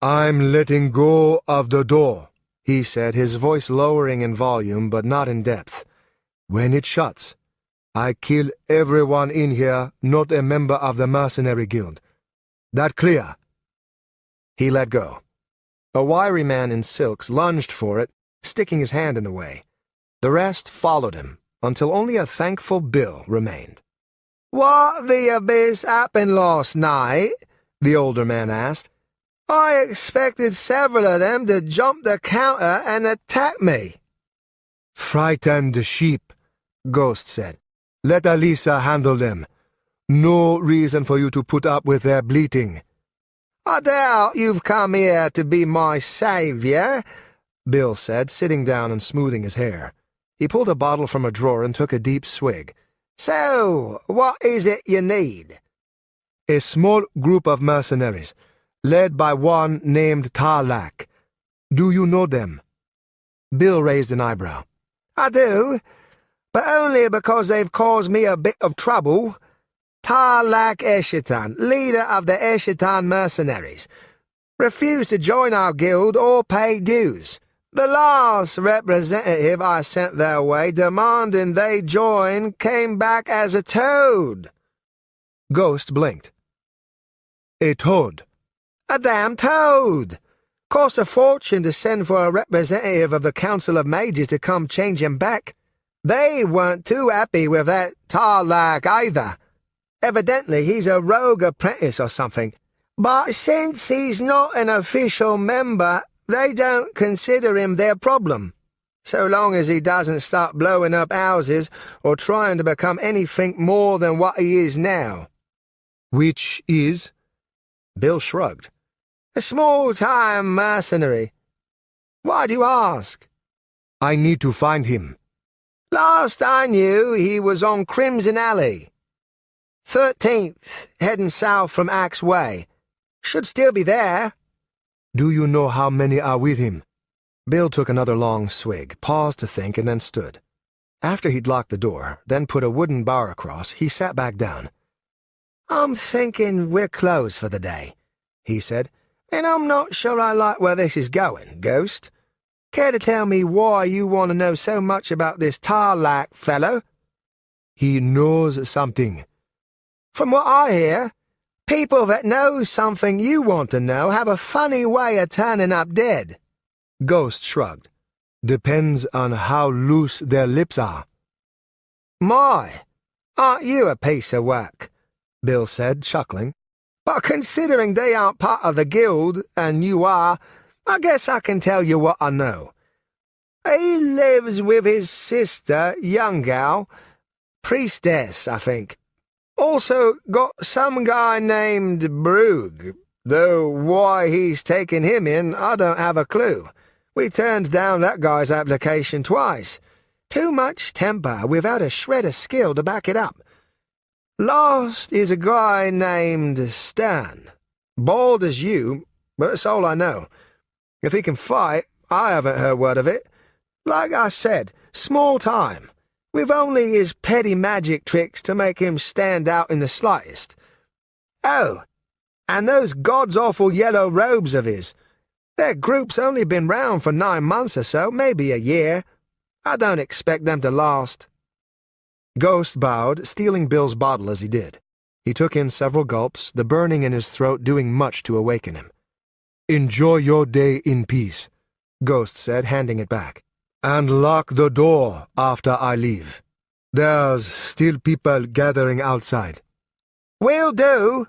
[SPEAKER 2] "I'm letting go of the door,"
[SPEAKER 1] he said, his voice lowering in volume but not in depth.
[SPEAKER 2] "When it shuts, I kill everyone in here not a member of the mercenary guild. That clear?"
[SPEAKER 1] He let go. A wiry man in silks lunged for it, sticking his hand in the way. The rest followed him, until only a thankful Bill remained.
[SPEAKER 3] "What the abyss happened last night?"
[SPEAKER 1] the older man asked.
[SPEAKER 3] "I expected several of them to jump the counter and attack me."
[SPEAKER 2] "Frightened sheep," Ghost said. "Let Alisa handle them. No reason for you to put up with their bleating."
[SPEAKER 3] "I doubt you've come here to be my savior,"
[SPEAKER 1] Bill said, sitting down and smoothing his hair. He pulled a bottle from a drawer and took a deep swig.
[SPEAKER 3] "So, what is it you need?"
[SPEAKER 2] "A small group of mercenaries, led by one named Tarlak. Do you know them?"
[SPEAKER 1] Bill raised an eyebrow.
[SPEAKER 3] "I do, but only because they've caused me a bit of trouble. Tarlak Eshitan, leader of the Eshitan mercenaries, refused to join our guild or pay dues. The last representative I sent their way demanding they join came back as a toad."
[SPEAKER 1] Ghost blinked.
[SPEAKER 2] "A toad?"
[SPEAKER 3] "A damn toad! Cost a fortune to send for a representative of the Council of Mages to come change him back. They weren't too happy with that Tarlak either. Evidently he's a rogue apprentice or something. But since he's not an official member, they don't consider him their problem, so long as he doesn't start blowing up houses or trying to become anything more than what he is now."
[SPEAKER 2] "Which is?"
[SPEAKER 1] Bill shrugged.
[SPEAKER 3] "A small-time mercenary." "Why do you ask?"
[SPEAKER 2] "I need to find him."
[SPEAKER 3] "Last I knew, he was on Crimson Alley. 13th, heading south from Axe Way. Should still be there."
[SPEAKER 2] "Do you know how many are with him?"
[SPEAKER 1] Bill took another long swig, paused to think, and then stood. After he'd locked the door, then put a wooden bar across, he sat back down.
[SPEAKER 3] "I'm thinking we're closed for the day," he said, "and I'm not sure I like where this is going, Ghost. Care to tell me why you want to know so much about this Tarlak fellow?"
[SPEAKER 2] "He knows something."
[SPEAKER 3] "From what I hear, people that know something you want to know have a funny way of turning up dead."
[SPEAKER 1] Ghost shrugged.
[SPEAKER 2] "Depends on how loose their lips are."
[SPEAKER 3] "My, aren't you a piece of work?"
[SPEAKER 1] Bill said, chuckling.
[SPEAKER 3] "But considering they aren't part of the guild, and you are, I guess I can tell you what I know. He lives with his sister, young gal, priestess, I think. Also got some guy named Brugg, though why he's taken him in, I don't have a clue. We turned down that guy's application twice. Too much temper without a shred of skill to back it up. Last is a guy named Stan. Bald as you, but that's all I know. If he can fight, I haven't heard word of it. Like I said, small time, with only his petty magic tricks to make him stand out in the slightest. Oh, and those god's-awful yellow robes of his. Their group's only been round for 9 months or so, maybe a year. I don't expect them to last."
[SPEAKER 1] Ghost bowed, stealing Bill's bottle as he did. He took in several gulps, the burning in his throat doing much to awaken him.
[SPEAKER 2] "Enjoy your day in peace,"
[SPEAKER 1] Ghost said, handing it back.
[SPEAKER 2] "And lock the door after I leave. There's still people gathering outside."
[SPEAKER 3] "Will do."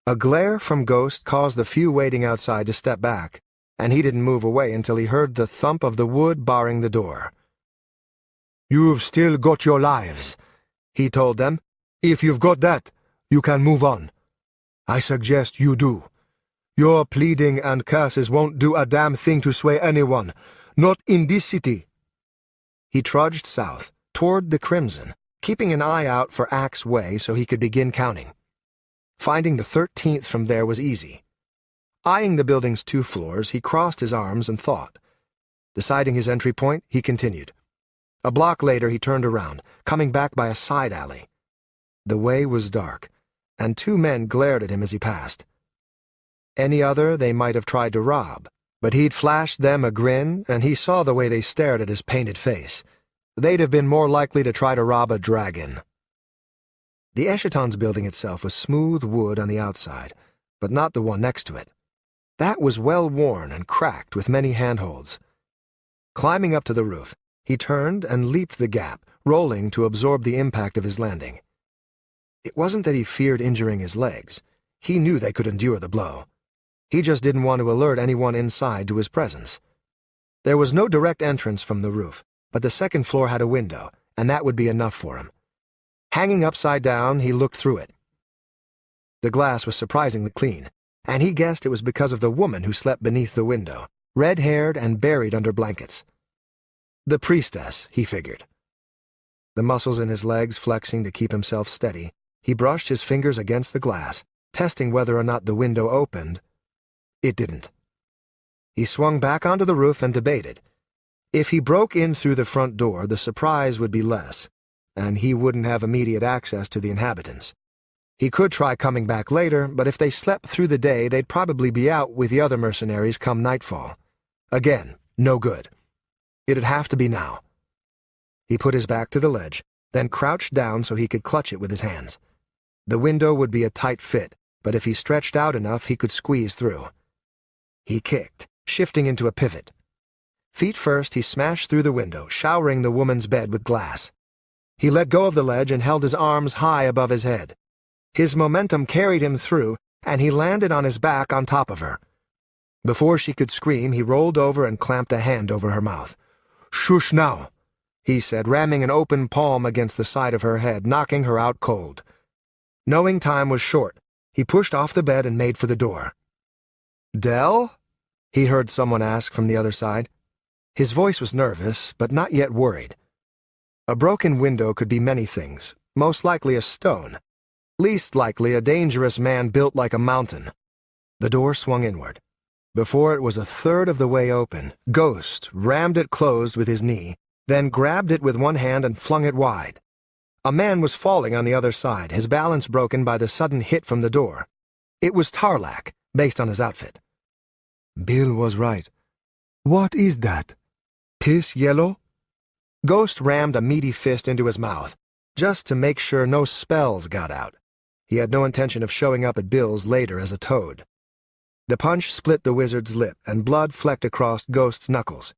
[SPEAKER 1] A glare from Ghost caused the few waiting outside to step back, and he didn't move away until he heard the thump of the wood barring the door.
[SPEAKER 2] "You've still got your lives," he told them. "If you've got that, you can move on. I suggest you do. Your pleading and curses won't do a damn thing to sway anyone, not in this city."
[SPEAKER 1] He trudged south, toward the Crimson, keeping an eye out for Axe Way so he could begin counting. Finding the 13th from there was easy. Eyeing the building's 2 floors, he crossed his arms and thought. Deciding his entry point, he continued. A block later he turned around, coming back by a side alley. The way was dark, and two men glared at him as he passed. Any other they might have tried to rob, but he'd flashed them a grin, and he saw the way they stared at his painted face. They'd have been more likely to try to rob a dragon. The Eschaton's building itself was smooth wood on the outside, but not the one next to it. That was well worn and cracked with many handholds. Climbing up to the roof, he turned and leaped the gap, rolling to absorb the impact of his landing. It wasn't that he feared injuring his legs. He knew they could endure the blow. He just didn't want to alert anyone inside to his presence. There was no direct entrance from the roof, but the second floor had a window, and that would be enough for him. Hanging upside down, he looked through it. The glass was surprisingly clean, and he guessed it was because of the woman who slept beneath the window, red-haired and buried under blankets. The priestess, he figured. The muscles in his legs flexing to keep himself steady, he brushed his fingers against the glass, testing whether or not the window opened. It didn't. He swung back onto the roof and debated. If he broke in through the front door, the surprise would be less, and he wouldn't have immediate access to the inhabitants. He could try coming back later, but if they slept through the day, they'd probably be out with the other mercenaries come nightfall. Again, no good. It'd have to be now. He put his back to the ledge, then crouched down so he could clutch it with his hands. The window would be a tight fit, but if he stretched out enough, he could squeeze through. He kicked, shifting into a pivot. Feet first, he smashed through the window, showering the woman's bed with glass. He let go of the ledge and held his arms high above his head. His momentum carried him through, and he landed on his back on top of her. Before she could scream, he rolled over and clamped a hand over her mouth. "Shush now," he said, ramming an open palm against the side of her head, knocking her out cold. Knowing time was short, he pushed off the bed and made for the door. "Dell?" he heard someone ask from the other side. His voice was nervous, but not yet worried. A broken window could be many things, most likely a stone. Least likely a dangerous man built like a mountain. The door swung inward. Before it was a third of the way open, Ghost rammed it closed with his knee, then grabbed it with one hand and flung it wide. A man was falling on the other side, his balance broken by the sudden hit from the door. It was Tarlac, based on his outfit.
[SPEAKER 3] Bill was right. What is that? Piss yellow?
[SPEAKER 1] Ghost rammed a meaty fist into his mouth, just to make sure no spells got out. He had no intention of showing up at Bill's later as a toad. The punch split the wizard's lip, and blood flecked across Ghost's knuckles.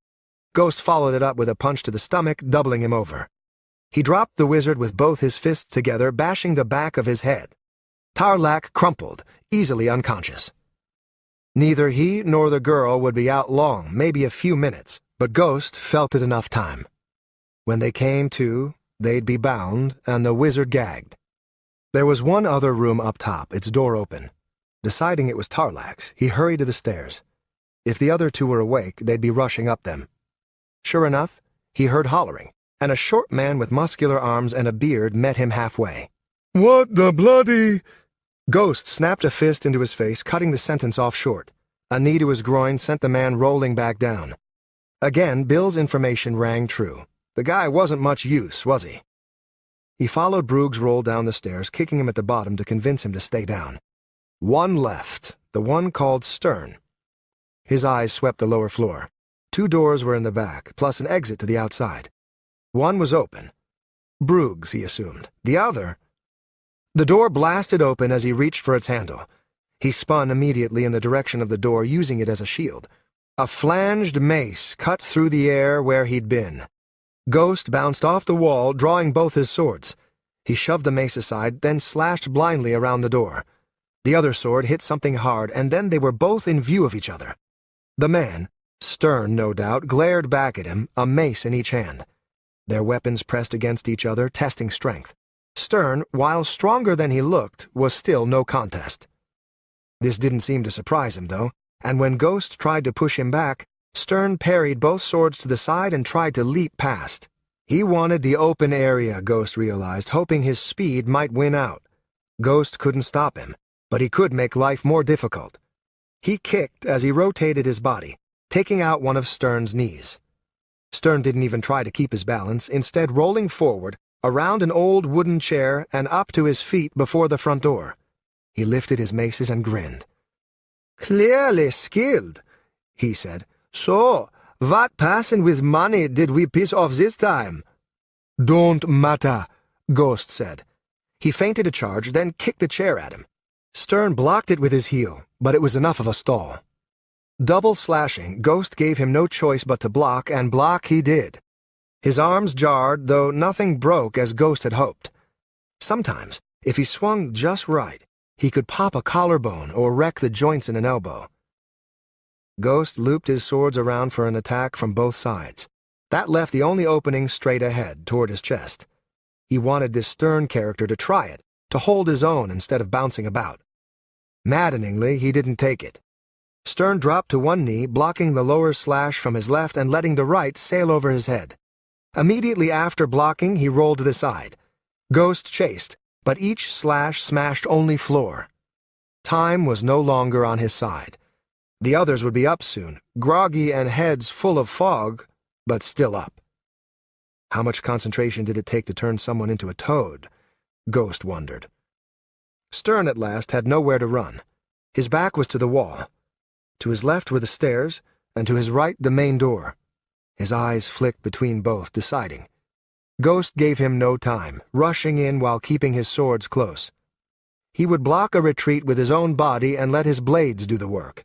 [SPEAKER 1] Ghost followed it up with a punch to the stomach, doubling him over. He dropped the wizard with both his fists together, bashing the back of his head. Tarlac crumpled, easily unconscious. Neither he nor the girl would be out long, maybe a few minutes, but Ghost felt it enough time. When they came to, they'd be bound, and the wizard gagged. There was one other room up top, its door open. Deciding it was Tarlac's, he hurried to the stairs. If the other two were awake, they'd be rushing up them. Sure enough, he heard hollering, and a short man with muscular arms and a beard met him halfway.
[SPEAKER 2] "What the bloody—"
[SPEAKER 1] Ghost snapped a fist into his face, cutting the sentence off short. A knee to his groin sent the man rolling back down. Again, Bill's information rang true. The guy wasn't much use, was he? He followed Broog's roll down the stairs, kicking him at the bottom to convince him to stay down. One left, the one called Stern. His eyes swept the lower floor. 2 doors were in the back, plus an exit to the outside. One was open. Broog's, he assumed. The other— The door blasted open as he reached for its handle. He spun immediately in the direction of the door, using it as a shield. A flanged mace cut through the air where he'd been. Ghost bounced off the wall, drawing both his swords. He shoved the mace aside, then slashed blindly around the door. The other sword hit something hard, and then they were both in view of each other. The man, Stern no doubt, glared back at him, a mace in each hand. Their weapons pressed against each other, testing strength. Stern, while stronger than he looked, was still no contest. This didn't seem to surprise him, though, and when Ghost tried to push him back, Stern parried both swords to the side and tried to leap past. He wanted the open area, Ghost realized, hoping his speed might win out. Ghost couldn't stop him, but he could make life more difficult. He kicked as he rotated his body, taking out one of Stern's knees. Stern didn't even try to keep his balance, instead rolling forward, around an old wooden chair and up to his feet before the front door. He lifted his maces and grinned.
[SPEAKER 3] "Clearly skilled," he said. "So, what person with money did we piss off this time?"
[SPEAKER 1] "Don't matter," Ghost said. He feinted a charge, then kicked the chair at him. Stern blocked it with his heel, but it was enough of a stall. Double slashing, Ghost gave him no choice but to block, and block he did. His arms jarred, though nothing broke as Ghost had hoped. Sometimes, if he swung just right, he could pop a collarbone or wreck the joints in an elbow. Ghost looped his swords around for an attack from both sides. That left the only opening straight ahead, toward his chest. He wanted this Stern character to try it, to hold his own instead of bouncing about. Maddeningly, he didn't take it. Stern dropped to one knee, blocking the lower slash from his left and letting the right sail over his head. Immediately after blocking, he rolled to the side. Ghost chased, but each slash smashed only floor. Time was no longer on his side. The others would be up soon, groggy and heads full of fog, but still up. How much concentration did it take to turn someone into a toad? Ghost wondered. Stern at last had nowhere to run. His back was to the wall. To his left were the stairs, and to his right the main door. His eyes flicked between both, deciding. Ghost gave him no time, rushing in while keeping his swords close. He would block a retreat with his own body and let his blades do the work.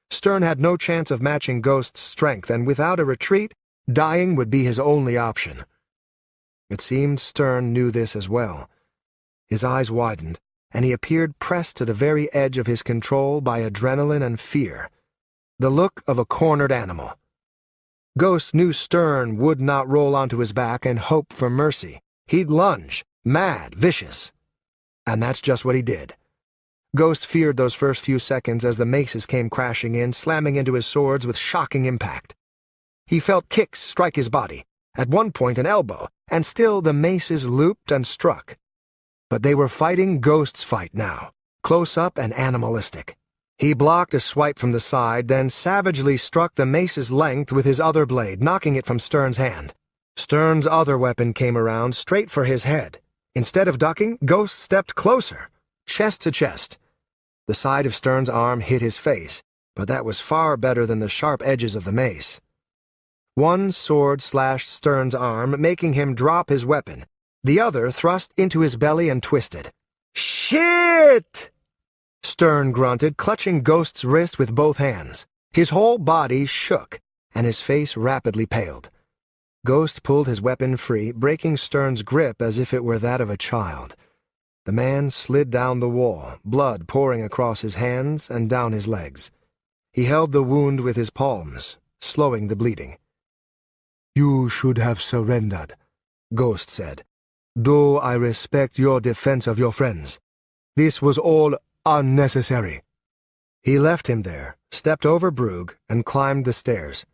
[SPEAKER 1] Stern had no chance of matching Ghost's strength, and without a retreat, dying would be his only option. It seemed Stern knew this as well. His eyes widened, and he appeared pressed to the very edge of his control by adrenaline and fear. The look of a cornered animal. Ghost knew Stern would not roll onto his back and hope for mercy. He'd lunge, mad, vicious. And that's just what he did. Ghost feared those first few seconds as the maces came crashing in, slamming into his swords with shocking impact. He felt kicks strike his body, at one point an elbow, and still the maces looped and struck. But they were fighting Ghost's fight now, close up and animalistic. He blocked a swipe from the side, then savagely struck the mace's length with his other blade, knocking it from Stern's hand. Stern's other weapon came around, straight for his head. Instead of ducking, Ghost stepped closer, chest to chest. The side of Stern's arm hit his face, but that was far better than the sharp edges of the mace. One sword slashed Stern's arm, making him drop his weapon. The other thrust into his belly and twisted. "Shit!" Stern grunted, clutching Ghost's wrist with both hands. His whole body shook, and his face rapidly paled. Ghost pulled his weapon free, breaking Stern's grip as if it were that of a child. The man slid down the wall, blood pouring across his hands and down his legs. He held the wound with his palms, slowing the bleeding. "You should have surrendered," Ghost said. "Though I respect your defense of your friends. This was all unnecessary." He left him there, stepped over Brugh, and climbed the stairs.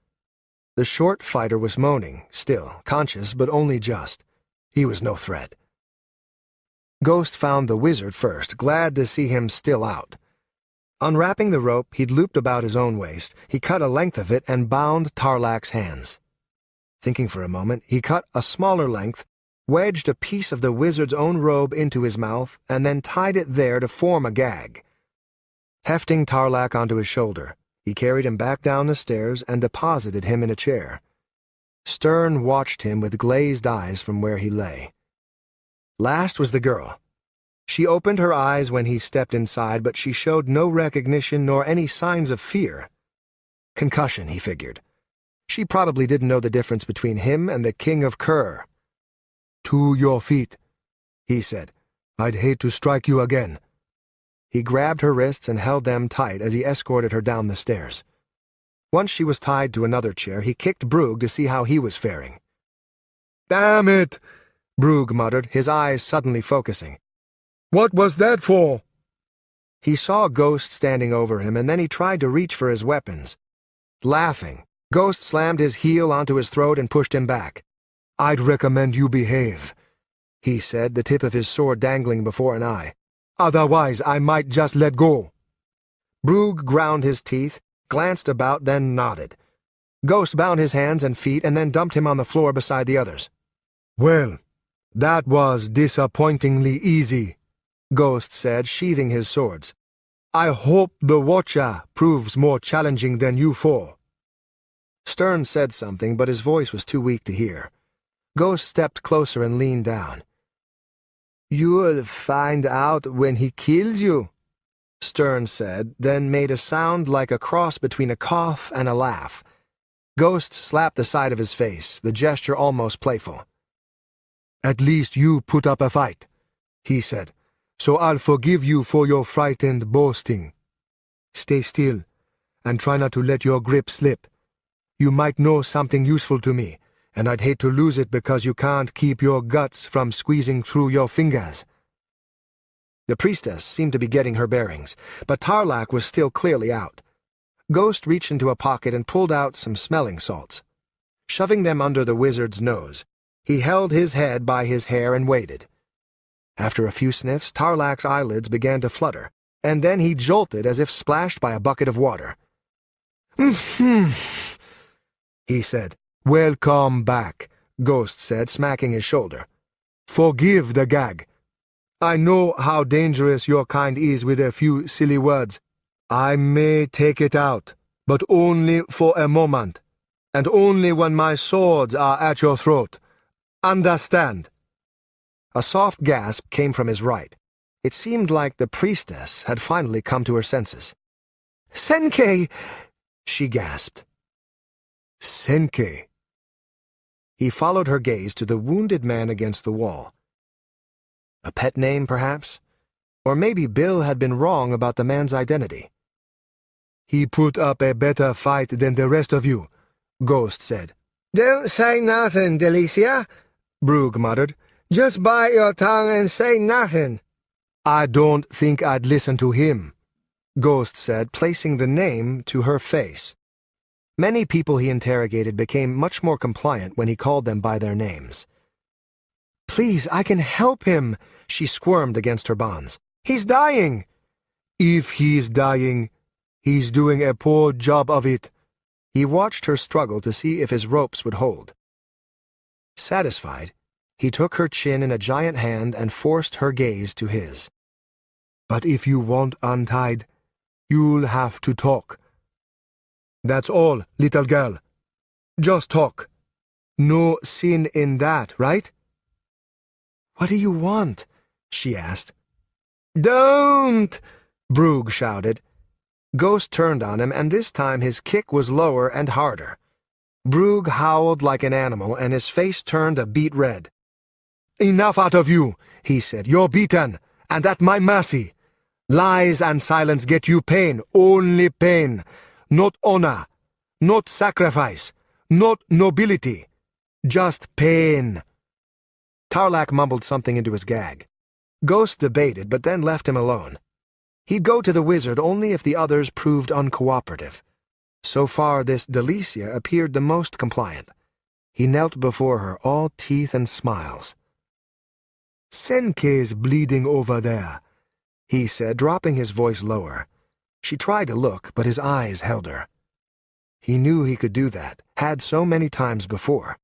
[SPEAKER 1] The short fighter was moaning, still, conscious, but only just. He was no threat. Ghost found the wizard first, glad to see him still out. Unwrapping the rope he'd looped about his own waist, he cut a length of it and bound Tarlak's hands. Thinking for a moment, he cut a smaller length, wedged a piece of the wizard's own robe into his mouth, and then tied it there to form a gag. Hefting Tarlak onto his shoulder, he carried him back down the stairs and deposited him in a chair. Stern watched him with glazed eyes from where he lay. Last was the girl. She opened her eyes when he stepped inside, but she showed no recognition nor any signs of fear. Concussion, he figured. She probably didn't know the difference between him and the King of Kerr. "To your feet," he said. "I'd hate to strike you again." He grabbed her wrists and held them tight as he escorted her down the stairs. Once she was tied to another chair, he kicked Brugh to see how he was faring.
[SPEAKER 2] "Damn it!"
[SPEAKER 1] Brugh muttered, his eyes suddenly focusing.
[SPEAKER 2] "What was that for?"
[SPEAKER 1] He saw Ghost standing over him, and then he tried to reach for his weapons. Laughing, Ghost slammed his heel onto his throat and pushed him back.
[SPEAKER 2] "I'd recommend you behave,"
[SPEAKER 1] he said, the tip of his sword dangling before an eye.
[SPEAKER 2] "Otherwise, I might just let go."
[SPEAKER 1] Brugh ground his teeth, glanced about, then nodded. Ghost bound his hands and feet and then dumped him on the floor beside the others.
[SPEAKER 3] "Well, that was disappointingly easy," Ghost said, sheathing his swords. "I hope the Watcher proves more challenging than you four."
[SPEAKER 1] Stern said something, but his voice was too weak to hear. Ghost stepped closer and leaned down.
[SPEAKER 3] "You'll find out when he kills you,"
[SPEAKER 1] Stern said, then made a sound like a cross between a cough and a laugh. Ghost slapped the side of his face, the gesture almost playful.
[SPEAKER 3] "At least you put up a fight," he said, "so I'll forgive you for your frightened boasting. Stay still, and try not to let your grip slip. You might know something useful to me, and I'd hate to lose it because you can't keep your guts from squeezing through your fingers."
[SPEAKER 1] The priestess seemed to be getting her bearings, but Tarlac was still clearly out. Ghost reached into a pocket and pulled out some smelling salts. Shoving them under the wizard's nose, he held his head by his hair and waited. After a few sniffs, Tarlac's eyelids began to flutter, and then he jolted as if splashed by a bucket of water.
[SPEAKER 3] He said. "Welcome back," Ghost said, smacking his shoulder. "Forgive the gag. I know how dangerous your kind is with a few silly words. I may take it out, but only for a moment, and only when my swords are at your throat. Understand?"
[SPEAKER 1] A soft gasp came from his right. It seemed like the priestess had finally come to her senses.
[SPEAKER 3] "Senkei!"
[SPEAKER 1] she gasped.
[SPEAKER 3] "Senkei."
[SPEAKER 1] He followed her gaze to the wounded man against the wall. A pet name, perhaps? Or maybe Bill had been wrong about the man's identity.
[SPEAKER 3] "He put up a better fight than the rest of you," Ghost said.
[SPEAKER 2] "Don't say nothing, Delicia," Brugh muttered. "Just bite your tongue and say nothing."
[SPEAKER 3] "I don't think I'd listen to him,"
[SPEAKER 1] Ghost said, placing the name to her face. Many people he interrogated became much more compliant when he called them by their names.
[SPEAKER 3] "Please, I can help him,"
[SPEAKER 1] she squirmed against her bonds.
[SPEAKER 3] "He's dying." "If he's dying, he's doing a poor job of it."
[SPEAKER 1] He watched her struggle to see if his ropes would hold. Satisfied, he took her chin in a giant hand and forced her gaze to his.
[SPEAKER 3] "But if you want untied, you'll have to talk. That's all, little girl. Just talk. No sin in that, right?"
[SPEAKER 1] "What do you want?" she asked.
[SPEAKER 2] "Don't!"
[SPEAKER 1] Brugh shouted. Ghost turned on him, and this time his kick was lower and harder. Brugh howled like an animal, and his face turned a beet red.
[SPEAKER 3] "Enough out of you," he said. "You're beaten, and at my mercy. Lies and silence get you pain, only pain. Not honor, not sacrifice, not nobility. Just pain."
[SPEAKER 1] Tarlac mumbled something into his gag. Ghost debated, but then left him alone. He'd go to the wizard only if the others proved uncooperative. So far, this Delicia appeared the most compliant. He knelt before her, all teeth and smiles.
[SPEAKER 3] "Senkei's bleeding over there,"
[SPEAKER 1] he said, dropping his voice lower. She tried to look, but his eyes held her. He knew he could do that, had so many times before.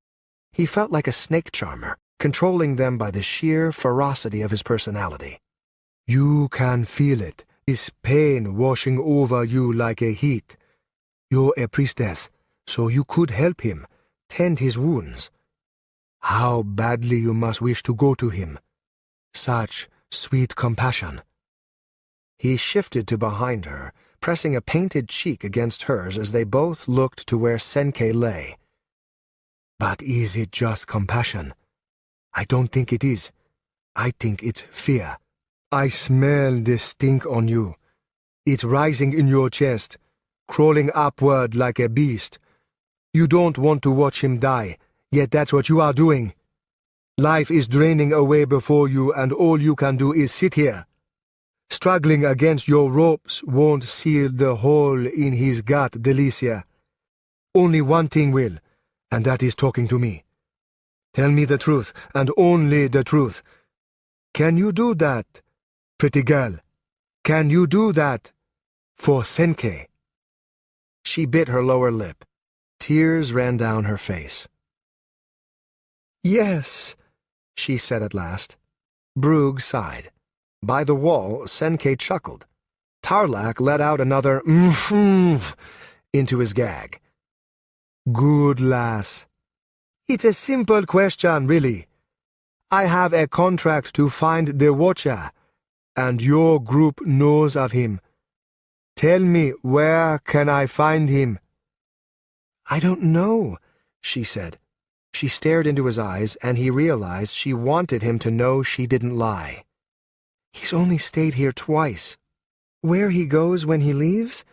[SPEAKER 1] He felt like a snake charmer, controlling them by the sheer ferocity of his personality.
[SPEAKER 3] "You can feel it, this pain washing over you like a heat. You're a priestess, so you could help him, tend his wounds. How badly you must wish to go to him. Such sweet compassion."
[SPEAKER 1] He shifted to behind her, pressing a painted cheek against hers as they both looked to where Senkei lay.
[SPEAKER 3] "But is it just compassion? I don't think it is. I think it's fear. I smell the stink on you. It's rising in your chest, crawling upward like a beast. You don't want to watch him die, yet that's what you are doing. Life is draining away before you, and all you can do is sit here. Struggling against your ropes won't seal the hole in his gut, Delicia. Only one thing will, and that is talking to me. Tell me the truth, and only the truth. Can you do that, pretty girl? Can you do that for Senkei?"
[SPEAKER 1] She bit her lower lip. Tears ran down her face.
[SPEAKER 3] Yes,
[SPEAKER 1] she said at last. Brugh sighed. By the wall, Senkei chuckled. Tarlak let out another into his gag.
[SPEAKER 3] Good lass. It's a simple question, really. I have a contract to find the Watcher, and your group knows of him. Tell me, where can I find him?
[SPEAKER 1] I don't know, she said. She stared into his eyes, and he realized she wanted him to know she didn't lie. He's only stayed here twice. Where he goes when he leaves?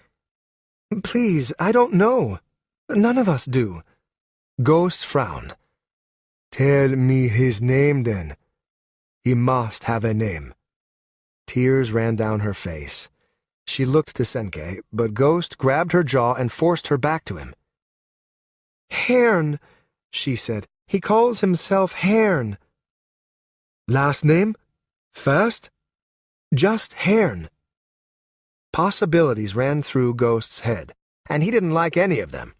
[SPEAKER 1] Please, I don't know. None of us do. Ghost frowned.
[SPEAKER 3] Tell me his name, then. He must have a name.
[SPEAKER 1] Tears ran down her face. She looked to Senkei, but Ghost grabbed her jaw and forced her back to him.
[SPEAKER 3] Haern, she said. He calls himself Haern.
[SPEAKER 1] Last name? First?
[SPEAKER 3] Just Haern.
[SPEAKER 1] Possibilities ran through Ghost's head, and he didn't like any of them.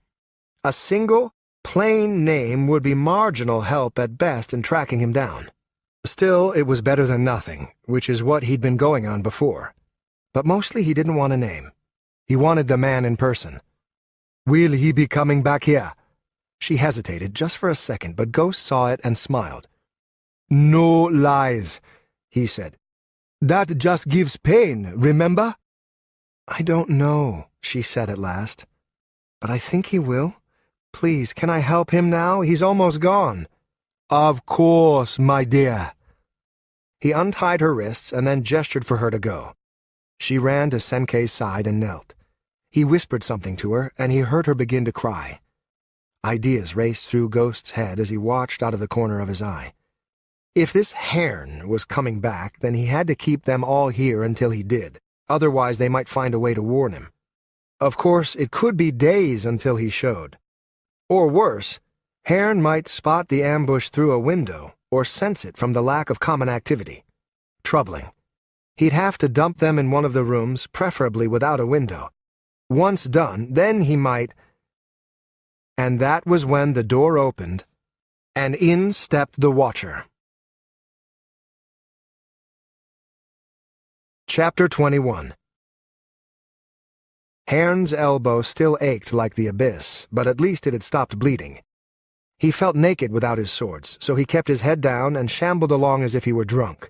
[SPEAKER 1] A single, plain name would be marginal help at best in tracking him down. Still, it was better than nothing, which is what he'd been going on before. But mostly he didn't want a name. He wanted the man in person.
[SPEAKER 3] Will he be coming back here?
[SPEAKER 1] She hesitated just for a second, but Ghost saw it and smiled.
[SPEAKER 3] No lies, he said. That just gives pain, remember?
[SPEAKER 1] I don't know, she said at last. But I think he will. Please, can I help him now? He's almost gone.
[SPEAKER 3] Of course, my dear.
[SPEAKER 1] He untied her wrists and then gestured for her to go. She ran to Senkei's side and knelt. He whispered something to her, and he heard her begin to cry. Ideas raced through Ghost's head as he watched out of the corner of his eye. If this Haern was coming back, then he had to keep them all here until he did. Otherwise, they might find a way to warn him. Of course, it could be days until he showed. Or worse, Haern might spot the ambush through a window or sense it from the lack of common activity. Troubling. He'd have to dump them in one of the rooms, preferably without a window. Once done, then he might... And that was when the door opened, and in stepped the Watcher. Chapter 21. Haern's elbow still ached like the abyss, but at least it had stopped bleeding. He felt naked without his swords, so he kept his head down and shambled along as if he were drunk.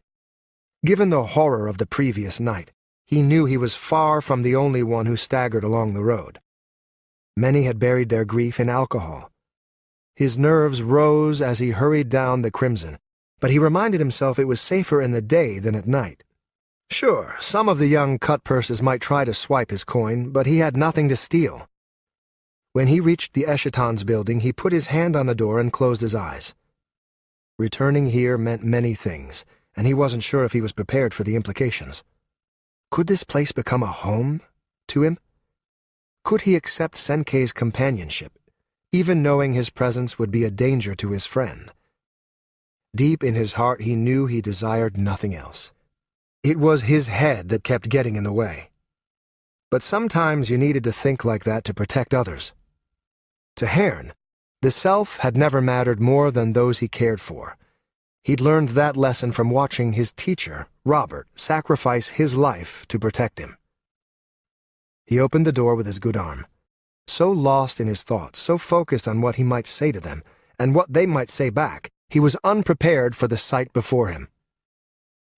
[SPEAKER 1] Given the horror of the previous night, he knew he was far from the only one who staggered along the road. Many had buried their grief in alcohol. His nerves rose as he hurried down the crimson, but he reminded himself it was safer in the day than at night. Sure, some of the young cut-purses might try to swipe his coin, but he had nothing to steal. When he reached the Eschaton's building, he put his hand on the door and closed his eyes. Returning here meant many things, and he wasn't sure if he was prepared for the implications. Could this place become a home to him? Could he accept Senkei's companionship, even knowing his presence would be a danger to his friend? Deep in his heart he knew he desired nothing else. It was his head that kept getting in the way. But sometimes you needed to think like that to protect others. To Haern, the self had never mattered more than those he cared for. He'd learned that lesson from watching his teacher, Robert, sacrifice his life to protect him. He opened the door with his good arm. So lost in his thoughts, so focused on what he might say to them, and what they might say back, he was unprepared for the sight before him.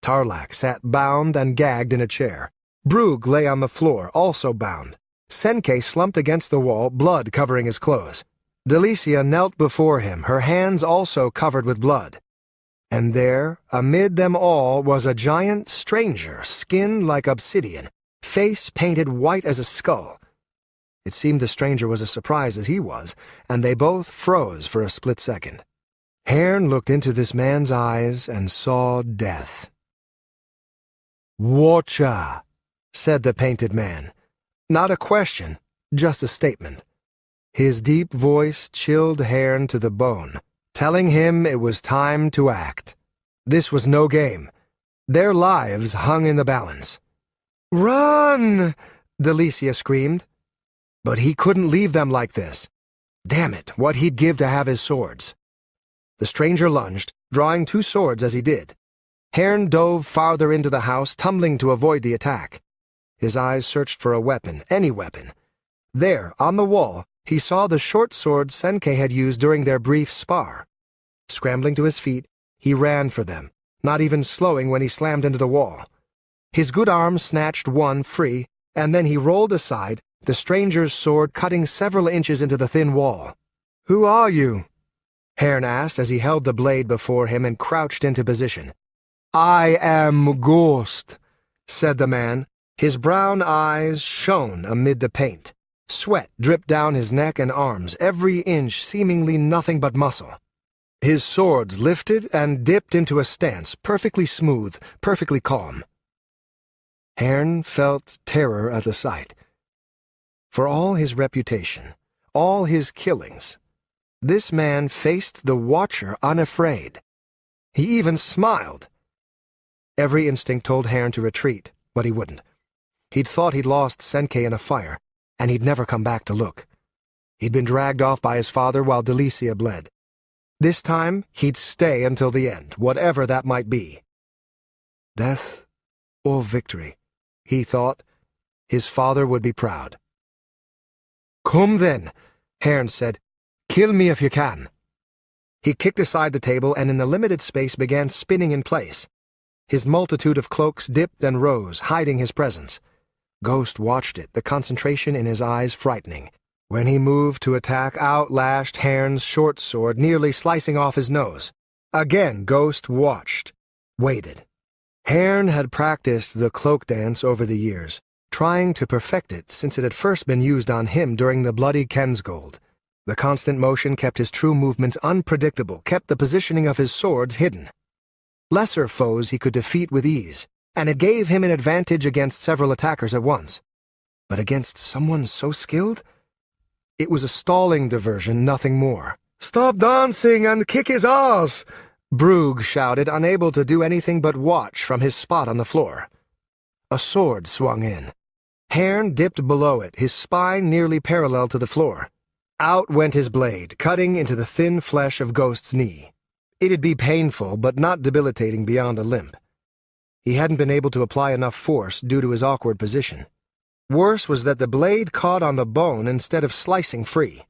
[SPEAKER 1] Tarlak sat bound and gagged in a chair. Brugh lay on the floor, also bound. Senkei slumped against the wall, blood covering his clothes. Delicia knelt before him, her hands also covered with blood. And there, amid them all, was a giant stranger, skin like obsidian, face painted white as a skull. It seemed the stranger was as surprised as he was, and they both froze for a split second. Haern looked into this man's eyes and saw death.
[SPEAKER 3] "Watcher,"
[SPEAKER 1] said the painted man. Not a question, just a statement. His deep voice chilled Haern to the bone, telling him it was time to act. This was no game. Their lives hung in the balance.
[SPEAKER 3] "Run!"
[SPEAKER 1] Delicia screamed. But he couldn't leave them like this. Damn it, what he'd give to have his swords. The stranger lunged, drawing 2 swords as he did. Haern dove farther into the house, tumbling to avoid the attack. His eyes searched for a weapon, any weapon. There, on the wall, he saw the short sword Senkei had used during their brief spar. Scrambling to his feet, he ran for them, not even slowing when he slammed into the wall. His good arm snatched one free, and then he rolled aside, the stranger's sword cutting several inches into the thin wall. "Who are you?" Haern asked as he held the blade before him and crouched into position. "I am Ghost," said the man. His brown eyes shone amid the paint. Sweat dripped down his neck and arms, every inch seemingly nothing but muscle. His swords lifted and dipped into a stance, perfectly smooth, perfectly calm. Haern felt terror at the sight. For all his reputation, all his killings, this man faced the Watcher unafraid. He even smiled. Every instinct told Haern to retreat, but he wouldn't. He'd thought he'd lost Senkei in a fire, and he'd never come back to look. He'd been dragged off by his father while Delicia bled. This time, he'd stay until the end, whatever that might be. Death or victory, he thought. His father would be proud. "Come then," Haern said. "Kill me if you can." He kicked aside the table and in the limited space began spinning in place. His multitude of cloaks dipped and rose, hiding his presence. Ghost watched it, the concentration in his eyes frightening. When he moved to attack, out lashed Haern's short sword, nearly slicing off his nose. Again Ghost watched, waited. Haern had practiced the cloak dance over the years, trying to perfect it since it had first been used on him during the bloody Kensgold. The constant motion kept his true movements unpredictable, kept the positioning of his swords hidden. Lesser foes he could defeat with ease, and it gave him an advantage against several attackers at once. But against someone so skilled? It was a stalling diversion, nothing more. "Stop dancing and kick his ass!" Brugh shouted, unable to do anything but watch from his spot on the floor. A sword swung in. Haern dipped below it, his spine nearly parallel to the floor. Out went his blade, cutting into the thin flesh of Ghost's knee. It'd be painful, but not debilitating beyond a limp. He hadn't been able to apply enough force due to his awkward position. Worse was that the blade caught on the bone instead of slicing free.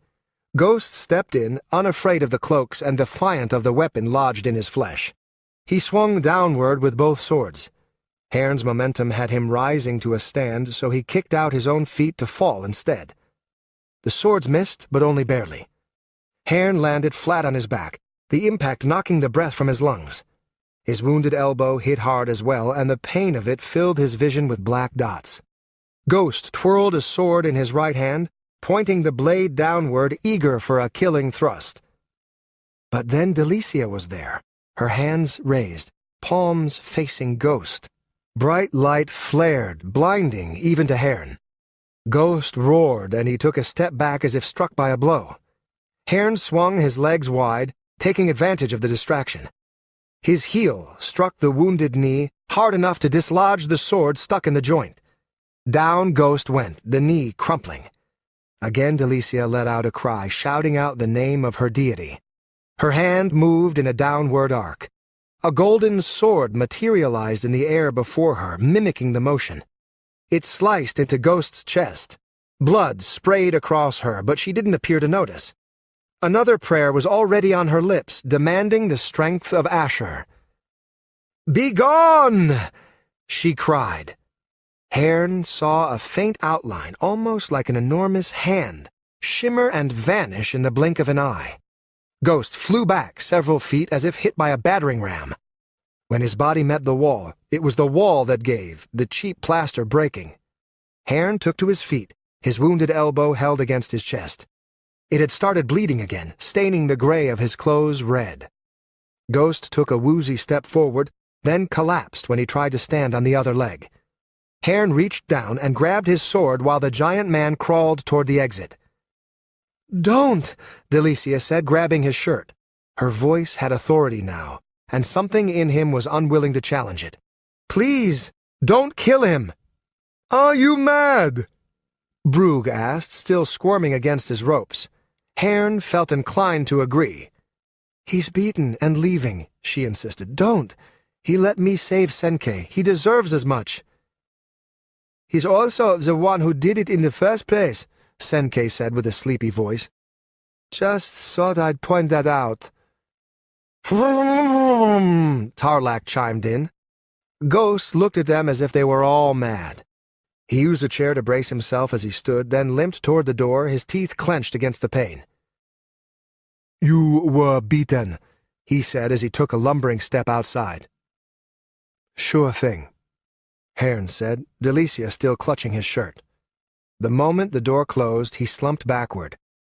[SPEAKER 1] Ghost stepped in, unafraid of the cloaks and defiant of the weapon lodged in his flesh. He swung downward with both swords. Haern's momentum had him rising to a stand, so he kicked out his own feet to fall instead. The swords missed, but only barely. Haern landed flat on his back, the impact knocking the breath from his lungs. His wounded elbow hit hard as well, and the pain of it filled his vision with black dots. Ghost twirled a sword in his right hand, pointing the blade downward, eager for a killing thrust. But then Delicia was there, her hands raised, palms facing Ghost. Bright light flared, blinding even to Haern. Ghost roared, and he took a step back as if struck by a blow. Haern swung his legs wide, taking advantage of the distraction. His heel struck the wounded knee hard enough to dislodge the sword stuck in the joint. Down Ghost went, the knee crumpling. Again Delicia let out a cry, shouting out the name of her deity. Her hand moved in a downward arc. A golden sword materialized in the air before her, mimicking the motion. It sliced into Ghost's chest. Blood sprayed across her, but she didn't appear to notice. Another prayer was already on her lips, demanding the strength of Asher. "Begone!" she cried. Haern saw a faint outline, almost like an enormous hand, shimmer and vanish in the blink of an eye. Ghost flew back several feet as if hit by a battering ram. When his body met the wall, it was the wall that gave, the cheap plaster breaking. Haern took to his feet, his wounded elbow held against his chest. It had started bleeding again, staining the gray of his clothes red. Ghost took a woozy step forward, then collapsed when he tried to stand on the other leg. Haern reached down and grabbed his sword while the giant man crawled toward the exit. "Don't," Delicia said, grabbing his shirt. Her voice had authority now, and something in him was unwilling to challenge it. "Please, don't kill him." "Are you mad?" Brugh asked, still squirming against his ropes. Haern felt inclined to agree. "He's beaten and leaving," she insisted. "Don't. He let me save Senkei. He deserves as much."
[SPEAKER 3] "He's also the one who did it in the first place," Senkei said with a sleepy voice. "Just thought I'd point that out."
[SPEAKER 1] Tarlac chimed in. Ghost looked at them as if they were all mad. He used a chair to brace himself as he stood, then limped toward the door, his teeth clenched against the pane.
[SPEAKER 2] "You were beaten,"
[SPEAKER 1] he said as he took a lumbering step outside. "Sure thing," Haern said, Delicia still clutching his shirt. The moment the door closed, he slumped backward.